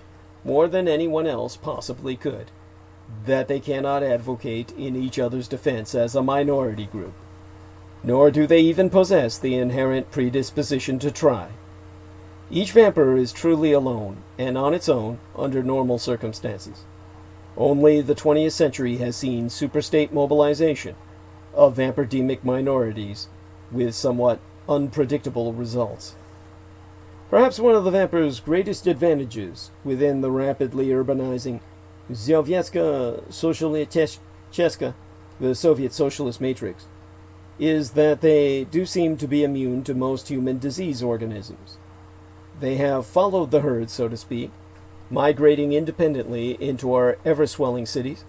[SPEAKER 1] more than anyone else possibly could, that they cannot advocate in each other's defense as a minority group, nor do they even possess the inherent predisposition to try. Each vampire is truly alone, and on its own, under normal circumstances. Only the 20th century has seen superstate mobilization of vampire-demic minorities with somewhat unpredictable results. Perhaps one of the vampire's greatest advantages within the rapidly urbanizing Sovietska Socialistiche, the Soviet socialist matrix, is that they do seem to be immune to most human disease organisms. They have followed the herd, so to speak, migrating independently into our ever-swelling cities,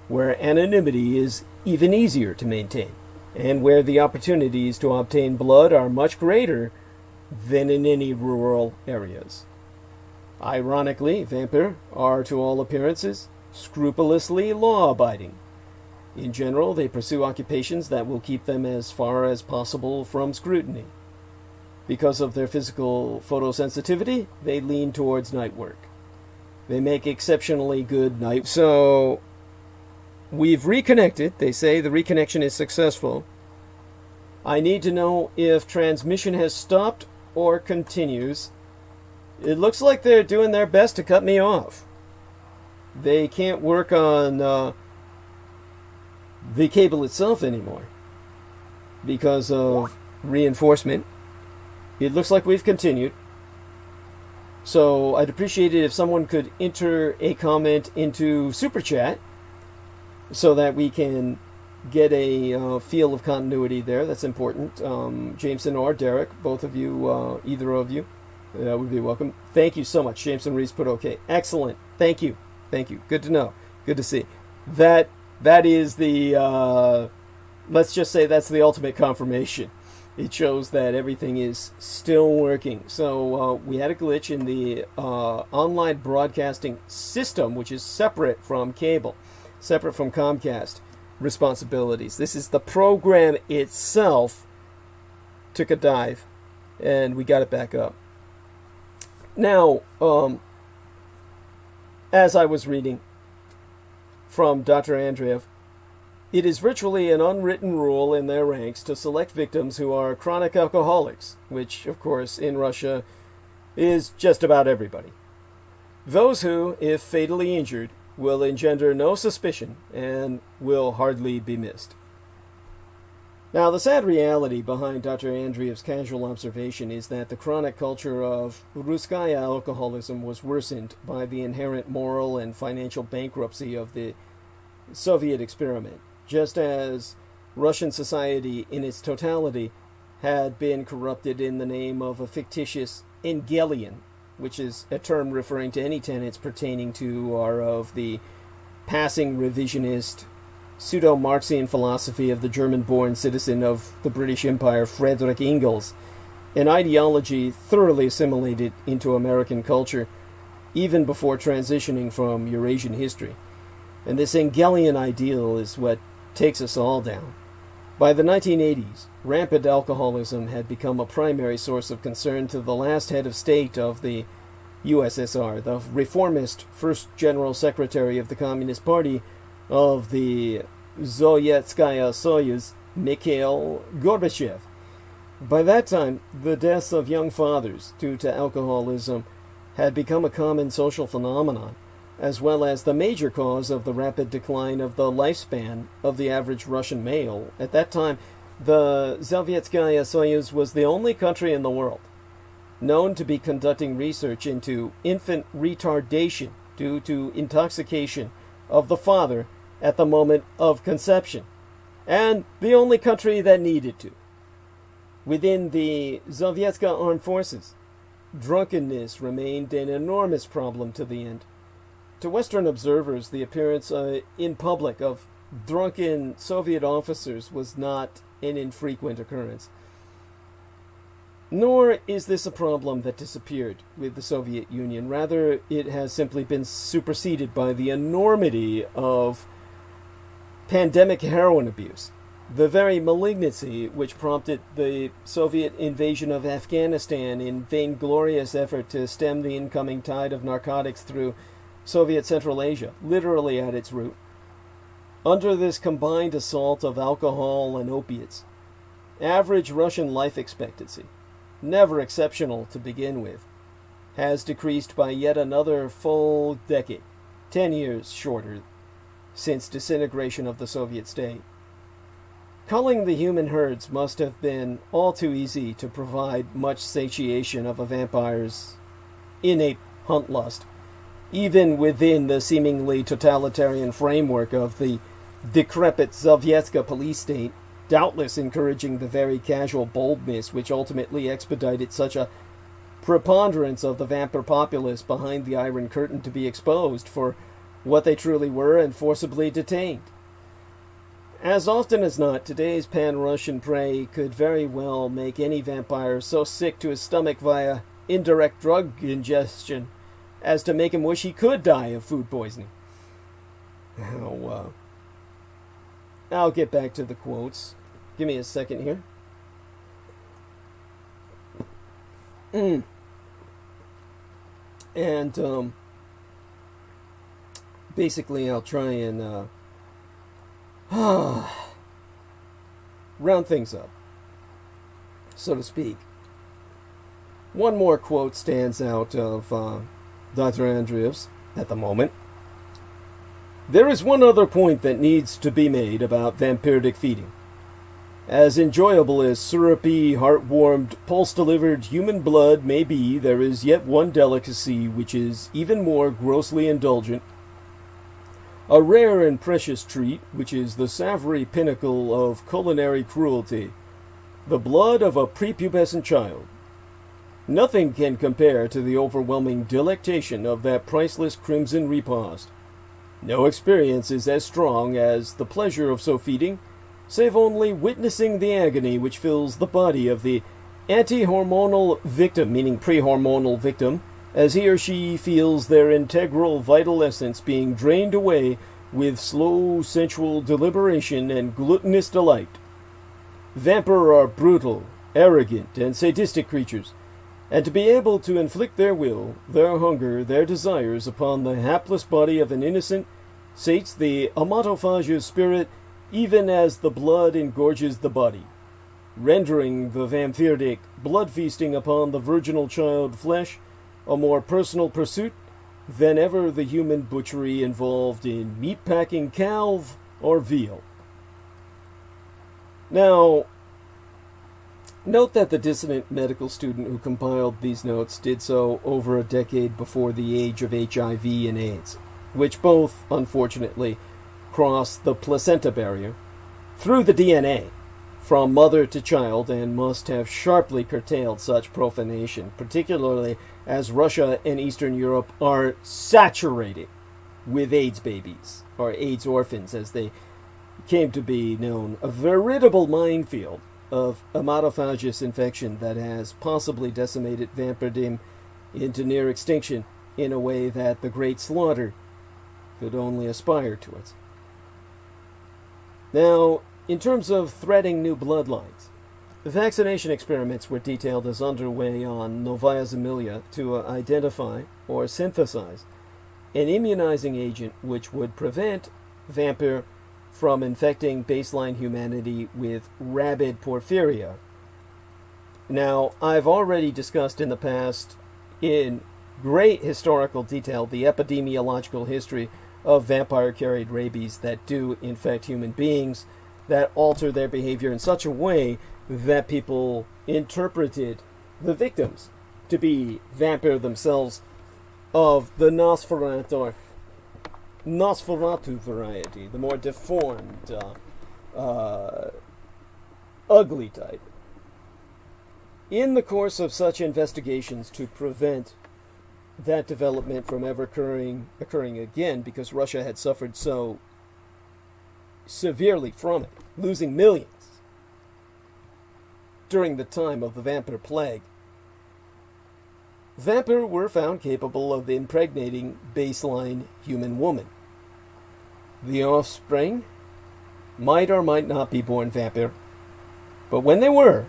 [SPEAKER 1] where anonymity is even easier to maintain, and where the opportunities to obtain blood are much greater than in any rural areas. Ironically, vampire are, to all appearances, scrupulously law-abiding. In general, they pursue occupations that will keep them as far as possible from scrutiny. Because of their physical photosensitivity, they lean towards night work. They make exceptionally good night. So, we've reconnected. They say the reconnection is successful. I need to know if transmission has stopped or continues. It looks like they're doing their best to cut me off. They can't work on the cable itself anymore because of reinforcement. It looks like we've continued. So I'd appreciate it if someone could enter a comment into Super Chat so that we can get a feel of continuity there. That's important. Jameson or Derek, both of you, either of you, that would be welcome. Thank you so much. Jameson Reese put okay. Excellent. Thank you. Thank you. Good to know. Good to see. That is the, let's just say that's the ultimate confirmation. It shows that everything is still working. So we had a glitch in the online broadcasting system, which is separate from cable, separate from Comcast responsibilities. This is the program itself took a dive, and we got it back up. Now, as I was reading from Dr. Andreev, it is virtually an unwritten rule in their ranks to select victims who are chronic alcoholics, which, of course, in Russia is just about everybody. Those who, if fatally injured, will engender no suspicion and will hardly be missed. Now, the sad reality behind Dr. Andreev's casual observation is that the chronic culture of Russkaya alcoholism was worsened by the inherent moral and financial bankruptcy of the Soviet experiment, just as Russian society in its totality had been corrupted in the name of a fictitious Engelion, which is a term referring to any tenets pertaining to or of the passing revisionist pseudo-Marxian philosophy of the German-born citizen of the British Empire, Friedrich Engels, an ideology thoroughly assimilated into American culture even before transitioning from Eurasian history. And this Engelian ideal is what takes us all down. By the 1980s, rampant alcoholism had become a primary source of concern to the last head of state of the USSR, the reformist first general secretary of the Communist Party of the Sovietskaya Soyuz, Mikhail Gorbachev. By that time, the deaths of young fathers due to alcoholism had become a common social phenomenon, as well as the major cause of the rapid decline of the lifespan of the average Russian male. At that time, the Sovietskaya Soyuz was the only country in the world known to be conducting research into infant retardation due to intoxication of the father at the moment of conception, and the only country that needed to. Within the Sovietska armed forces, drunkenness remained an enormous problem to the end. To Western observers, the appearance in public of drunken Soviet officers was not an infrequent occurrence. Nor is this a problem that disappeared with the Soviet Union. Rather, it has simply been superseded by the enormity of pandemic heroin abuse, the very malignancy which prompted the Soviet invasion of Afghanistan in vainglorious effort to stem the incoming tide of narcotics through Soviet Central Asia, literally at its root. Under this combined assault of alcohol and opiates, average Russian life expectancy, never exceptional to begin with, has decreased by yet another full decade, 10 years shorter, since disintegration of the Soviet state. Culling the human herds must have been all too easy to provide much satiation of a vampire's innate hunt lust, even within the seemingly totalitarian framework of the decrepit Sovietska police state, doubtless encouraging the very casual boldness which ultimately expedited such a preponderance of the vampire populace behind the Iron Curtain to be exposed for what they truly were and forcibly detained. As often as not, today's pan-Russian prey could very well make any vampire so sick to his stomach via indirect drug ingestion as to make him wish he could die of food poisoning. I'll get back to the quotes. Give me a second here. And basically I'll try and round things up, so to speak. One more quote stands out of Dr. Andreev's at the moment. There is one other point that needs to be made about vampiric feeding. As enjoyable as syrupy, heart-warmed, pulse-delivered human blood may be, there is yet one delicacy which is even more grossly indulgent. A rare and precious treat, which is the savory pinnacle of culinary cruelty, the blood of a prepubescent child. Nothing can compare to the overwhelming delectation of that priceless crimson repast. No experience is as strong as the pleasure of so feeding, save only witnessing the agony which fills the body of the anti-hormonal victim, meaning pre-hormonal victim, as he or she feels their integral vital essence being drained away with slow sensual deliberation and gluttonous delight. Vampire are brutal, arrogant, and sadistic creatures, and to be able to inflict their will, their hunger, their desires upon the hapless body of an innocent sates the amatophage's spirit even as the blood engorges the body, rendering the vampiric blood-feasting upon the virginal child flesh a more personal pursuit than ever the human butchery involved in meat-packing calf or veal. Now, note that the dissident medical student who compiled these notes did so over a decade before the age of HIV and AIDS, which both, unfortunately, cross the placenta barrier through the DNA from mother to child and must have sharply curtailed such profanation, particularly as Russia and Eastern Europe are saturated with AIDS babies, or AIDS orphans as they came to be known, a veritable minefield of amatophagous infection that has possibly decimated vampirdom into near extinction in a way that the Great Slaughter could only aspire towards. Now, in terms of threading new bloodlines, the vaccination experiments were detailed as underway on Novaya Zemlya to identify or synthesize an immunizing agent which would prevent vampire from infecting baseline humanity with rabid porphyria. Now, I've already discussed in the past in great historical detail the epidemiological history of vampire-carried rabies that do infect human beings, that alter their behavior in such a way that people interpreted the victims to be vampire themselves of the Nosferatu variety, the more deformed, ugly type. In the course of such investigations to prevent that development from ever occurring again, because Russia had suffered so severely from it, losing millions during the time of the vampire plague, vampire were found capable of impregnating baseline human woman. The offspring might or might not be born vampire, but when they were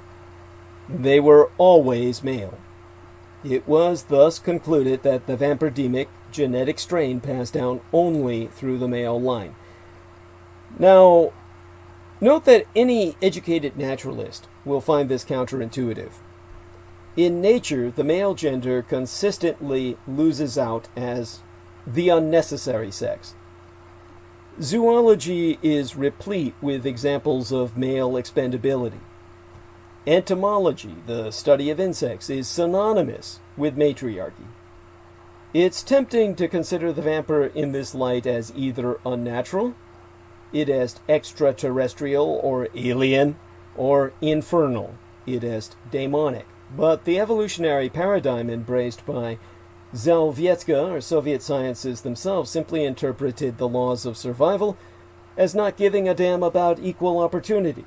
[SPEAKER 1] always male. It was thus concluded that the vampyrdemic genetic strain passed down only through the male line. Now, note that any educated naturalist will find this counterintuitive. In nature, the male gender consistently loses out as the unnecessary sex. Zoology is replete with examples of male expendability. Entomology, the study of insects, is synonymous with matriarchy. It's tempting to consider the vampire in this light as either unnatural, id est extraterrestrial or alien, or infernal, id est demonic. But the evolutionary paradigm embraced by Sovietska, or Soviet sciences themselves, simply interpreted the laws of survival as not giving a damn about equal opportunity.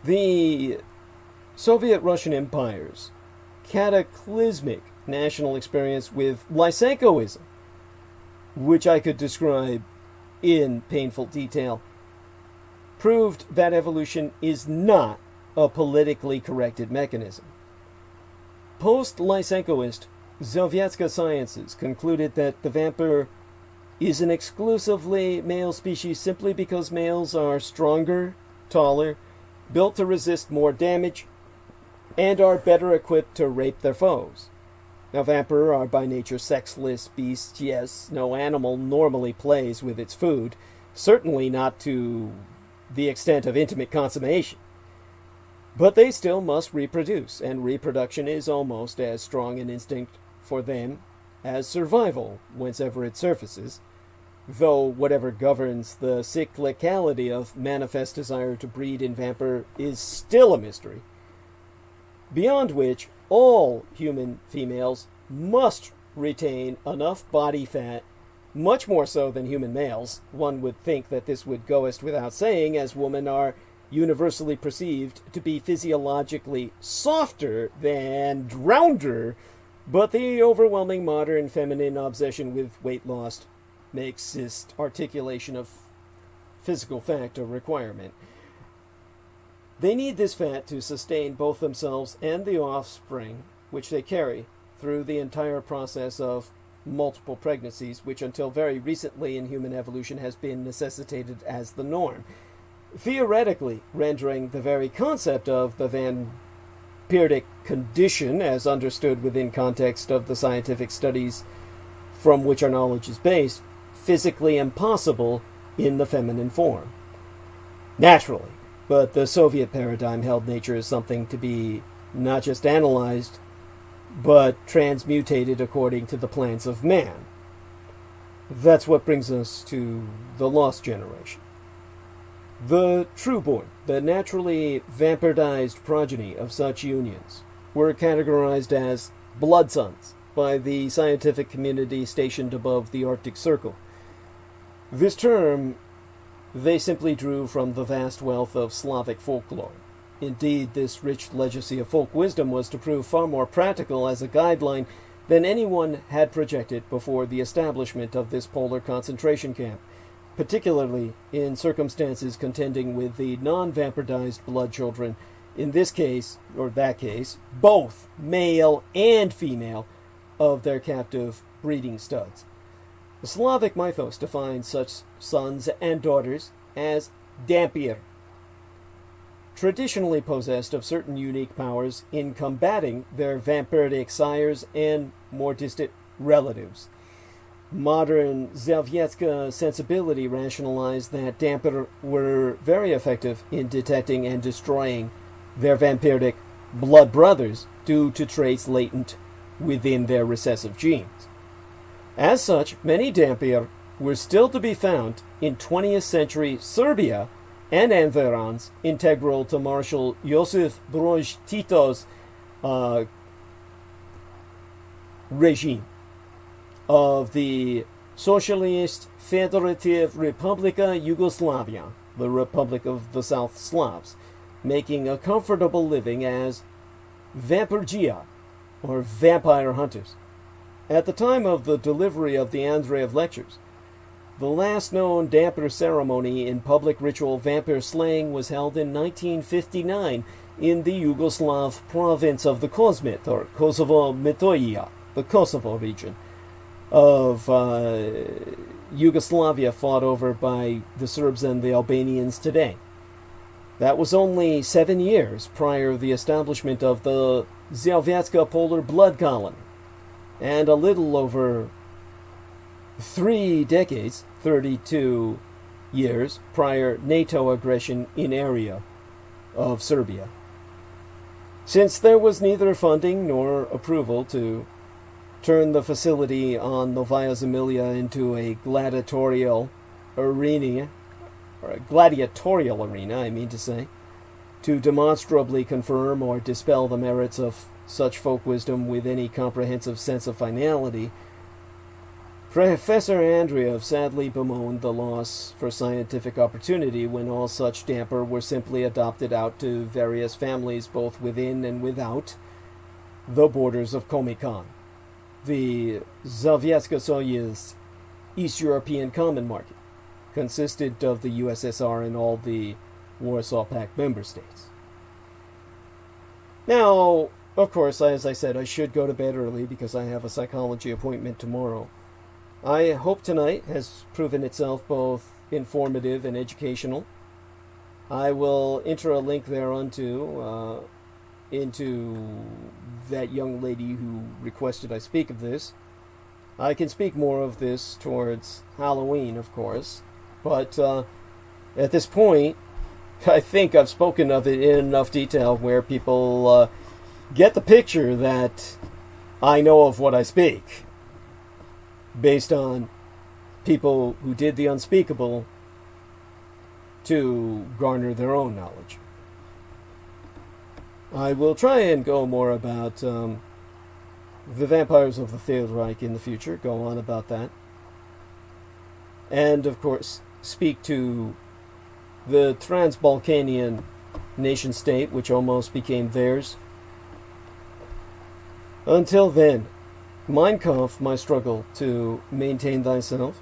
[SPEAKER 1] The Soviet-Russian Empire's cataclysmic national experience with Lysenkoism, which I could describe in painful detail, proved that evolution is not a politically corrected mechanism. Post-Lysenkoist Sovietska sciences concluded that the vampire is an exclusively male species simply because males are stronger, taller, built to resist more damage, and are better equipped to rape their foes. Now, vampire are by nature sexless beasts. Yes, no animal normally plays with its food, certainly not to the extent of intimate consummation. But they still must reproduce, and reproduction is almost as strong an instinct for them as survival, whencever it surfaces, though whatever governs the cyclicality of manifest desire to breed in vampire is still a mystery, beyond which all human females must retain enough body fat, much more so than human males. One would think that this would goest without saying, as women are universally perceived to be physiologically softer than drounder, but the overwhelming modern feminine obsession with weight loss makes this articulation of physical fact a requirement. They need this fat to sustain both themselves and the offspring, which they carry through the entire process of multiple pregnancies, which until very recently in human evolution has been necessitated as the norm, theoretically rendering the very concept of the vampiric condition, as understood within context of the scientific studies from which our knowledge is based, physically impossible in the feminine form. Naturally, but the Soviet paradigm held nature as something to be not just analyzed, but transmutated according to the plans of man. That's what brings us to the lost generation. The trueborn, the naturally vampirized progeny of such unions, were categorized as blood sons by the scientific community stationed above the Arctic Circle. This term they simply drew from the vast wealth of Slavic folklore. Indeed, this rich legacy of folk wisdom was to prove far more practical as a guideline than anyone had projected before the establishment of this polar concentration camp, particularly in circumstances contending with the non-vampirized blood children, in this case, or that case, both male and female, of their captive breeding studs. The Slavic mythos defines such sons and daughters as dampir, traditionally possessed of certain unique powers in combating their vampiric sires and more distant relatives. Modern Sovietska sensibility rationalized that dampir were very effective in detecting and destroying their vampiric blood brothers due to traits latent within their recessive genes. As such, many dampir were still to be found in 20th century Serbia and environs, integral to Marshal Josip Broz Tito's regime of the Socialist Federative Republika Yugoslavia, the Republic of the South Slavs, making a comfortable living as vampirgia, or vampire hunters. At the time of the delivery of the Andreev lectures, the last known dampir ceremony in public ritual vampire slaying was held in 1959 in the Yugoslav province of the Kosmet, or Kosovo Metohija, the Kosovo region of Yugoslavia, fought over by the Serbs and the Albanians today. That was only 7 years prior to the establishment of the Sovietska Polar Blood Colony, and a little over 3 decades, 32 years, prior NATO aggression in area of Serbia. Since there was neither funding nor approval to turn the facility on Novaya Zemlya into a gladiatorial arena, I mean to say, to demonstrably confirm or dispel the merits of such folk wisdom with any comprehensive sense of finality, Professor Andreev sadly bemoaned the loss for scientific opportunity when all such dampir were simply adopted out to various families both within and without the borders of Komikan, the Sovietska Soyuz East European Common Market, consisted of the USSR and all the Warsaw Pact member states. Now, of course, as I said, I should go to bed early because I have a psychology appointment tomorrow. I hope tonight has proven itself both informative and educational. I will enter a link thereunto into that young lady who requested I speak of this. I can speak more of this towards Halloween, of course, but at this point, I think I've spoken of it in enough detail where people get the picture that I know of what I speak, based on people who did the unspeakable to garner their own knowledge. I will try and go more about the vampires of the Third Reich in the future, go on about that. And, of course, speak to the Trans-Balkanian nation-state, which almost became theirs. Until then, Mein Kampf, my struggle to maintain thyself,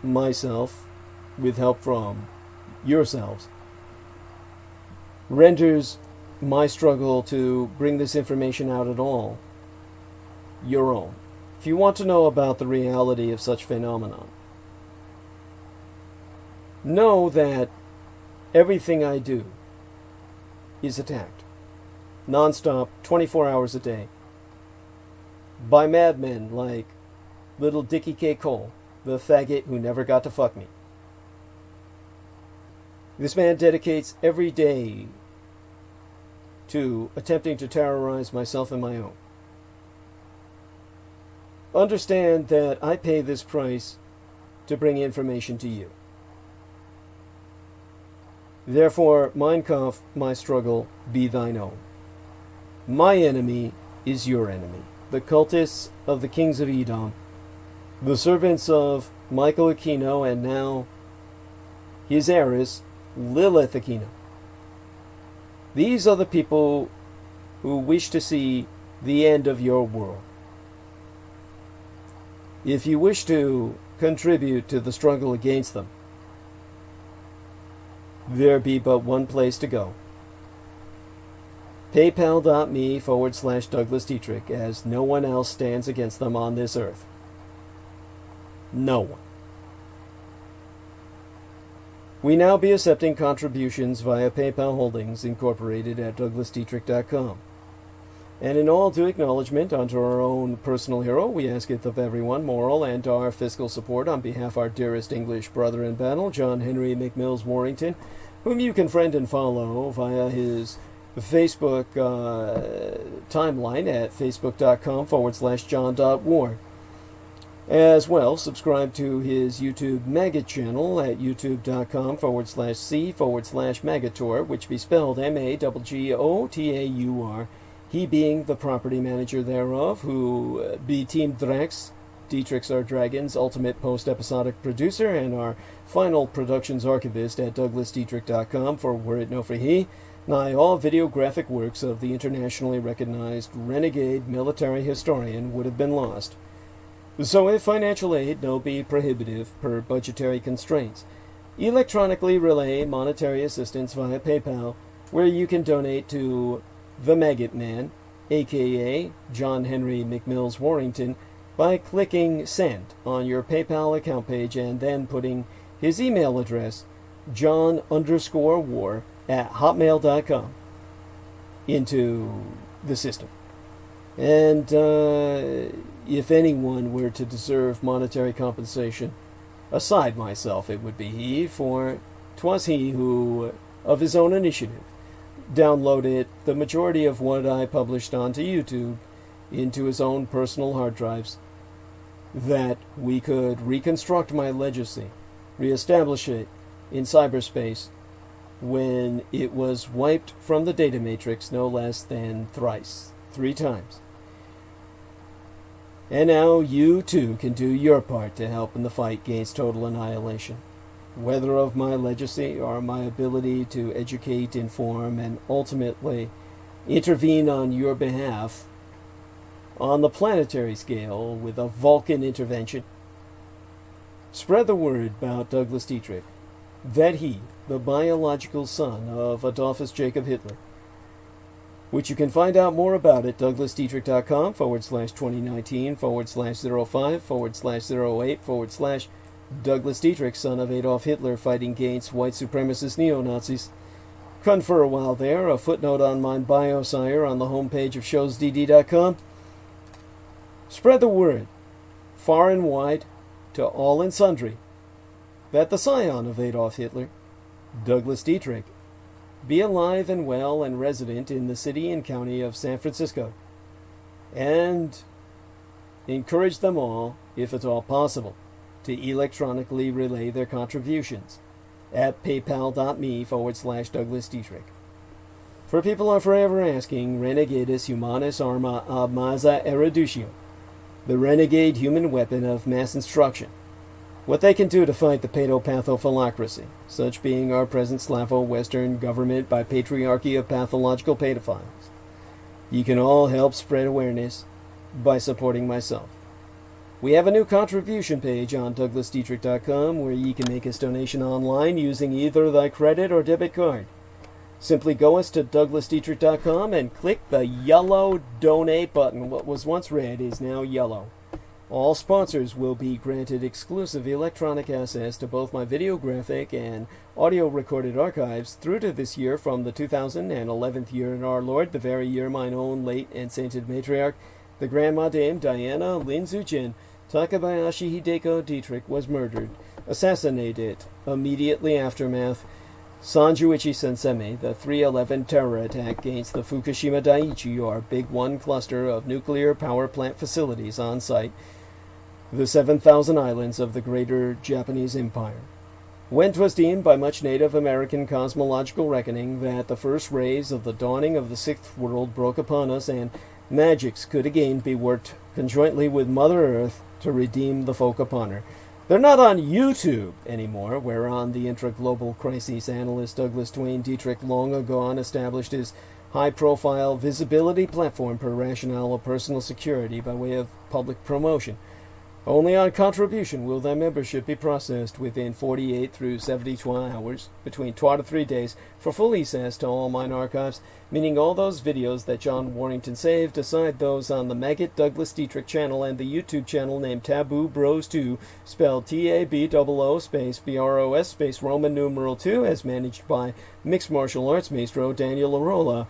[SPEAKER 1] myself, with help from yourselves. renders my struggle to bring this information out at all your own. If you want to know about the reality of such phenomenon, know that everything I do is attacked, non-stop, 24 hours a day, by madmen like little Dickie K. Cole, the faggot who never got to fuck me. This man dedicates every day to attempting to terrorize myself and my own. Understand that I pay this price to bring information to you. Therefore, Mein Kampf, my struggle, be thine own. My enemy is your enemy, the cultists of the kings of Edom, the servants of Michael Aquino, and now his heiress, Lilith Aquino. These are the people who wish to see the end of your world. If you wish to contribute to the struggle against them, there be but one place to go. PayPal.me/Douglas Dietrich, as no one else stands against them on this earth. No one. We now be accepting contributions via PayPal Holdings Incorporated at DouglasDietrich.com. And in all due acknowledgement unto our own personal hero, we asketh of everyone moral and our fiscal support on behalf of our dearest English brother in battle, John Henry McMills Warrington, whom you can friend and follow via his Facebook timeline at facebook.com/john.war. As well, subscribe to his YouTube maggot channel at youtube.com/c/magator, which be spelled MAGGOTAUR, he being the property manager thereof, who be Team Drax, Dietrich's Our Dragons ultimate post-episodic producer, and our final productions archivist at douglasdietrich.com, for were it no for he, nigh all videographic works of the internationally recognized renegade military historian would have been lost. So if financial aid no be prohibitive per budgetary constraints, electronically relay monetary assistance via PayPal, where you can donate to the Maggot Man, aka John Henry McMills Warrington, by clicking Send on your PayPal account page and then putting his email address, john_war@hotmail.com, into the system. And if anyone were to deserve monetary compensation, aside myself, it would be he, for 'twas he who, of his own initiative, downloaded the majority of what I published onto YouTube into his own personal hard drives, that we could reconstruct my legacy, reestablish it in cyberspace, when it was wiped from the data matrix no less than three times. And now you too can do your part to help in the fight against total annihilation, whether of my legacy or my ability to educate, inform, and ultimately intervene on your behalf on the planetary scale with a Vulcan intervention. Spread the word about Douglas Dietrich, that he, the biological son of Adolfus Jacob Hitler, which you can find out more about at douglasdietrich.com/2019/05/08/ Douglas Dietrich, son of Adolf Hitler, fighting against white supremacist neo-Nazis. Confer a while there, a footnote on my bio, sire, on the homepage of showsdd.com. Spread the word, far and wide, to all and sundry, that the scion of Adolf Hitler, Douglas Dietrich, be alive and well and resident in the city and county of San Francisco, and encourage them all, if at all possible, to electronically relay their contributions at paypal.me/Douglas Dietrich. For people are forever asking, Renegadus Humanus Arma ab Masa Eruditio, the renegade human weapon of mass instruction, what they can do to fight the paedopathophyllocracy, such being our present Slavo-Western government by patriarchy of pathological pedophiles. You can all help spread awareness by supporting myself. We have a new contribution page on douglasdietrich.com where you can make a donation online using either thy credit or debit card. Simply go us to DouglasDietrich.com and click the yellow donate button. What was once red is now yellow. All sponsors will be granted exclusive electronic access to both my videographic and audio recorded archives through to this year from the 2011th year in our Lord, the very year mine own late and sainted matriarch, the Grandma Dame Diana Linzujin Takabayashi Hideko Dietrich was murdered, assassinated, immediately aftermath, Sanjuichi Sensemi, the 3/11 terror attack against the Fukushima Daiichi, or Big One cluster of nuclear power plant facilities on site, the 7,000 islands of the Greater Japanese Empire. When 'twas deemed by much Native American cosmological reckoning that the first rays of the dawning of the sixth world broke upon us, and magics could again be worked conjointly with Mother Earth to redeem the folk upon her. They're not on YouTube anymore, whereon the intra-global crises analyst Douglas Duane Dietrich long ago established his high-profile visibility platform per rationale of personal security by way of public promotion. Only on contribution will thy membership be processed within 48 through 72 hours, between 2 to 3 days, for full access to all mine archives, meaning all those videos that John Warrington saved, aside those on the Maggot Douglas Dietrich channel and the YouTube channel named Taboo Bros 2, spelled TABOO space BROS space Roman numeral 2, as managed by mixed martial arts maestro Daniel Arola,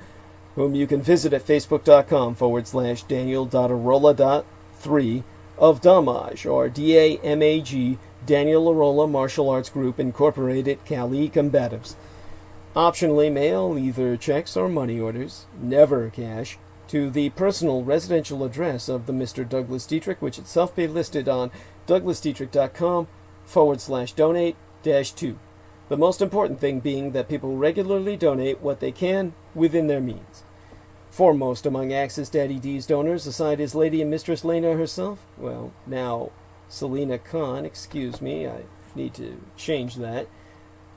[SPEAKER 1] whom you can visit at facebook.com/Daniel.Arola.3 of Damage, or DAMAG, Daniel Arola Martial Arts Group Incorporated, Cali Combatives. Optionally mail either checks or money orders, never cash, to the personal residential address of the Mr. Douglas Dietrich, which itself be listed on douglasdietrich.com/donate-2. The most important thing being that people regularly donate what they can within their means. Foremost among Axis Daddy D's donors, aside his lady and mistress Lena herself, well, now Selena Khan, excuse me, I need to change that,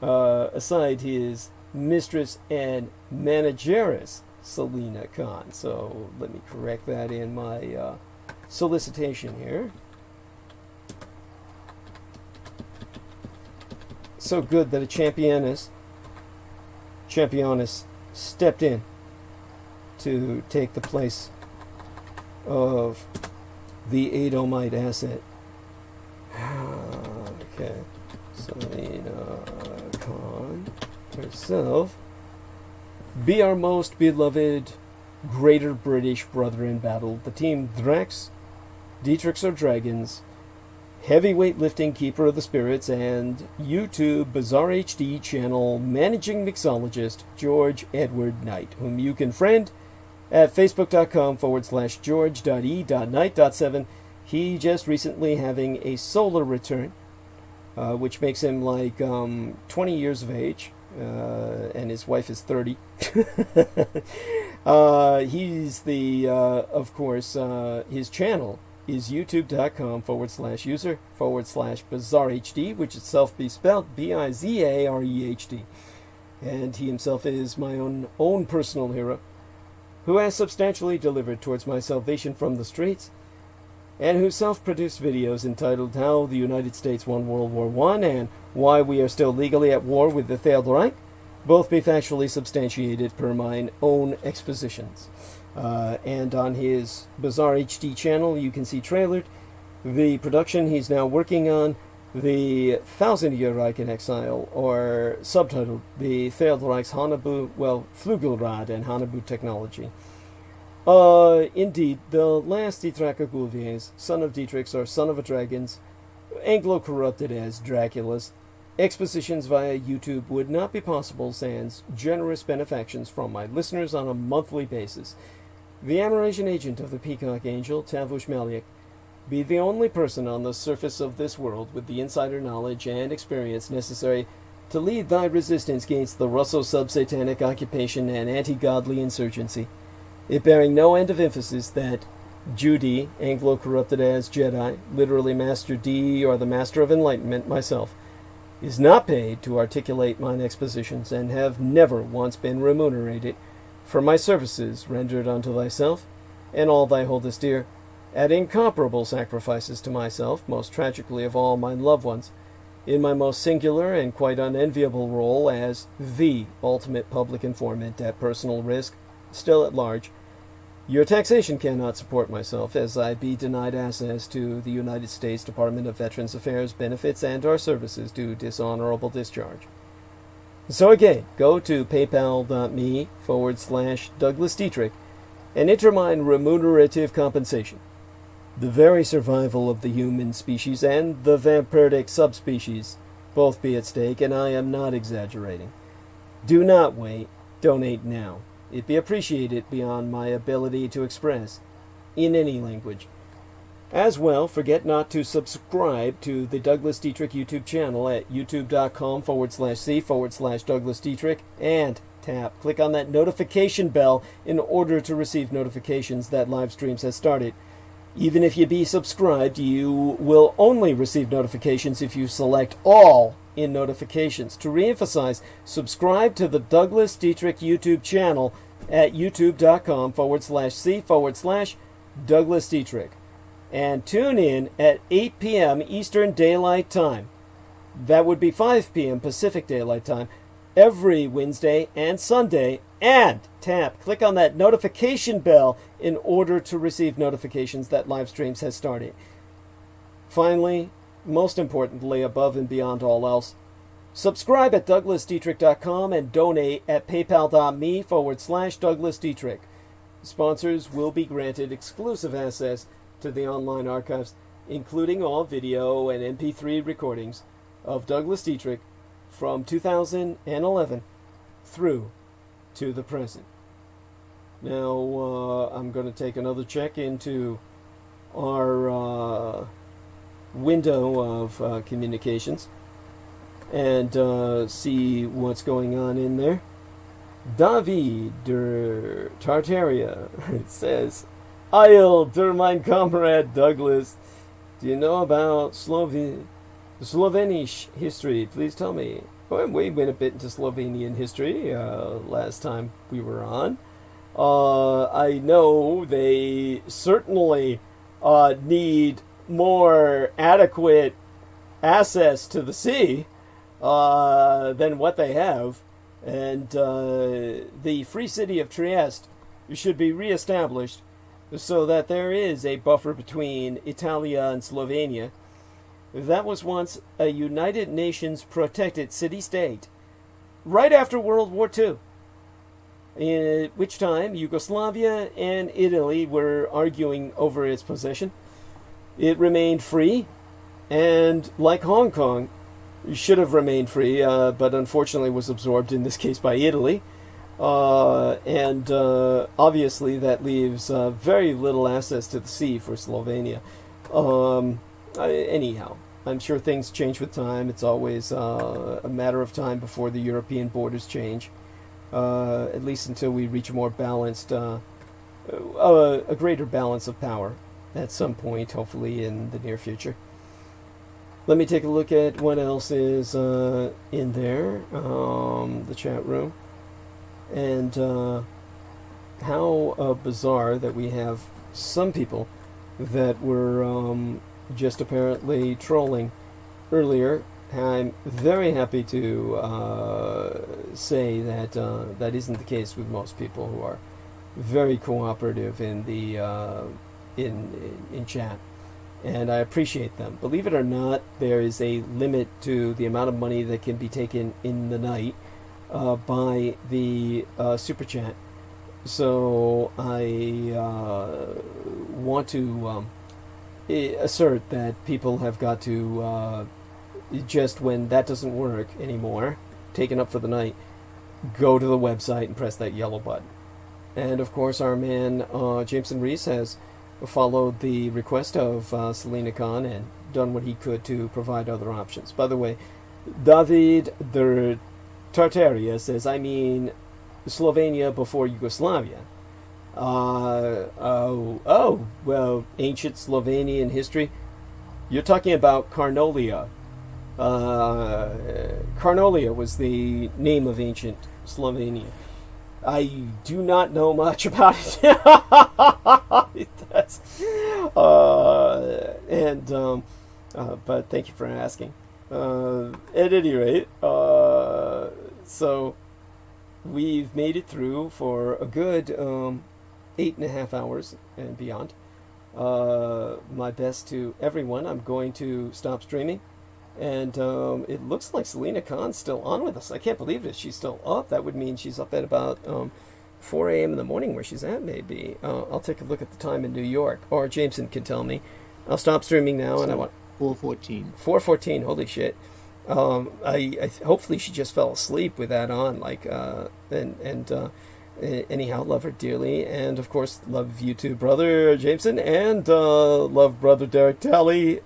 [SPEAKER 1] aside his mistress and manageress Selena Khan. So let me correct that in my solicitation here. So good that a championess stepped in to take the place of the Edomite asset. Okay, Selena Khan herself. Be our most beloved Greater British brother in battle, the team Drax, Dietrichs or Dragons, heavyweight lifting keeper of the spirits, and YouTube Bizarre HD channel managing mixologist George Edward Knight, whom you can friend at facebook.com/George.E.Knight.7. He just recently having a solar return, which makes him like 20 years of age, and his wife is 30. He's the, of course, his channel is youtube.com/user/bizarrehd, which itself be spelled BIZAREHD. And he himself is my own personal hero, who has substantially delivered towards my salvation from the streets, and whose self-produced videos entitled How the United States Won World War I and Why We Are Still Legally at War with the Third Reich both be factually substantiated per mine own expositions. And on his Bizarre HD channel, you can see trailered the production he's now working on, the Thousand Year Realm-In-Exile, or subtitled The Third Reich's Flugelrad and Hanabu Technology. Indeed, the last Dietrich Gulviers, son of Dietrichs or son of a dragons, Anglo-corrupted as Dracula's, expositions via YouTube would not be possible sans generous benefactions from my listeners on a monthly basis. The Amerasian agent of the Peacock Angel, Tavush Maliak, be the only person on the surface of this world with the insider knowledge and experience necessary to lead thy resistance against the Russo-sub-satanic occupation and anti-godly insurgency, it bearing no end of emphasis that Judy, Anglo-corrupted as Jedi, literally Master D or the Master of Enlightenment myself, is not paid to articulate mine expositions, and have never once been remunerated for my services rendered unto thyself and all thy holdest dear, at incomparable sacrifices to myself, most tragically of all mine loved ones, in my most singular and quite unenviable role as the ultimate public informant at personal risk, still at large, your taxation cannot support myself, as I be denied access to the United States Department of Veterans Affairs benefits and or services due dishonorable discharge. So again, go to paypal.me/Douglas Dietrich and enter my remunerative compensation. The very survival of the human species and the vampiric subspecies both be at stake, and I am not exaggerating. Do not wait. Donate now. It be appreciated beyond my ability to express in any language. As well, forget not to subscribe to the Douglas Dietrich YouTube channel at youtube.com/c/Douglas Dietrich and click on that notification bell in order to receive notifications that live streams has started. Even if you be subscribed, you will only receive notifications if you select all in notifications. To reemphasize, subscribe to the Douglas Dietrich YouTube channel at youtube.com/c/Douglas Dietrich. And tune in at 8 p.m. Eastern Daylight Time. That would be 5 p.m. Pacific Daylight Time every Wednesday and Sunday. And click on that notification bell in order to receive notifications that live streams has started. Finally, most importantly, above and beyond all else, subscribe at douglasdietrich.com and donate at paypal.me/Douglas Dietrich. Sponsors will be granted exclusive access to the online archives, including all video and MP3 recordings of Douglas Dietrich from 2011 through to the present. Now, I'm going to take another check into our window of communications and see what's going on in there. David der Tartaria says, Heil, der mein Comrade Douglas. Do you know about Slovenish history? Please tell me. Well, we went a bit into Slovenian history last time we were on. I know they certainly need more adequate access to the sea than what they have. And the Free City of Trieste should be reestablished so that there is a buffer between Italia and Slovenia. That was once a United Nations protected city-state, right after World War II, in which time Yugoslavia and Italy were arguing over its possession. It remained free, and like Hong Kong, should have remained free, but unfortunately was absorbed, in this case, by Italy. And obviously that leaves very little access to the sea for Slovenia. Anyhow, I'm sure things change with time. It's always a matter of time before the European borders change, at least until we reach a more balanced, a greater balance of power at some point, hopefully in the near future. Let me take a look at what else is in there, the chat room, and how bizarre that we have some people that were just apparently trolling earlier. I'm very happy to say that that isn't the case with most people, who are very cooperative in the in chat. And I appreciate them. Believe it or not, there is a limit to the amount of money that can be taken in the night by the Super Chat. So I want to assert that people have got to, just when that doesn't work anymore, taken up for the night, go to the website and press that yellow button. And of course our man Jameson Reese has followed the request of Selena Khan and done what he could to provide other options. By the way, David der Tartaria says, I mean Slovenia before Yugoslavia. Well, ancient Slovenian history. You're talking about Carnolia. Carnolia was the name of ancient Slovenia. I do not know much about it. But thank you for asking. At any rate, so we've made it through for a good 8.5 hours and beyond. My best to everyone. I'm going to stop streaming. And it looks like Selena Khan's still on with us. I can't believe it. She's still up. That would mean she's up at about 4 a.m. in the morning where she's at, maybe. I'll take a look at the time in New York. Or Jameson can tell me. I'll stop streaming now. And I want
[SPEAKER 2] 4:14.
[SPEAKER 1] 4:14. Holy shit. I hopefully she just fell asleep with that on. Anyhow, love her dearly, and of course love you too, brother Jameson, and love brother Derek Talley,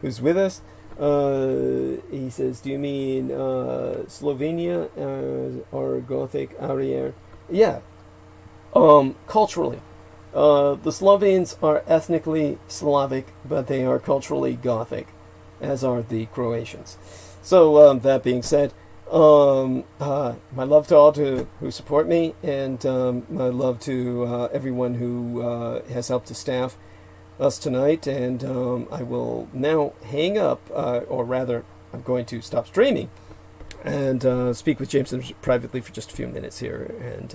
[SPEAKER 1] who's with us. He says, do you mean Slovenia or Gothic area? Yeah. Culturally. The Slovenes are ethnically Slavic, but they are culturally Gothic, as are the Croatians. So, that being said, my love to all who support me, and my love to everyone who has helped to staff us tonight, and I will now hang up, or rather, I'm going to stop streaming and speak with Jameson privately for just a few minutes here, and